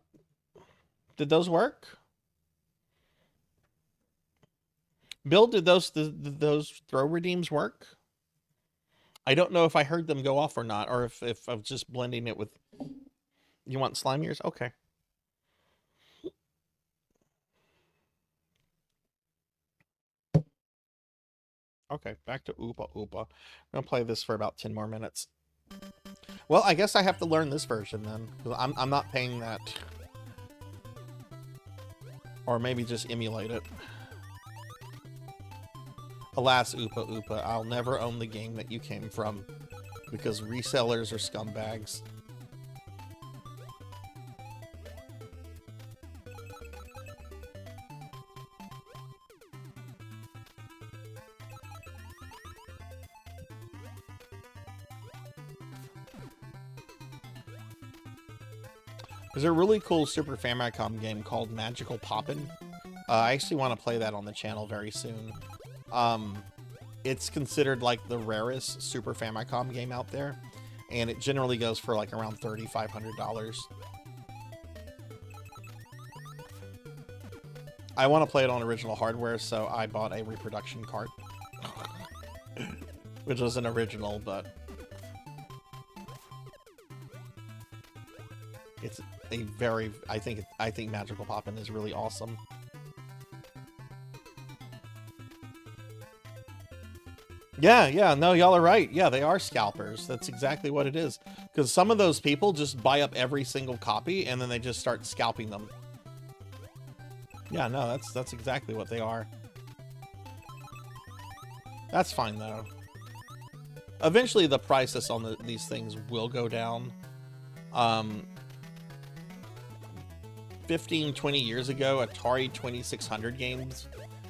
Speaker 2: did those work? Bill, did those throw redeems work? I don't know if I heard them go off or not, or if I'm just blending it with... You want slime ears? Okay. Okay, back to Upa Upa. I'm gonna play this for about 10 more minutes. Well, I guess I have to learn this version then, because I'm not paying that. Or maybe just emulate it. Alas, Upa Upa, I'll never own the game that you came from, because resellers are scumbags. There's a really cool Super Famicom game called Magical Poppin'. I actually want to play that on the channel very soon. It's considered like the rarest Super Famicom game out there, and it generally goes for like around $3,500. I want to play it on original hardware, so I bought a reproduction cart, which was an original, but it's a very, I think Magical Poppin' is really awesome. Yeah, no, y'all are right. Yeah, they are scalpers. That's exactly what it is. Because some of those people just buy up every single copy and then they just start scalping them. Yeah, no, that's exactly what they are. That's fine though. Eventually the prices on these things will go down. 15, 20 years ago, Atari 2600 games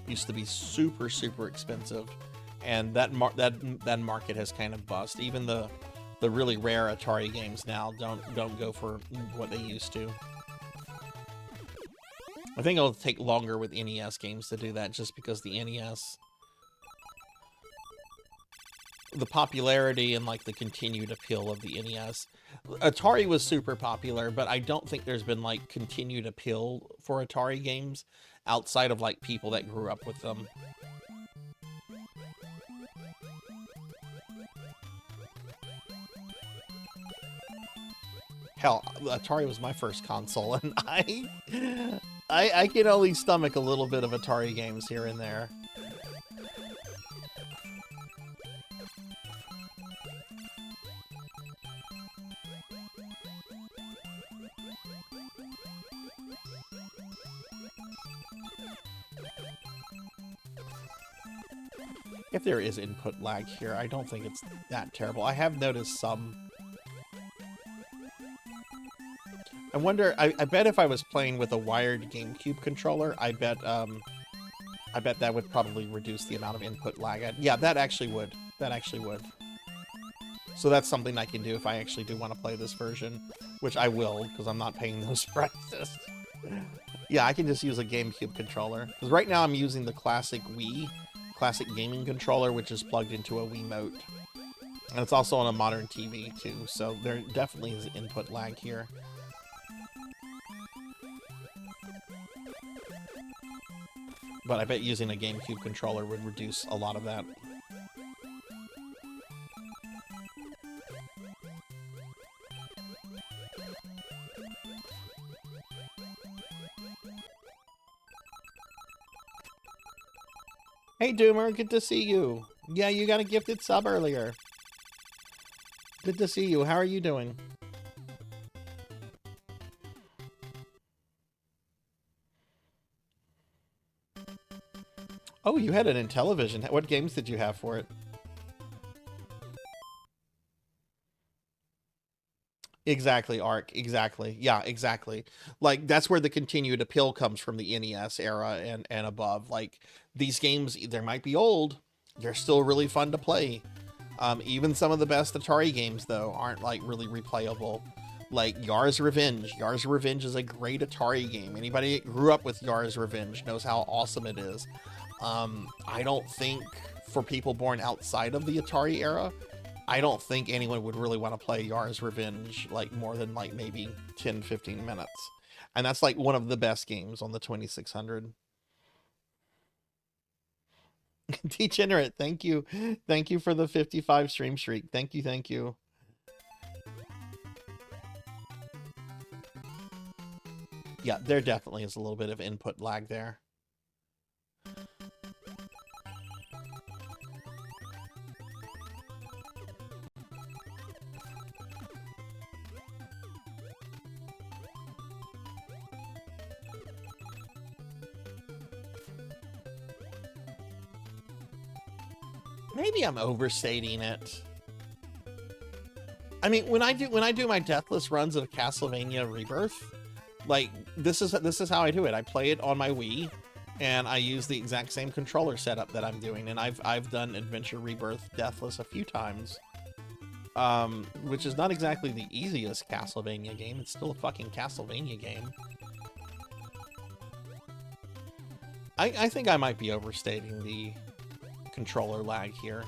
Speaker 2: used to be super, super expensive. And that market has kind of bust. Even the really rare Atari games now don't go for what they used to. I think it'll take longer with NES games to do that, just because the NES, the popularity and like the continued appeal of the NES. Atari was super popular, but I don't think there's been like continued appeal for Atari games outside of like people that grew up with them. Hell, Atari was my first console, and I can only stomach a little bit of Atari games here and there. If there is input lag here, I don't think it's that terrible. I have noticed some. I wonder, I bet if I was playing with a wired GameCube controller, I bet that would probably reduce the amount of input lag. Yeah, that actually would. That actually would. So that's something I can do if I actually do want to play this version, which I will, because I'm not paying those prices. Yeah, I can just use a GameCube controller. Because right now I'm using the classic gaming controller, which is plugged into a Wiimote. And it's also on a modern TV, too, so there definitely is input lag here. But I bet using a GameCube controller would reduce a lot of that. Hey Doomer, good to see you. Yeah, you got a gifted sub earlier. Good to see you. How are you doing? Oh, you had it in television. What games did you have for it? Exactly, Ark. Exactly. Yeah, exactly. Like, that's where the continued appeal comes from, the NES era and above. Like, these games, they might be old, they're still really fun to play. Even some of the best Atari games, though, aren't, like, really replayable. like Yar's Revenge. Yar's Revenge is a great Atari game. Anybody that grew up with Yar's Revenge knows how awesome it is. I don't think for people born outside of the Atari era, I don't think anyone would really want to play Yar's Revenge like more than like maybe 10-15 minutes. And that's like one of the best games on the 2600. Degenerate, thank you. Thank you for the 55 stream streak. Thank you, thank you. Yeah, there definitely is a little bit of input lag there. Maybe I'm overstating it. I mean, when I do my deathless runs of Castlevania Rebirth, like this is how I do it. I play it on my Wii, and I use the exact same controller setup that I'm doing. And I've done Adventure Rebirth deathless a few times, which is not exactly the easiest Castlevania game. It's still a fucking Castlevania game. I think I might be overstating the controller lag here.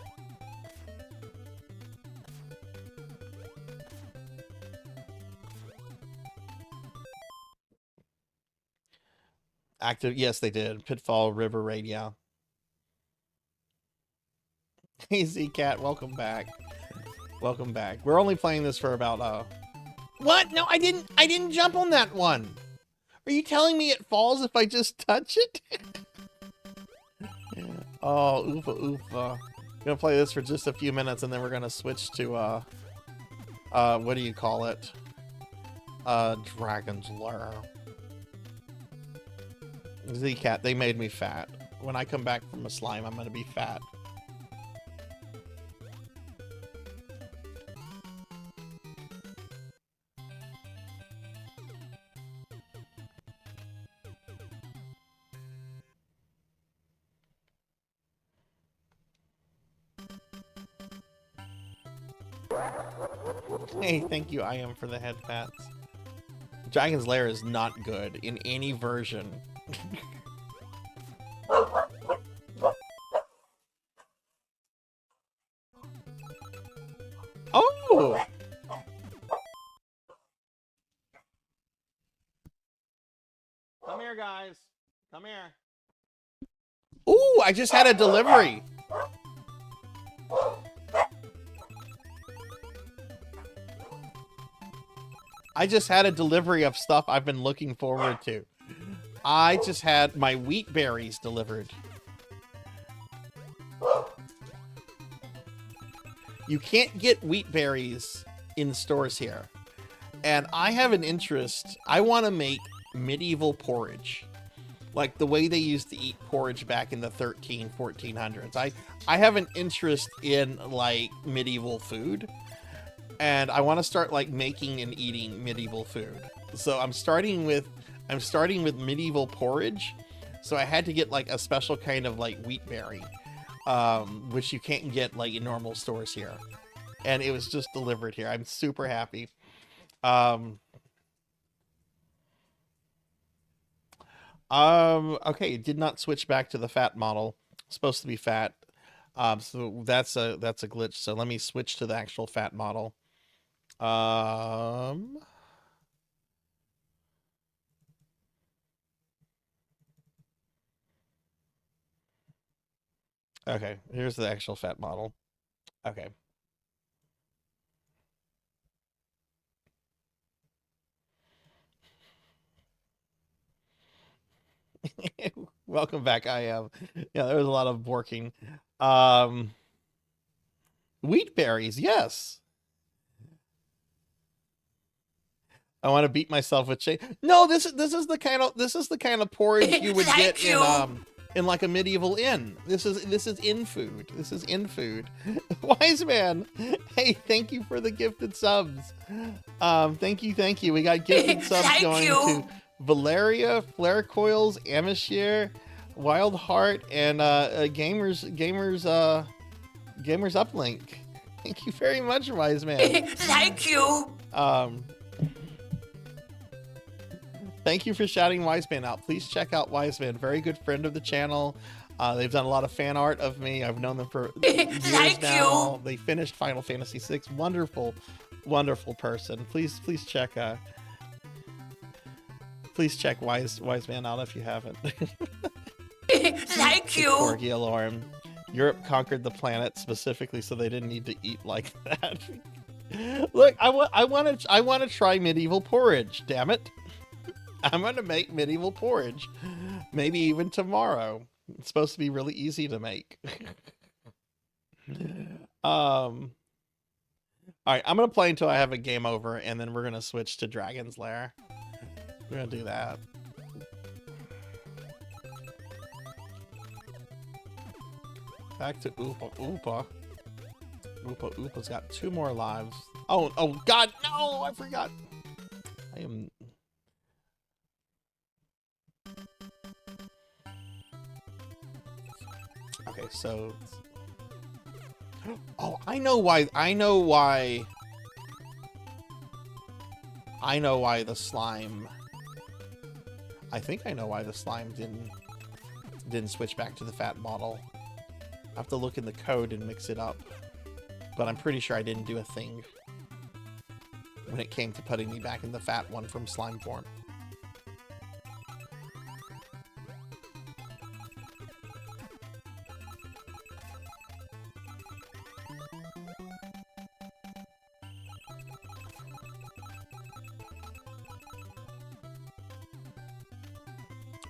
Speaker 2: Active, yes, they did. Pitfall, River Raid, yeah. Hey, Z-Cat, welcome back. Welcome back. We're only playing this for about, What? No, I didn't jump on that one. Are you telling me it falls if I just touch it? Oh, Upa Upa. I'm gonna play this for just a few minutes and then we're gonna switch to, what do you call it? Dragon's Lair. Z-Cat, they made me fat. When I come back from a slime, I'm gonna be fat. Hey, thank you, I am, for the head pats. Dragon's Lair is not good in any version. Oh! Come here, guys. Come here. Ooh, I just had a delivery. I just had a delivery of stuff I've been looking forward to. I just had my wheat berries delivered. You can't get wheat berries in stores here. And I have an interest. I want to make medieval porridge. Like the way they used to eat porridge back in the 1400s. I have an interest in like medieval food. And I want to start like making and eating medieval food. So I'm starting with medieval porridge. So I had to get like a special kind of like wheat berry, which you can't get like in normal stores here. And it was just delivered here. I'm super happy. Okay, it did not switch back to the fat model. It's supposed to be fat. So that's a glitch. So let me switch to the actual fat model. Okay, here's the actual fat model. Okay. Welcome back, I am. Yeah, there was a lot of borking. Wheat berries, yes. I want to beat myself with shade. No, this is the kind of porridge you would get in like a medieval inn. This is inn food. This is inn food. Wise man, hey, thank you for the gifted subs. Thank you. We got gifted subs going to Valeria, Flare Coils, Amishier, Wild Heart, and Gamers Uplink. Thank you very much, wise man.
Speaker 3: Thank you.
Speaker 2: Thank you for shouting Wiseman out. Please check out Wiseman, very good friend of the channel. They've done a lot of fan art of me. I've known them for years
Speaker 3: Thank
Speaker 2: now.
Speaker 3: you.
Speaker 2: They finished Final Fantasy VI. Wonderful, wonderful person. Please check Wiseman out if you haven't.
Speaker 3: Thank you.
Speaker 2: Corgi Alarm. Europe conquered the planet specifically so they didn't need to eat like that. Look, I want to try medieval porridge. Damn it! I'm gonna make medieval porridge. Maybe even tomorrow. It's supposed to be really easy to make. All right, I'm gonna play until I have a game over, and then we're gonna switch to Dragon's Lair. We're gonna do that. Back to Upa Upa. Upa Upa's got 2 more lives. Oh God, no! I forgot. I am. Okay, so. Oh, I know why the slime. I think I know why the slime didn't switch back to the fat bottle. I have to look in the code and mix it up. But I'm pretty sure I didn't do a thing when it came to putting me back in the fat one from slime form.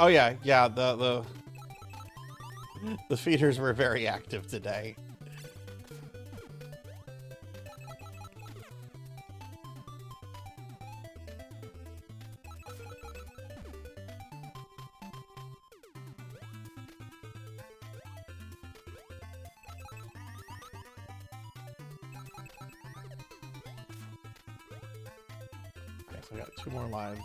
Speaker 2: Oh yeah, the feeders were very active today. Okay, so we got 2 more lives.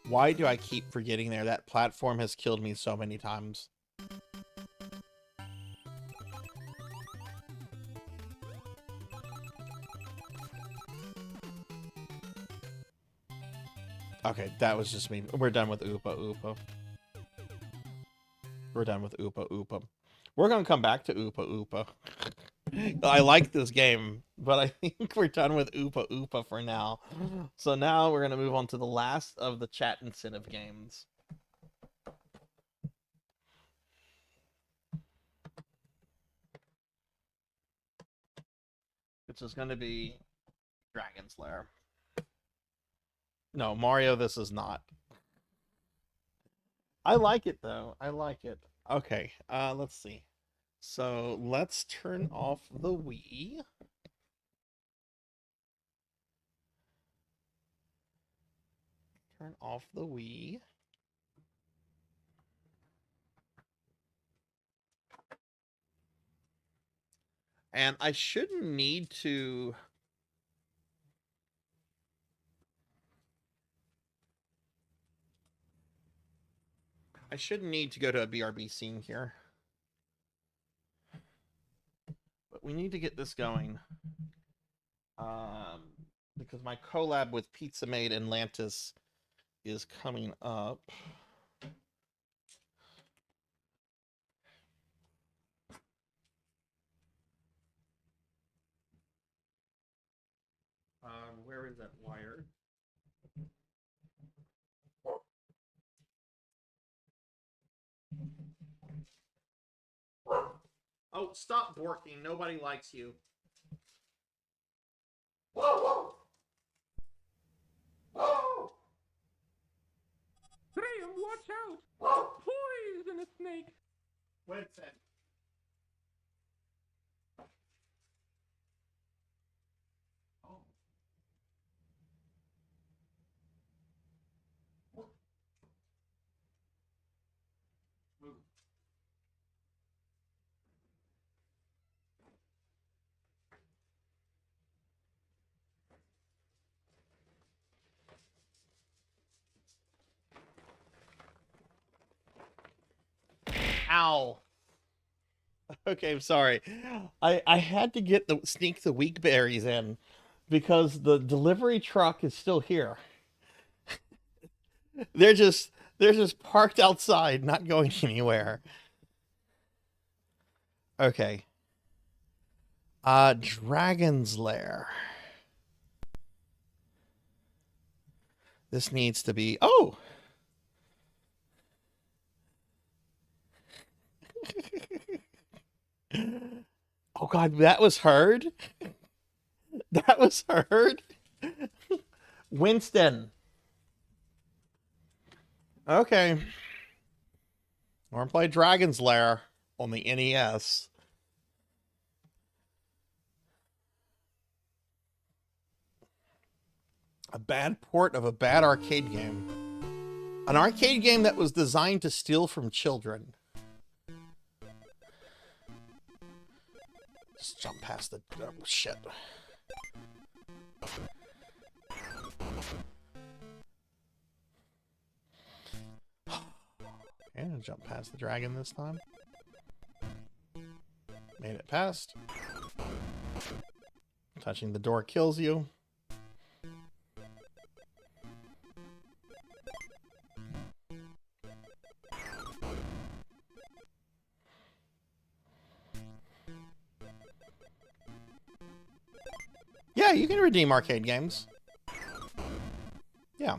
Speaker 2: Why do I keep forgetting there? That platform has killed me so many times. Okay, that was just me. We're done with Upa Upa. We're done with Upa Upa. We're gonna come back to Upa Upa. I like this game, but I think we're done with Upa Upa for now. So now we're gonna move on to the last of the chat incentive games. Which is gonna be Dragon's Lair. No, Mario, this is not. I like it though. I like it. Okay, let's see. So let's turn off the Wii. Turn off the Wii. And I shouldn't need to... I shouldn't need to go to a BRB scene here. But we need to get this going. Because my collab with Pizza Made and Lantis is coming up. Where is that wire? Oh, stop borking. Nobody likes you.
Speaker 10: Graham, watch out! Poison snake!
Speaker 2: Winston. Oh. Move. Ow. Okay, I'm sorry. I had to get sneak the weak berries in because the delivery truck is still here. They're just parked outside, not going anywhere. Okay. Dragon's Lair. This needs to be... Oh! Oh god, that was heard? That was heard? Winston. Okay. We're gonna play Dragon's Lair on the NES. A bad port of a bad arcade game. An arcade game that was designed to steal from children. Just jump past the... Oh, shit. And jump past the dragon this time. Made it past. Touching the door kills you. Yeah, you can redeem arcade games. Yeah.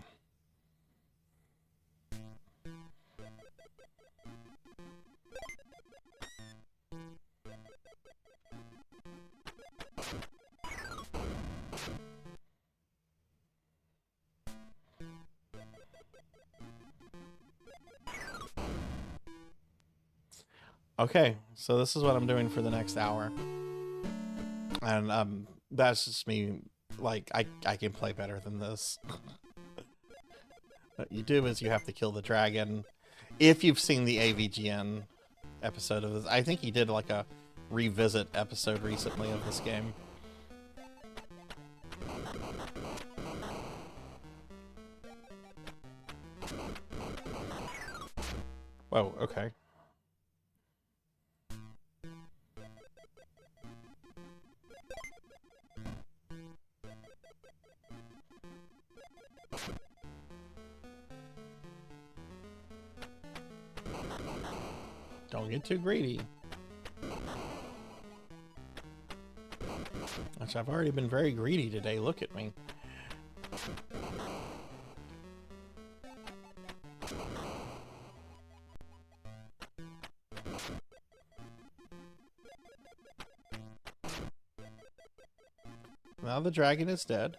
Speaker 2: Okay, so this is what I'm doing for the next hour. And that's just me, like, I can play better than this. What you do is you have to kill the dragon. If you've seen the AVGN episode of this, I think he did like a revisit episode recently of this game. Whoa, okay. Don't get too greedy. Which I've already been very greedy today. Look at me. Now the dragon is dead.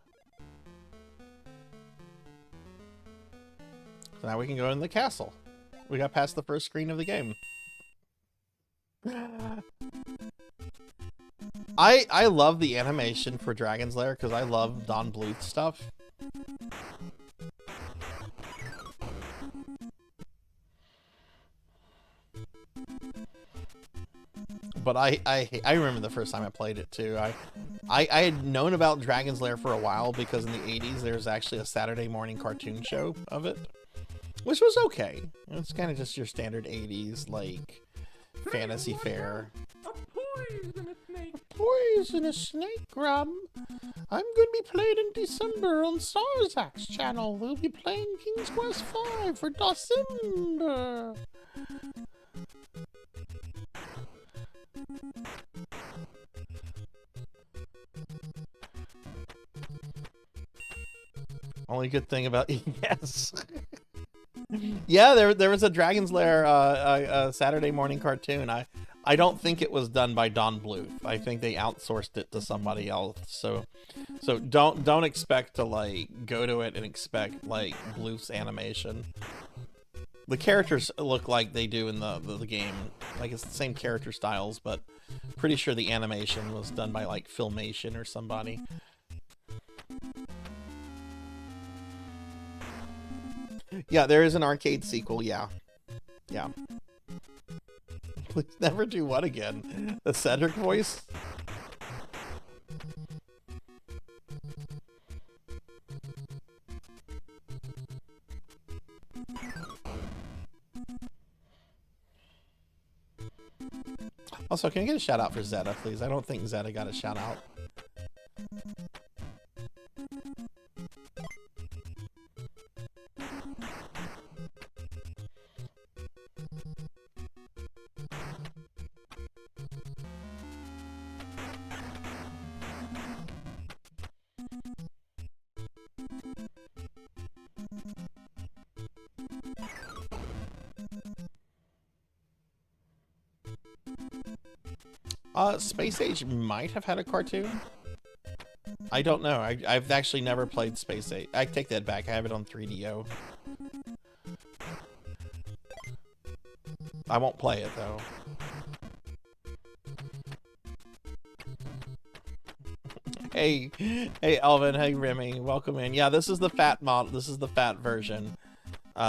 Speaker 2: So now we can go in the castle. We got past the first screen of the game. I love the animation for Dragon's Lair because I love Don Bluth stuff. But I remember the first time I played it too. I had known about Dragon's Lair for a while because in the 80s there's actually a Saturday morning cartoon show of it, which was okay. It's kind of just your standard 80s like fantasy fare. Poisonous snake, Rum. I'm going to be playing in December on Sarzac's channel. We'll be playing King's Quest V for December. Only good thing about yes. Yeah, there was a Dragon's Lair Saturday morning cartoon. I don't think it was done by Don Bluth. I think they outsourced it to somebody else. So don't expect to like go to it and expect like Bluth's animation. The characters look like they do in the game. Like it's the same character styles, but pretty sure the animation was done by like Filmation or somebody. Yeah, there is an arcade sequel, yeah. Yeah. Please never do what again? The Cedric voice? Also, can I get a shout out for Zeta, please? I don't think Zeta got a shout out. Space Age might have had a cartoon. I don't know. I've actually never played Space Age. I take that back. I have it on 3DO. I won't play it though. Hey, Elvin. Hey, Remy. Welcome in. Yeah, this is the fat model. This is the fat version.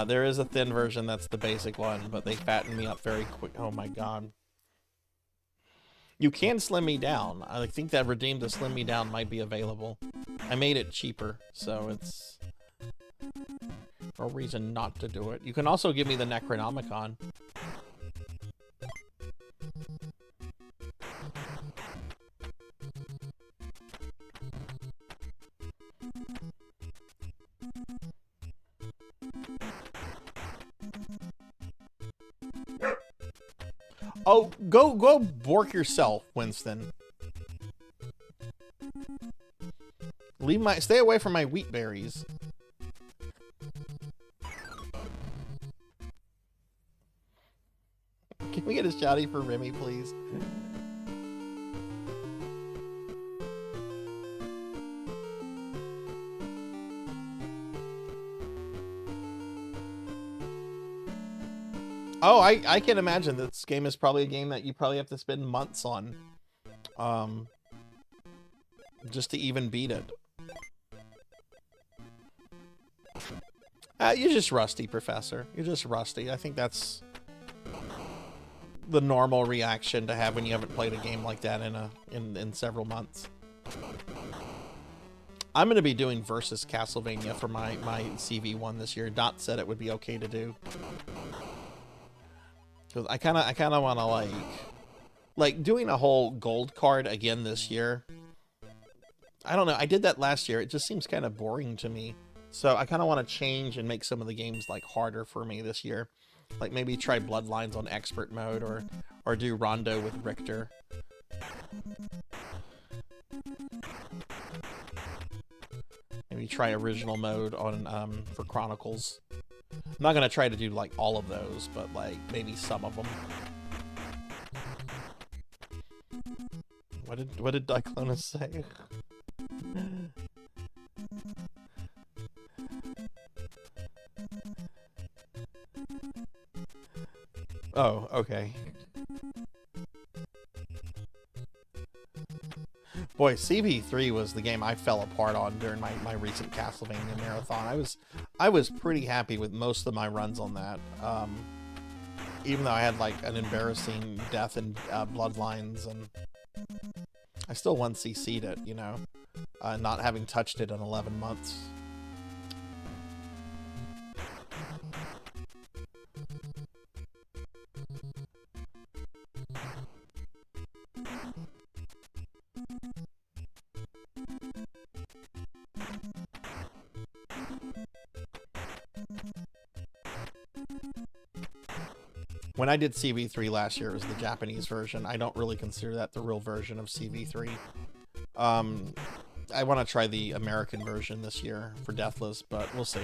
Speaker 2: There is a thin version that's the basic one, but they fattened me up very quick. Oh my god. You can slim me down. I think that Redeem to Slim Me Down might be available. I made it cheaper, so it's no reason not to do it. You can also give me the Necronomicon. Oh, go bork yourself, Winston. Stay away from my wheat berries. Can we get a shouty for Remy, please? Oh, I can imagine this game is probably a game that you probably have to spend months on. Just to even beat it. You're just rusty, Professor. You're just rusty. I think that's the normal reaction to have when you haven't played a game like that in several months. I'm going to be doing Versus Castlevania for my CV1 this year. Dot said it would be okay to do. Because I kind of want to like doing a whole gold card again this year. I don't know. I did that last year. It just seems kind of boring to me. So I kind of want to change and make some of the games like harder for me this year. Like maybe try Bloodlines on expert mode or do Rondo with Richter. Maybe try original mode on for Chronicles. I'm not gonna try to do like all of those, but like maybe some of them. What did Diclonus say? Oh, okay. Boy, CV3 was the game I fell apart on during my recent Castlevania marathon. I was pretty happy with most of my runs on that. Even though I had like an embarrassing death in Bloodlines, and I still 1cc'd it, you know, not having touched it in 11 months. When I did CV3 last year, it was the Japanese version. I don't really consider that the real version of CV3. I want to try the American version this year for Deathless, but we'll see.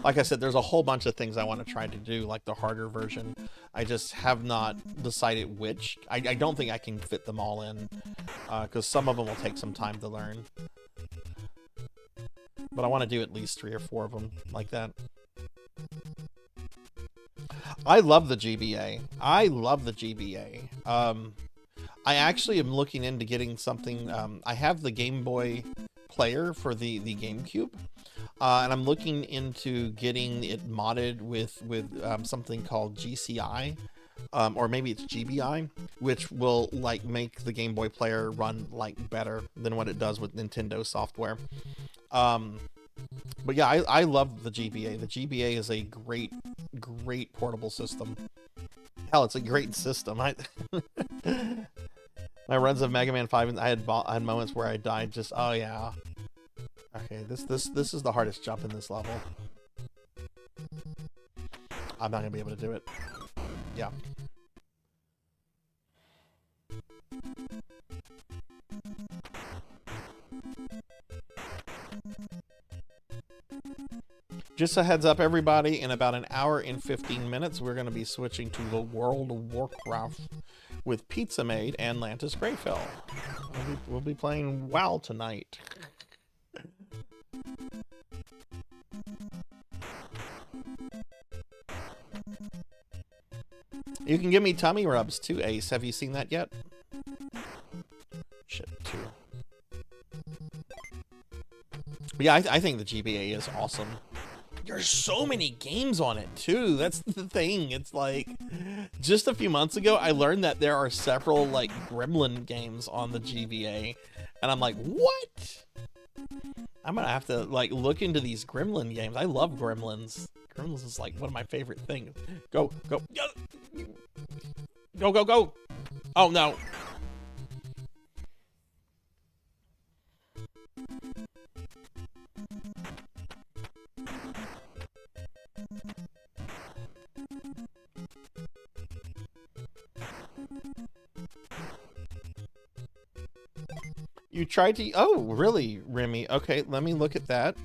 Speaker 2: Like I said, there's a whole bunch of things I want to try to do, like the harder version. I just have not decided which. I don't think I can fit them all in, because some of them will take some time to learn. But I want to do at least 3 or 4 of them like that. I love the GBA. I love the GBA. I actually am looking into getting something. I have the Game Boy player for the GameCube, and I'm looking into getting it modded with something called GCI, or maybe it's GBI, which will like make the Game Boy player run like better than what it does with Nintendo software. But yeah, I love the GBA. The GBA is a great portable system. Hell, it's a great system. My runs of Mega Man 5, I had moments where I died just, oh yeah. Okay, this is the hardest jump in this level. I'm not gonna be able to do it. Yeah. Just a heads up, everybody, in about an hour and 15 minutes, we're going to be switching to the World of Warcraft with Pizza Maid and Lantis Greyfell. We'll be playing WoW tonight. You can give me tummy rubs too, Ace. Have you seen that yet? Shit, too. But yeah, I think the GBA is awesome. There's so many games on it too. That's the thing. It's like, just a few months ago, I learned that there are several like Gremlin games on the GBA, and I'm like, what? I'm gonna have to like look into these Gremlin games. I love Gremlins. Gremlins is like one of my favorite things. Go, go, go, go, go! Oh no. You tried to... Oh, really, Remy? Okay, let me look at that.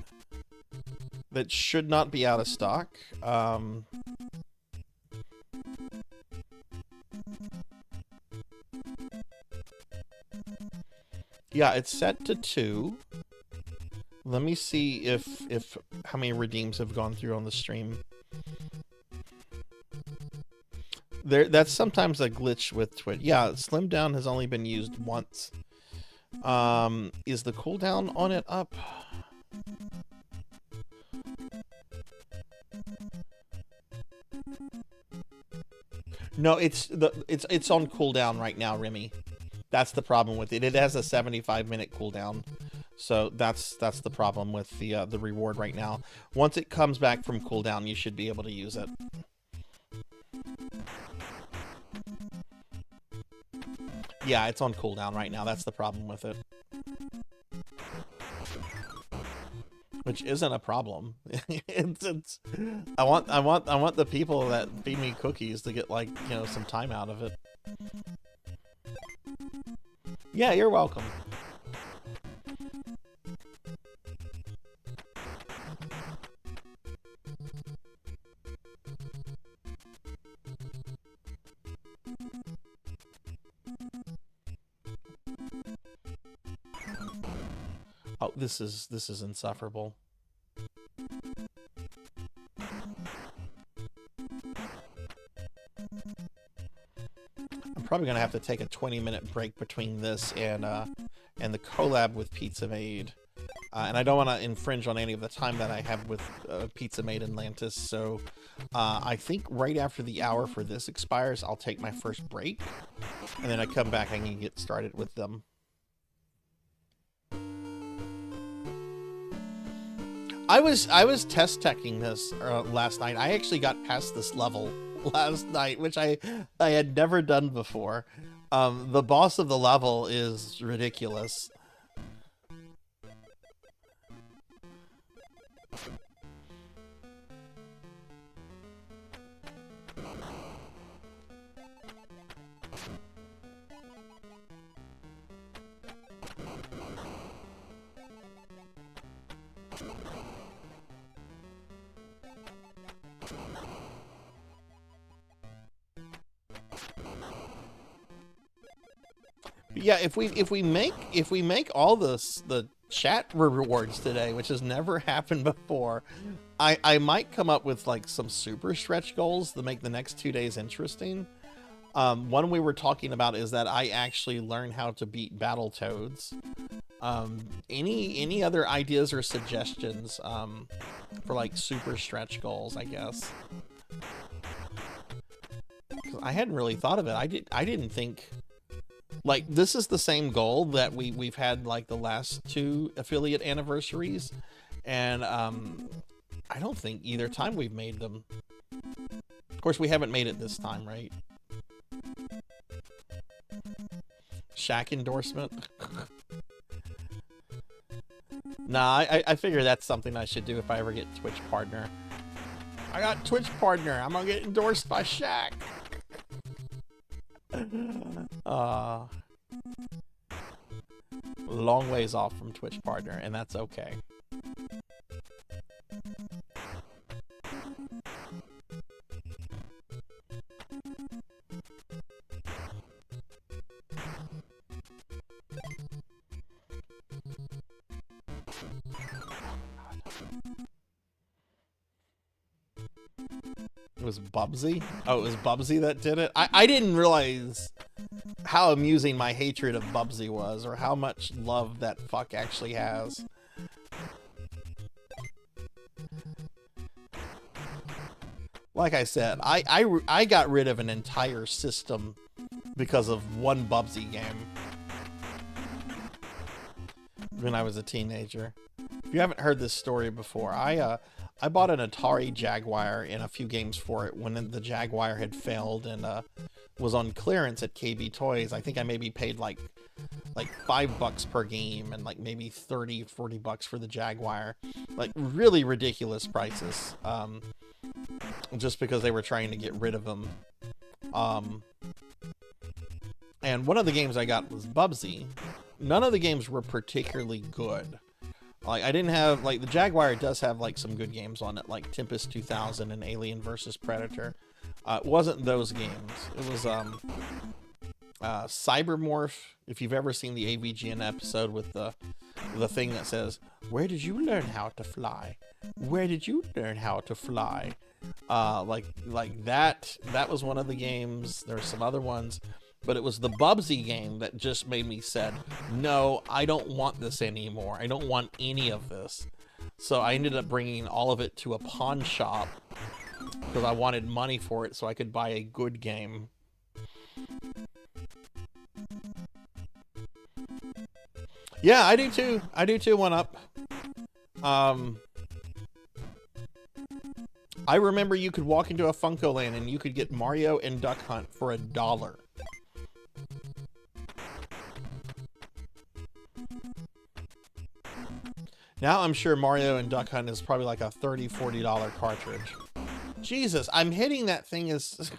Speaker 2: That should not be out of stock. Yeah, it's set to 2. Let me see if how many redeems have gone through on the stream. That's sometimes a glitch with Twitch. Yeah, Slim Down has only been used once. Is the cooldown on it up? No, it's on cooldown right now, Remy. That's the problem with it. It has a 75-minute cooldown. So that's the problem with the reward right now. Once it comes back from cooldown, you should be able to use it. Yeah, it's on cooldown right now. That's the problem with it. Which isn't a problem. I want the people that feed me cookies to get, like, you know, some time out of it. Yeah, you're welcome. Oh, this is insufferable. I'm probably gonna have to take a 20-minute break between this and the collab with Pizza Maid, and I don't want to infringe on any of the time that I have with Pizza Maid and Lantis. So I think right after the hour for this expires, I'll take my first break, and then I come back and can get started with them. I was test teching this last night. I actually got past this level last night, which I had never done before. The boss of the level is ridiculous. Yeah, if we make all the chat rewards today, which has never happened before, I might come up with like some super stretch goals to make the next 2 days interesting. One we were talking about is that I actually learn how to beat Battletoads. Any other ideas or suggestions for like super stretch goals, I guess? 'Cause I hadn't really thought of it. I didn't think. Like, this is the same goal that we've had, like, the last 2 affiliate anniversaries, and I don't think either time we've made them. Of course, we haven't made it this time, right? Shaq endorsement. Nah, I figure that's something I should do if I ever get Twitch partner. I got Twitch partner. I'm gonna get endorsed by Shaq. Long ways off from Twitch partner, and that's okay. It was Bubsy? Oh, it was Bubsy that did it? I didn't realize how amusing my hatred of Bubsy was, or how much love that fuck actually has. Like I said, I got rid of an entire system because of one Bubsy game when I was a teenager. If you haven't heard this story before, I bought an Atari Jaguar and a few games for it when the Jaguar had failed and was on clearance at KB Toys. I think I maybe paid like $5 per game and like maybe 30-40 bucks for the Jaguar. Like really ridiculous prices. Just because they were trying to get rid of them. And one of the games I got was Bubsy. None of the games were particularly good. Like, I didn't have, like, the Jaguar does have, like, some good games on it, like Tempest 2000 and Alien vs. Predator. It wasn't those games. It was, Cybermorph, if you've ever seen the AVGN episode with the thing that says, "Where did you learn how to fly? Where did you learn how to fly?" Like that was one of the games. There were some other ones. But it was the Bubsy game that just made me said, no, I don't want this anymore. I don't want any of this. So I ended up bringing all of it to a pawn shop because I wanted money for it so I could buy a good game. Yeah, I do too. I do too, 1UP. I remember you could walk into a Funko Land and you could get Mario and Duck Hunt for $1. Now I'm sure Mario and Duck Hunt is probably like a $30, $40 cartridge. Jesus, I'm hitting that thing as...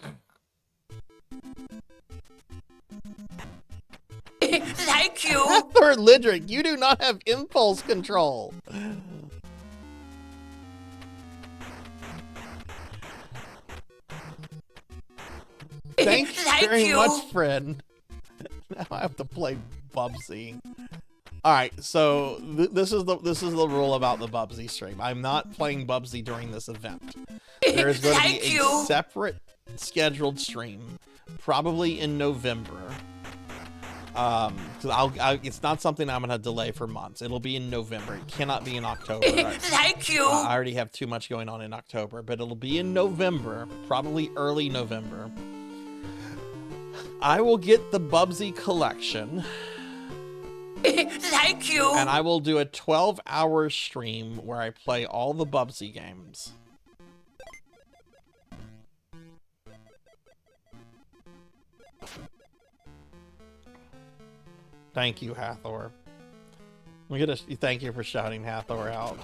Speaker 3: Thank you!
Speaker 2: Third Lidric, you do not have impulse control! Thank you very much, friend. Now I have to play Bubsy. Alright, so this is the rule about the Bubsy stream. I'm not playing Bubsy during this event. There is going to be a separate scheduled stream, probably in November. It's not something I'm going to delay for months. It'll be in November. It cannot be in October.
Speaker 3: Thank you!
Speaker 2: I already have too much going on in October, but it'll be in November, probably early November. I will get the Bubsy collection.
Speaker 3: Thank you!
Speaker 2: And I will do a 12-hour stream where I play all the Bubsy games. Thank you, Hathor. Thank you for shouting Hathor out.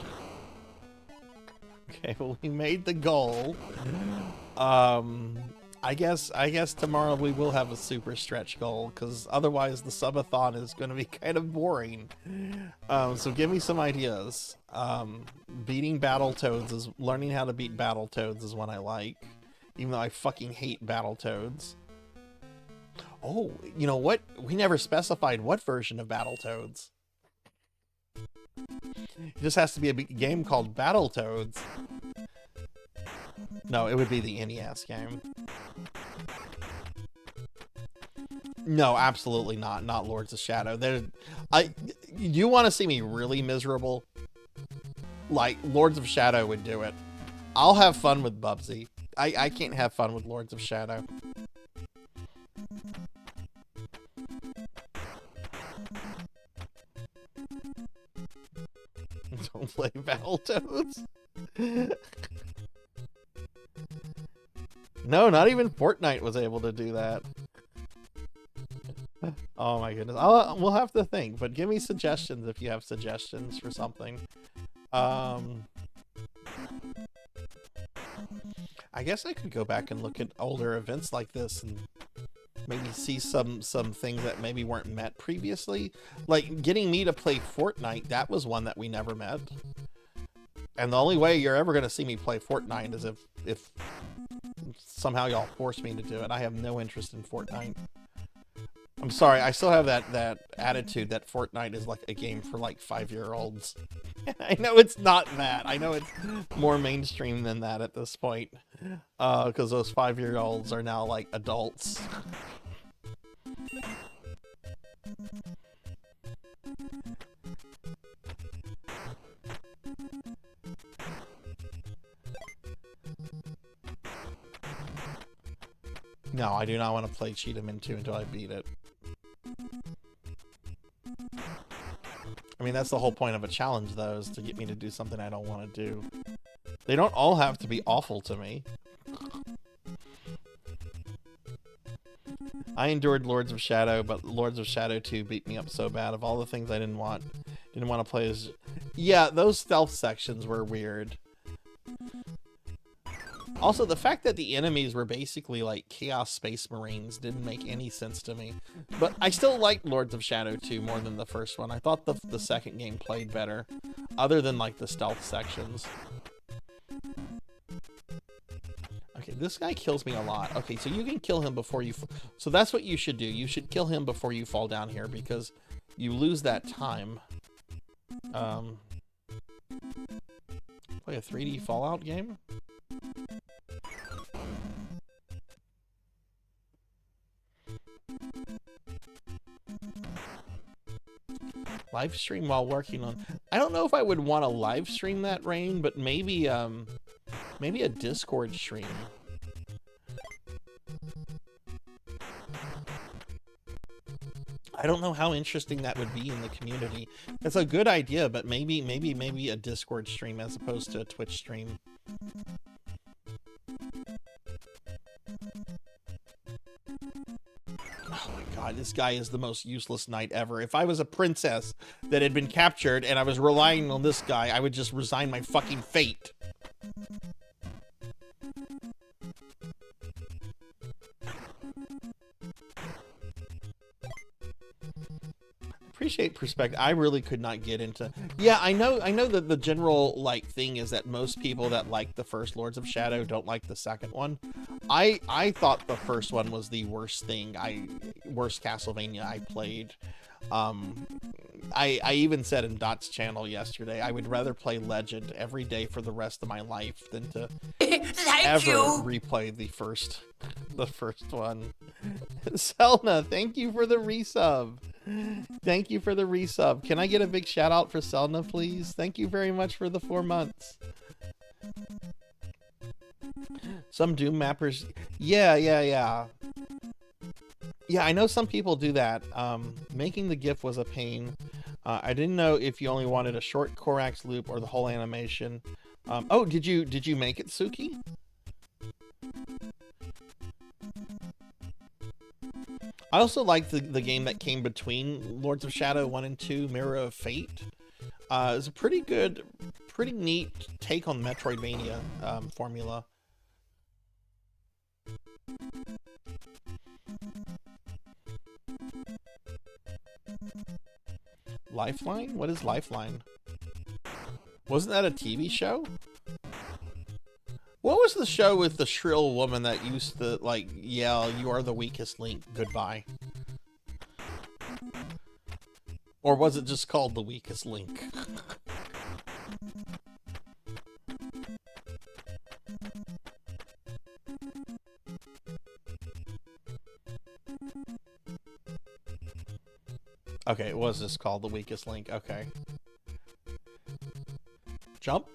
Speaker 2: Okay, well, we made the goal. I guess tomorrow we will have a super stretch goal, because otherwise the subathon is going to be kind of boring. So give me some ideas. Beating Battletoads learning how to beat Battletoads is one I like, even though I fucking hate Battletoads. Oh, you know what? We never specified what version of Battletoads. It just has to be a game called Battletoads. No, it would be the NES game. No, absolutely not. Not Lords of Shadow. You want to see me really miserable? Like, Lords of Shadow would do it. I'll have fun with Bubsy. I can't have fun with Lords of Shadow. Don't play Battletoads. No, not even Fortnite was able to do that. Oh my goodness. We'll have to think, but give me suggestions if you have suggestions for something. I guess I could go back and look at older events like this and maybe see some things that maybe weren't met previously. Like getting me to play Fortnite, that was one that we never met. And the only way you're ever going to see me play Fortnite is if somehow y'all force me to do it. I have no interest in Fortnite. I'm sorry, I still have that attitude that Fortnite is like a game for like 5-year-olds. I know it's not that. I know it's more mainstream than that at this point. Because those 5-year-olds are now like adults. No, I do not want to play Cheat 'em Into until I beat it. I mean, that's the whole point of a challenge, though, is to get me to do something I don't want to do. They don't all have to be awful to me. I endured Lords of Shadow, but Lords of Shadow 2 beat me up so bad. Of all the things I didn't want to play as... Yeah, those stealth sections were weird. Also, the fact that the enemies were basically like Chaos Space Marines didn't make any sense to me. But I still liked Lords of Shadow 2 more than the first one. I thought the second game played better, other than like the stealth sections. Okay, this guy kills me a lot. Okay, so you can kill him before you... So that's what you should do. You should kill him before you fall down here, because you lose that time. Play a 3D Fallout game? Live stream while working on... I don't know if I would want to live stream that, Rain, but maybe maybe a Discord stream. I don't know how interesting that would be in the community. It's a good idea, but maybe a Discord stream as opposed to a Twitch stream. Oh my god, this guy is the most useless knight ever. If I was a princess that had been captured and I was relying on this guy, I would just resign my fucking fate. Appreciate perspective. I really could not get into... Yeah, I know that the general like thing is that most people that like the first Lords of Shadow don't like the second one. I thought the first one was the worst thing. Worst Castlevania I played. I even said in Dot's channel yesterday, I would rather play Legend every day for the rest of my life than to ever replay the first one. Selna, thank you for the resub. Thank you for the resub. Can I get a big shout out for Selna, please? Thank you very much for the 4 months. Some Doom mappers. Yeah. Yeah, I know some people do that. Making the GIF was a pain. I didn't know if you only wanted a short Korax loop or the whole animation. Oh, did you make it, Suki? I also liked the game that came between Lords of Shadow 1 and 2, Mirror of Fate. It's a pretty neat take on Metroidvania formula. Lifeline? What is Lifeline? Wasn't that a TV show? What was the show with the shrill woman that used to, like, yell, "You are the weakest link, goodbye"? Or was it just called The Weakest Link? Okay, it was just called The Weakest Link. Okay. Jump?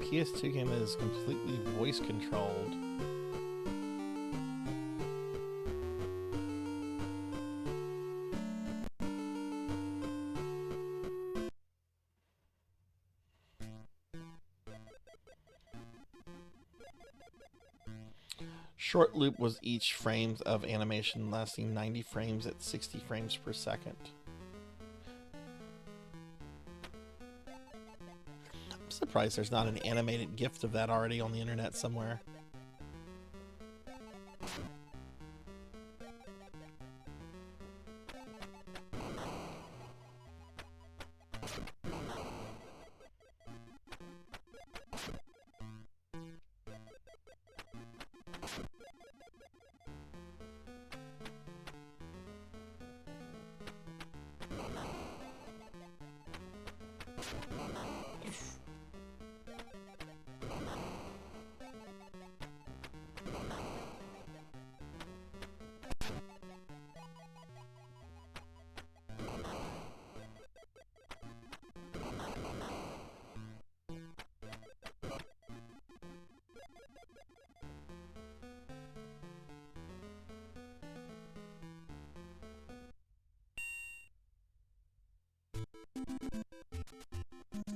Speaker 2: PS2 game is completely voice controlled. Short loop was each frame of animation lasting 90 frames at 60 frames per second. I'm surprised there's not an animated GIF of that already on the internet somewhere.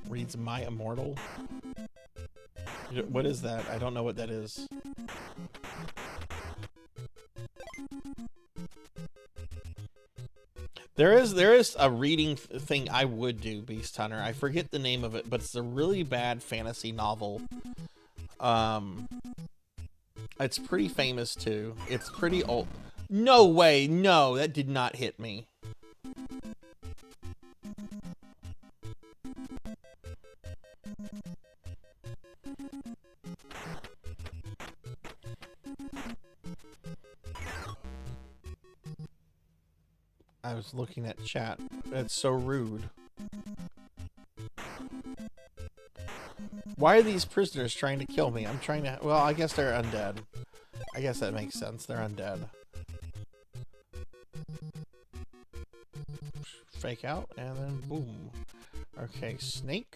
Speaker 2: Reads My Immortal. What is that? I don't know what that is. There is a reading thing I would do, Beast Hunter. I forget the name of it, but it's a really bad fantasy novel. It's pretty famous too. It's pretty old. No way, no, that did not hit me. I was looking at chat. That's so rude. Why are these prisoners trying to kill me? I'm trying to... Well, I guess they're undead. I guess that makes sense. They're undead. Fake out, and then boom. Okay, snake.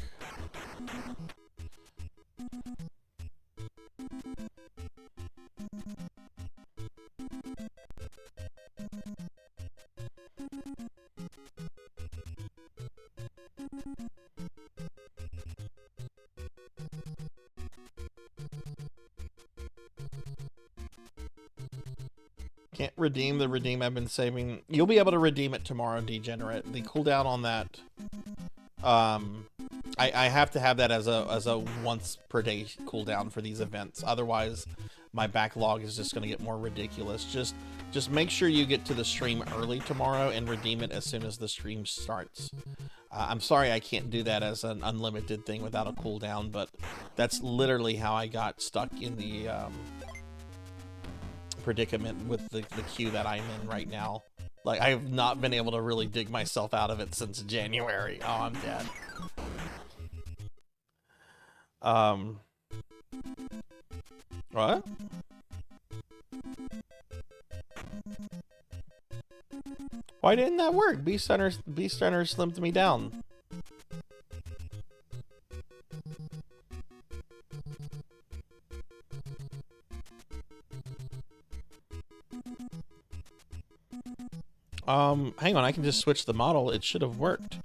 Speaker 2: Can't redeem the redeem I've been saving. You'll be able to redeem it tomorrow, Degenerate. The cooldown on that, I have to have that as a once per day cooldown for these events. Otherwise, my backlog is just going to get more ridiculous. Just make sure you get to the stream early tomorrow and redeem it as soon as the stream starts. I'm sorry I can't do that as an unlimited thing without a cooldown, but that's literally how I got stuck in the predicament with the queue that I'm in right now. Like, I have not been able to really dig myself out of it since January. Oh, I'm dead. What? Why didn't that work? Beast Hunter slimmed me down. Hang on, I can just switch the model. It should have worked.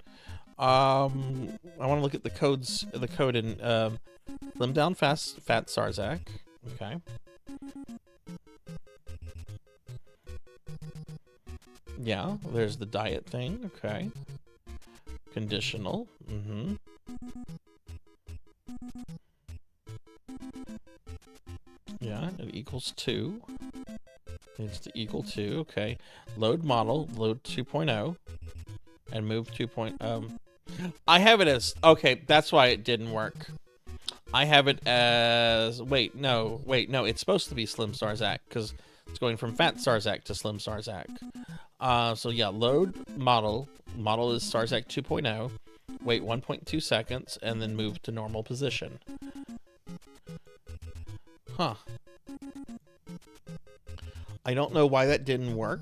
Speaker 2: I want to look at the codes, the code in slim down fat Sarzac. Okay. Yeah, there's the diet thing. Okay. Conditional. Mm-hmm. Yeah, it equals 2. Needs to equal 2. Okay. Load model, load 2.0, and move 2.0. I have it as... Okay, that's why it didn't work. I have it as... Wait, no. It's supposed to be Slim Sarzac, because it's going from Fat Sarzac to Slim Sarzac. So yeah, load model. Model is Sarzac 2.0. Wait 1.2 seconds, and then move to normal position. Huh. I don't know why that didn't work.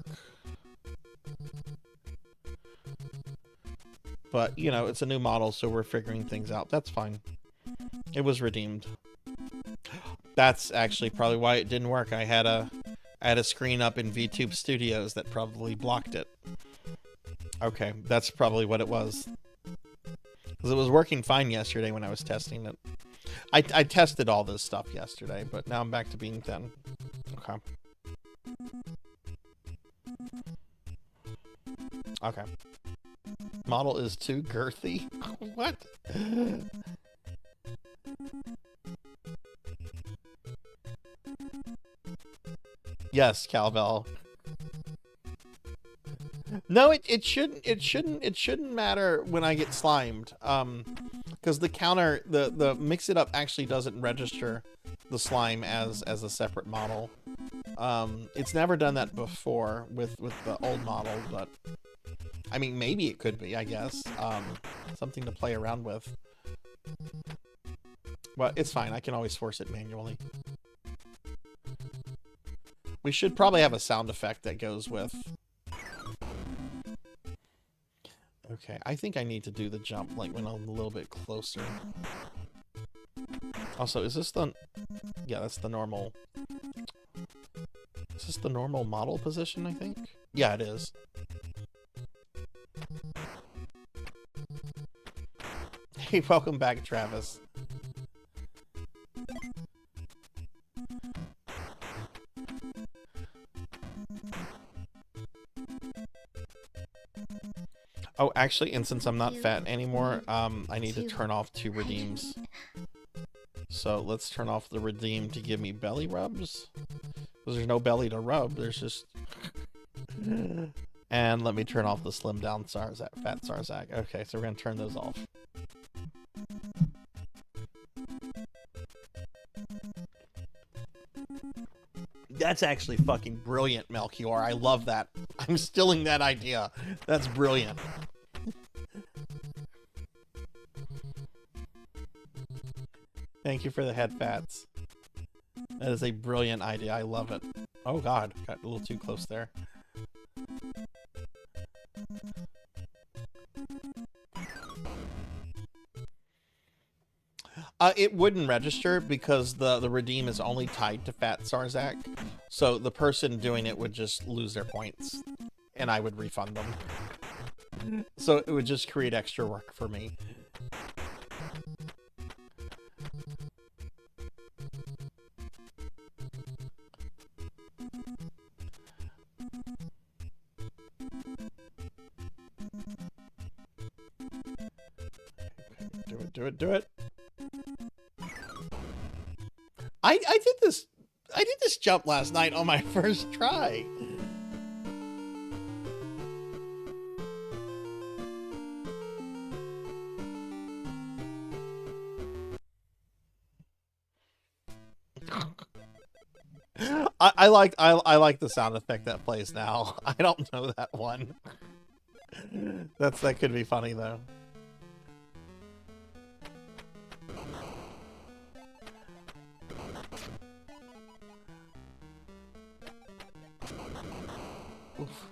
Speaker 2: But, you know, it's a new model, so we're figuring things out. That's fine. It was redeemed. That's actually probably why it didn't work. I had a screen up in VTube Studios that probably blocked it. Okay, that's probably what it was. Because it was working fine yesterday when I was testing it. I tested all this stuff yesterday, but now I'm back to being thin. Okay. Okay. Model is too girthy? What? Yes, Calvel. No, it shouldn't matter when I get slimed. Because the counter, the mix it up actually doesn't register the slime as a separate model. It's never done that before with the old model, but I mean, maybe it could be, I guess. Something to play around with. But it's fine. I can always force it manually. We should probably have a sound effect that goes with. Okay, I think I need to do the jump like when I'm a little bit closer. Also, is this the... Yeah, that's the normal... Is this the normal model position, I think? Yeah, it is. Hey, welcome back, Travis. Oh, actually, and since I'm not fat anymore, I need to turn off 2 redeems. So let's turn off the redeem to give me belly rubs. Because there's no belly to rub, there's just... And let me turn off the slim down Sarzac, fat Sarzac. Okay, so we're going to turn those off. That's actually fucking brilliant, Melchior. I love that. I'm stealing that idea. That's brilliant. Thank you for the head fats. That is a brilliant idea. I love it. Oh god, got a little too close there. It wouldn't register because the redeem is only tied to fat Sarzac. So the person doing it would just lose their points and I would refund them. So it would just create extra work for me. Do it. I did this jump last night on my first try. I like the sound effect that plays now. I don't know that one. That could be funny though. Oof.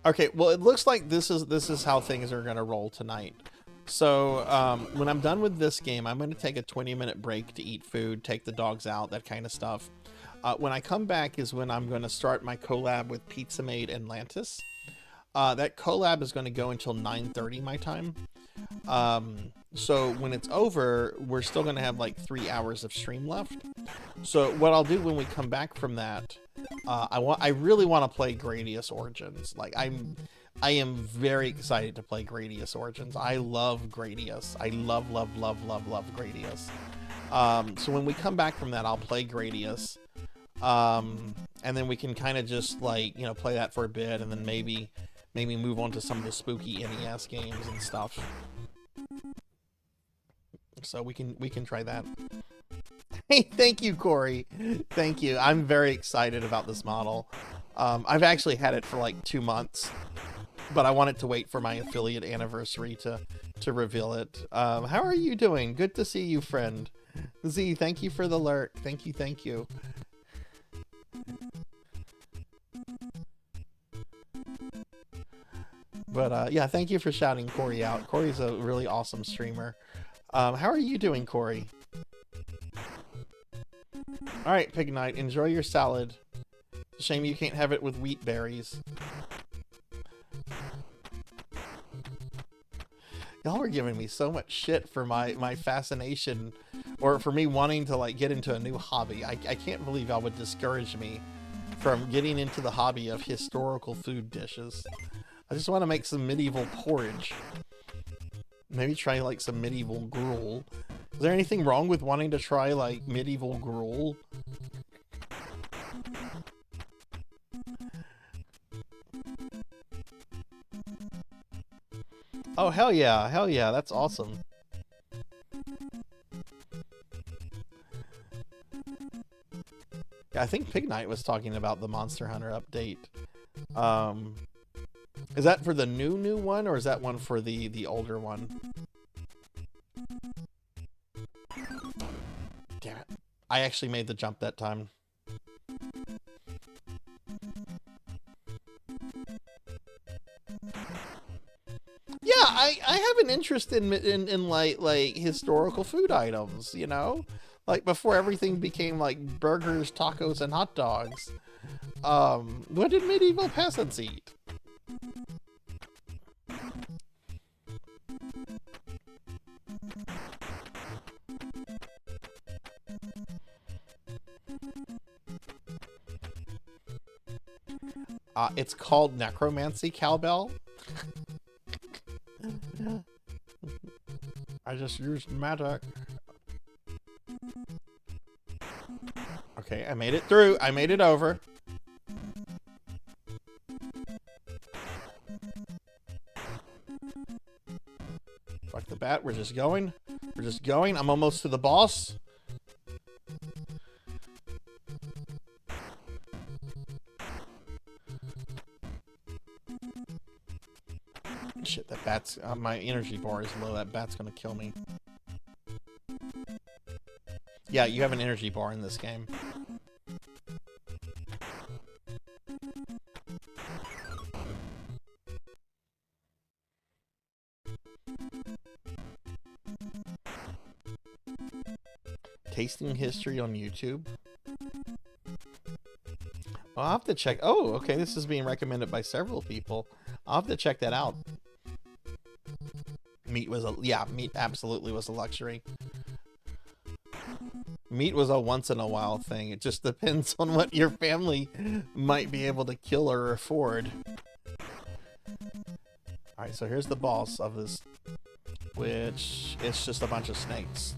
Speaker 2: Okay, well, it looks like this is how things are gonna roll tonight. So when I'm done with this game, I'm gonna take a 20-minute break to eat food, take the dogs out, that kind of stuff. When I come back is when I'm gonna start my collab with Pizza Maid and Lantis. That collab is gonna go until 9:30 my time. So when it's over, we're still gonna have like 3 hours of stream left. So what I'll do when we come back from that, I really want to play Gradius Origins. Like I am very excited to play Gradius Origins. I love Gradius. I love Gradius. So when we come back from that, I'll play Gradius. And then we can kind of just like, you know, play that for a bit and then maybe move on to some of the spooky NES games and stuff. So we can try that. Hey, thank you, Corey. Thank you. I'm very excited about this model. I've actually had it for like 2 months, but I wanted to wait for my affiliate anniversary to reveal it. How are you doing? Good to see you, friend. Z, thank you for the alert. Thank you. But yeah, thank you for shouting Corey out. Corey's a really awesome streamer. How are you doing, Corey? All right, Pig Knight, enjoy your salad. Shame you can't have it with wheat berries. Y'all were giving me so much shit for my fascination, or for me wanting to like get into a new hobby. I can't believe y'all would discourage me from getting into the hobby of historical food dishes. I just want to make some medieval porridge. Maybe try like some medieval gruel. Is there anything wrong with wanting to try like medieval gruel? Oh, hell yeah, that's awesome. Yeah, I think Pig Knight was talking about the Monster Hunter update. Is that for the new one, or is that one for the older one? Damn it. I actually made the jump that time. Yeah, I have an interest in like historical food items, you know? Like before everything became like burgers, tacos, and hot dogs. What did medieval peasants eat? It's called necromancy, cowbell. I just used magic. Okay, I made it through. I made it over. Fuck the bat. We're just going. We're just going. I'm almost to the boss. Shit, that bat's... my energy bar is low. That bat's gonna kill me. Yeah, you have an energy bar in this game. Tasting history on YouTube. I'll have to check. Oh, okay. This is being recommended by several people. I'll have to check that out. Meat was a... yeah, meat absolutely was a luxury. Meat was a once-in-a-while thing. It just depends on what your family might be able to kill or afford. Alright, so here's the boss of this, which is just a bunch of snakes.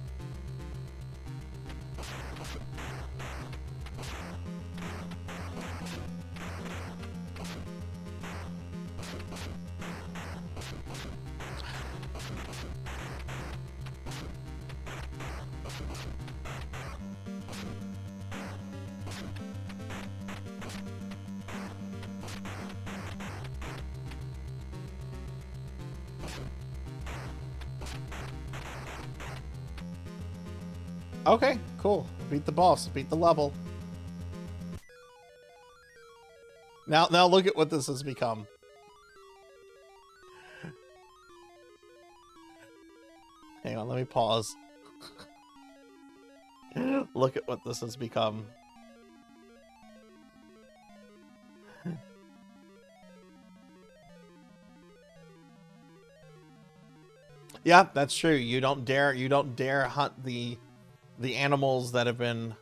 Speaker 2: Okay, cool. Beat the boss. Beat the level. Now look at what this has become. Hang on, let me pause. Look at what this has become. Yeah, that's true. You don't dare hunt the animals that have been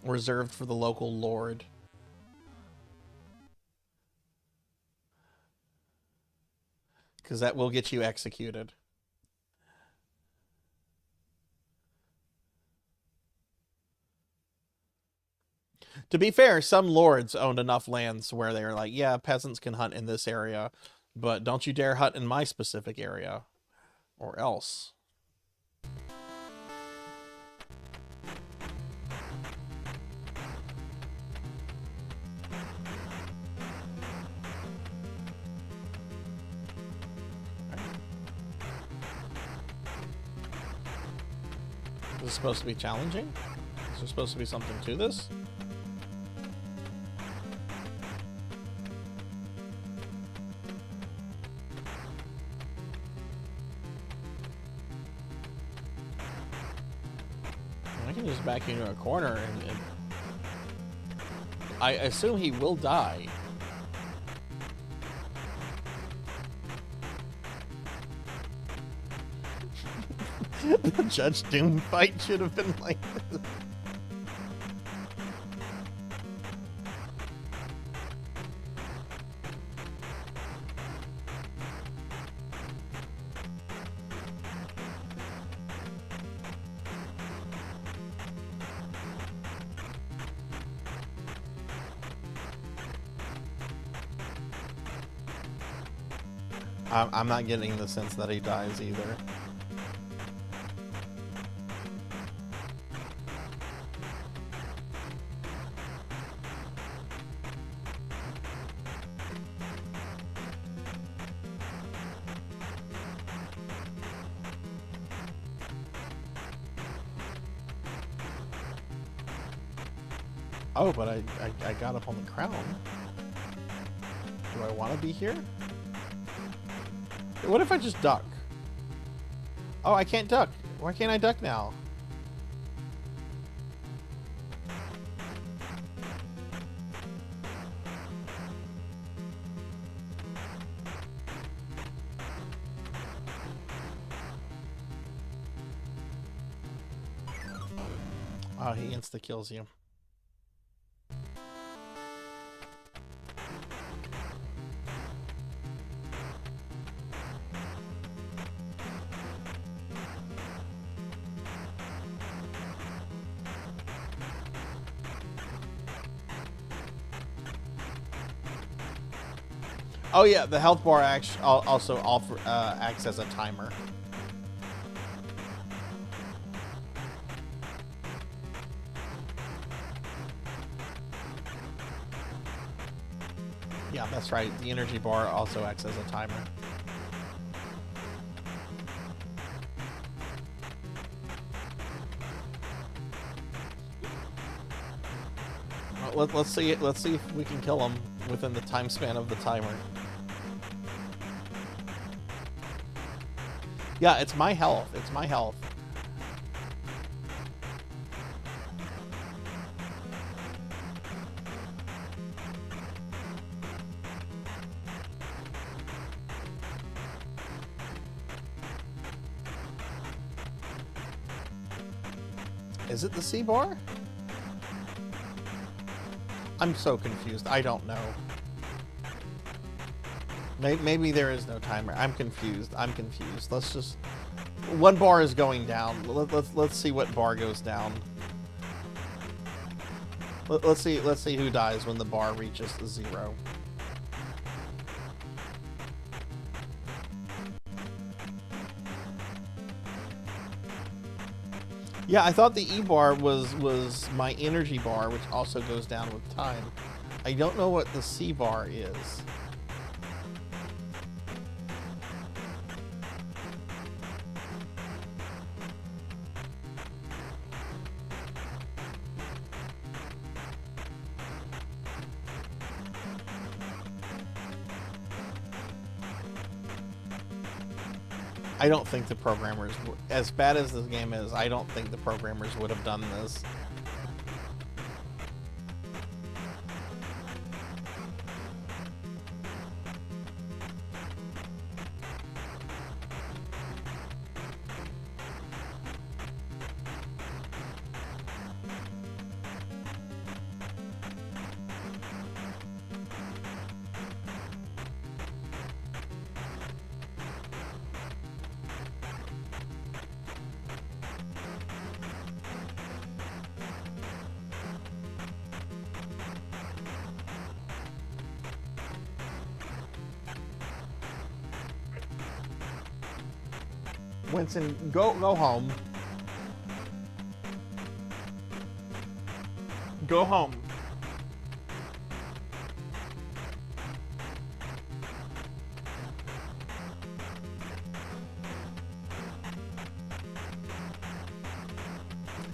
Speaker 2: reserved for the local lord. Because that will get you executed. To be fair, some lords owned enough lands where they were like, yeah, peasants can hunt in this area, but don't you dare hunt in my specific area, or else. Is this supposed to be challenging? Is there supposed to be something to this? I can just back you into a corner and I assume he will die. The Judge Doom fight should have been like this. I'm not getting the sense that he dies either. Oh, but I got up on the crown. Do I want to be here? What if I just duck? Oh, I can't duck. Why can't I duck now? Oh, he insta-kills you. Oh yeah, the health bar also acts as a timer. Yeah, that's right. The energy bar also acts as a timer. Well, let's see if we can kill him within the time span of the timer. Yeah, it's my health. It's my health. Is it the C bar? I'm so confused. I don't know. Maybe there is no timer. I'm confused. I'm confused. Let's just... One bar is going down. Let's see what bar goes down. Let's see who dies when the bar reaches the 0. Yeah, I thought the E bar was my energy bar, which also goes down with time. I don't know what the C bar is. I don't think the programmers, as bad as this game is, I don't think the programmers would have done this. Winston, go home. Go home.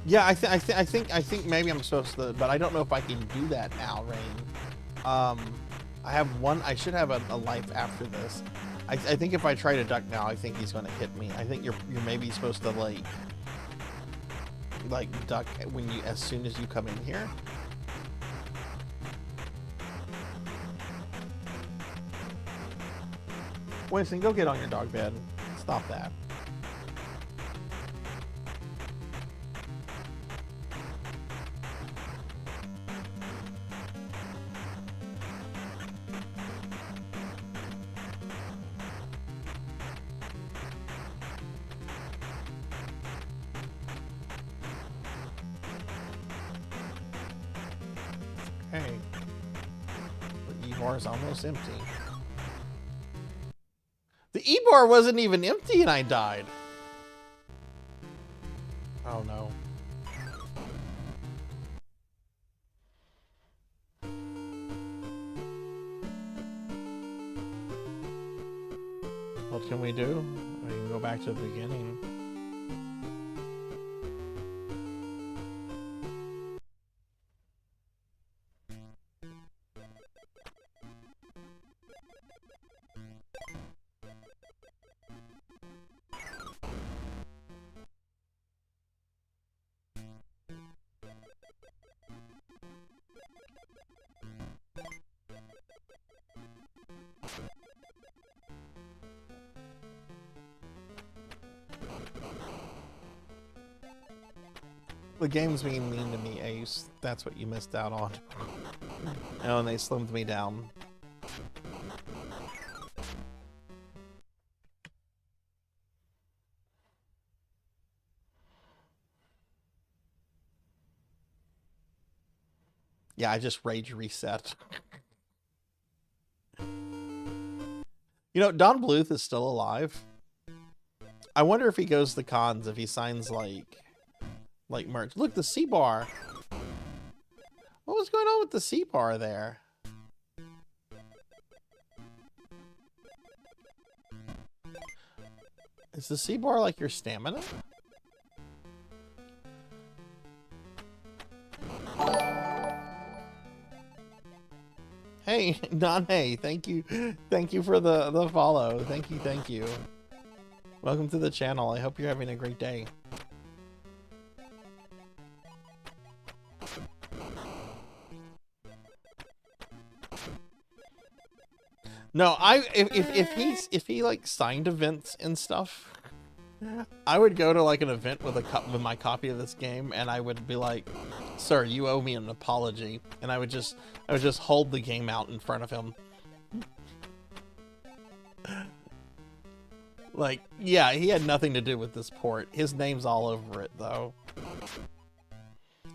Speaker 2: Yeah, I think maybe I'm supposed to, but I don't know if I can do that now, Rain. I have one. I should have a life after this. I think if I try to duck now, I think he's gonna hit me. I think you're maybe supposed to like duck when you as soon as you come in here. Winston, go get on your dog bed. Stop that. Okay. The E-bar is almost empty. The E-bar wasn't even empty and I died. Oh no. What can we do? We can go back to the beginning. The game's being mean to me, Ace. That's what you missed out on. Oh, and they slimmed me down. Yeah, I just rage reset. You know, Don Bluth is still alive. I wonder if he goes to cons, if he signs like merch. Look, the C-bar. What was going on with the C-bar there? Is the C-bar like your stamina? Hey, Hey, thank you for the follow. Thank you. Welcome to the channel. I hope you're having a great day. No, if he like signed events and stuff, I would go to like an event with my copy of this game, and I would be like, "Sir, you owe me an apology," and I would just hold the game out in front of him. Like, yeah, he had nothing to do with this port. His name's all over it, though.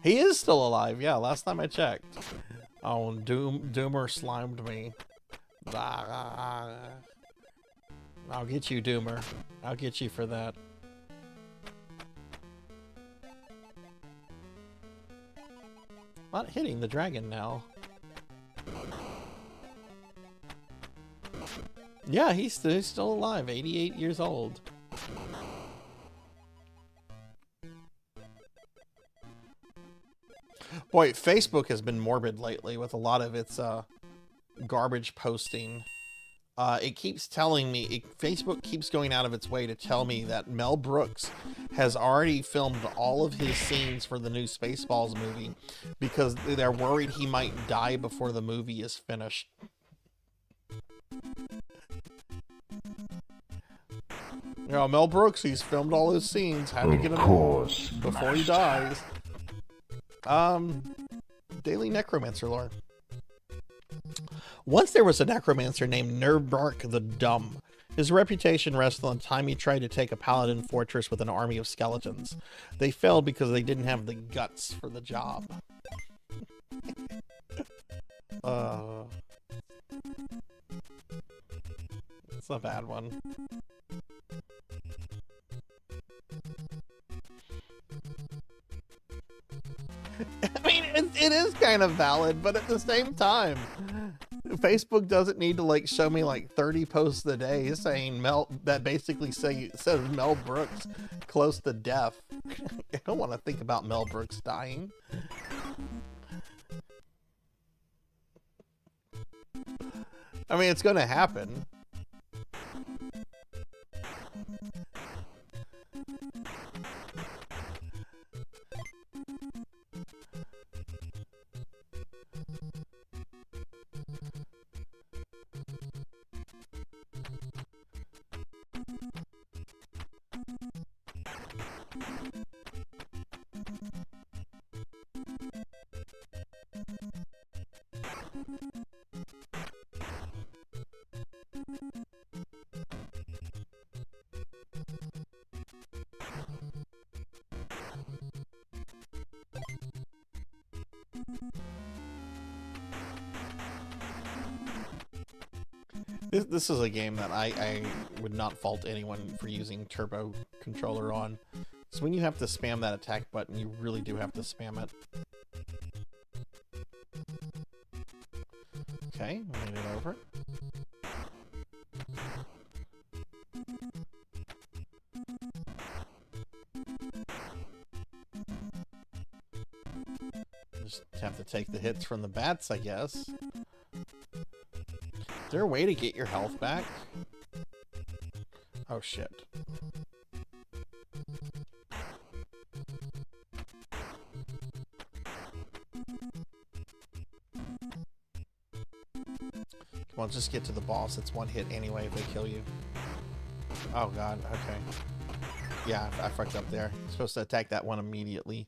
Speaker 2: He is still alive, yeah, last time I checked. Oh, Doomer slimed me. I'll get you, Doomer. I'll get you for that. Not hitting the dragon now. Yeah, he's still alive, 88 years old. Boy, Facebook has been morbid lately with a lot of its garbage posting. It keeps telling me, Facebook keeps going out of its way to tell me that Mel Brooks has already filmed all of his scenes for the new Spaceballs movie because they're worried he might die before the movie is finished. You know, Mel Brooks, he's filmed all his scenes, had to get him before he dies. Daily Necromancer lore. Once there was a necromancer named Nerbark the Dumb. His reputation rested on the time he tried to take a paladin fortress with an army of skeletons. They failed because they didn't have the guts for the job. It's a bad one. I mean, it is kind of valid, but at the same time, Facebook doesn't need to like show me like 30 posts a day saying that basically says Mel Brooks close to death. I don't want to think about Mel Brooks dying. I mean, it's going to happen. This is a game that I would not fault anyone for using turbo controller on. So when you have to spam that attack button, you really do have to spam it. Okay, we made it over. Just have to take the hits from the bats, I guess. Is there a way to get your health back? Oh shit. Come on, just get to the boss. It's one hit anyway if they kill you. Oh god, okay. Yeah, I fucked up there. I'm supposed to attack that one immediately.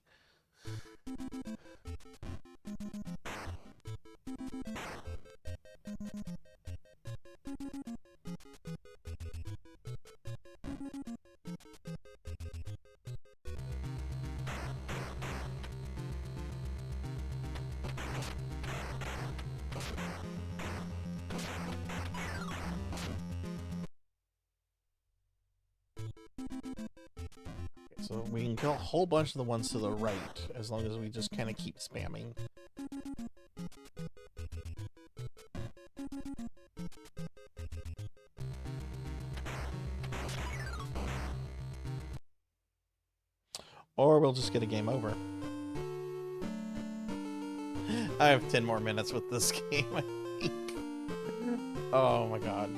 Speaker 2: So we can kill a whole bunch of the ones to the right, as long as we just kind of keep spamming. Or we'll just get a game over. I have 10 more minutes with this game, I think. Oh my god.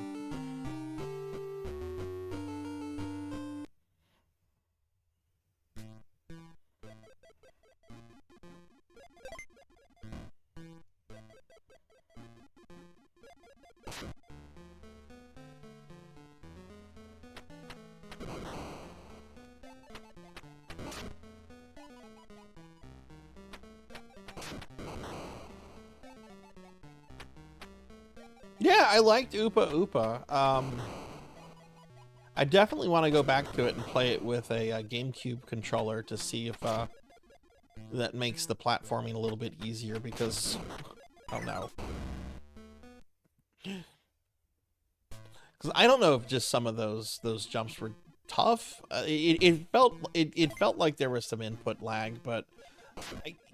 Speaker 2: Yeah, I liked Upa Upa. I definitely want to go back to it and play it with a GameCube controller to see if that makes the platforming a little bit easier, because... Oh no. Because I don't know if just some of those jumps were tough. It felt like there was some input lag, but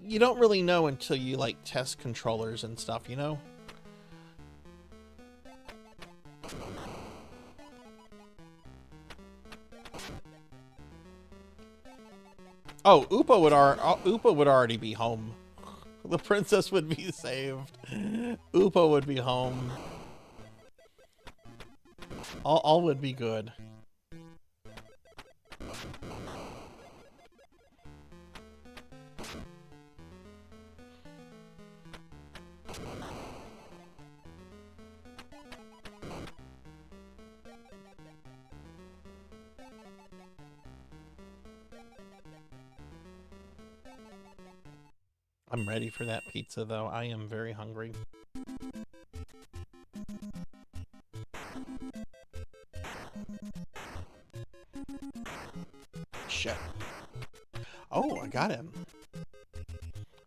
Speaker 2: you don't really know until you like test controllers and stuff, you know? Oh, Upa would already be home. The princess would be saved. Upa would be home. All would be good. I'm ready for that pizza, though. I am very hungry. Shit. Oh, I got him.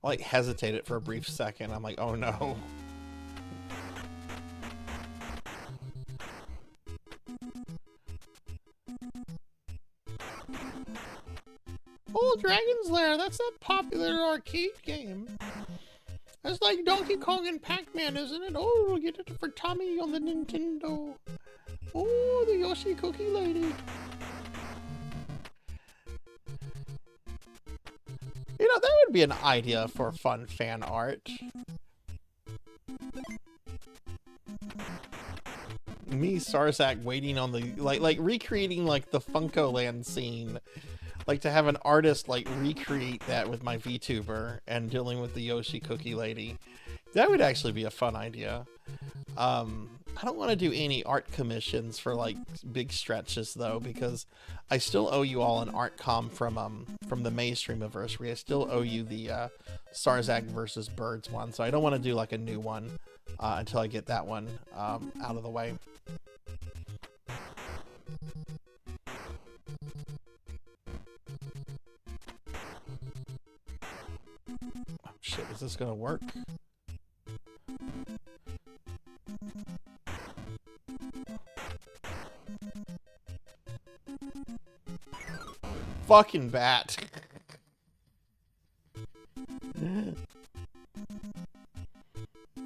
Speaker 2: I like hesitated for a brief second. I'm like, oh no. Oh, Dragon's Lair, that's that popular arcade game. That's like Donkey Kong and Pac-Man, isn't it? Oh, we'll get it for Tommy on the Nintendo. Oh, the Yoshi Cookie Lady. You know, that would be an idea for fun fan art. Me, Sarzac, waiting on the... Like recreating, like, the Funko Land scene. Like, to have an artist, like, recreate that with my VTuber and dealing with the Yoshi Cookie Lady. That would actually be a fun idea. I don't want to do any art commissions for, like, big stretches, though, because I still owe you all an art com from the May Streamiversary. I still owe you the Sarzac versus Birds one, so I don't want to do, like, a new one until I get that one out of the way. Oh, shit, is this gonna work? fucking bat.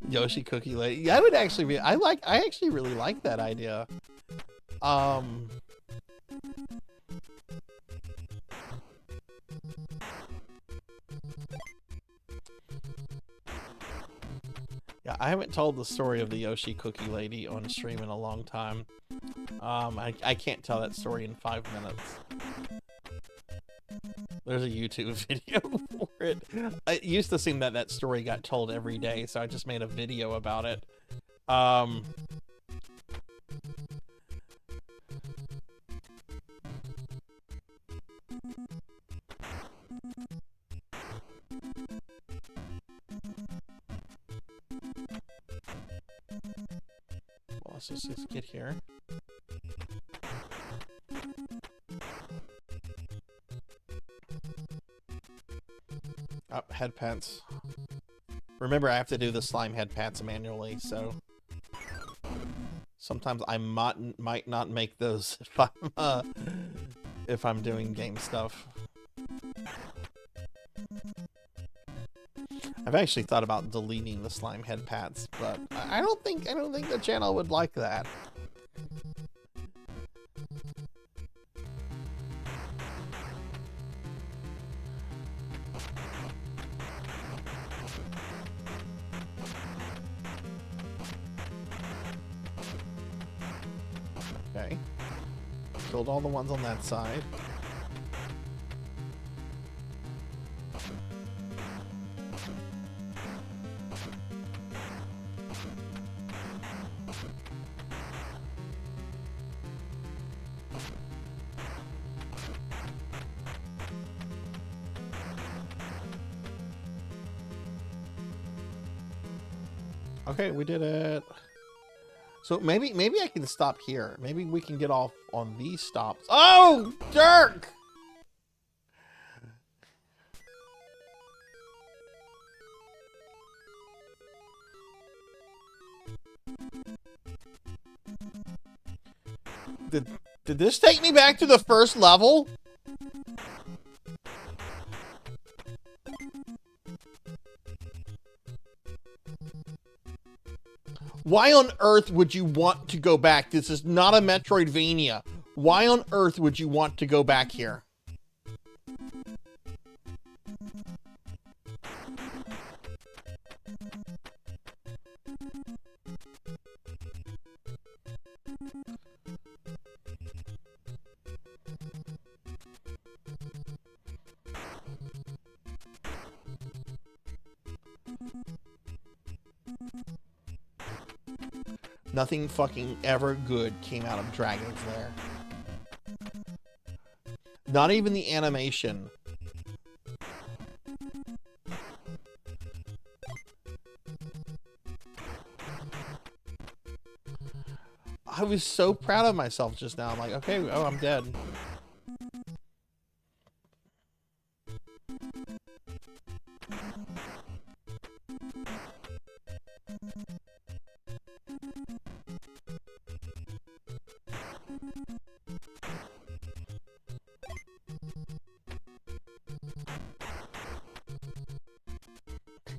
Speaker 2: Yoshi Cookie Lady. Yeah, I would actually be. I actually really like that idea. Yeah, I haven't told the story of the Yoshi Cookie Lady on stream in a long time. I can't tell that story in 5 minutes. There's a YouTube video for it. It used to seem that that story got told every day, so I just made a video about it. Well, let's just get here. Oh, head pants. Remember, I have to do the slime head pants manually, so sometimes I might not make those if I'm doing game stuff. I've actually thought about deleting the slime head pats, but I don't think the channel would like that. Okay. Killed all the ones on that side. Okay, we did it. So maybe I can stop here. Maybe we can get off on these stops. Oh, Dirk! Did this take me back to the first level? Why on earth would you want to go back? This is not a Metroidvania. Why on earth would you want to go back here? Nothing fucking ever good came out of Dragon's Lair. Not even the animation. I was so proud of myself just now. I'm like, okay, oh, I'm dead.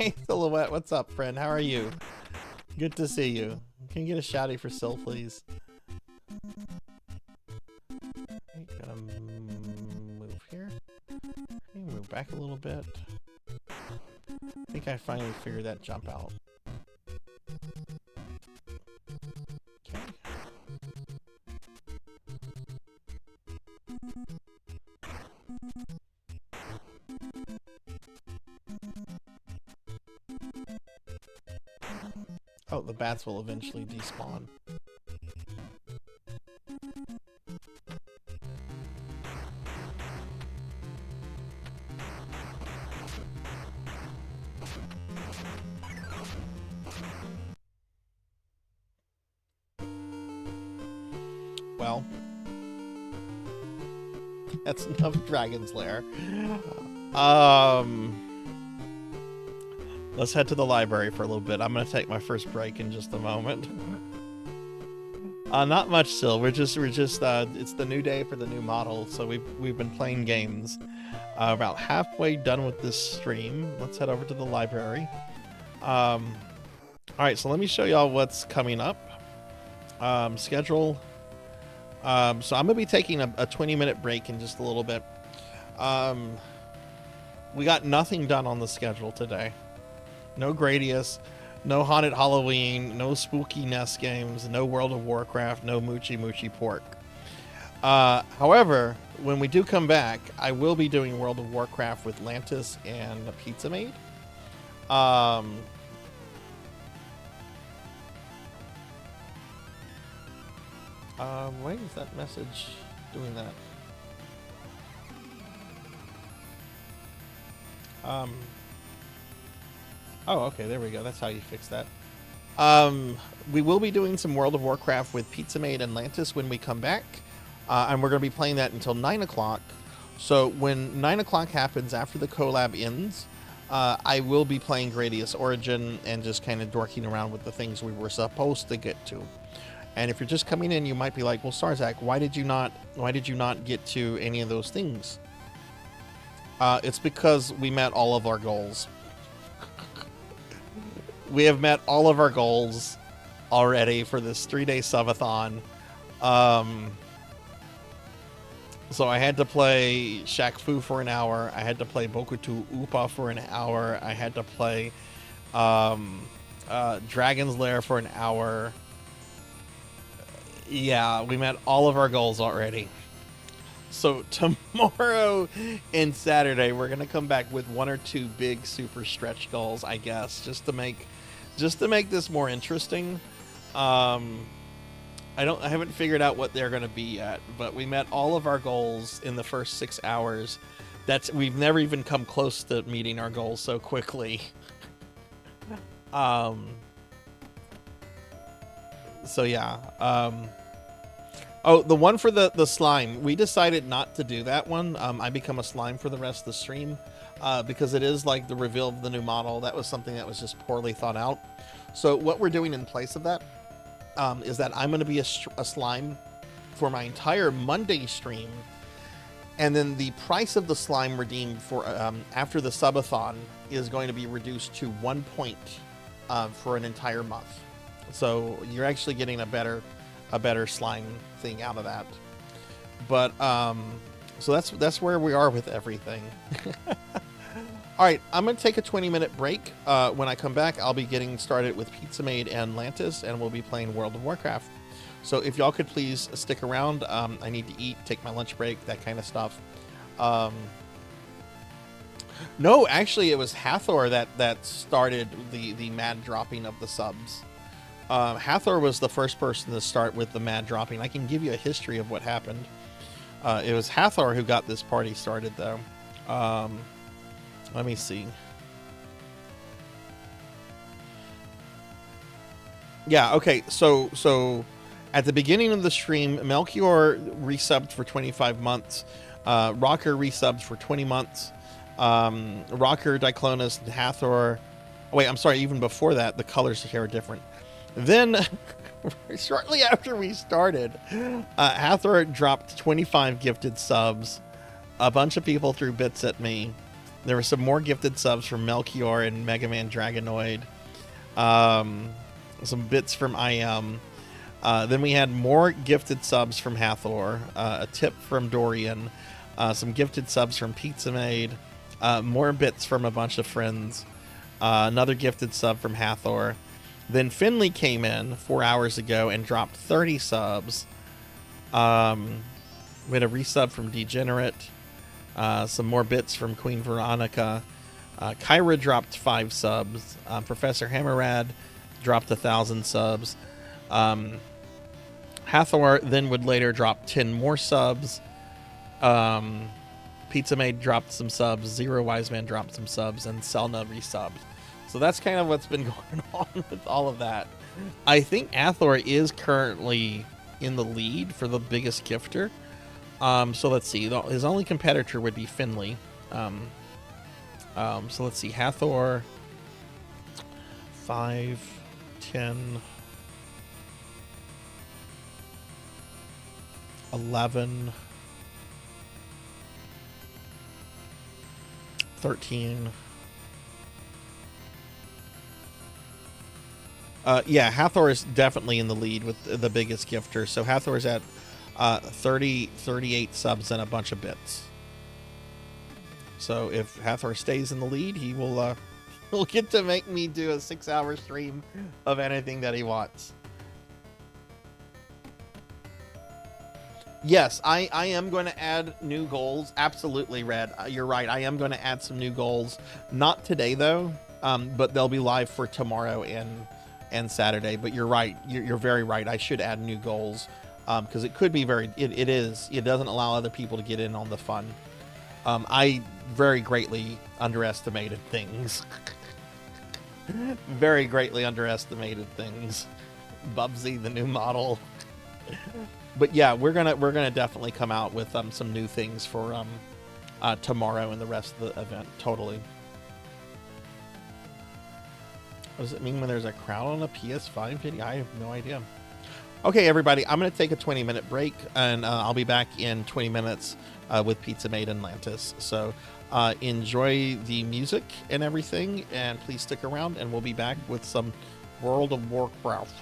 Speaker 2: Hey, Silhouette, what's up, friend? How are you? Good to see you. Can you get a shouty for Sil, please? Okay, gotta move here. Okay, move back a little bit. I think I finally figured that jump out. Okay. Oh, the bats will eventually despawn. Well, that's enough Dragon's Lair. Let's head to the library for a little bit. I'm going to take my first break in just a moment. Not much still. We're just it's the new day for the new model, so we've been playing games. About halfway done with this stream. Let's head over to the library. All right, so let me show y'all what's coming up. Schedule. So I'm gonna be taking a 20-minute break in just a little bit. We got nothing done on the schedule today. No Gradius, no Haunted Halloween, no Spooky Nest games, no World of Warcraft, no Moochie Moochie Pork. However, when we do come back, I will be doing World of Warcraft with Lantis and Pizza Maid. Why is that message doing that? Oh, okay, there we go. That's how you fix that. We will be doing some World of Warcraft with Pizza Maid and Lantis when we come back. And we're going to be playing that until 9 o'clock. So when 9 o'clock happens, after the collab ends, I will be playing Gradius Origin and just kind of dorking around with the things we were supposed to get to. And if you're just coming in, you might be like, well, Sarzac, why did you not get to any of those things? It's because we met all of our goals. We have met all of our goals already for this 3-day subathon. So I had to play ShaqFu for an hour. I had to play Boukette Upa for an hour. I had to play Dragon's Lair for an hour. Yeah, we met all of our goals already. So tomorrow and Saturday, we're gonna come back with 1 or 2 big super stretch goals, I guess, just to make this more interesting. I haven't figured out what they're gonna be yet, but we met all of our goals in the first 6 hours. We've never even come close to meeting our goals so quickly. So yeah. Oh, the one for the slime. We decided not to do that one. I become a slime for the rest of the stream because it is like the reveal of the new model. That was something that was just poorly thought out. So what we're doing in place of that is that I'm going to be a slime for my entire Monday stream. And then the price of the slime redeemed for after the subathon is going to be reduced to 1 point for an entire month. So you're actually getting a better slime thing out of that. But so that's where we are with everything. All right, I'm gonna take a 20-minute break. When I come back, I'll be getting started with Pizza Maid and Lantis, and we'll be playing World of Warcraft. So if y'all could please stick around. I need to eat, take my lunch break, that kind of stuff. No, actually, it was Hathor that started the mad dropping of the subs. Hathor was the first person to start with the mad dropping. I can give you a history of what happened. It was Hathor who got this party started, though. Let me see. Yeah, okay, so at the beginning of the stream, Melchior resubbed for 25 months. Rocker resubbed for 20 months. Rocker, Diclonus, and Hathor. Oh, wait, I'm sorry, even before that, the colors here are different. Then, shortly after we started, Hathor dropped 25 gifted subs. A bunch of people threw bits at me. There were some more gifted subs from Melchior and Mega Man Dragonoid. Some bits from IM. Then we had more gifted subs from Hathor. A tip from Dorian. Some gifted subs from Pizza Maid. More bits from a bunch of friends. Another gifted sub from Hathor. Then Finley came in 4 hours ago and dropped 30 subs. We had a resub from Degenerate. Some more bits from Queen Veronica. Kyra dropped 5 subs. Professor Hammerad dropped 1,000 subs. Hathor then would later drop 10 more subs. Pizza Maid dropped some subs. Zero Wise Man dropped some subs. And Selna resubbed. So that's kind of what's been going on with all of that. I think Hathor is currently in the lead for the biggest gifter. So let's see. His only competitor would be Finley. So let's see. Hathor, 5, 10. 11, 13. Yeah, Hathor is definitely in the lead with the biggest gifter. So Hathor's at 38 subs and a bunch of bits. So if Hathor stays in the lead, he will will get to make me do a 6-hour stream of anything that he wants. Yes, I am going to add new goals. Absolutely, Red. You're right. I am going to add some new goals. Not today, though, but they'll be live for tomorrow and Saturday. But you're right. You're very right. I should add new goals because it could be it is. It doesn't allow other people to get in on the fun. I very greatly underestimated things. Very greatly underestimated things. Bubsy, the new model. But yeah, we're gonna definitely come out with some new things for tomorrow and the rest of the event. Totally. What does it mean when there's a crowd on a PS5 video? I have no idea. Okay, everybody, I'm gonna take a 20-minute break, and I'll be back in 20 minutes with Pizza Made in Atlantis. So enjoy the music and everything, and please stick around, and we'll be back with some World of Warcraft.